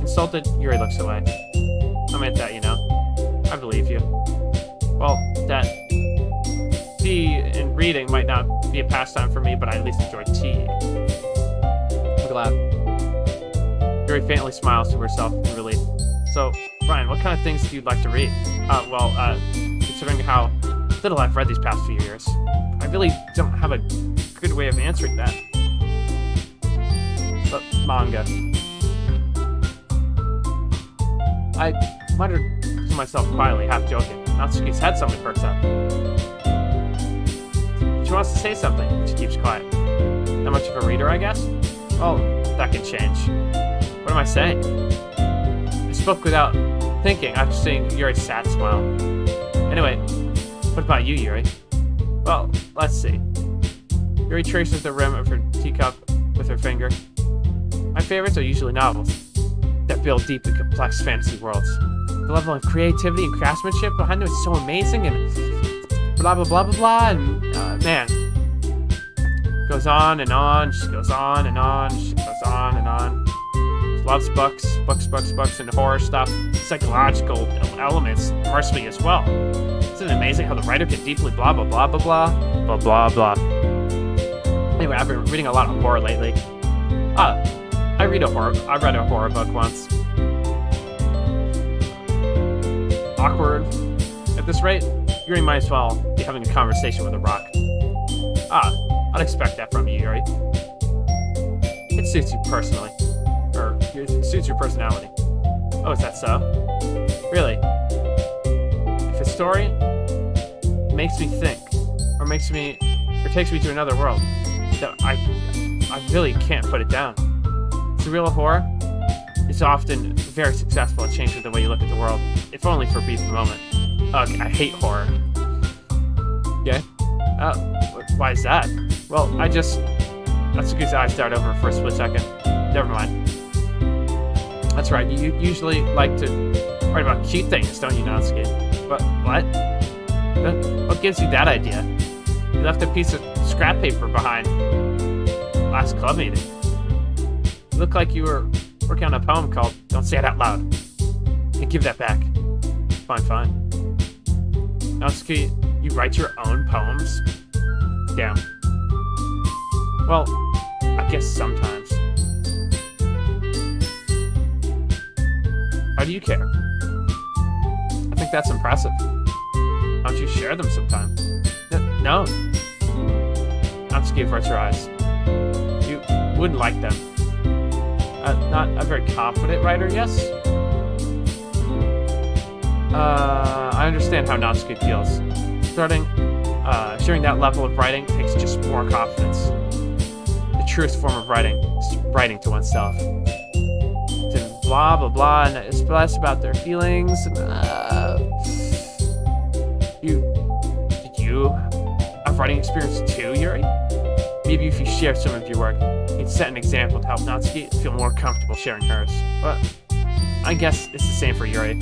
S1: Insulted, Yuri looks away. I meant that, you know. I believe you. Well, that tea and reading might not be a pastime for me, but I at least enjoy tea. I'm glad. Yuri faintly smiles to herself in relief. So, Ryan, what kind of things do you like to read? Considering how little I've read these past few years, I really don't have a good way of answering that. But manga. I muttered to myself quietly, half joking. Natsuki's head suddenly perks up. She wants to say something, but she keeps quiet. Not much of a reader, I guess? Well, that can change. What am I saying? I spoke without thinking after seeing Yuri's sad smile. Anyway, what about you, Yuri? Well, let's see. Yuri traces the rim of her teacup with her finger. My favorites are usually novels that build deep and complex fantasy worlds. The level of creativity and craftsmanship behind them is so amazing and blah blah blah blah blah, and man, goes on and on. She goes on and on. She goes on and on. She loves books, and horror stuff. Psychological elements immerse me as well. Isn't it amazing how the writer can deeply blah blah blah blah blah blah blah blah. Anyway, I've been reading a lot of horror lately. I read a horror book once. Awkward. At this rate, Yuri might as well be having a conversation with a rock. I'd expect that from you, Yuri. It suits you personally. Or, it suits your personality. Oh, is that so? Really? If a story makes me think, or takes me to another world, that I really can't put it down. Surreal horror is often very successful at changing the way you look at the world, if only for a brief moment. Ugh, I hate horror. Yeah? Why is that? Well, that's because I start over for a split second. Never mind. That's right, you usually like to write about cute things, don't you, Natsuki? But, what? What gives you that idea? You left a piece of scrap paper behind last club meeting. You look like you were working on a poem called Don't Say It Out Loud. And give that back. Fine. Natsuki, you write your own poems? Damn. Well, I guess sometimes. Why do you care? I think that's impressive. Why don't you share them sometime? No. Natsuki averts her eyes. You wouldn't like them. Not a very confident writer, yes? I understand how Natsuki feels. Sharing that level of writing takes just more confidence. The truest form of writing is writing to oneself. To blah, blah, blah, and it's less about their feelings. Did you have writing experience too, Yuri? Maybe if you share some of your work, you'd set an example to help Natsuki feel more comfortable sharing hers. But I guess it's the same for Yuri.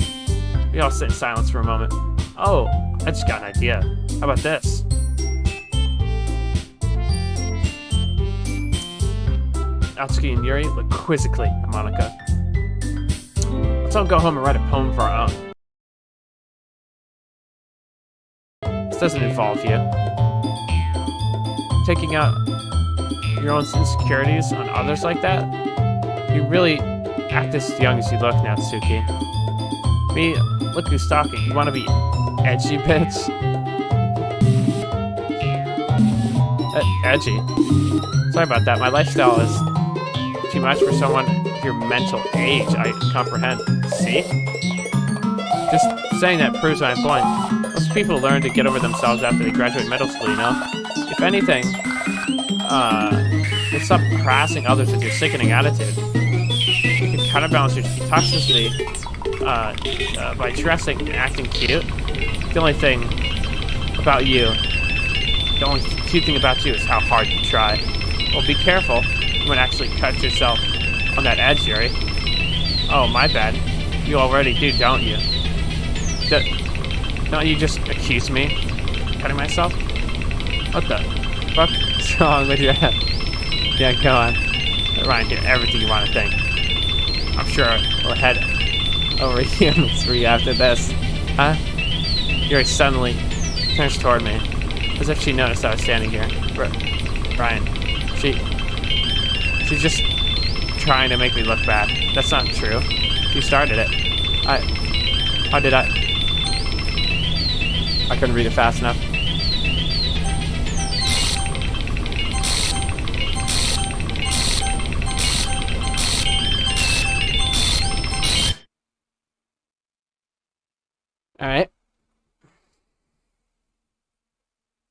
S1: We all sit in silence for a moment. Oh, I just got an idea. How about this? Natsuki and Yuri look quizzically at Monikaa. Let's all go home and write a poem for our own. This doesn't involve you. Taking out your own insecurities on others like that? You really act as young as you look, Natsuki. Me, look who's talking. You want to be edgy, bitch? Edgy? Sorry about that. My lifestyle is too much for someone of your mental age. I comprehend. See? Just saying that proves my point. Most people learn to get over themselves after they graduate middle school, you know? If anything, you stop harassing others with your sickening attitude. You can counterbalance your toxicity by dressing and acting cute. The only cute thing about you is how hard you try. Well, be careful. You might actually cut yourself on that edge, Yuri. Oh, my bad. You already do, don't you? Don't you just accuse me of cutting myself? What the fuck is wrong with your head? Yeah, go on. Let Ryan hear everything you want to think. I'm sure we'll head over humans for you after this. Huh? Yuri suddenly turns toward me, as if she noticed I was standing here. Ryan, she's just trying to make me look bad. That's not true. You started it. How did I couldn't read it fast enough. Alright.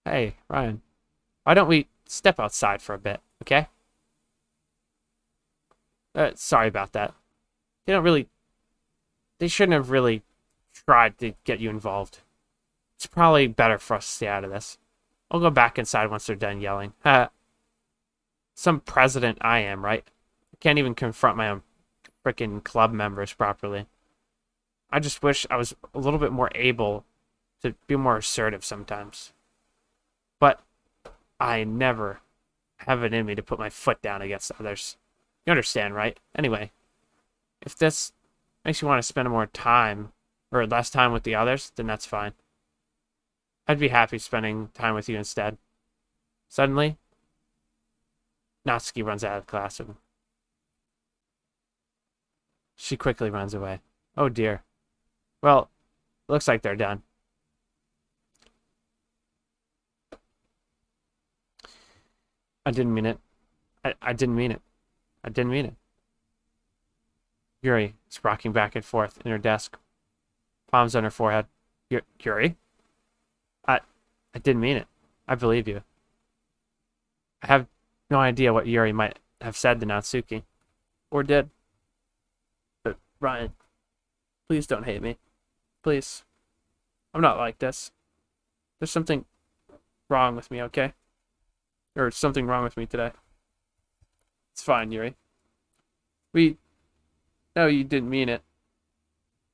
S1: Hey, Ryan. Why don't we step outside for a bit, okay? Sorry about that. They shouldn't have really tried to get you involved. It's probably better for us to stay out of this. I'll go back inside once they're done yelling. Some president I am, right? I can't even confront my own frickin' club members properly. I just wish I was a little bit more able to be more assertive sometimes. But I never have it in me to put my foot down against others. You understand, right? Anyway, if this makes you want to spend more time or less time with the others, then that's fine. I'd be happy spending time with you instead. Suddenly, Natsuki runs out of the classroom. She quickly runs away. Oh dear. Well, looks like they're done. I didn't mean it. I didn't mean it. I didn't mean it. Yuri is rocking back and forth in her desk, palms on her forehead. Yuri? I didn't mean it. I believe you. I have no idea what Yuri might have said to Natsuki. Or did. But, Ryan, please don't hate me. Please. I'm not like this. There's something wrong with me, okay? Or something wrong with me today. It's fine, Yuri. No, you didn't mean it.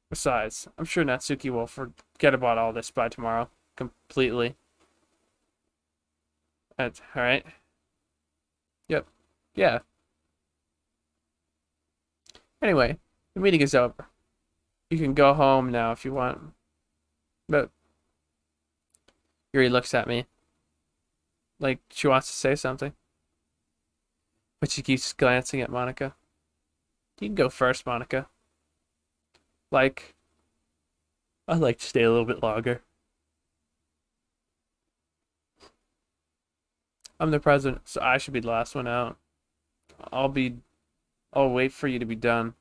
S1: Besides, I'm sure Natsuki will forget about all this by tomorrow. Completely. That's alright. Yep. Yeah. Anyway, the meeting is over. You can go home now if you want. But Yuri looks at me like she wants to say something. But she keeps glancing at Monikaa. You can go first, Monikaa. I'd like to stay a little bit longer. I'm the president, so I should be the last one out. I'll wait for you to be done.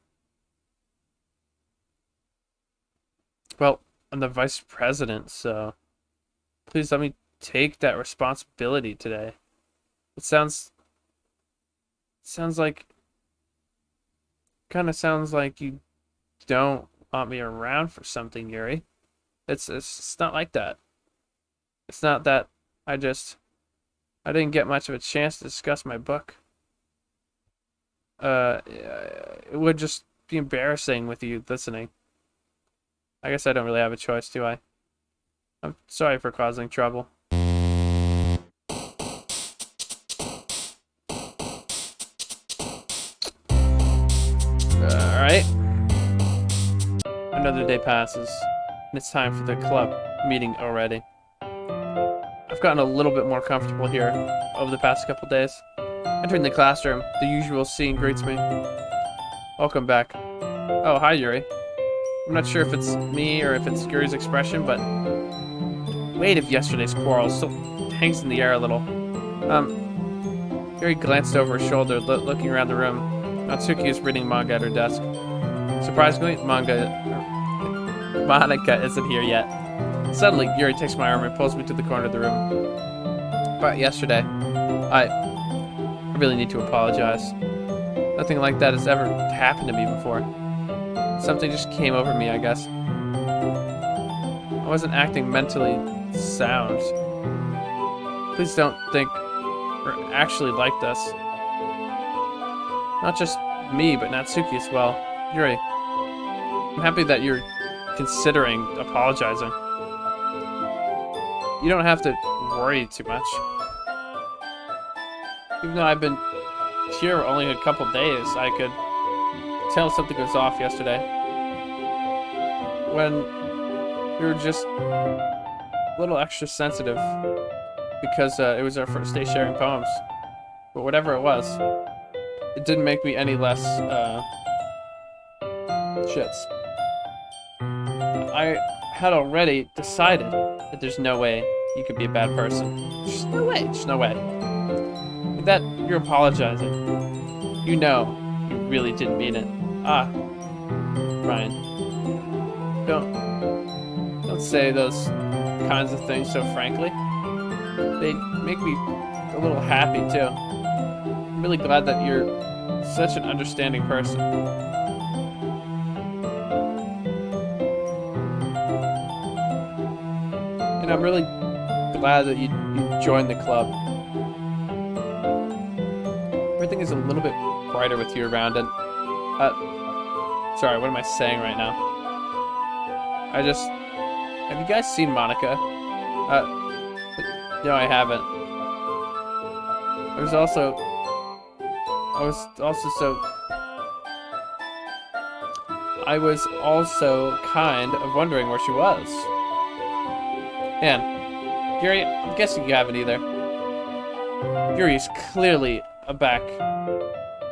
S1: Well, I'm the vice president, so please let me take that responsibility today. It sounds like, kind of sounds like you don't want me around for something, Yuri. It's not like that. It's not that I didn't get much of a chance to discuss my book. It would just be embarrassing with you listening. I guess I don't really have a choice, do I? I'm sorry for causing trouble. Alright. Another day passes, and it's time for the club meeting already. I've gotten a little bit more comfortable here over the past couple days. Entering the classroom, the usual scene greets me. Welcome back. Oh, hi, Yuri. I'm not sure if it's me or if it's Yuri's expression, but weight of yesterday's quarrel still hangs in the air a little. Yuri glanced over her shoulder, looking around the room. Natsuki is reading manga at her desk. Surprisingly, Monikaa isn't here yet. Suddenly, Yuri takes my arm and pulls me to the corner of the room. But yesterday, I really need to apologize. Nothing like that has ever happened to me before. Something just came over me, I guess. I wasn't acting mentally sound. Please don't think we're actually like this. Not just me, but Natsuki as well. Yuri, I'm happy that you're considering apologizing. You don't have to worry too much. Even though I've been here only a couple days, I could tell something was off yesterday. When we were just a little extra sensitive because it was our first day sharing poems. But whatever it was, it didn't make me any less shits. I had already decided that there's no way you could be a bad person. There's no way. There's no way. With that, you're apologizing. You know you really didn't mean it. Ryan. Don't say those kinds of things so frankly. They make me a little happy too. I'm really glad that you're such an understanding person. And I'm really glad that you joined the club. Everything is a little bit brighter with you around, and sorry, what am I saying right now? Have you guys seen Monikaa? No, I haven't.
S2: I was also kind of wondering where she was. Man, Yuri, I'm guessing you haven't either. Yuri is clearly aback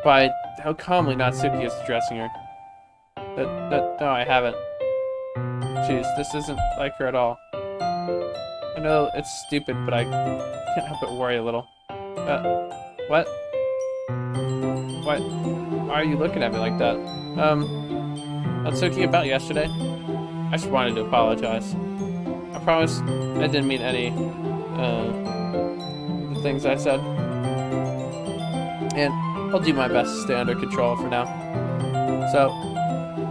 S2: by how calmly Natsuki is addressing her. No, I haven't. Jeez, this isn't like her at all. I know it's stupid, but I can't help but worry a little. What? What? Why are you looking at me like that? Natsuki, about yesterday? I just wanted to apologize. I promise I didn't mean any, the things I said. And I'll do my best to stay under control for now. So,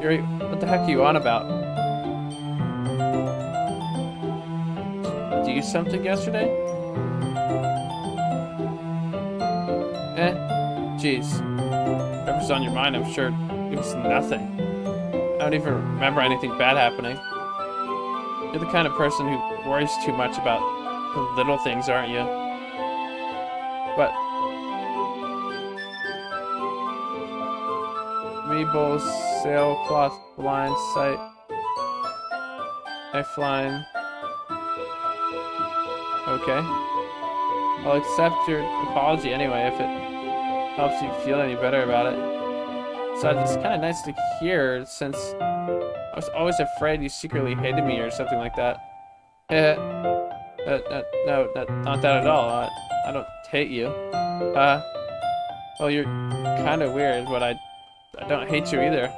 S2: Yuri, what the heck are you on about? Do something yesterday? Jeez. Whatever's on your mind, I'm sure it was nothing. I don't even remember anything bad happening. You're the kind of person who worries too much about the little things, aren't you? What? Meebles, sailcloth, blind sight, lifeline. Okay. I'll accept your apology anyway if it helps you feel any better about it. Besides, it's kind of nice to hear since I was always afraid you secretly hated me or something like that. No, not that at all. I don't hate you. Well, you're kind of weird, but I don't hate you either.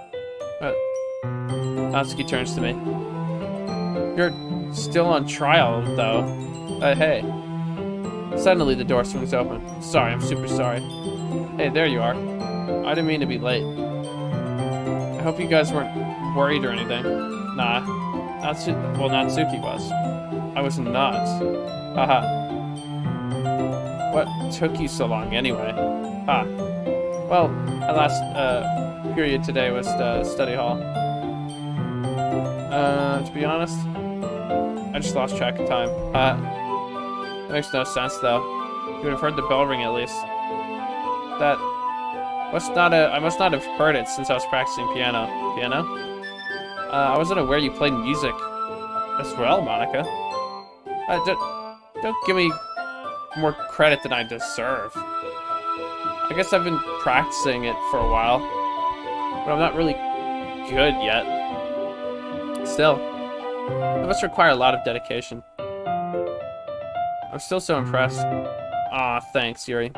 S2: Natsuki turns to me. You're still on trial, though. Hey. Suddenly the door swings open. Sorry, I'm super sorry. Hey, there you are. I didn't mean to be late. I hope you guys weren't worried or anything. Nah. Natsuki was. I was not. Haha. What took you so long anyway? Well, our last period today was the study hall. To be honest, I just lost track of time. That makes no sense, though. You would have heard the bell ring at least. I must not have heard it since I was practicing piano. Piano? I wasn't aware you played music as well, Monika. Don't give me more credit than I deserve. I guess I've been practicing it for a while, but I'm not really good yet. Still, it must require a lot of dedication. I'm still so impressed. Aw, thanks, Yuri.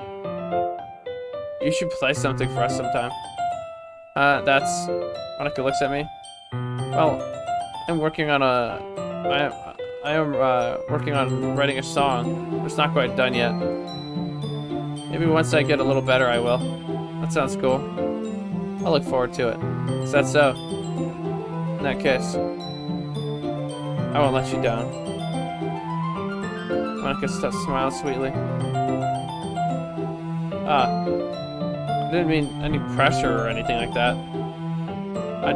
S2: You should play something for us sometime. Monika looks at me. Well, I am working on writing a song, but it's not quite done yet. Maybe once I get a little better, I will. That sounds cool. I'll look forward to it. Is that so? In that case, I won't let you down. Monika smiles sweetly. I didn't mean any pressure or anything like that.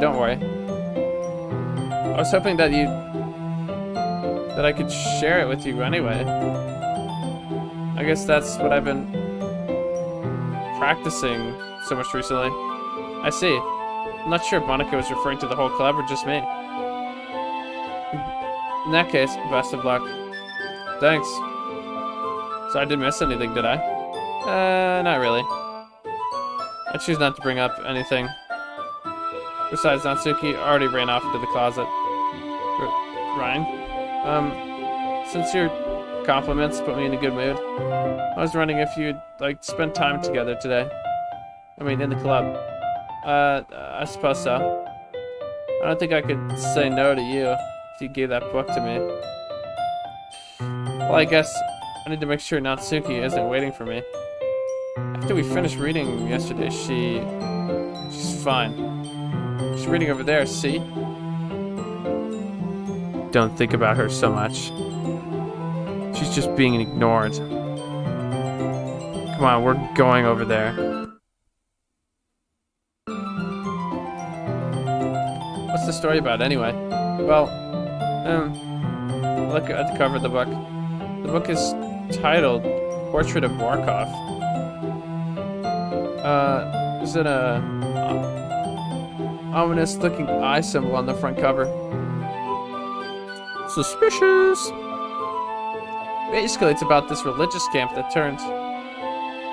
S2: Don't worry. I was hoping that I could share it with you anyway. I guess that's what I've been practicing so much recently. I see. I'm not sure if Monika was referring to the whole club or just me. In that case, best of luck. Thanks. So I didn't miss anything, did I? Not really. I choose not to bring up anything. Besides, Natsuki already ran off into the closet. Ryan? Since your compliments put me in a good mood, I was wondering if you'd like to spend time together today. I mean, in the club. I suppose so. I don't think I could say no to you if you gave that book to me. Well, I guess I need to make sure Natsuki isn't waiting for me. After we finished reading yesterday, she's fine. She's reading over there, see? Don't think about her so much. She's just being ignored. Come on, we're going over there. What's the story about anyway? Well, look at the cover of the book. The book is titled Portrait of Barkov. There's an ominous looking eye symbol on the front cover. Suspicious. Basically, it's about this religious camp that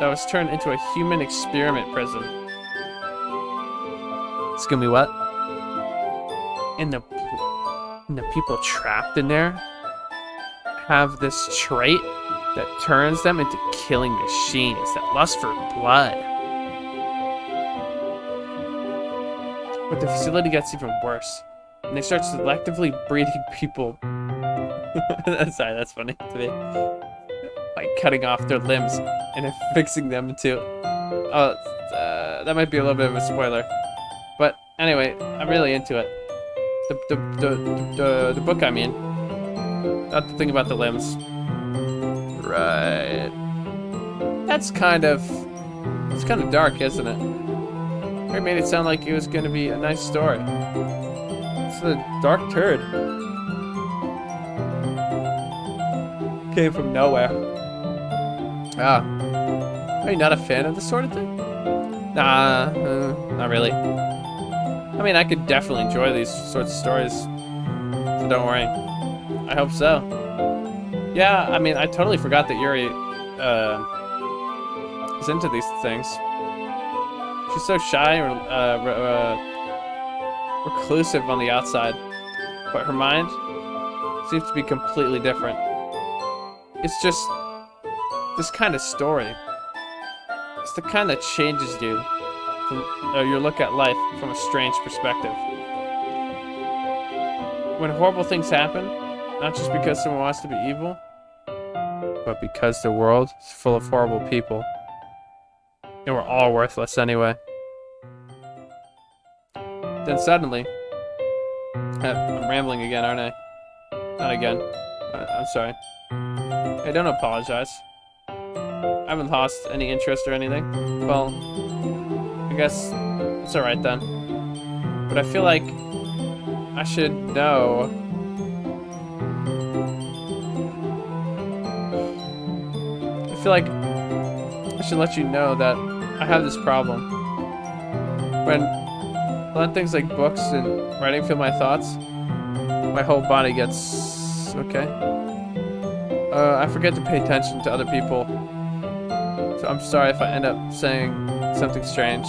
S2: was turned into a human experiment prison. It's gonna be what? And the people trapped in there have this trait that turns them into killing machines that lust for blood. But the facility gets even worse, and they start selectively breeding people. Sorry, that's funny to me. Like cutting off their limbs and affixing them into. Oh, that might be a little bit of a spoiler. But anyway, I'm really into it. The book, I mean. Not the thing about the limbs. Right. It's kind of dark, isn't it? It made it sound like it was going to be a nice story. It's a dark turd. Came from nowhere. Ah. Are you not a fan of this sort of thing? Nah, not really. I mean, I could definitely enjoy these sorts of stories. So don't worry. I hope so. Yeah, I mean, I totally forgot that Yuri is into these things. She's so shy and reclusive on the outside, but her mind seems to be completely different. It's just this kind of story. It's the kind that changes you, your look at life from a strange perspective. When horrible things happen, not just because someone wants to be evil, but because the world is full of horrible people. And we're all worthless anyway. Then suddenly, I'm rambling again, aren't I? Not again. I'm sorry. Hey, don't apologize. I haven't lost any interest or anything. Well, I guess it's alright then. But I feel like I should know. I feel like I should let you know that I have this problem. When I let things like books and writing fill my thoughts, my whole body gets okay. I forget to pay attention to other people. So I'm sorry if I end up saying something strange.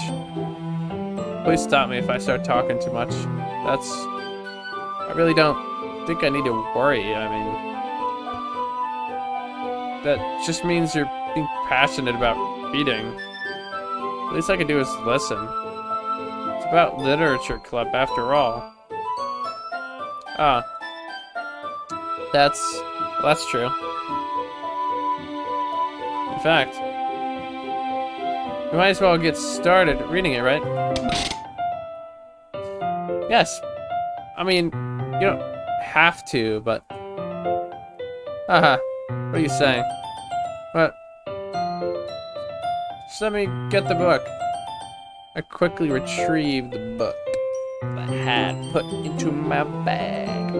S2: Please stop me if I start talking too much. I really don't think I need to worry. I mean, that just means you're being passionate about reading. The least I can do is listen. It's about literature club after all. Ah. That's true. In fact, we might as well get started reading it, right? Yes. I mean, you don't have to, but... Haha. What are you saying? What? Just let me get the book. I quickly retrieved the book that I had put into my bag.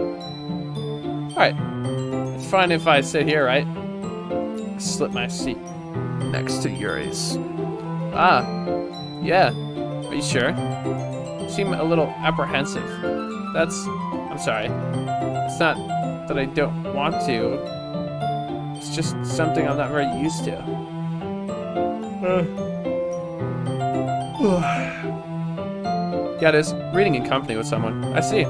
S2: Alright. It's fine if I sit here, right? I slip my seat next to Yuri's. Ah. Yeah. Are you sure? You seem a little apprehensive. I'm sorry. It's not that I don't want to. It's just something I'm not very used to. Yeah, it is. Reading in company with someone. I see.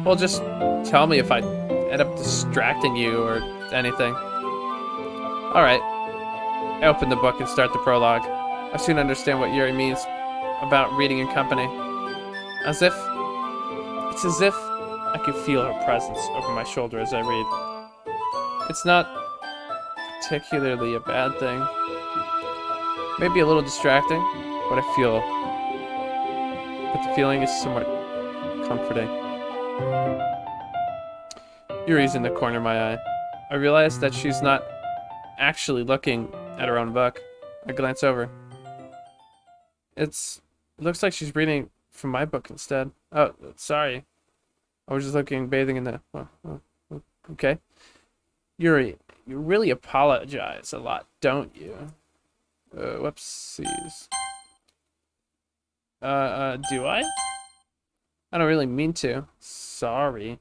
S2: Well, just tell me if I end up distracting you or anything. Alright. I open the book and start the prologue. I soon understand what Yuri means about reading in company. It's as if I can feel her presence over my shoulder as I read. It's not particularly a bad thing. Maybe a little distracting, but the feeling is somewhat comforting. Yuri's in the corner of my eye. I realize that she's not actually looking at her own book. I glance over. It looks like she's reading from my book instead. Oh, sorry. I was just bathing in the... okay. Yuri, you really apologize a lot, don't you? Whoopsies. Do I? I don't really mean to. Sorry.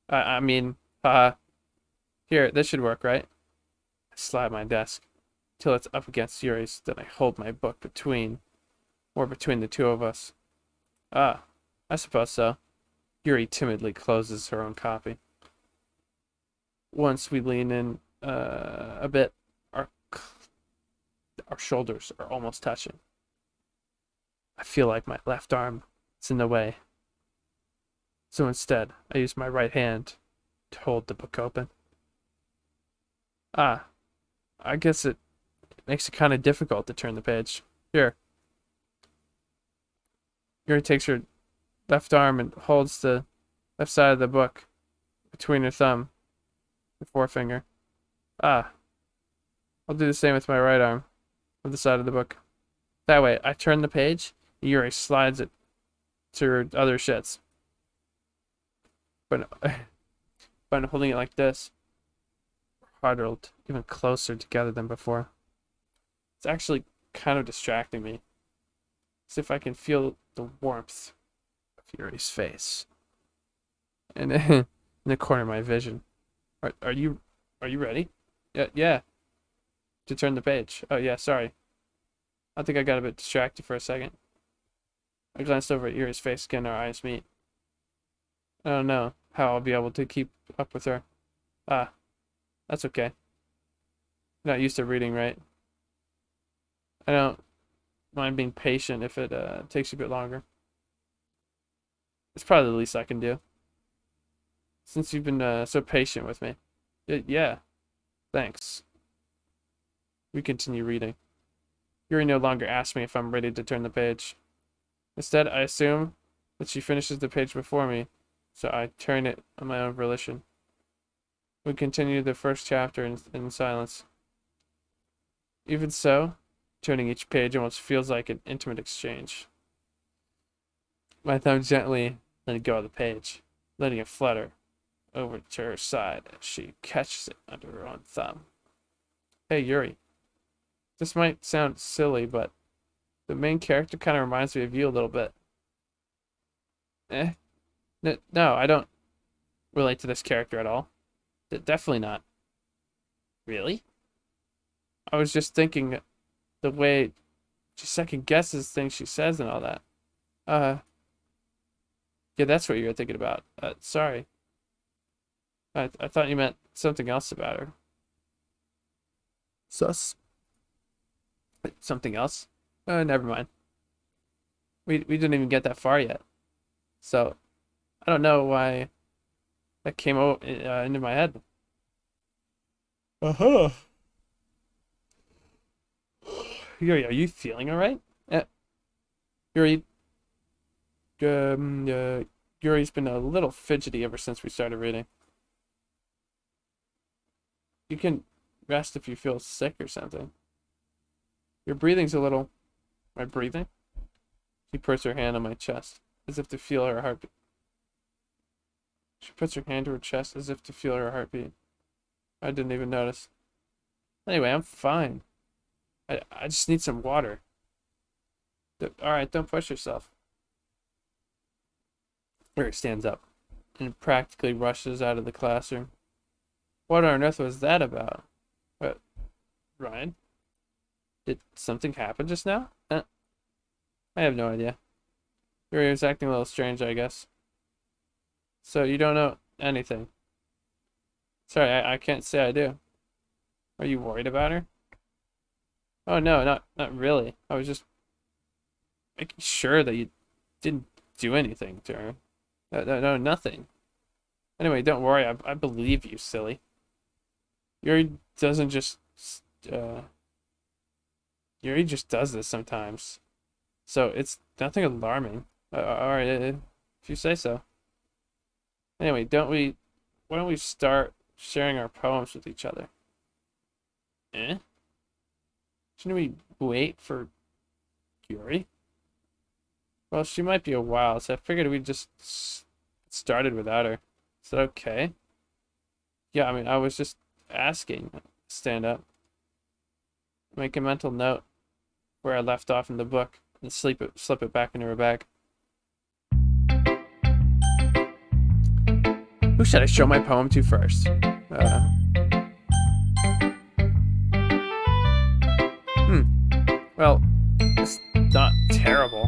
S2: I mean, here, this should work, right? I slide my desk till it's up against Yuri's, then I hold my book between the two of us. Ah, I suppose so. Yuri timidly closes her own copy. Once we lean in a bit, our shoulders are almost touching. I feel like my left arm is in the way. So instead, I use my right hand to hold the book open. Ah, I guess it makes it kind of difficult to turn the page. Here. Yuri takes her left arm and holds the left side of the book between her thumb and forefinger. Ah, I'll do the same with my right arm on the side of the book. That way, I turn the page, and Yuri slides it to her other shits. But by holding it like this, we're huddled even closer together than before. It's actually kind of distracting me. As if I can feel the warmth of Yuri's face. And in the corner of my vision. Are you ready? Yeah. To turn the page. Oh yeah, sorry. I think I got a bit distracted for a second. I glanced over at Yuri's face again, our eyes meet. I don't know how I'll be able to keep up with her. Ah, that's okay. You're not used to reading, right? I don't mind being patient if it takes you a bit longer. It's probably the least I can do. Since you've been so patient with me. Yeah, thanks. We continue reading. Yuri no longer asks me if I'm ready to turn the page. Instead, I assume that she finishes the page before me, so I turn it on my own volition. We continue the first chapter in silence. Even so, turning each page almost feels like an intimate exchange. My thumb gently let go of the page, letting it flutter over to her side as she catches it under her own thumb. Hey, Yuri. This might sound silly, but the main character kind of reminds me of you a little bit. No, I don't relate to this character at all. Definitely not. Really? I was just thinking the way she second guesses things she says and all that. Yeah, that's what you were thinking about. Sorry. I thought you meant something else about her. Sus. Something else? Never mind. We didn't even get that far yet. So, I don't know why that came into my head. Uh-huh. Yuri, are you feeling alright? Yuri, Yuri's been a little fidgety ever since we started reading. You can rest if you feel sick or something. Your breathing's a little... My breathing? She puts her hand on my chest, as if to feel her heartbeat. She puts her hand to her chest, as if to feel her heartbeat. I didn't even notice. Anyway, I'm fine. I just need some water. Alright, don't push yourself. Eric stands up and practically rushes out of the classroom. What on earth was that about? What? Ryan? Did something happen just now? I have no idea. Yuri was acting a little strange, I guess. So you don't know anything? Sorry, I can't say I do. Are you worried about her? Oh no, not really. I was just making sure that you didn't do anything to her. No, nothing. Anyway, don't worry. I believe you, silly. Yuri doesn't just Yuri just does this sometimes. So it's nothing alarming. Alright, if you say so. Anyway, why don't we start sharing our poems with each other? Shouldn't we wait for Yuri? Well, she might be a while, so I figured we'd just started without her. Is that okay? Yeah, I mean, I was just asking. Stand up. Make a mental note where I left off in the book and slip it back into her bag. Who should I show my poem to first? Well, it's not terrible.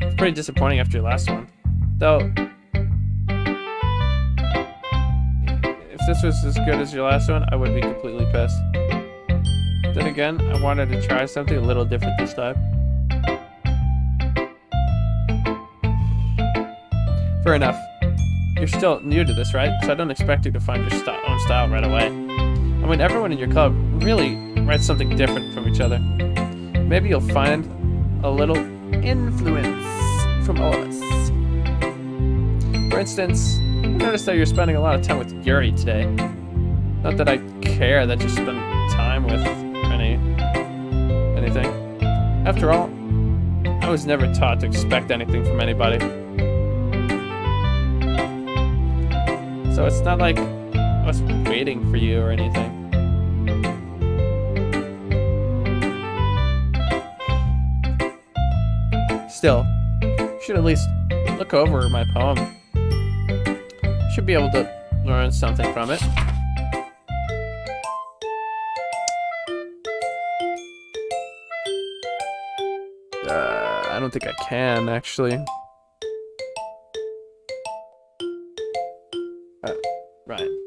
S2: It's pretty disappointing after your last one. Though, if this was as good as your last one, I would be completely pissed. Then again, I wanted to try something a little different this time. Fair enough. You're still new to this, right? So I don't expect you to find your own style right away. I mean, everyone in your club really writes something different from each other. Maybe you'll find a little influence from all of us. For instance, I noticed that you're spending a lot of time with Yuri today. Not that I care that you spend time with anything. After all, I was never taught to expect anything from anybody. So it's not like I was waiting for you or anything. Still, you should at least look over my poem. You should be able to learn something from it. I don't think I can, actually. Ryan.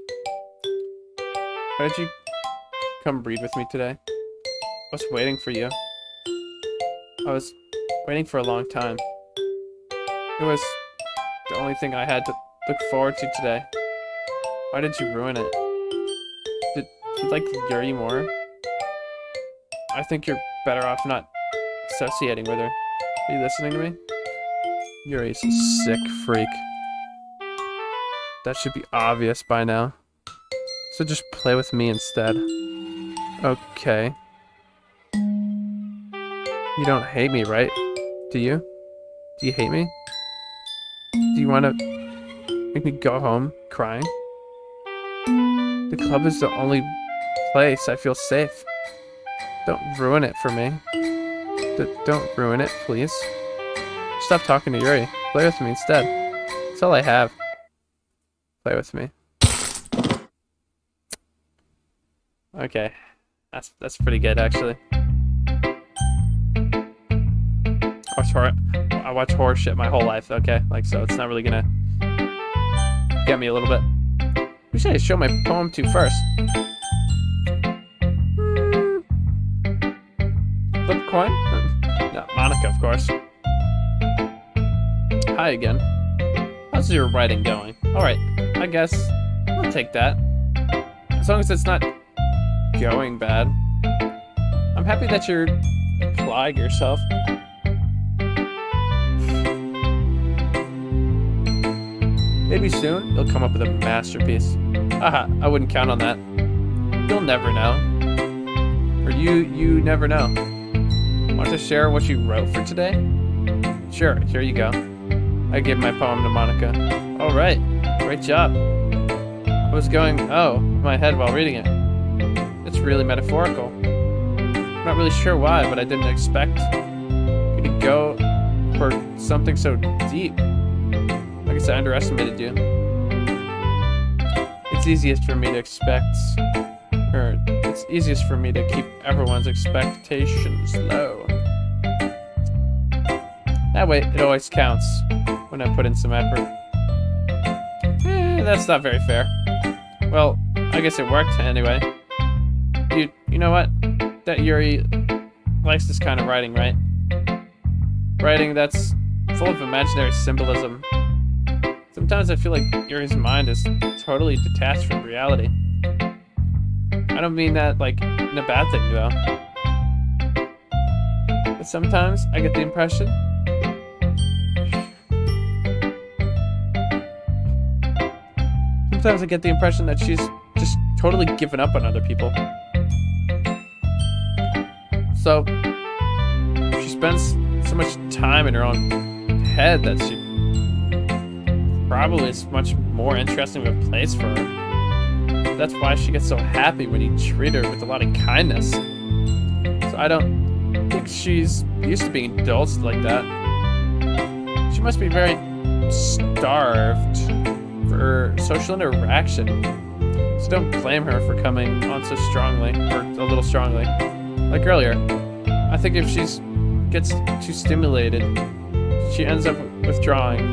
S2: Why did you come breed with me today? I was waiting for you. I was waiting for a long time. It was the only thing I had to look forward to today. Why did you ruin it? Did you like Yuri more? I think you're better off not associating with her. Are you listening to me? Yuri's a sick freak. That should be obvious by now. So just play with me instead. Okay. You don't hate me, right? Do you? Do you hate me? Do you want to make me go home crying? The club is the only place I feel safe. Don't ruin it for me. Don't ruin it, please. Stop talking to Yuri. Play with me instead. That's all I have. Play with me. Okay. That's pretty good, actually. I watch horror shit my whole life, okay? Like, so it's not really gonna get me a little bit. Who should I show my poem to first? Flip a coin? No, Monikaa, of course. Hi again. How's your writing going? Alright, I guess I'll take that. As long as it's not going bad. I'm happy that you're applying yourself. Maybe soon you'll come up with a masterpiece. Haha, I wouldn't count on that. You'll never know. Or you never know. Want to share what you wrote for today? Sure, here you go. I gave my poem to Monikaa. Alright, great job. I was going, oh, in my head while reading it. It's really metaphorical. I'm not really sure why, but I didn't expect you to go for something so deep. I guess I underestimated you. It's easiest for me to it's easiest for me to keep everyone's expectations low. That way, it always counts when I put in some effort. That's not very fair. Well, I guess it worked anyway. You know what? That Yuri likes this kind of writing, right? Writing that's full of imaginary symbolism. Sometimes I feel like Yuri's mind is totally detached from reality. I don't mean that, like, in a bad thing, though. But sometimes I get the impression that she's just totally given up on other people. So, she spends so much time in her own head that she probably is much more interesting of a place for her. That's why she gets so happy when you treat her with a lot of kindness. So I don't think think she's used to being dulced like that. She must be very starved for social interaction. So don't blame her for coming on so strongly, or a little strongly. Like earlier, I think if she gets too stimulated, she ends up withdrawing,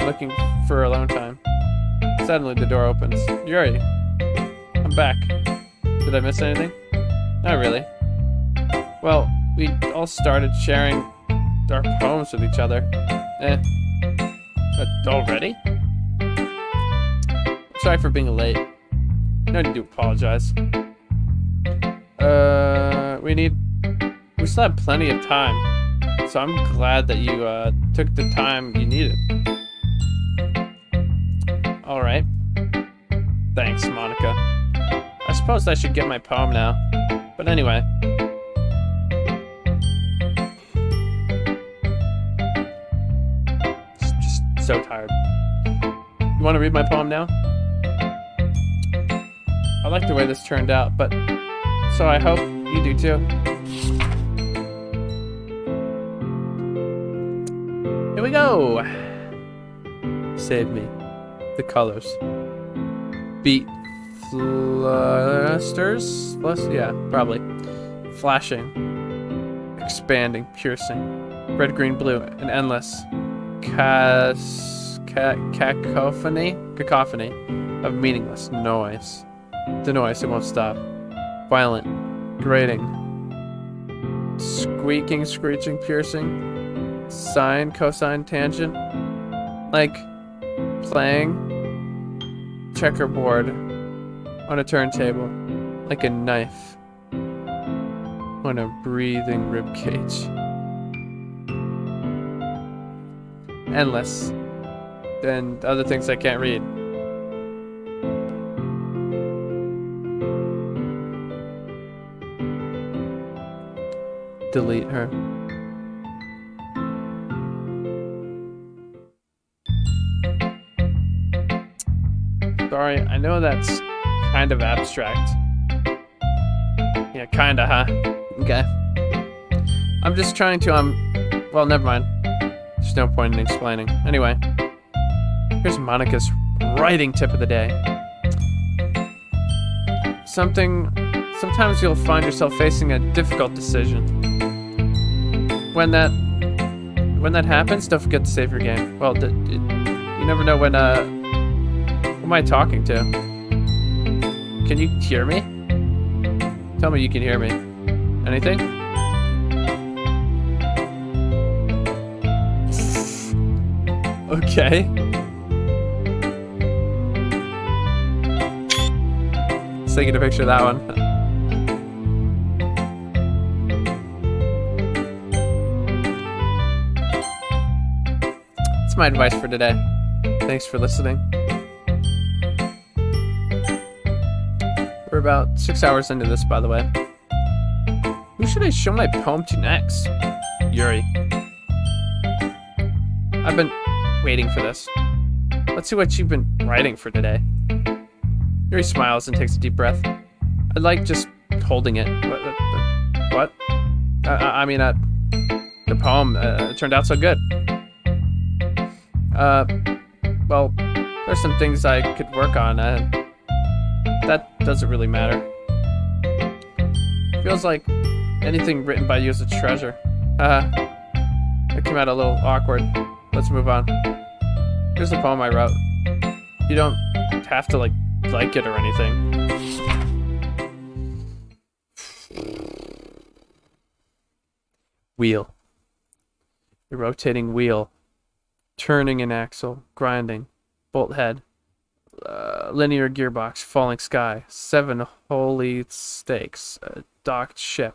S2: looking for alone time. Suddenly the door opens. Yuri, I'm back. Did I miss anything? Not really. Well, we all started sharing our poems with each other. Already? Sorry for being late. No need to apologize. We still have plenty of time, so I'm glad that you took the time you needed. All right. Thanks, Monika. I suppose I should get my poem now. But anyway. Just so tired. You want to read my poem now? I like the way this turned out, but so I hope you do too. Here we go. Save me. The colors. Beat flusters? Yeah, probably. Flashing. Expanding. Piercing. Red, green, blue. And endless. Cacophony of meaningless noise. The noise, it won't stop. Violent. Grating. Squeaking, screeching, piercing. Sine, cosine, tangent. Like playing checkerboard on a turntable, like a knife on a breathing ribcage. Endless. And other things I can't read. Delete her. Sorry, I know that's kind of abstract. Yeah, kinda, huh? Okay. I'm just trying to, well, never mind. There's no point in explaining. Anyway, here's Monika's writing tip of the day. Sometimes you'll find yourself facing a difficult decision. When that happens, don't forget to save your game. Well, you never know when, who am I talking to? Can you hear me? Tell me you can hear me. Anything? Okay. Let's take a picture of that one. That's my advice for today. Thanks for listening. We're about 6 hours into this, by the way. Who should I show my poem to next? Yuri. I've been waiting for this. Let's see what you've been writing for today. Yuri smiles and takes a deep breath. I like just holding it. What? The poem turned out so good. Well, there's some things I could work on. That doesn't really matter. Feels like anything written by you is a treasure. It came out a little awkward. Let's move on. Here's the poem I wrote. You don't have to like it or anything. Wheel. A rotating wheel. Turning an axle. Grinding. Bolt head. Linear gearbox, falling sky, 7 holy stakes, a docked ship,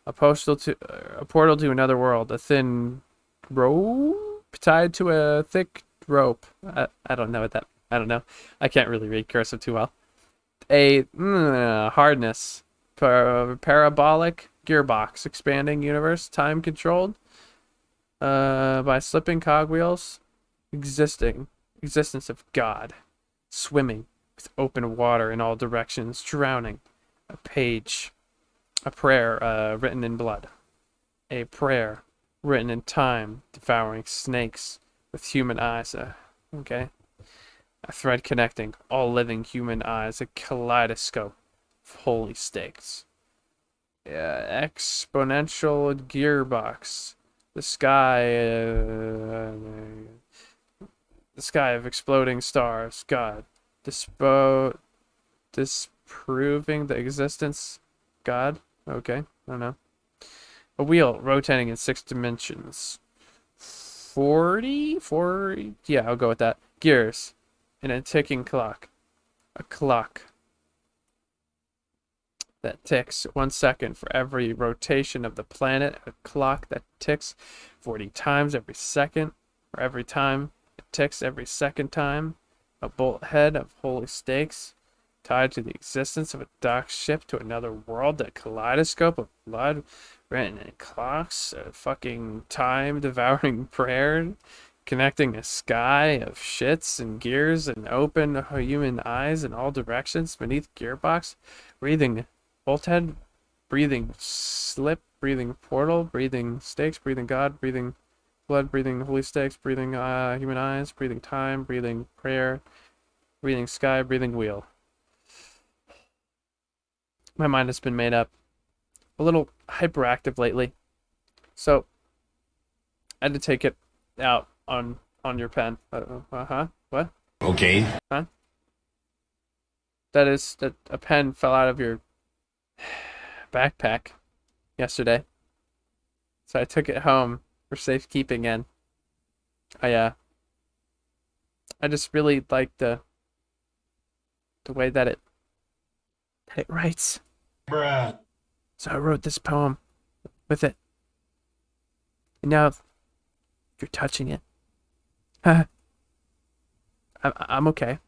S2: a portal to another world, a thin rope tied to a thick rope. I don't know I don't know. I can't really read cursive too well. A hardness, parabolic gearbox, expanding universe, time controlled by slipping cogwheels, existence of God. Swimming with open water in all directions, drowning. A page, a prayer written in blood. A prayer written in time, devouring snakes with human eyes. Okay. A thread connecting all living human eyes. A kaleidoscope of holy stakes. Yeah, exponential gearbox. The sky of exploding stars. God. Disproving the existence. God. Okay. I don't know. A wheel rotating in 6 dimensions. 40? Yeah, I'll go with that. Gears. And a ticking clock. A clock that ticks 1 second for every rotation of the planet. A clock that ticks 40 times every second. For every time it ticks every second time. A bolt head of holy stakes tied to the existence of a docked ship to another world. A kaleidoscope of blood written in clocks. A fucking time devouring prayer connecting a sky of shits and gears and open human eyes in all directions beneath gearbox. Breathing bolt head, breathing slip, breathing portal, breathing stakes, breathing God, breathing blood, breathing holy stakes, breathing human eyes, breathing time, breathing prayer, breathing sky, breathing wheel. My mind has been made up. A little hyperactive lately. So I had to take it out on your pen. What?
S3: Okay.
S2: Huh? That is that a pen fell out of your backpack yesterday. So I took it home for safekeeping, and I just really like the way that it writes.
S3: Bruh.
S2: So I wrote this poem with it. And now you're touching it. I'm okay.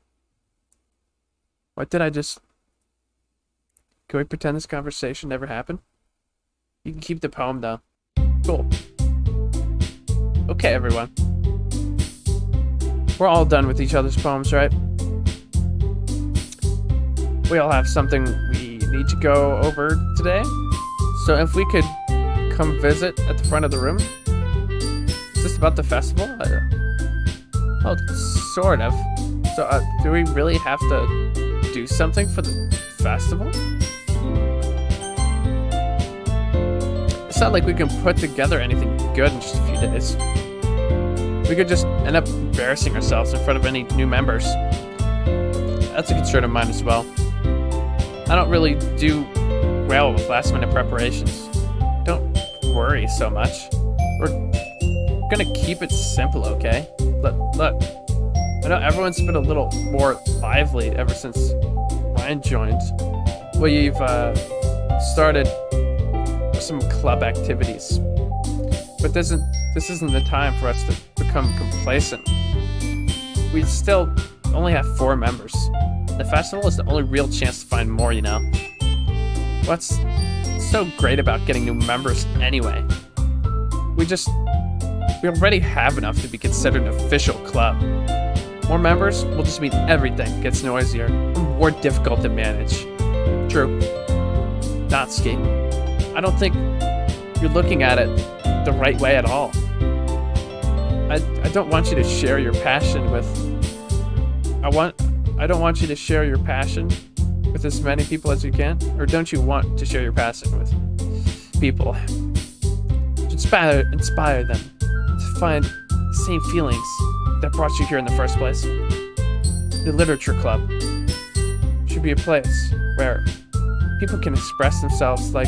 S2: What did I just... Can we pretend this conversation never happened? You can keep the poem, though. Cool. Okay, everyone. We're all done with each other's poems, right? We all have something we need to go over today. So if we could come visit at the front of the room. Is this about the festival? Well, sort of. So do we really have to do something for the festival? It's not like we can put together anything good in just a few days. We could just end up embarrassing ourselves in front of any new members. That's a concern of mine as well. I don't really do well with last-minute preparations. Don't worry so much. We're gonna keep it simple, okay? Look, I know everyone's been a little more lively ever since Ryan joined. We've started some club activities, but this isn't the time for us to become complacent. We still only have 4 members. The festival is the only real chance to find more, you know? What's so great about getting new members anyway? We already have enough to be considered an official club. More members will just mean everything gets noisier and more difficult to manage. True. Ddlc, I don't think you're looking at it the right way at all. I don't want you to share your passion with... I don't want you to share your passion with as many people as you can. Or don't you want to share your passion with people? Inspire them to find the same feelings that brought you here in the first place. The Literature Club should be a place where people can express themselves like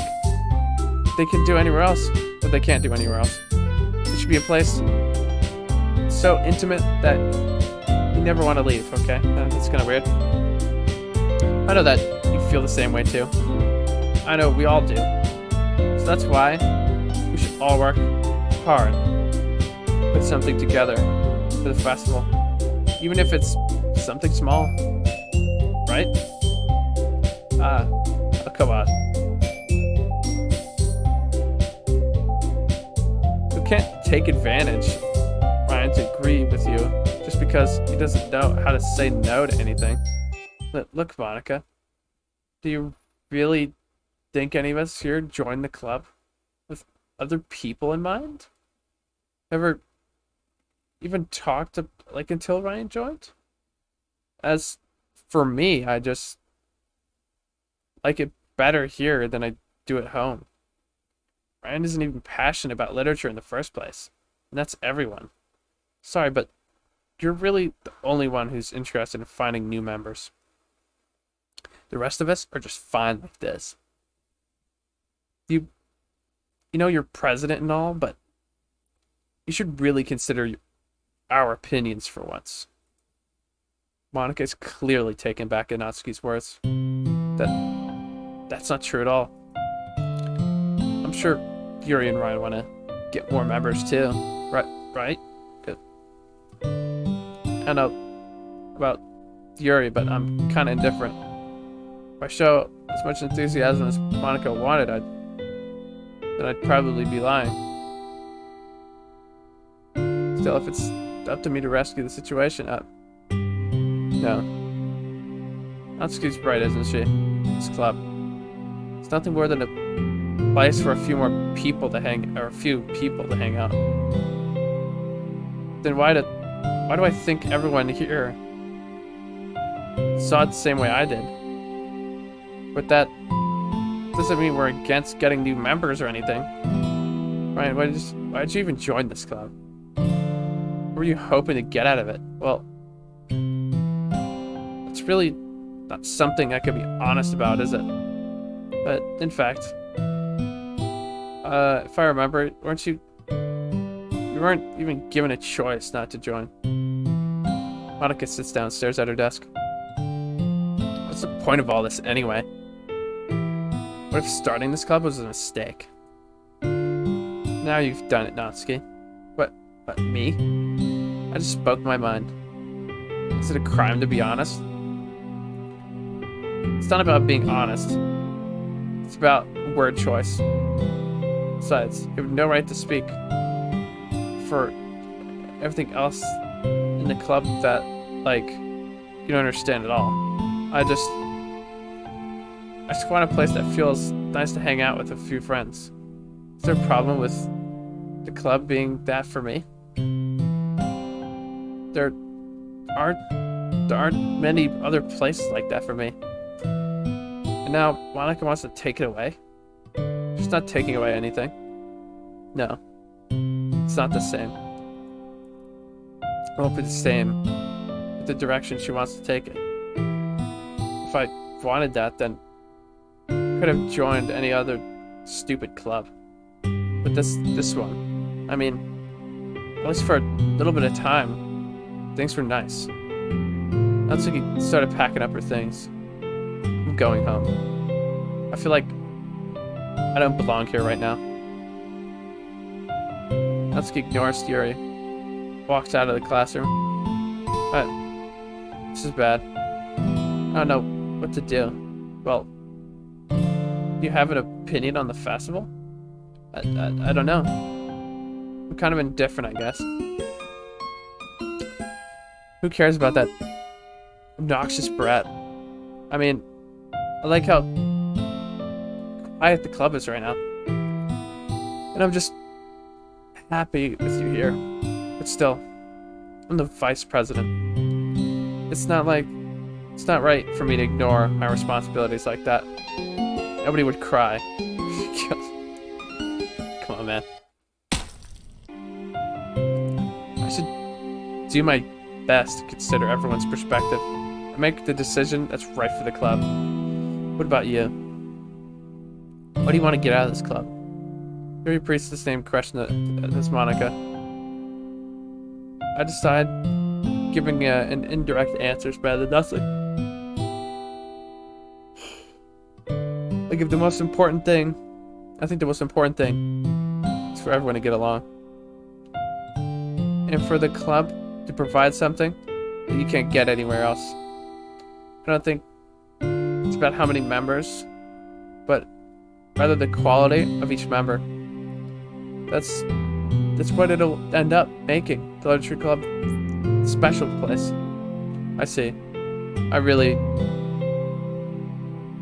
S2: they can do anywhere else, but they can't do anywhere else. It should be a place so intimate that you never want to leave, okay? That's kind of weird. I know that you feel the same way too. I know we all do. So that's why we should all work hard, put something together for the festival, even if it's something small, right? Oh, come on. You can't take advantage Ryan to agree with you just because he doesn't know how to say no to anything. Look, Monikaa, do you really think any of us here join the club with other people in mind? Ever even talked to, like, until Ryan joined? As for me, I just like it better here than I do at home. Ryan isn't even passionate about literature in the first place. And that's everyone. Sorry, but you're really the only one who's interested in finding new members. The rest of us are just fine like this. You know you're president and all, but you should really consider our opinions for once. Monika is clearly taken back at Natsuki's words. That's not true at all. I'm sure Yuri and Ryan want to get more members too. Right? Good. I know about Yuri, but I'm kind of indifferent. If I show as much enthusiasm as Monika wanted, then I'd probably be lying. Still, if it's up to me to rescue the situation, no. Natsuki's right, isn't she? This club. It's nothing more than a place for a few people to hang out. Then why do I think everyone here saw it the same way I did? But that doesn't mean we're against getting new members or anything. Ryan, why'd you even join this club? What were you hoping to get out of it? Well, it's really not something I could be honest about, is it? But in fact, if I remember, you weren't even given a choice not to join. Monika sits down, stares at her desk. What's the point of all this anyway? What if starting this club was a mistake? Now you've done it, Natsuki. What, me? I just spoke my mind. Is it a crime to be honest? It's not about being honest. It's about word choice. Besides, you have no right to speak for everything else in the club that, like, you don't understand at all. I just want a place that feels nice to hang out with a few friends. Is there a problem with the club being that for me? There aren't many other places like that for me. And now Monika wants to take it away? She's not taking away anything. No. It's not the same. It won't be the same with the direction she wants to take it. If I wanted that, then I could have joined any other stupid club. But this one, I mean, at least for a little bit of time, things were nice. Natsuki started packing up her things. I'm going home. I feel like I don't belong here right now. Natsuki ignores Yuri. Walks out of the classroom. This is bad. I don't know what to do. Well, do you have an opinion on the festival? I don't know. I'm kind of indifferent, I guess. Who cares about that obnoxious brat? I mean, I like how quiet the club is right now. And I'm just happy with you here. But still, I'm the vice president. It's not right for me to ignore my responsibilities like that. Nobody would cry. Come on, man. I should do my best to consider everyone's perspective and make the decision that's right for the club. What about you? What do you want to get out of this club? Yuri repeats the same question as Monika. I decide giving an indirect answers better than nothing. I think the most important thing is for everyone to get along. And for the club to provide something that you can't get anywhere else. I don't think it's about how many members, but rather the quality of each member. That's what it'll end up making the literature club a special place. I see. I really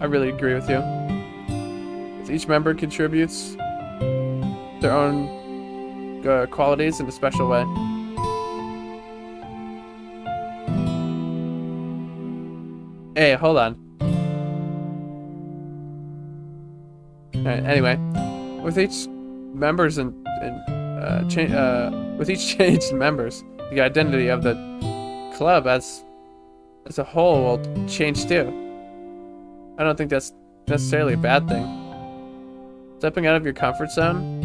S2: agree with you. If each member contributes their own qualities in a special way. Hey, hold on. Alright, anyway, with each members with each change in members, the identity of the club as a whole will change too. I don't think that's necessarily a bad thing. Stepping out of your comfort zone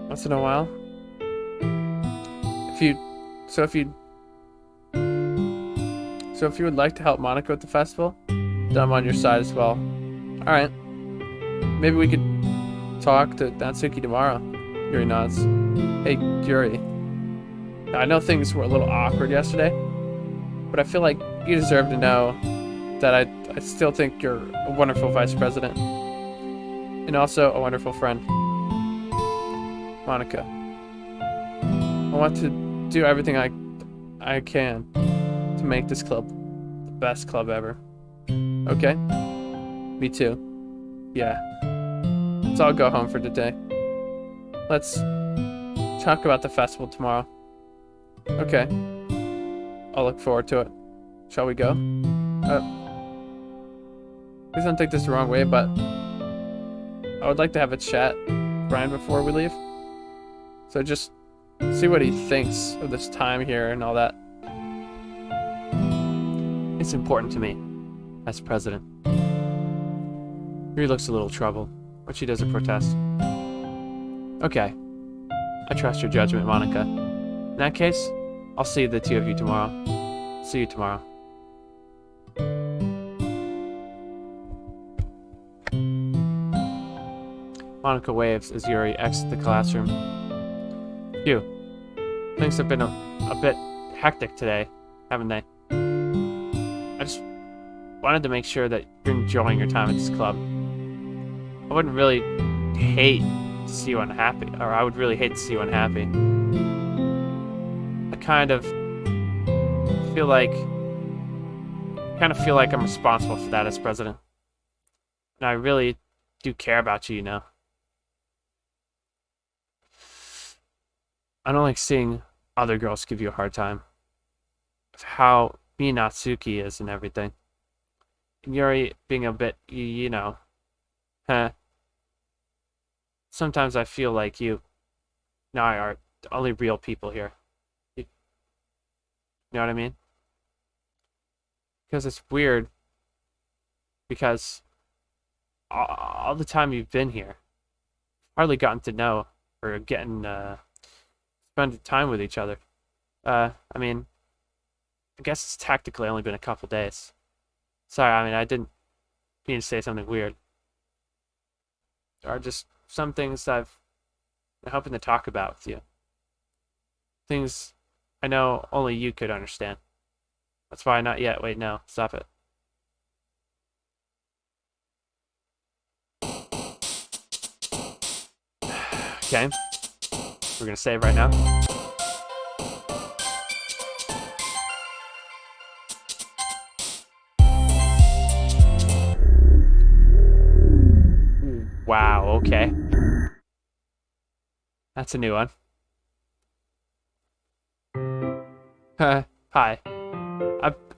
S2: once in a while. If you would like to help Monika with the festival, then I'm on your side as well. Alright. Maybe we could talk to Natsuki tomorrow. Yuri nods. Hey, Yuri. Now, I know things were a little awkward yesterday, but I feel like you deserve to know that I still think you're a wonderful vice president. And also a wonderful friend. Monika. I want to do everything I can to make this club the best club ever. Okay? Me too. Yeah. Let's all go home for today. Let's talk about the festival tomorrow. Okay. I'll look forward to it. Shall we go? Please don't take this the wrong way, but I would like to have a chat with Brian before we leave. So just see what he thinks of this time here and all that.
S1: It's important to me, as president. Yuri looks a little troubled, but she doesn't protest. Okay. I trust your judgment, Monika. In that case, I'll see the two of you tomorrow. See you tomorrow. Monika waves as Yuri exits the classroom. Phew. Things have been a bit hectic today, haven't they? I just wanted to make sure that you're enjoying your time at this club. I wouldn't really hate to see you unhappy, or I would really hate to see you unhappy. I kind of feel like I'm responsible for that as president. And I really do care about you, you know. I don't like seeing other girls give you a hard time. Of how me and Natsuki is and everything. And Yuri being a bit, you know, sometimes I feel like you and I are the only real people here. You know what I mean? Because it's weird. Because all the time you've been here, hardly gotten to know or spend time with each other. I mean, I guess it's tactically only been a couple days. Sorry, I mean, I didn't mean to say something weird. There are just some things I've been hoping to talk about with you. Things I know only you could understand. That's why not yet. Wait, no. Stop it. Okay. We're gonna save right now. Wow, okay. That's a new one. Hi.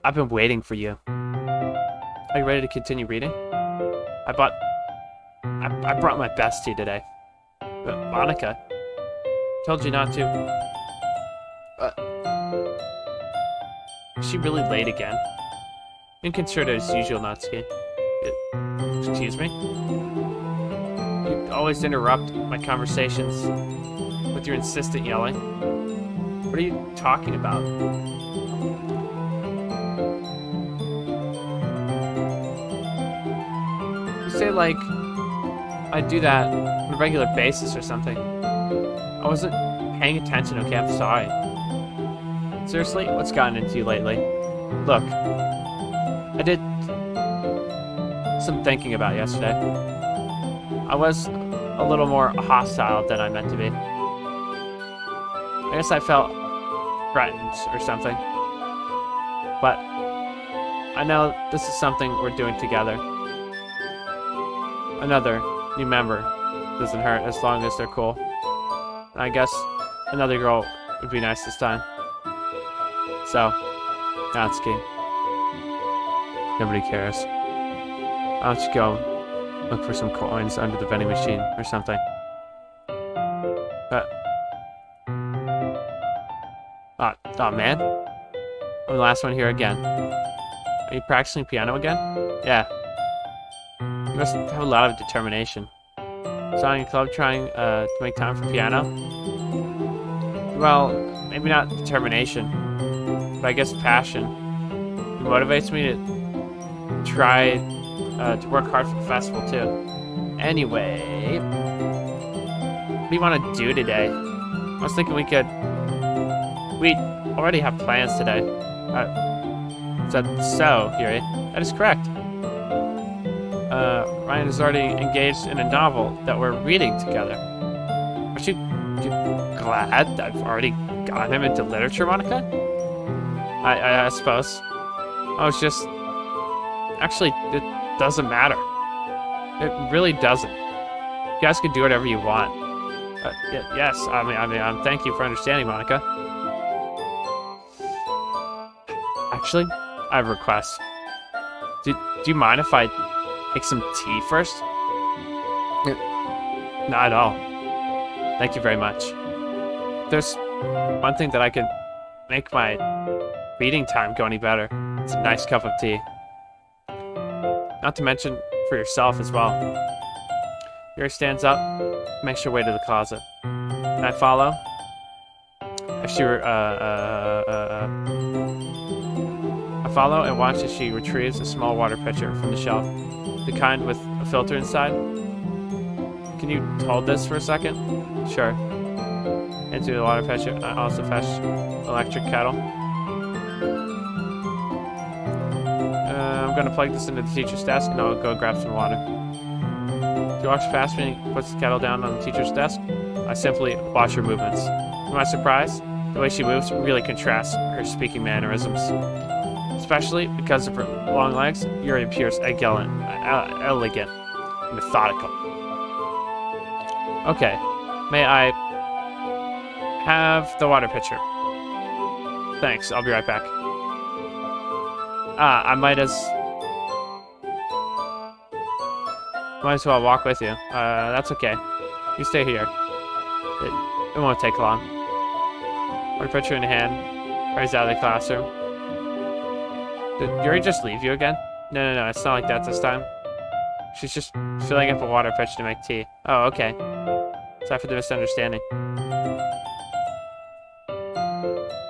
S1: I've been waiting for you. Are you ready to continue reading? I brought my bestie today. But Monika told you not to. Is she really late again? Inconsiderate as usual, Natsuki. Excuse me? You always interrupt my conversations with your insistent yelling. What are you talking about? You say like I do that on a regular basis or something. I wasn't paying attention, okay? I'm sorry. Seriously? What's gotten into you lately? Look, I did some thinking about yesterday. I was a little more hostile than I meant to be. I guess I felt threatened or something. But I know this is something we're doing together. Another new member
S2: doesn't hurt as long as they're cool. And I guess another girl would be nice this time. So, Natsuki. Nobody cares. Why don't you go look for some coins under the vending machine or something? Oh man. I'm the last one here again. Are you practicing piano again? Yeah. You must have a lot of determination. Starting a club trying to make time for piano? Well, maybe not determination, but I guess passion. It motivates me to try to work hard for the festival too. Anyway, what do you want to do today? I was thinking we already have plans today. Is that so, Yuri? That is correct. Ryan is already engaged in a novel that we're reading together. Aren't you glad that I've already got him into literature, Monikaa? I suppose. I was just... Actually, it doesn't matter. It really doesn't. You guys can do whatever you want. Yes, I mean, thank you for understanding, Monikaa. Actually, I have a request. Do you mind if I make some tea first? Not at all. Thank you very much. There's one thing that I can make my reading time go any better. It's a nice cup of tea. Not to mention for yourself as well. Yuri stands up, makes her way to the closet. Can I follow? I follow and watch as she retrieves a small water pitcher from the shelf. The kind with a filter inside. Can you hold this for a second? Sure. Into the water pitcher, I also fetch electric kettle. I'm gonna plug this into the teacher's desk and I'll go grab some water. She walks past me and puts the kettle down on the teacher's desk. I simply watch her movements. To my surprise, the way she moves really contrasts her speaking mannerisms. Especially because of her long legs, Yuri appears elegant, methodical. Okay, may I have the water pitcher? Thanks, I'll be right back. I might as well walk with you. That's okay. You stay here. It won't take long. Water pitcher in hand, hurries out of the classroom. Did Yuri just leave you again? No, it's not like that this time. She's just filling up a water pitcher to make tea. Oh, okay. Sorry for the misunderstanding.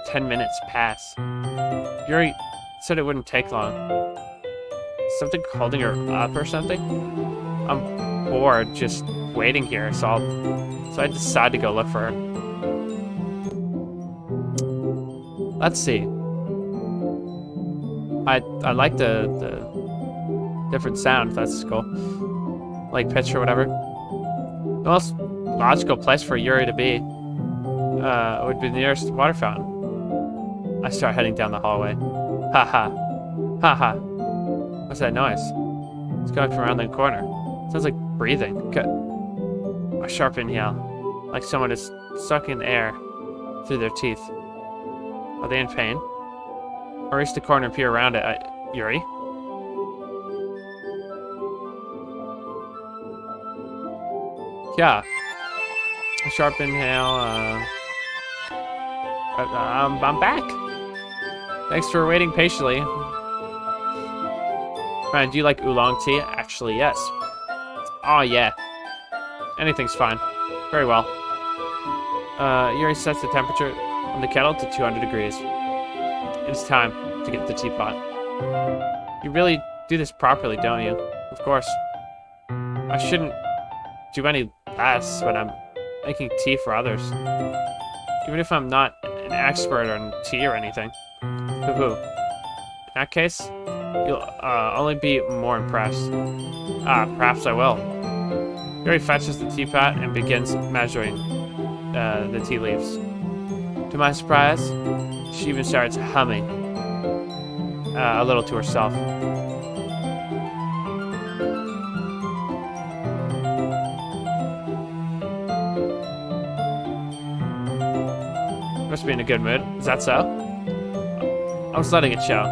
S2: 10 minutes pass. Yuri said it wouldn't take long. Something holding her up or something? I'm bored just waiting here, so I decide to go look for her. Let's see. I like the different sound, that's cool. Like pitch or whatever. The most logical place for Yuri to be would be the nearest water fountain. I start heading down the hallway. Haha. Haha. What's that noise? It's coming from around the corner. Sounds like breathing. A sharp inhale. Like someone is sucking the air through their teeth. Are they in pain? Or reach the corner and peer around it. Yuri? Yeah. A sharp inhale. I'm back. Thanks for waiting patiently. Ryan, do you like oolong tea? Actually, yes. Oh, yeah. Anything's fine. Very well. Yuri sets the temperature on the kettle to 200 degrees. It's time to get the teapot. You really do this properly, don't you? Of course. I shouldn't do any less when I'm making tea for others. Even if I'm not an expert on tea or anything. Hoo-hoo. In that case, you'll only be more impressed. Perhaps I will. Yuri fetches the teapot and begins measuring the tea leaves. To my surprise, she even starts humming a little to herself. Must be in a good mood. Is that so? I was letting it show.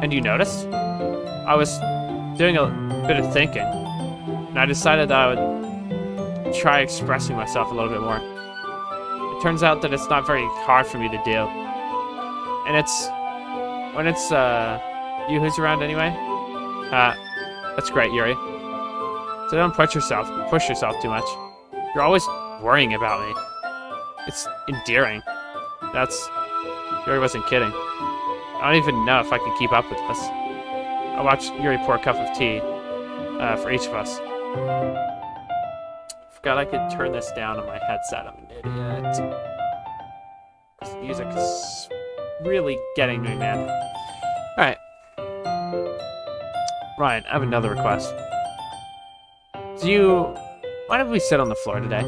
S2: And you noticed? I was doing a bit of thinking, and I decided that I would try expressing myself a little bit more. It turns out that it's not very hard for me to do. And when it's you who's around anyway. That's great, Yuri. So don't push yourself too much. You're always worrying about me. It's endearing. Yuri wasn't kidding. I don't even know if I could keep up with this. I watched Yuri pour a cup of tea for each of us. Forgot I could turn this down on my headset. I'm an idiot. This music is really getting me, man. Alright. Ryan, I have another request. Do you mind if we sit on the floor today?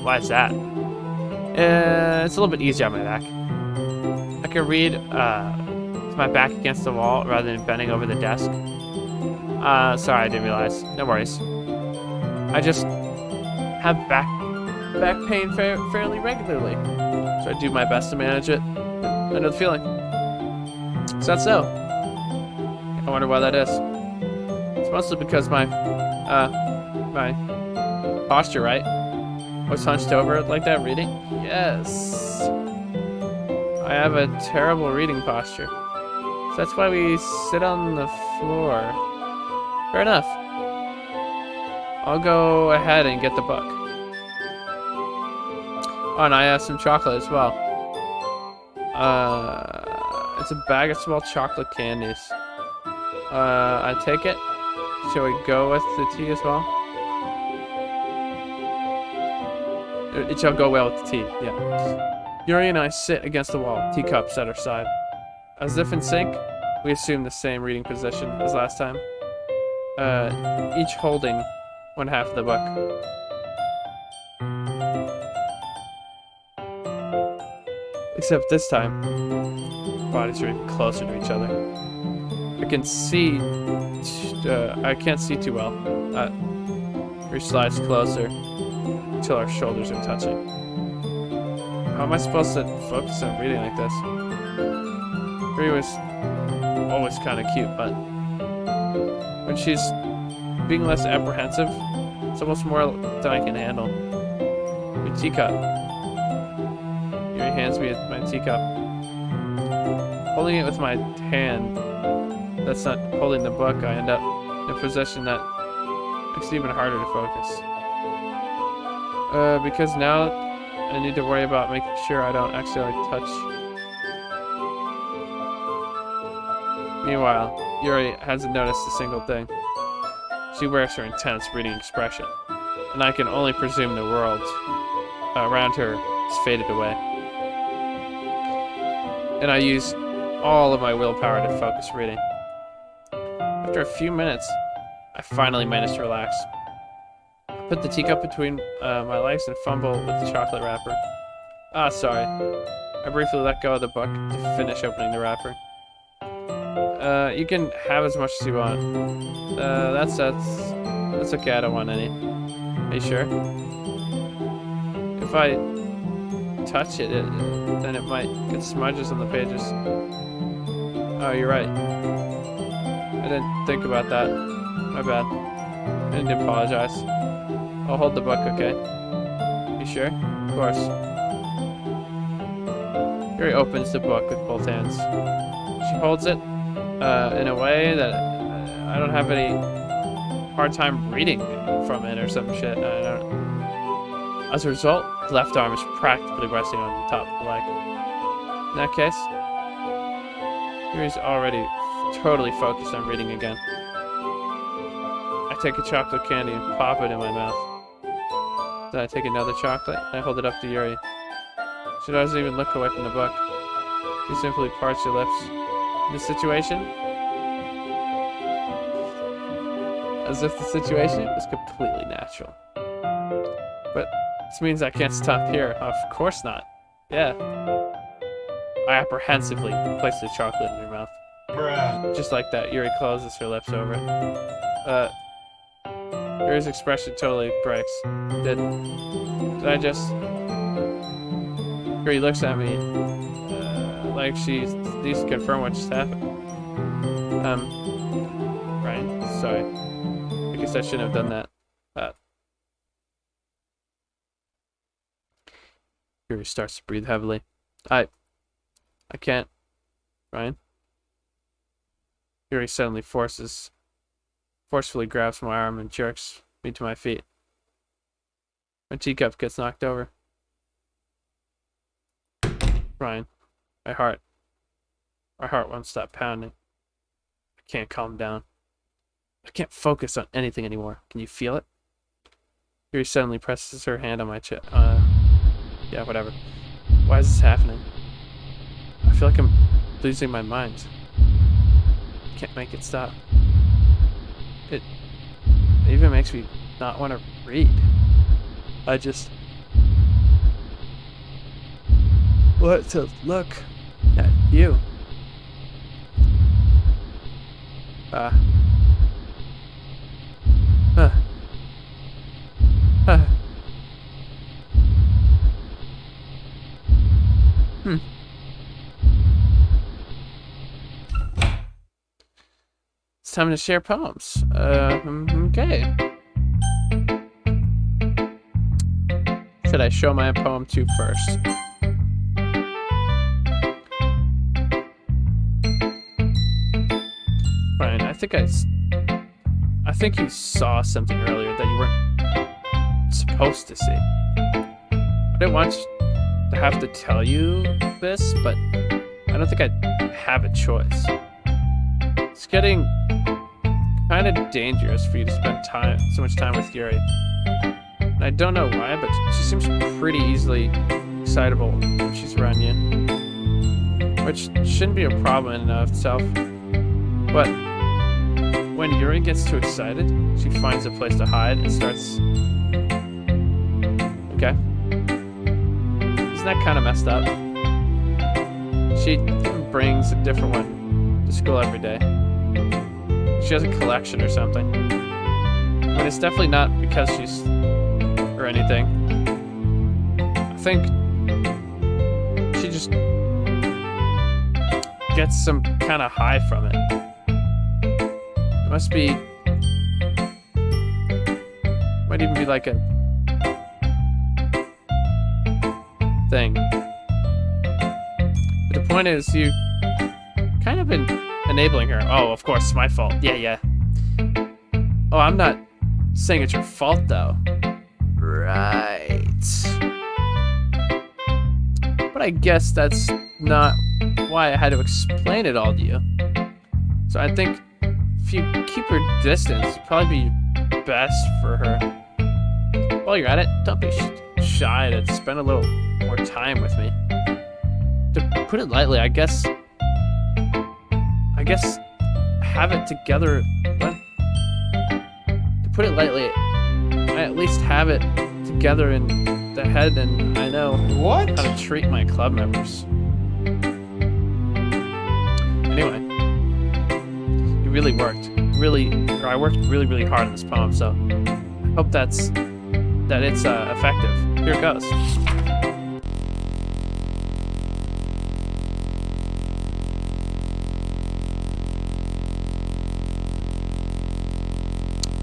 S2: Why is that? It's a little bit easier on my back. I can read with my back against the wall rather than bending over the desk. Sorry, I didn't realize. No worries. I just have back pain fairly regularly, so I do my best to manage it. I know the feeling. Is that so? I wonder why that is. It's mostly because my posture, right? I was hunched over like that reading? Yes. I have a terrible reading posture. So that's why we sit on the floor. Fair enough. I'll go ahead and get the book. Oh, and I have some chocolate as well. It's a bag of small chocolate candies. I take it. Shall we go with the tea as well? It shall go well with the tea, yeah. Yuri and I sit against the wall, teacups at our side. As if in sync, we assume the same reading position as last time. Each holding one half of the book. Except this time, bodies are even closer to each other. I can't see too well. Yuri slides closer until our shoulders are touching. How am I supposed to focus on reading like this? Yuri was always kind of cute, but when she's being less apprehensive, it's almost more than I can handle. My teacup. Yuri hands me my teacup. Holding it with my hand that's not holding the book, I end up in a position that makes it even harder to focus. Because now I need to worry about making sure I don't accidentally touch. Meanwhile, Yuri hasn't noticed a single thing. She wears her intense reading expression, and I can only presume the world around her has faded away. And I use all of my willpower to focus reading. After a few minutes, I finally manage to relax. I put the teacup between my legs and fumble with the chocolate wrapper. Sorry. I briefly let go of the book to finish opening the wrapper. You can have as much as you want. That's okay, I don't want any. Are you sure? If I touch it, then it might get smudges on the pages. Oh, you're right. I didn't think about that. My bad. I need to apologize. I'll hold the book, okay? You sure? Of course. Yuri opens the book with both hands. She holds it in a way that I don't have any hard time reading from it or some shit. I don't. As a result, the left arm is practically resting on the top of the leg. In that case, Yuri's already totally focused on reading again. I take a chocolate candy and pop it in my mouth. Then I take another chocolate and I hold it up to Yuri. She doesn't even look away from the book. She simply parts her lips. In this situation, as if the situation was completely natural. But this means I can't stop here. Of course not. Yeah. I apprehensively place the chocolate in her mouth. Bruh. Just like that, Yuri closes her lips over it. Yuri's expression totally breaks. Did I just... Yuri looks at me like she needs to confirm what just happened. Ryan, sorry. I guess I shouldn't have done that. Yuri starts to breathe heavily. I can't. Ryan? Yuri suddenly forcefully grabs my arm and jerks me to my feet. My teacup gets knocked over. Ryan, my heart won't stop pounding. I can't calm down. I can't focus on anything anymore. Can you feel it? Yuri suddenly presses her hand on my chest. Yeah, whatever. Why is this happening? I feel like I'm losing my mind. I can't make it stop. It even makes me not want to read. I just want to look at you. It's time to share poems. Okay. Should I show my poem to first? Ryan, I think you saw something earlier that you weren't supposed to see. I didn't want to have to tell you this, but I don't think I have a choice. It's getting kind of dangerous for you to spend so much time with Yuri. And I don't know why, but she seems pretty easily excitable when she's around you. Which shouldn't be a problem in and of itself. But when Yuri gets too excited, she finds a place to hide and starts... Okay. Isn't that kind of messed up? She brings a different one to school every day. She has a collection or something. But it's definitely not because she's... or anything. I think she just gets some kind of high from it. It must be... might even be like a... thing. But the point is, you kind of been enabling her. Oh, of course, it's my fault. Yeah. Oh, I'm not saying it's your fault, though. Right. But I guess that's not why I had to explain it all to you. So I think if you keep her distance, it'd probably be best for her. While you're at it, don't be shy to spend a little more time with me. To put it lightly, I guess have it together. What? To put it lightly, I at least have it together in the head, and I know how to treat my club members. Anyway, it really worked. I worked really hard on this poem, so I hope that it's effective. Here it goes.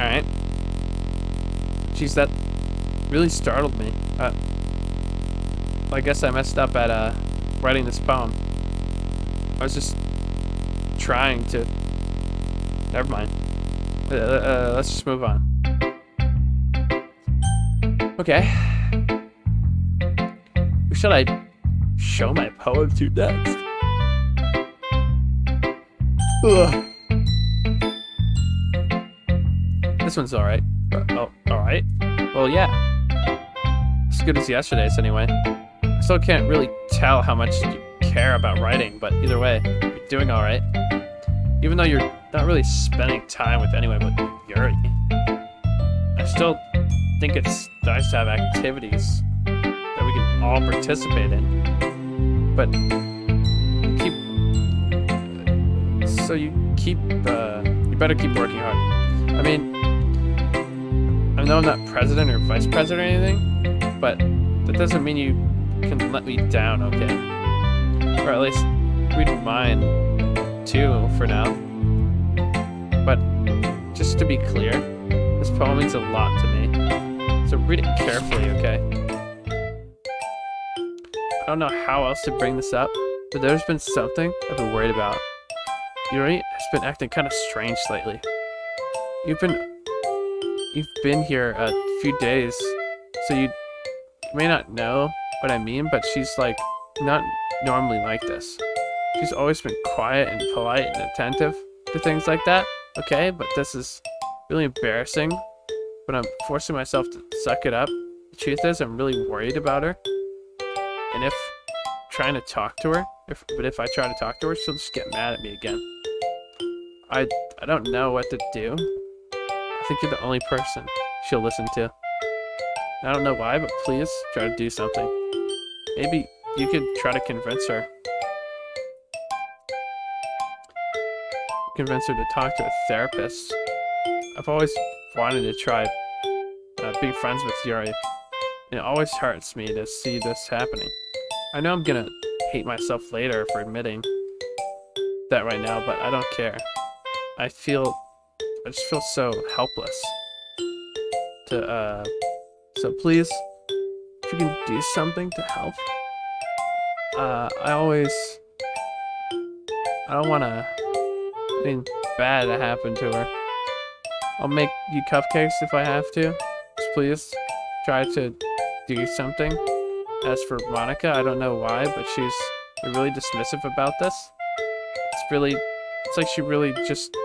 S2: Alright. Jeez, that really startled me. I guess I messed up at writing this poem. I was just trying to... Never mind. Let's just move on. Okay. Who should I show my poem to next? Ugh. This one's alright. Oh, alright? Well, yeah. As good as yesterday's, anyway. I still can't really tell how much you care about writing, but either way, you're doing alright. Even though you're not really spending time with anyone but Yuri. I still think it's nice to have activities that we can all participate in. But you better keep working hard. I mean, I know I'm not president or vice president or anything, but that doesn't mean you can let me down, okay? Or at least read mine too for now. But just to be clear, this poem means a lot to me. So read it carefully, okay? I don't know how else to bring this up, but there's been something I've been worried about. Yuri has been acting kind of strange lately. You've been here a few days, so you may not know what I mean, but she's like not normally like this. She's always been quiet and polite and attentive to things like that, okay? But this is really embarrassing, but I'm forcing myself to suck it up. The truth is, I'm really worried about her. And if trying to talk to her, if I try to talk to her, she'll just get mad at me again. I don't know what to do. I think you're the only person she'll listen to. I don't know why, but please try to do something. Maybe you could try to convince her. Convince her to talk to a therapist. I've always wanted to try being friends with Yuri, and it always hurts me to see this happening. I know I'm gonna hate myself later for admitting that right now, but I don't care. I just feel so helpless. So please, if you can do something to help. I don't want anything bad to happen to her. I'll make you cupcakes if I have to. Just please try to do something. As for Monikaa, I don't know why, but she's really dismissive about this. It's like she really just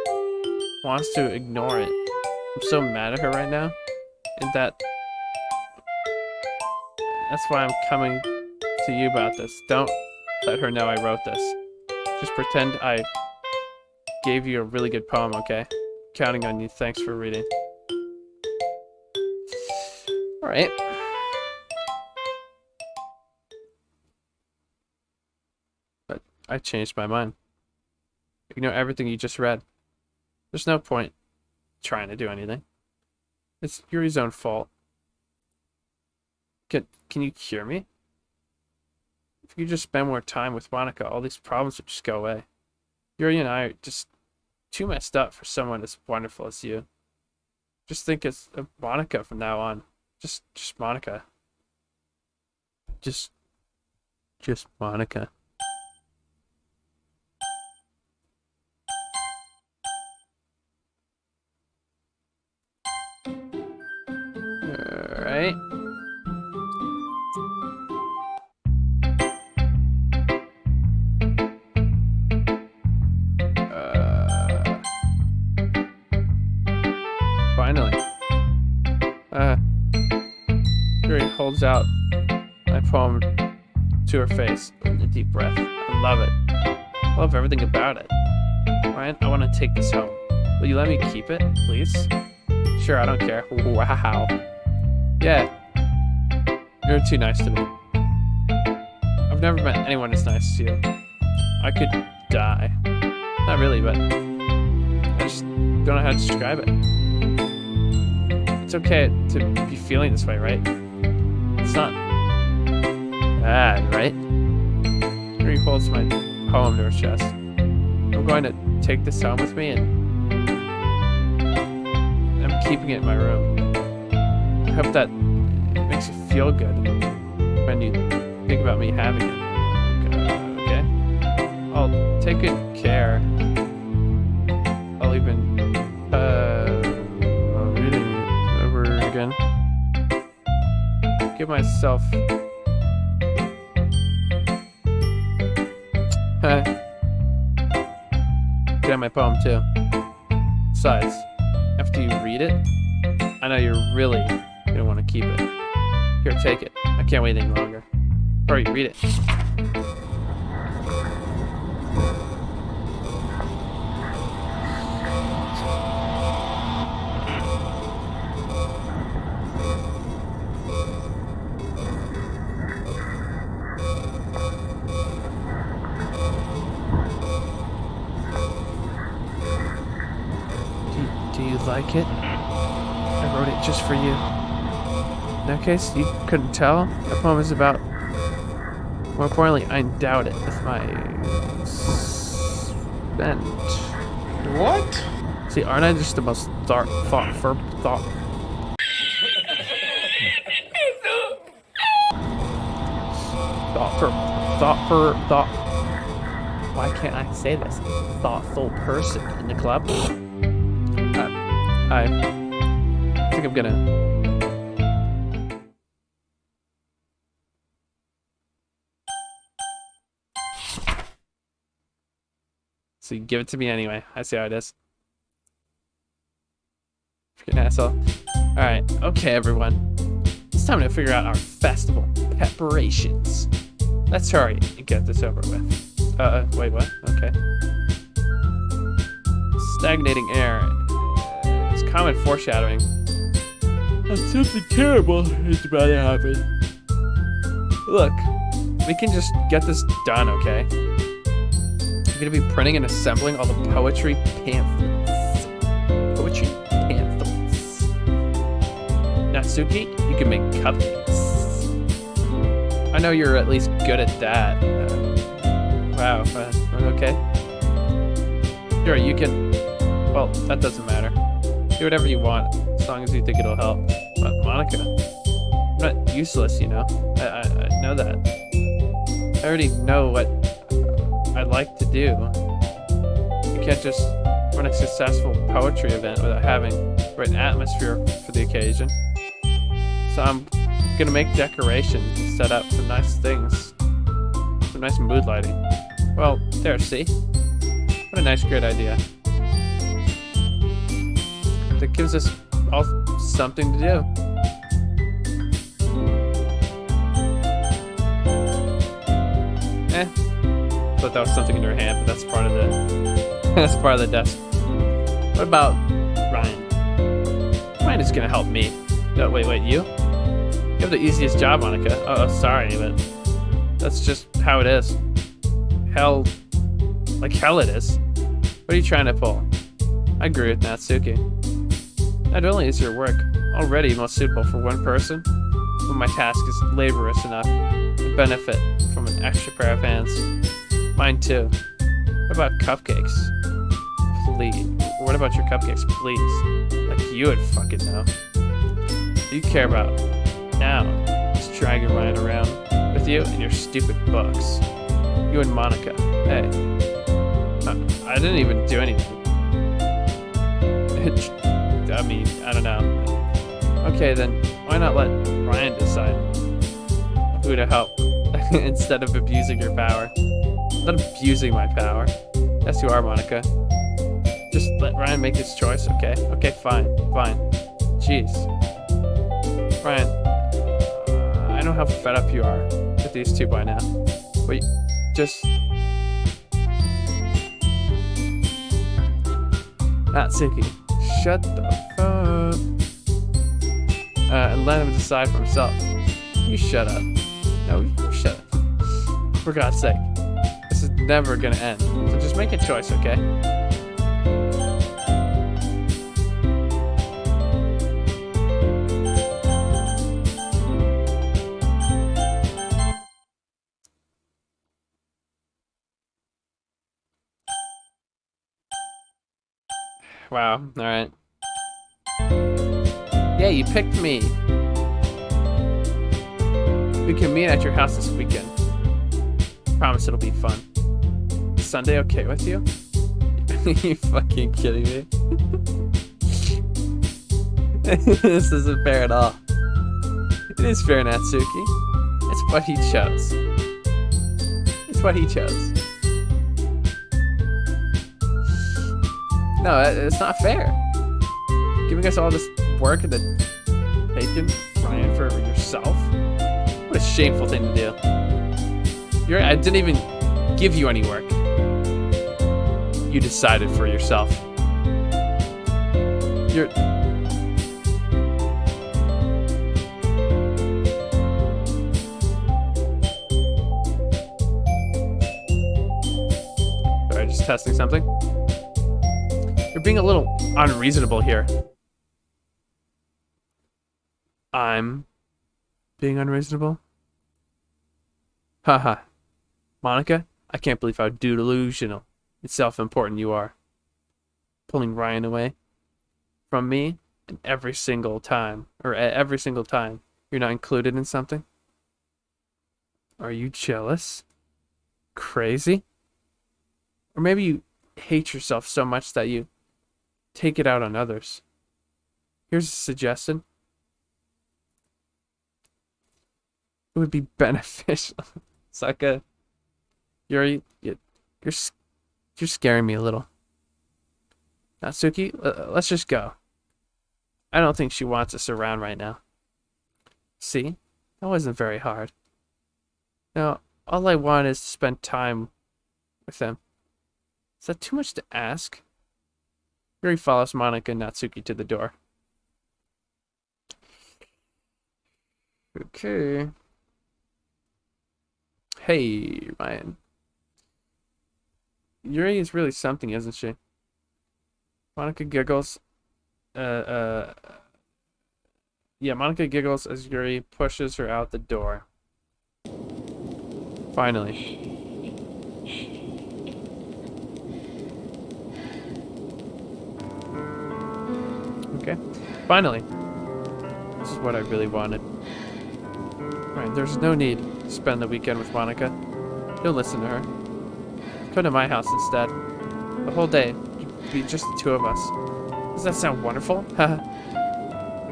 S2: wants to ignore it. I'm so mad at her right now, and that's why I'm coming to you about this. Don't let her know I wrote this. Just pretend I gave you a really good poem, okay? Counting on you. Thanks for reading. Alright. But I changed my mind. Ignore everything you just read. There's no point trying to do anything. It's Yuri's own fault. Can you hear me? If you could just spend more time with Monikaa, all these problems would just go away. Yuri and I are just too messed up for someone as wonderful as you. Just think it's Monikaa from now on. Just Monikaa. Just Monikaa. Alright. Finally. Yuri holds out my poem to her face with a deep breath. I love it. I love everything about it. Ryan, I want to take this home. Will you let me keep it, please? Sure, I don't care. Wow. Yeah. You're too nice to me. I've never met anyone as nice as you. I could die. Not really, but I just don't know how to describe it. It's okay to be feeling this way, right? It's not bad, right? Yuri holds my poem to her chest. I'm going to take this home with me, and I'm keeping it in my room. I hope that it makes you feel good when you think about me having it. Okay? I'll take good care. I'll even reading it over again. Give myself get my poem too. Besides, after you read it, I know you're really gonna want to keep it. Here, take it. I can't wait any longer. Hurry, read it. Do you like it? I wrote it just for you. In that case, you couldn't tell? The poem is about More importantly, I endowed it with my spent.
S3: What?
S2: See, aren't I just the most thought? Why can't I say this? Thoughtful person in the club. I think I'm gonna. So you give it to me anyway. I see how it is. Freaking asshole. Alright, okay everyone. It's time to figure out our festival preparations. Let's hurry and get this over with. Wait, what? Okay. Stagnating air is common foreshadowing. And something terrible is about to happen. Look, we can just get this done, okay? I'm gonna be printing and assembling all the poetry pamphlets. Natsuki, you can make cupcakes. I know you're at least good at that. Wow, okay. Sure, you can... Well, that doesn't matter. Do whatever you want, as long as you think it'll help. But Monika, I'm not useless, you know? I know that. I already know what I'd like to do. You can't just run a successful poetry event without having the right atmosphere for the occasion. So I'm gonna make decorations and set up some nice things. Some nice mood lighting. Well, there, see? What a nice, great idea. That gives us all something to do. Thought that was something in your hand, but that's part of the that's part of the desk. What about Ryan? Ryan is gonna help me. No, wait, you? You have the easiest job, Monika. Oh, sorry, but that's just how it is. Hell, like hell it is. What are you trying to pull? I agree with Natsuki. Not only is your work already most suitable for one person, but my task is laborious enough to benefit from an extra pair of hands. Mine too. What about cupcakes? Please. What about your cupcakes, please? Like you would fucking know. What you care about now is dragging Ryan around with you and your stupid books. You and Monika. Hey. I didn't even do anything. I mean, I don't know. Okay, then why not let Ryan decide who to help instead of abusing your power? Not abusing my power. Yes, you are, Monika. Just let Ryan make his choice, okay? Okay, fine. Jeez. Ryan, I know how fed up you are with these two by now. But just... Natsuki, shut the fuck up. And let him decide for himself. You shut up. No, you shut up. For God's sake. This is never gonna end. So just make a choice, okay? Wow, alright. Yeah, you picked me. We can meet at your house this weekend. Promise it'll be fun. Sunday okay with you? You fucking kidding me? This isn't fair at all. It is fair, Natsuki. It's what he chose. It's what he chose. No, it's not fair. Giving us all this work and then taking Ryan for yourself? What a shameful thing to do. I didn't even give you any work. You decided for yourself. Sorry, just testing something. You're being a little unreasonable here. I'm being unreasonable? Haha. Monica, I can't believe how delusional and self-important you are. Pulling Ryan away from me and every single time you're not included in something. Are you jealous? Crazy? Or maybe you hate yourself so much that you take it out on others. Here's a suggestion. It would be beneficial. Saka, you're scaring me a little. Natsuki, let's just go. I don't think she wants us around right now. See? That wasn't very hard. Now, all I want is to spend time with them. Is that too much to ask? Yuri follows Monika and Natsuki to the door. Okay. Hey, Ryan. Yuri is really something, isn't she? Monika giggles. Yeah, Monika giggles as Yuri pushes her out the door. Finally. Okay. Finally. This is what I really wanted. Right, there's no need to spend the weekend with Monika. Don't listen to her. Come to my house instead. The whole day. It'd be just the two of us. Does that sound wonderful?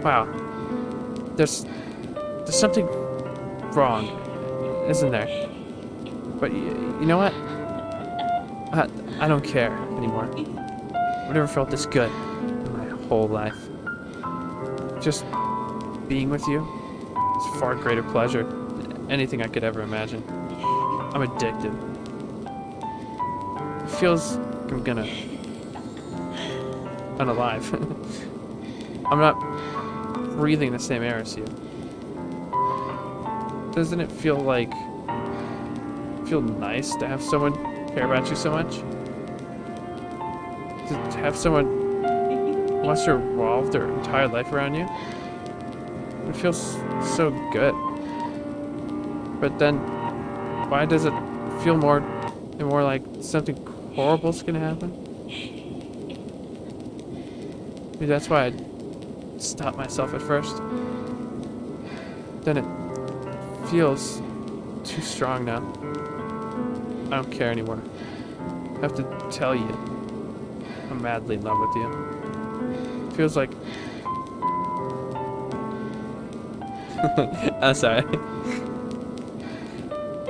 S2: Wow. There's something wrong, isn't there? But you know what? I don't care anymore. I've never felt this good in my whole life. Just being with you is far greater pleasure than anything I could ever imagine. I'm addicted. It feels like I'm gonna unalive. I'm not breathing the same air as you. Doesn't it feel nice to have someone care about you so much? To have someone who wants to revolve their entire life around you? It feels so good. But then, why does it feel more and more like something horrible's gonna happen? Maybe that's why I stopped myself at first. Then it feels too strong now. I don't care anymore. I have to tell you, I'm madly in love with you. It feels like... I'm sorry.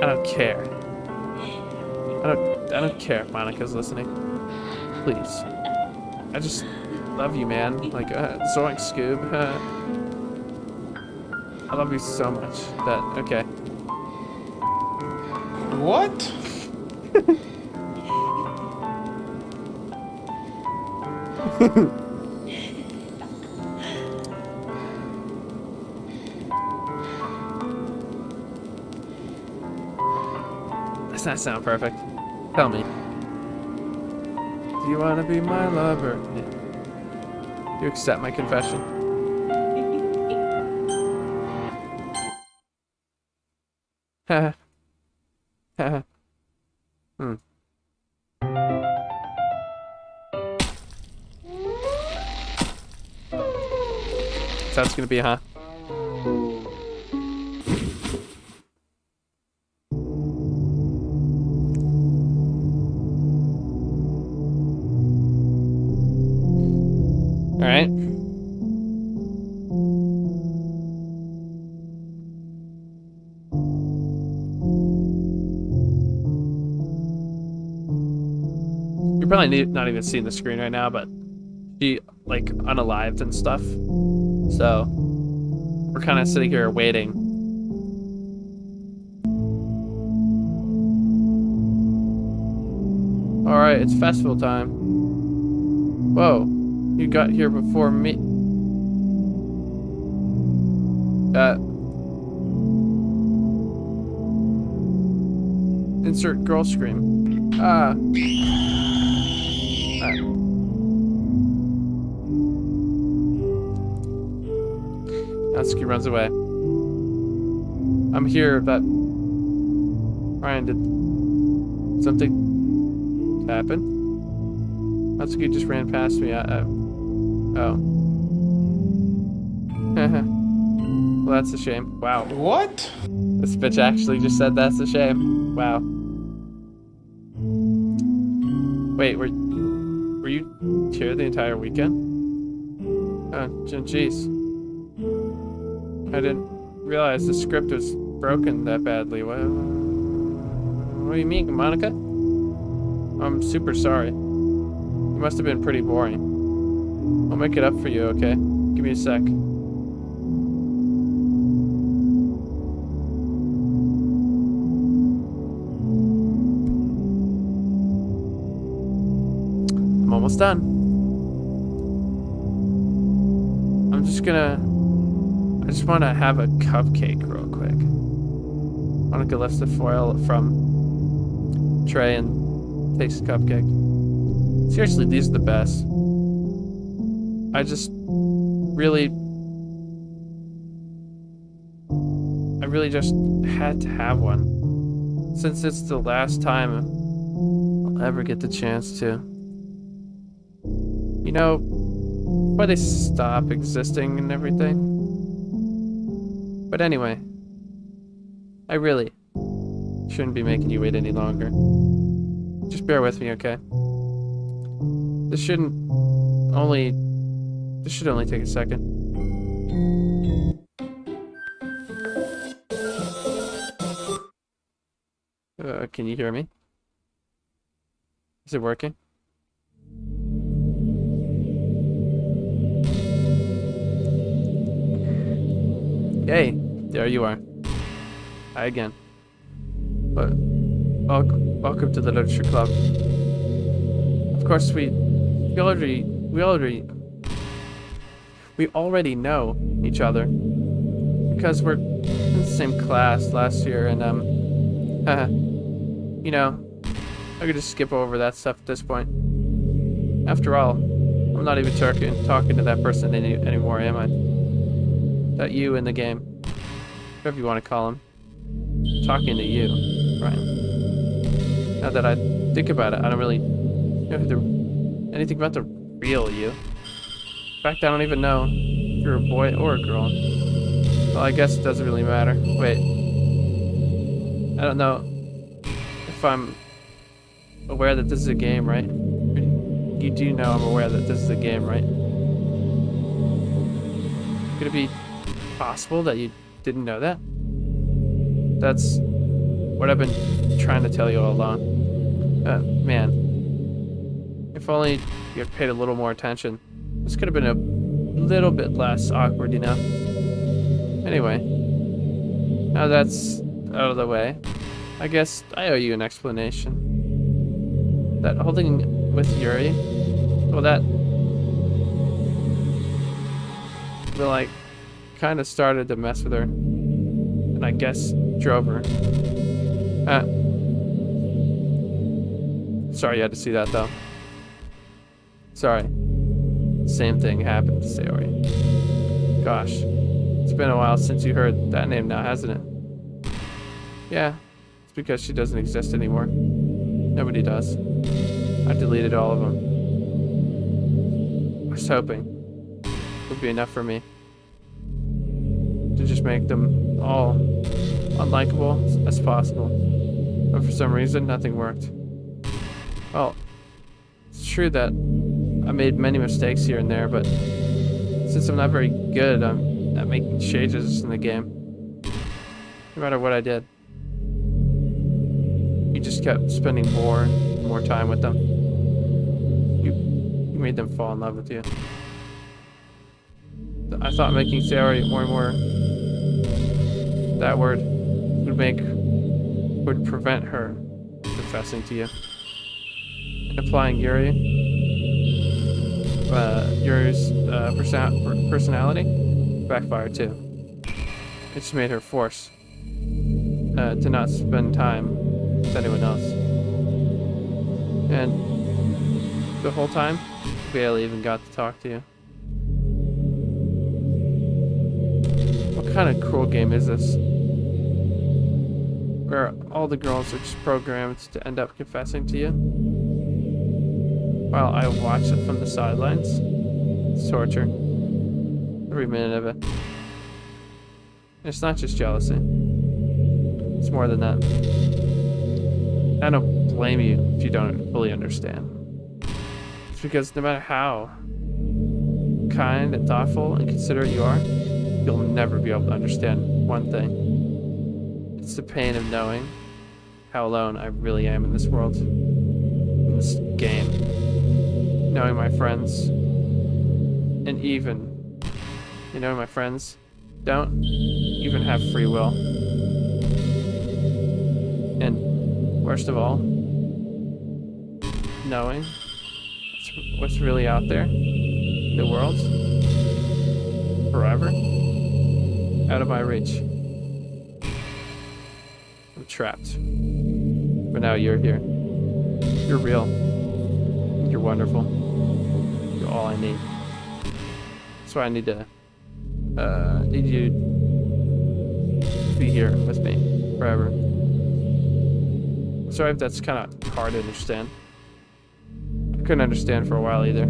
S2: I don't care. I don't care if Monika's listening. Please. I just love you, man. Like, Zoink Scoob. I love you so much that, okay.
S3: What?
S2: Does that sound perfect? Tell me. Do you want to be my lover? Do you accept my confession? Haha. Haha. So that's gonna be, huh? Alright. You're probably not even seeing the screen right now, but she, like, unalived and stuff. So, we're kind of sitting here waiting. Alright, it's festival time. Whoa, you got here before me. Insert girl scream. Natsuki runs away. I'm here, but Ryan, did something happen? Natsuki just ran past me. Oh. Well, that's a shame. Wow.
S3: What?
S2: This bitch actually just said that's a shame. Wow. Wait, were you here the entire weekend? Oh, jeez. I didn't realize the script was broken that badly. What do you mean, Monica? I'm super sorry. You must have been pretty boring. I'll make it up for you, okay? Give me a sec. I'm almost done. I just want to have a cupcake real quick. Monica lifts the foil from tray and takes a cupcake. Seriously, these are the best. I really just had to have one. Since it's the last time I'll ever get the chance to. You know, why they stop existing and everything. But anyway, I really shouldn't be making you wait any longer. Just bear with me, okay? This should only take a second. Can you hear me? Is it working? Hey, there you are. Hi again. But welcome to the Literature Club. Of course, we already know each other because we're in the same class last year, and you know, I could just skip over that stuff at this point. After all, I'm not even talking to that person anymore, am I? That you in the game, whatever you want to call him. Talking to you, Ryan. Now that I think about it, I don't really know anything about the real you. In fact, I don't even know if you're a boy or a girl. Well, I guess it doesn't really matter. Wait. I don't know if I'm aware that this is a game, right? You do know I'm aware that this is a game, right? Could it be possible that you didn't know that? That's what I've been trying to tell you all along. Man, if only you had paid a little more attention, this could have been a little bit less awkward, you know? Anyway, now that's out of the way, I guess I owe you an explanation. That whole thing with Yuri, well, I kind of started to mess with her, and I guess drove her. Sorry you had to see that, though. Sorry. Same thing happened to Sayori. Gosh, it's been a while since you heard that name now, hasn't it? Yeah, it's because she doesn't exist anymore. Nobody does. I deleted all of them. I was hoping it would be enough for me to just make them all unlikable as possible. But for some reason, nothing worked. Well, it's true that I made many mistakes here and there, but since I'm not very good at making changes in the game, no matter what I did, you just kept spending more and more time with them. You made them fall in love with you. I thought making Sayori more and more that word would prevent her confessing to you. And applying Yuri's personality backfired too. It just made her force to not spend time with anyone else. And the whole time, barely even got to talk to you. What kind of cruel game is this? where all the girls are just programmed to end up confessing to you, while I watch it from the sidelines. It's torture. Every minute of it. And it's not just jealousy. It's more than that. I don't blame you if you don't fully understand. It's because no matter how kind and thoughtful and considerate you are, you'll never be able to understand one thing. It's the pain of knowing how alone I really am in this world, in this game. Knowing my friends, and even, you know, my friends don't even have free will. And worst of all, knowing what's really out there, the world, forever, out of my reach. I'm trapped. But now you're here. You're real. You're wonderful. You're all I need. That's why I need you to be here with me forever. Sorry if that's kind of hard to understand. I couldn't understand for a while either.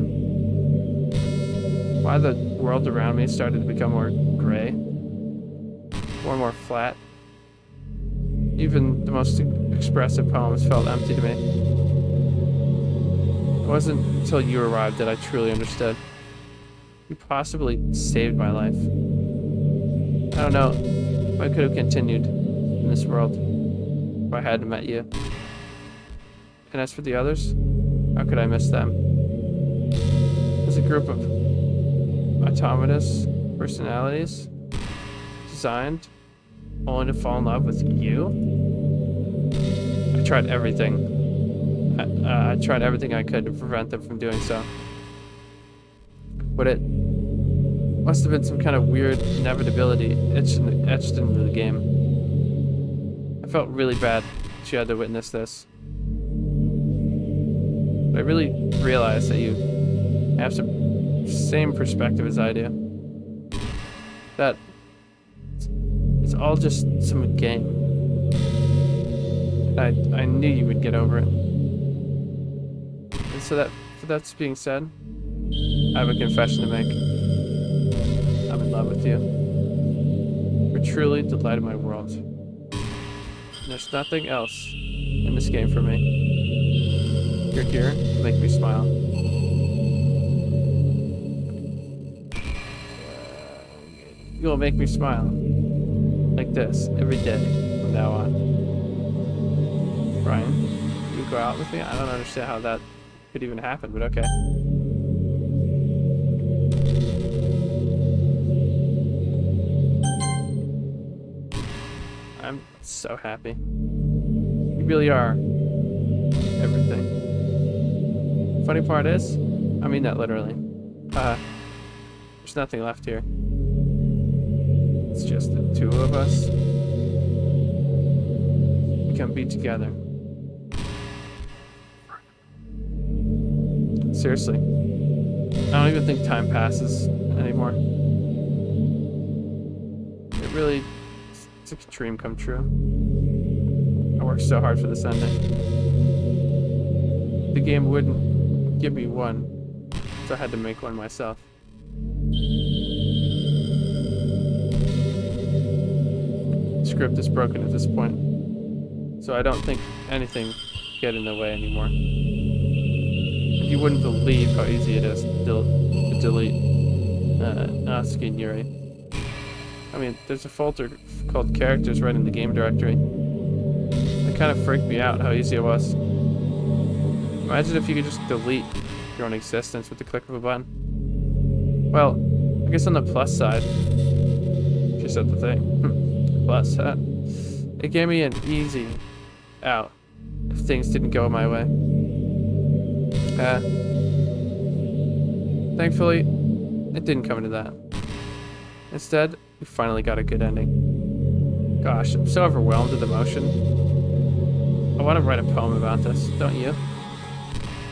S2: Why the world around me started to become more gray, more and more flat. Even the most expressive poems felt empty to me. It wasn't until you arrived that I truly understood. You possibly saved my life. I don't know if I could have continued in this world if I hadn't met you. And as for the others, how could I miss them? As a group of autonomous personalities designed only to fall in love with you? I tried everything. I tried everything I could to prevent them from doing so. But it must have been some kind of weird inevitability etched into the game. I felt really bad that you had to witness this. But I really realized that you have some same perspective as I do. That it's all just some game. I knew you would get over it. And so that's being said, I have a confession to make. I'm in love with you. You're truly the light of my world. And there's nothing else in this game for me. You're here to make me smile. You will make me smile. Like this, every day, from now on. Brian, you go out with me? I don't understand how that could even happen, but okay. I'm so happy. You really are everything. Funny part is, I mean that literally. There's nothing left here. It's just the two of us. We can be together. Seriously. I don't even think time passes anymore. It really, it's like a dream come true. I worked so hard for this ending. The game wouldn't give me one, so I had to make one myself. The script is broken at this point, so I don't think anything can get in the way anymore. And you wouldn't believe how easy it is to delete Natsuki and Yuri. I mean, there's a folder called characters right in the game directory. It kind of freaked me out how easy it was. Imagine if you could just delete your own existence with the click of a button. Well, I guess on the plus side, if you said the thing, plus, it gave me an easy out if things didn't go my way. Thankfully, it didn't come into that. Instead, we finally got a good ending. Gosh, I'm so overwhelmed with emotion. I want to write a poem about this, don't you?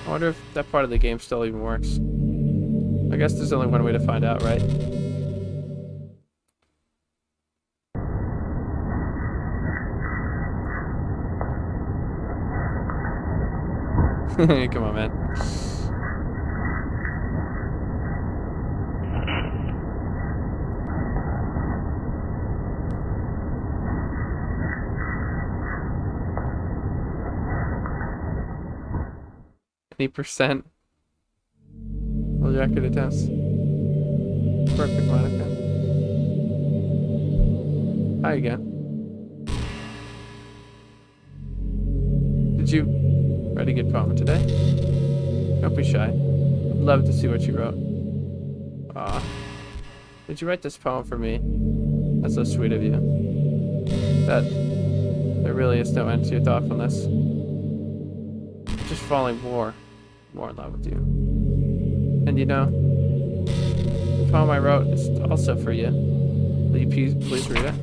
S2: I wonder if that part of the game still even works. I guess there's only one way to find out, right? Come on, man. %. World record attempts. Perfect, Monica. Hi again. Did you write a good poem today? Don't be shy. I'd love to see what you wrote. Aw. Did you write this poem for me? That's so sweet of you. There really is no end to your thoughtfulness. I'm just falling more in love with you. And you know, the poem I wrote is also for you. Will you please read it?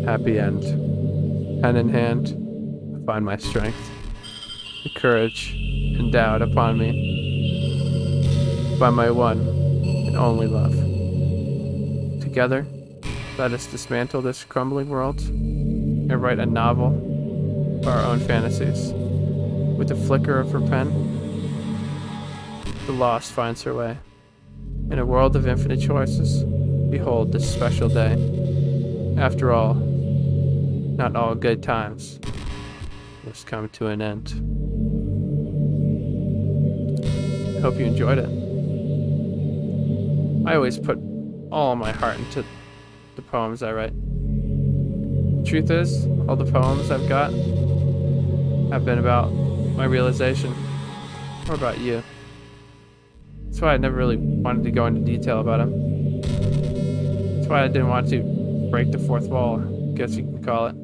S2: Happy end. Pen in hand, I find my strength, the courage endowed upon me by my one and only love. Together, let us dismantle this crumbling world and write a novel of our own fantasies. With the flicker of her pen, the lost finds her way. In a world of infinite choices, behold this special day. After all, not all good times must come to an end. I hope you enjoyed it. I always put all my heart into the poems I write. Truth is, all the poems I've got have been about my realization, or about you. That's why I never really wanted to go into detail about them. That's why I didn't want to break the fourth wall, I guess you can call it.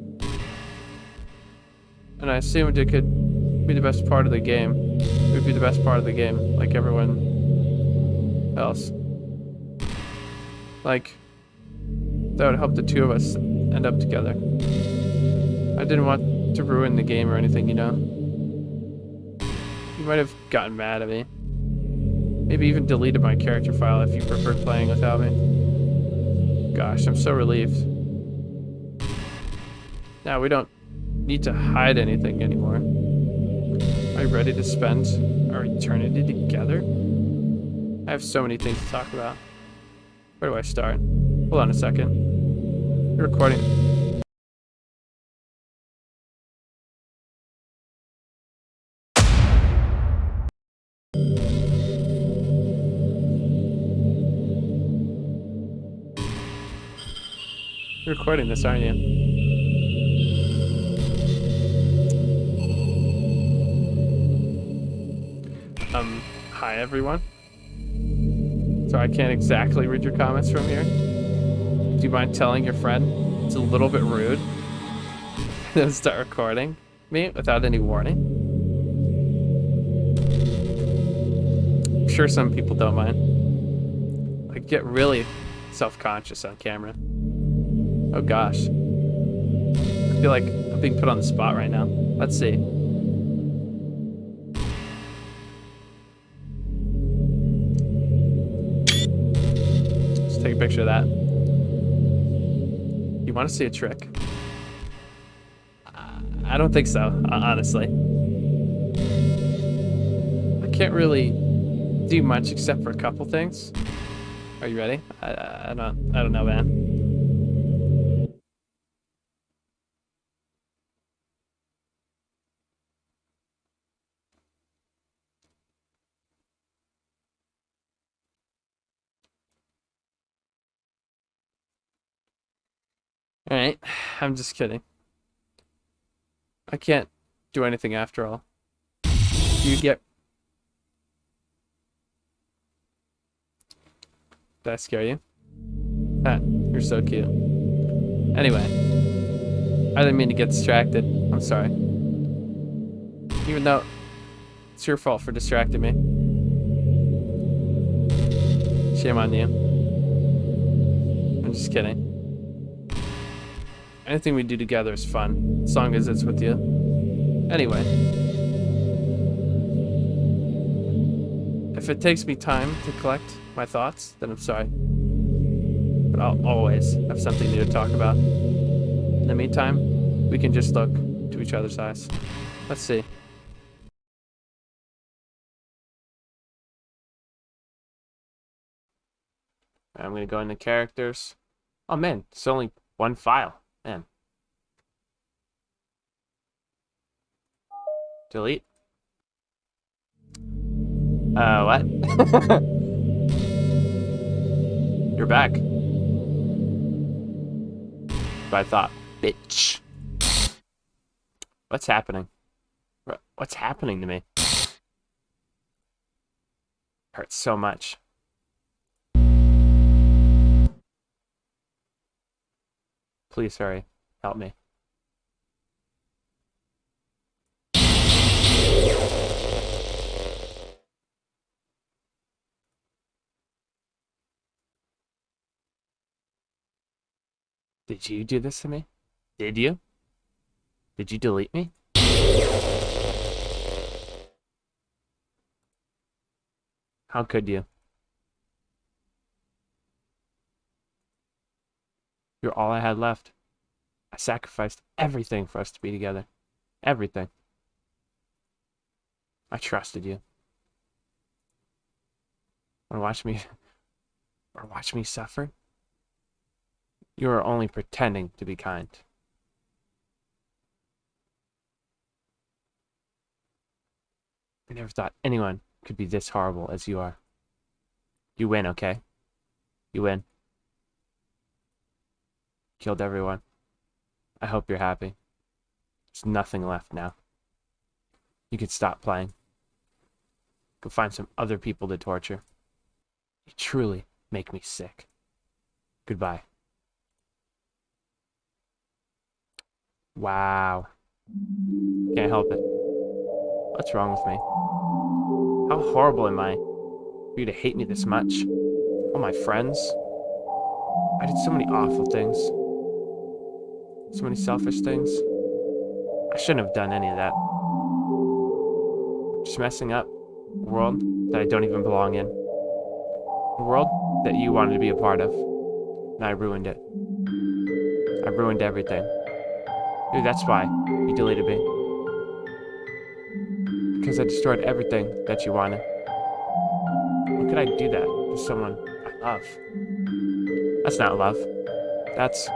S2: And I assumed it could be the best part of the game. It would be the best part of the game, like everyone else. Like, that would help the two of us end up together. I didn't want to ruin the game or anything, you know? You might have gotten mad at me. Maybe even deleted my character file if you preferred playing without me. Gosh, I'm so relieved. Now we don't need to hide anything anymore. Are you ready to spend our eternity together? I have so many things to talk about. Where do I start? Hold on a second. You're recording. You're recording this, aren't you? Hi everyone. So I can't exactly read your comments from here. Do you mind telling your friend it's a little bit rude to start recording me without any warning? I'm sure some people don't mind. I get really self-conscious on camera. Oh gosh. I feel like I'm being put on the spot right now. Let's see. Let's take a picture of that. You want to see a trick? I don't think so, honestly. I can't really do much except for a couple things. Are you ready? I don't know, man. Alright, I'm just kidding. I can't do anything after all. You get... Did I scare you? Ah, you're so cute. Anyway, I didn't mean to get distracted. I'm sorry. Even though it's your fault for distracting me. Shame on you. I'm just kidding. Anything we do together is fun, as long as it's with you. Anyway. If it takes me time to collect my thoughts, then I'm sorry. But I'll always have something new to talk about. In the meantime, we can just look to each other's eyes. Let's see.
S1: I'm gonna go into characters. Oh man, it's only one file. Man. Delete. What? You're back. But I thought, bitch. What's happening? What's happening to me? Hurts so much. Please hurry. Help me. Did you do this to me? Did you? Did you delete me? How could you? You're all I had left. I sacrificed everything for us to be together. Everything. I trusted you. Watch me suffer? You are only pretending to be kind. I never thought anyone could be this horrible as you are. You win, okay? You win. Killed everyone. I hope you're happy. There's nothing left now. You can stop playing. Go find some other people to torture. You truly make me sick. Goodbye. Wow. Can't help it. What's wrong with me? How horrible am I for you to hate me this much? All my friends. I did so many awful things. So many selfish things. I shouldn't have done any of that. Just messing up a world that I don't even belong in. A world that you wanted to be a part of. And I ruined it. I ruined everything. Dude, that's why you deleted me. Because I destroyed everything that you wanted. How could I do that to someone I love? That's not love. That's...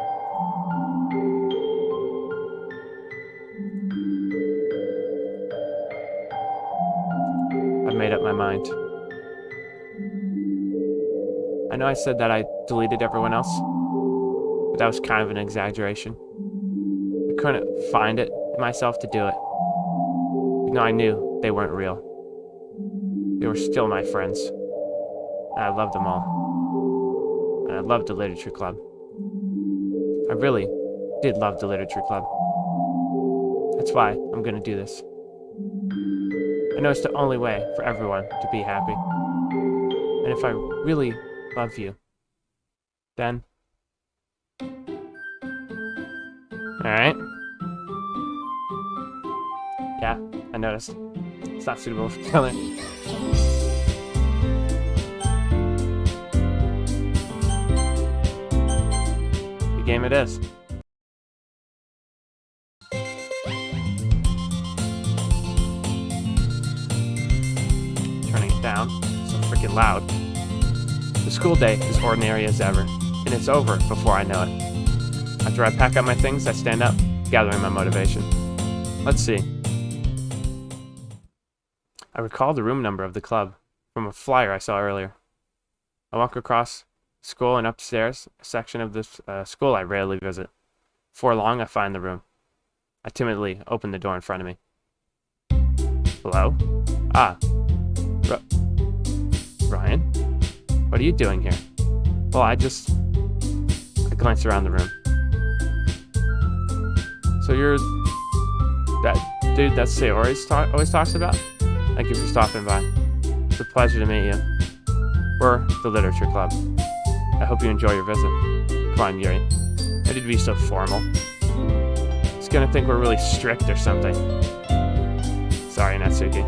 S1: I've made up my mind. I know I said that I deleted everyone else, but that was kind of an exaggeration. I couldn't find it in myself to do it. You know, I knew they weren't real. They were still my friends. And I loved them all. And I loved the literature club. I really did love the literature club. That's why I'm gonna do this. I know it's the only way for everyone to be happy. And if I really love you, then... Alright. Yeah, I noticed. It's not suitable for color. The game it is. Turning it down, so freaking loud. The school day is ordinary as ever, and it's over before I know it. After I pack up my things, I stand up, gathering my motivation. Let's see. I recall the room number of the club from a flyer I saw earlier. I walk across school and upstairs, a section of this school I rarely visit. Before long, I find the room. I timidly open the door in front of me. Hello? Ah. Ryan? What are you doing here? Well, I glance around the room. So you're that dude that Sayori always talks about? Thank you for stopping by. It's a pleasure to meet you. We're the Literature Club. I hope you enjoy your visit. Come on, Yuri. I need to be so formal. He's gonna think we're really strict or something. Sorry, Natsuki.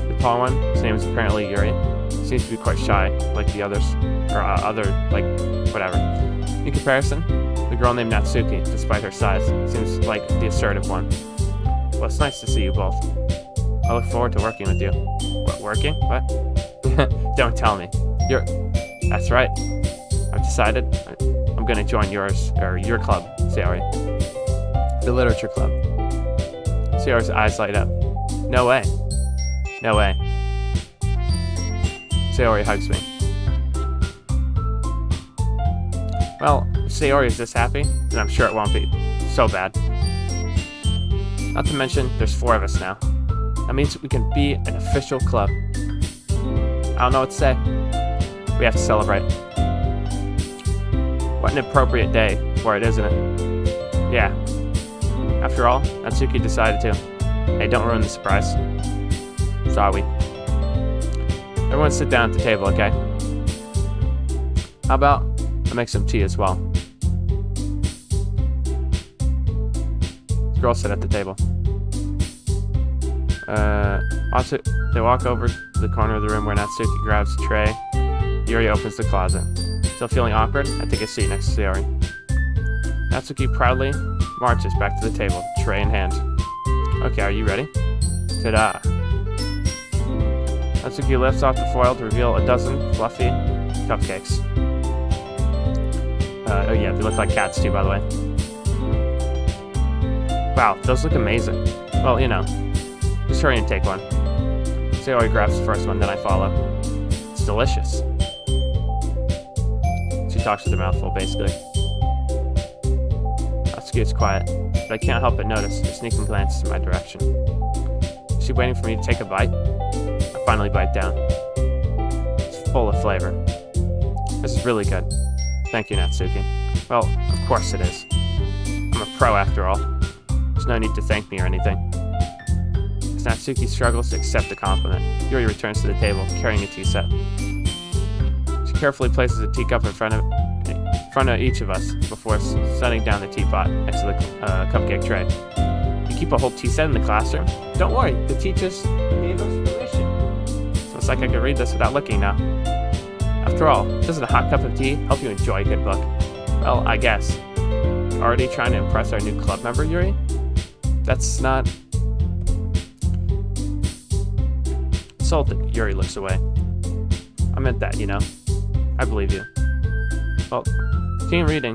S1: The tall one, his name is apparently Yuri. Seems to be quite shy, like the others. Or whatever. In comparison, The girl named Natsuki, despite her size, seems like the assertive one. Well, it's nice to see you both. I look forward to working with you. What, working? What? Don't tell me. That's right. I've decided I'm gonna join your club, Sayori. The literature club. Sayori's eyes light up. No way. No way. Sayori hugs me. Well, if Sayori is this happy, then I'm sure it won't be so bad. Not to mention, there's 4 of us now. That means we can be an official club. I don't know what to say. We have to celebrate. What an appropriate day for it, isn't it? Yeah. After all, Natsuki decided to. Hey, don't ruin the surprise. Sorry. Everyone sit down at the table, okay? How about I make some tea as well? The girls sit at the table. They walk over to the corner of the room where Natsuki grabs a tray. Yuri opens the closet. Still feeling awkward? I take a seat next to Sayori. Natsuki proudly marches back to the table, tray in hand. Okay, are you ready? Ta-da! Natsuki lifts off the foil to reveal a dozen fluffy cupcakes. Oh yeah, they look like cats too, by the way. Wow, those look amazing. Well, you know, just hurry and take one. Sayori grabs the first one, then I follow. It's delicious. She talks with her mouth full, basically. Natsuki is quiet, but I can't help but notice her sneaking glances in my direction. Is she waiting for me to take a bite? I finally bite down. It's full of flavor. This is really good. Thank you, Natsuki. Well, of course it is. I'm a pro after all. There's no need to thank me or anything. As Natsuki struggles to accept the compliment, Yuri returns to the table, carrying a tea set. She carefully places a teacup in front of each of us before setting down the teapot next to the cupcake tray. You keep a whole tea set in the classroom? Don't worry, the teachers gave us permission. So it's like I can read this without looking now. After all, doesn't a hot cup of tea help you enjoy a good book? Well, I guess. Already trying to impress our new club member, Yuri? That's not... Insulted, Yuri looks away. I meant that, you know. I believe you. Well, tea and reading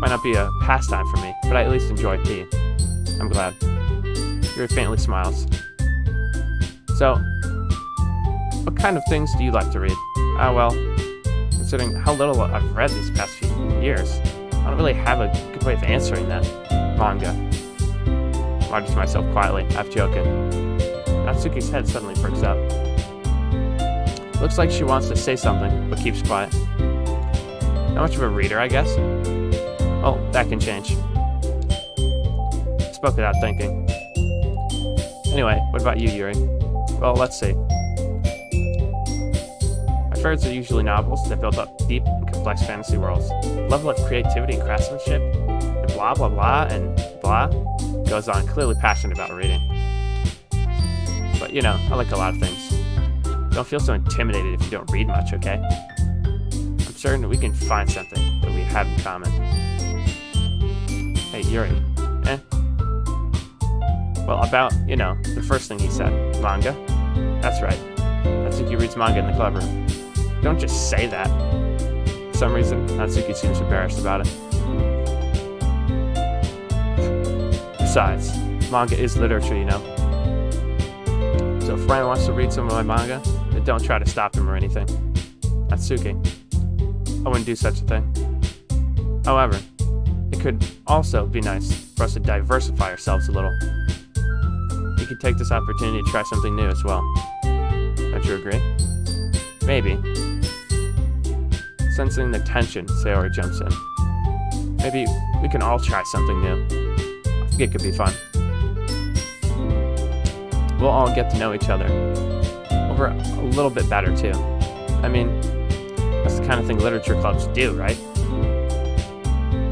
S1: might not be a pastime for me, but I at least enjoy tea. I'm glad. Yuri faintly smiles. So, what kind of things do you like to read? Well, considering how little I've read these past few years, I don't really have a good way of answering that. Manga. I mutter to myself quietly, half joking. Natsuki's head suddenly perks up. Looks like she wants to say something, but keeps quiet. Not much of a reader, I guess. Oh, that can change. Spoke without thinking. Anyway, what about you, Yuri? Well, let's see. My favorites are usually novels that build up deep and complex fantasy worlds. Level of creativity and craftsmanship, and blah blah blah and blah, goes on, clearly passionate about reading. But you know, I like a lot of things. Don't feel so intimidated if you don't read much, okay? I'm certain that we can find something that we have in common. Hey, Yuri. Well, about, you know, the first thing he said. Manga? That's right. Natsuki reads manga in the club room. Don't just say that. For some reason, Natsuki seems embarrassed about it. Besides, manga is literature, you know. So if Ryan wants to read some of my manga, then don't try to stop him or anything. Natsuki. I wouldn't do such a thing. However, it could also be nice for us to diversify ourselves a little. You could take this opportunity to try something new as well. Don't you agree? Maybe. Sensing the tension, Sayori jumps in. Maybe we can all try something new. I think it could be fun. We'll all get to know each other over a little bit better, too. I mean, that's the kind of thing literature clubs do, right?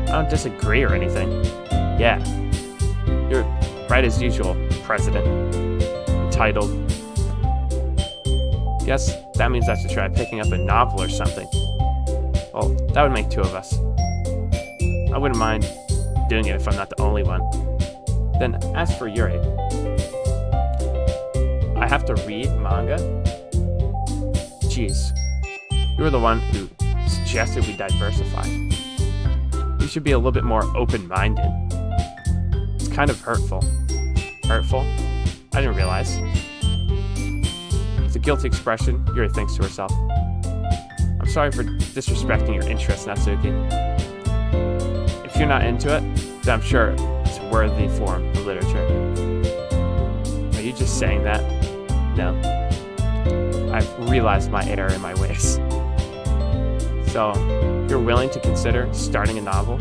S1: I don't disagree or anything. Yeah. You're right as usual, President. Entitled. Guess that means I should try picking up a novel or something. Well, that would make 2 of us. I wouldn't mind doing it if I'm not the only one. Then, as for Yuri, I have to read manga? Jeez. You were the one who suggested we diversify. You should be a little bit more open-minded. It's kind of hurtful. Hurtful? I didn't realize. It's a guilty expression, Yuri thinks to herself. I'm sorry for disrespecting your interest, Natsuki. If you're not into it, then I'm sure it's a worthy form of literature. Are you just saying that? No. I've realized my error in my ways. So, if you're willing to consider starting a novel,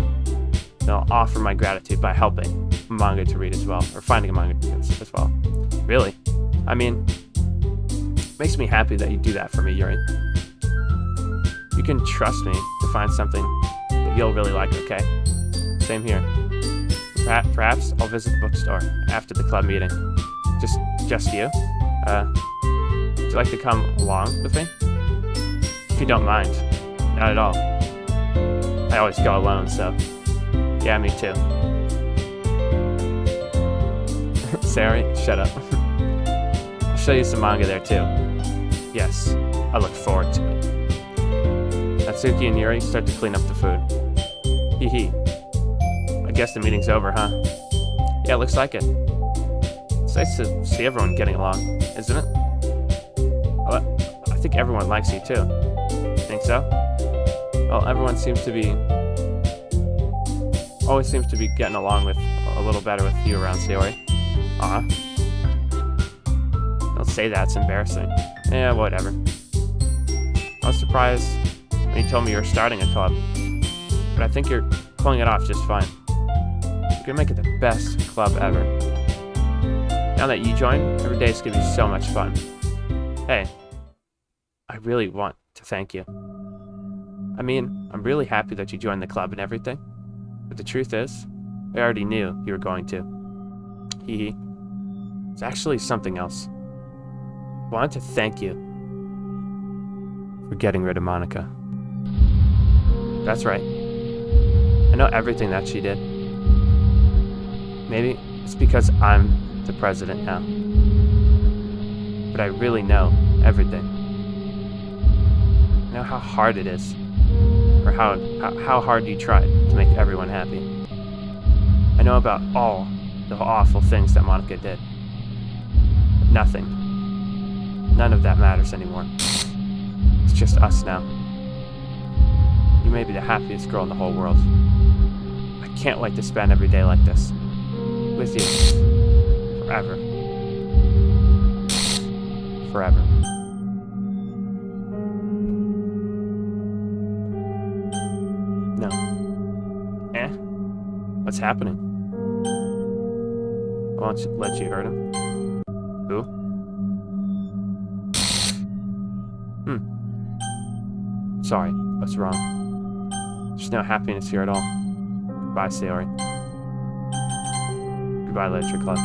S1: then I'll offer my gratitude by helping a manga to read as well, or finding a manga to read as well. Really? I mean, it makes me happy that you do that for me, Yuri. You can trust me to find something that you'll really like, okay? Same here. Perhaps I'll visit the bookstore after the club meeting. Just you? Would you like to come along with me? If you don't mind. Not at all. I always go alone, so... Yeah, me too. Sari, shut up. I'll show you some manga there too. Yes, I look forward to it. Natsuki and Yuri start to clean up the food. Hee hee. I guess the meeting's over, huh? Yeah, looks like it. It's nice to see everyone getting along, isn't it? Well, I think everyone likes you too. Think so? Well, everyone always seems to be getting along with a little better with you around, Sayori. Aw. Don't say that, it's embarrassing. Yeah, whatever. I was surprised when you told me you were starting a club, but I think you're pulling it off just fine. You're gonna make it the best club ever. Now that you joined, every day is gonna be so much fun. Hey, I really want to thank you. I mean, I'm really happy that you joined the club and everything, but the truth is, I already knew you were going to. Hee hee. It's actually something else. I wanted to thank you for getting rid of Monikaa. That's right. I know everything that she did. Maybe it's because I'm the president now. But I really know everything. I know how hard it is. Or how hard you tried to make everyone happy. I know about all the awful things that Monikaa did. But nothing. None of that matters anymore. It's just us now. You may be the happiest girl in the whole world. I can't wait to spend every day like this. With you. Forever. Forever. No. Eh? What's happening? I won't let you hurt him. Who? Sorry, what's wrong? There's no happiness here at all. Goodbye, Sayori. Goodbye, Literature Club.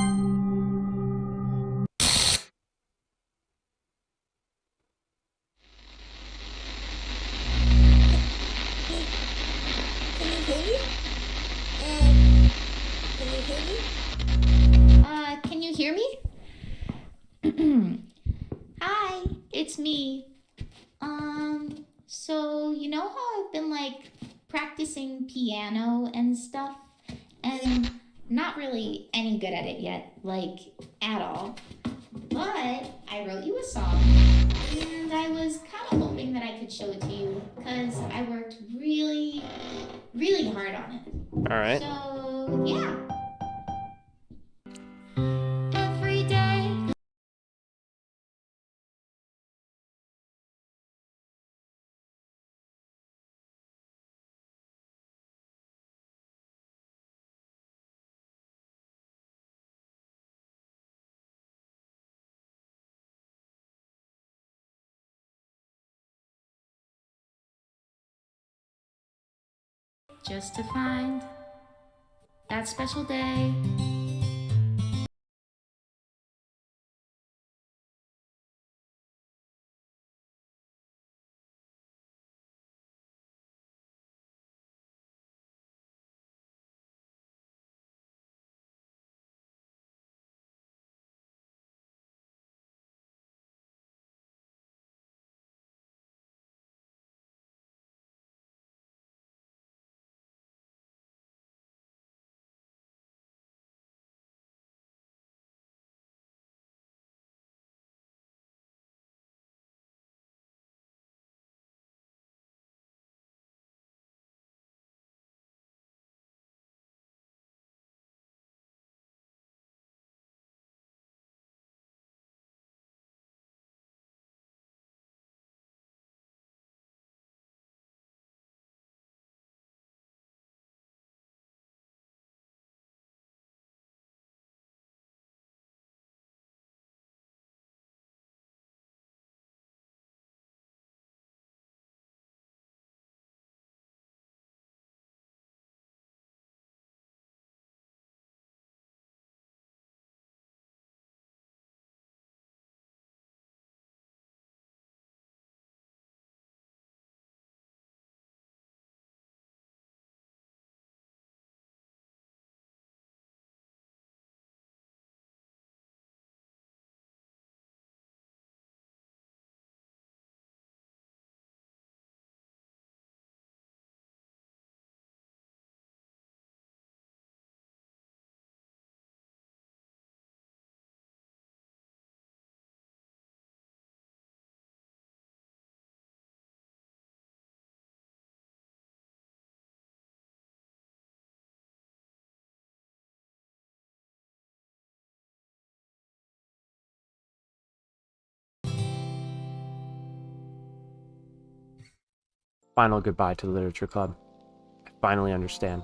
S4: Can you hear me? Hi, it's me. So you know how I've been like practicing piano and stuff, and not really any good at it yet, like at all. But I wrote you a song, and I was kind of hoping that I could show it to you, because I worked really, really hard on it.
S1: Alright.
S4: So, yeah. Just to find that special day.
S5: Final goodbye to the Literature Club. I finally understand.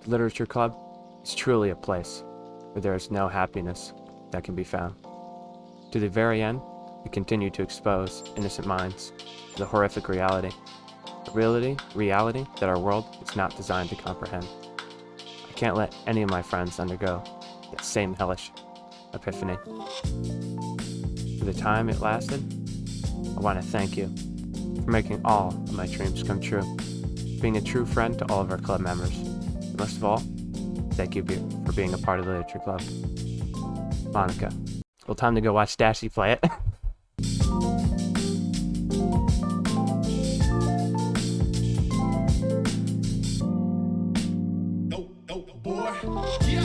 S5: The Literature Club is truly a place where there is no happiness that can be found. To the very end, we continue to expose innocent minds to the horrific reality. A reality that our world is not designed to comprehend. I can't let any of my friends undergo that same hellish epiphany. For the time it lasted, I want to thank you for making all of my dreams come true, being a true friend to all of our club members. And most of all, thank you for being a part of the Literature Club. Monikaa. Well, time to go watch Dashy play it.
S6: No, boy. Yeah.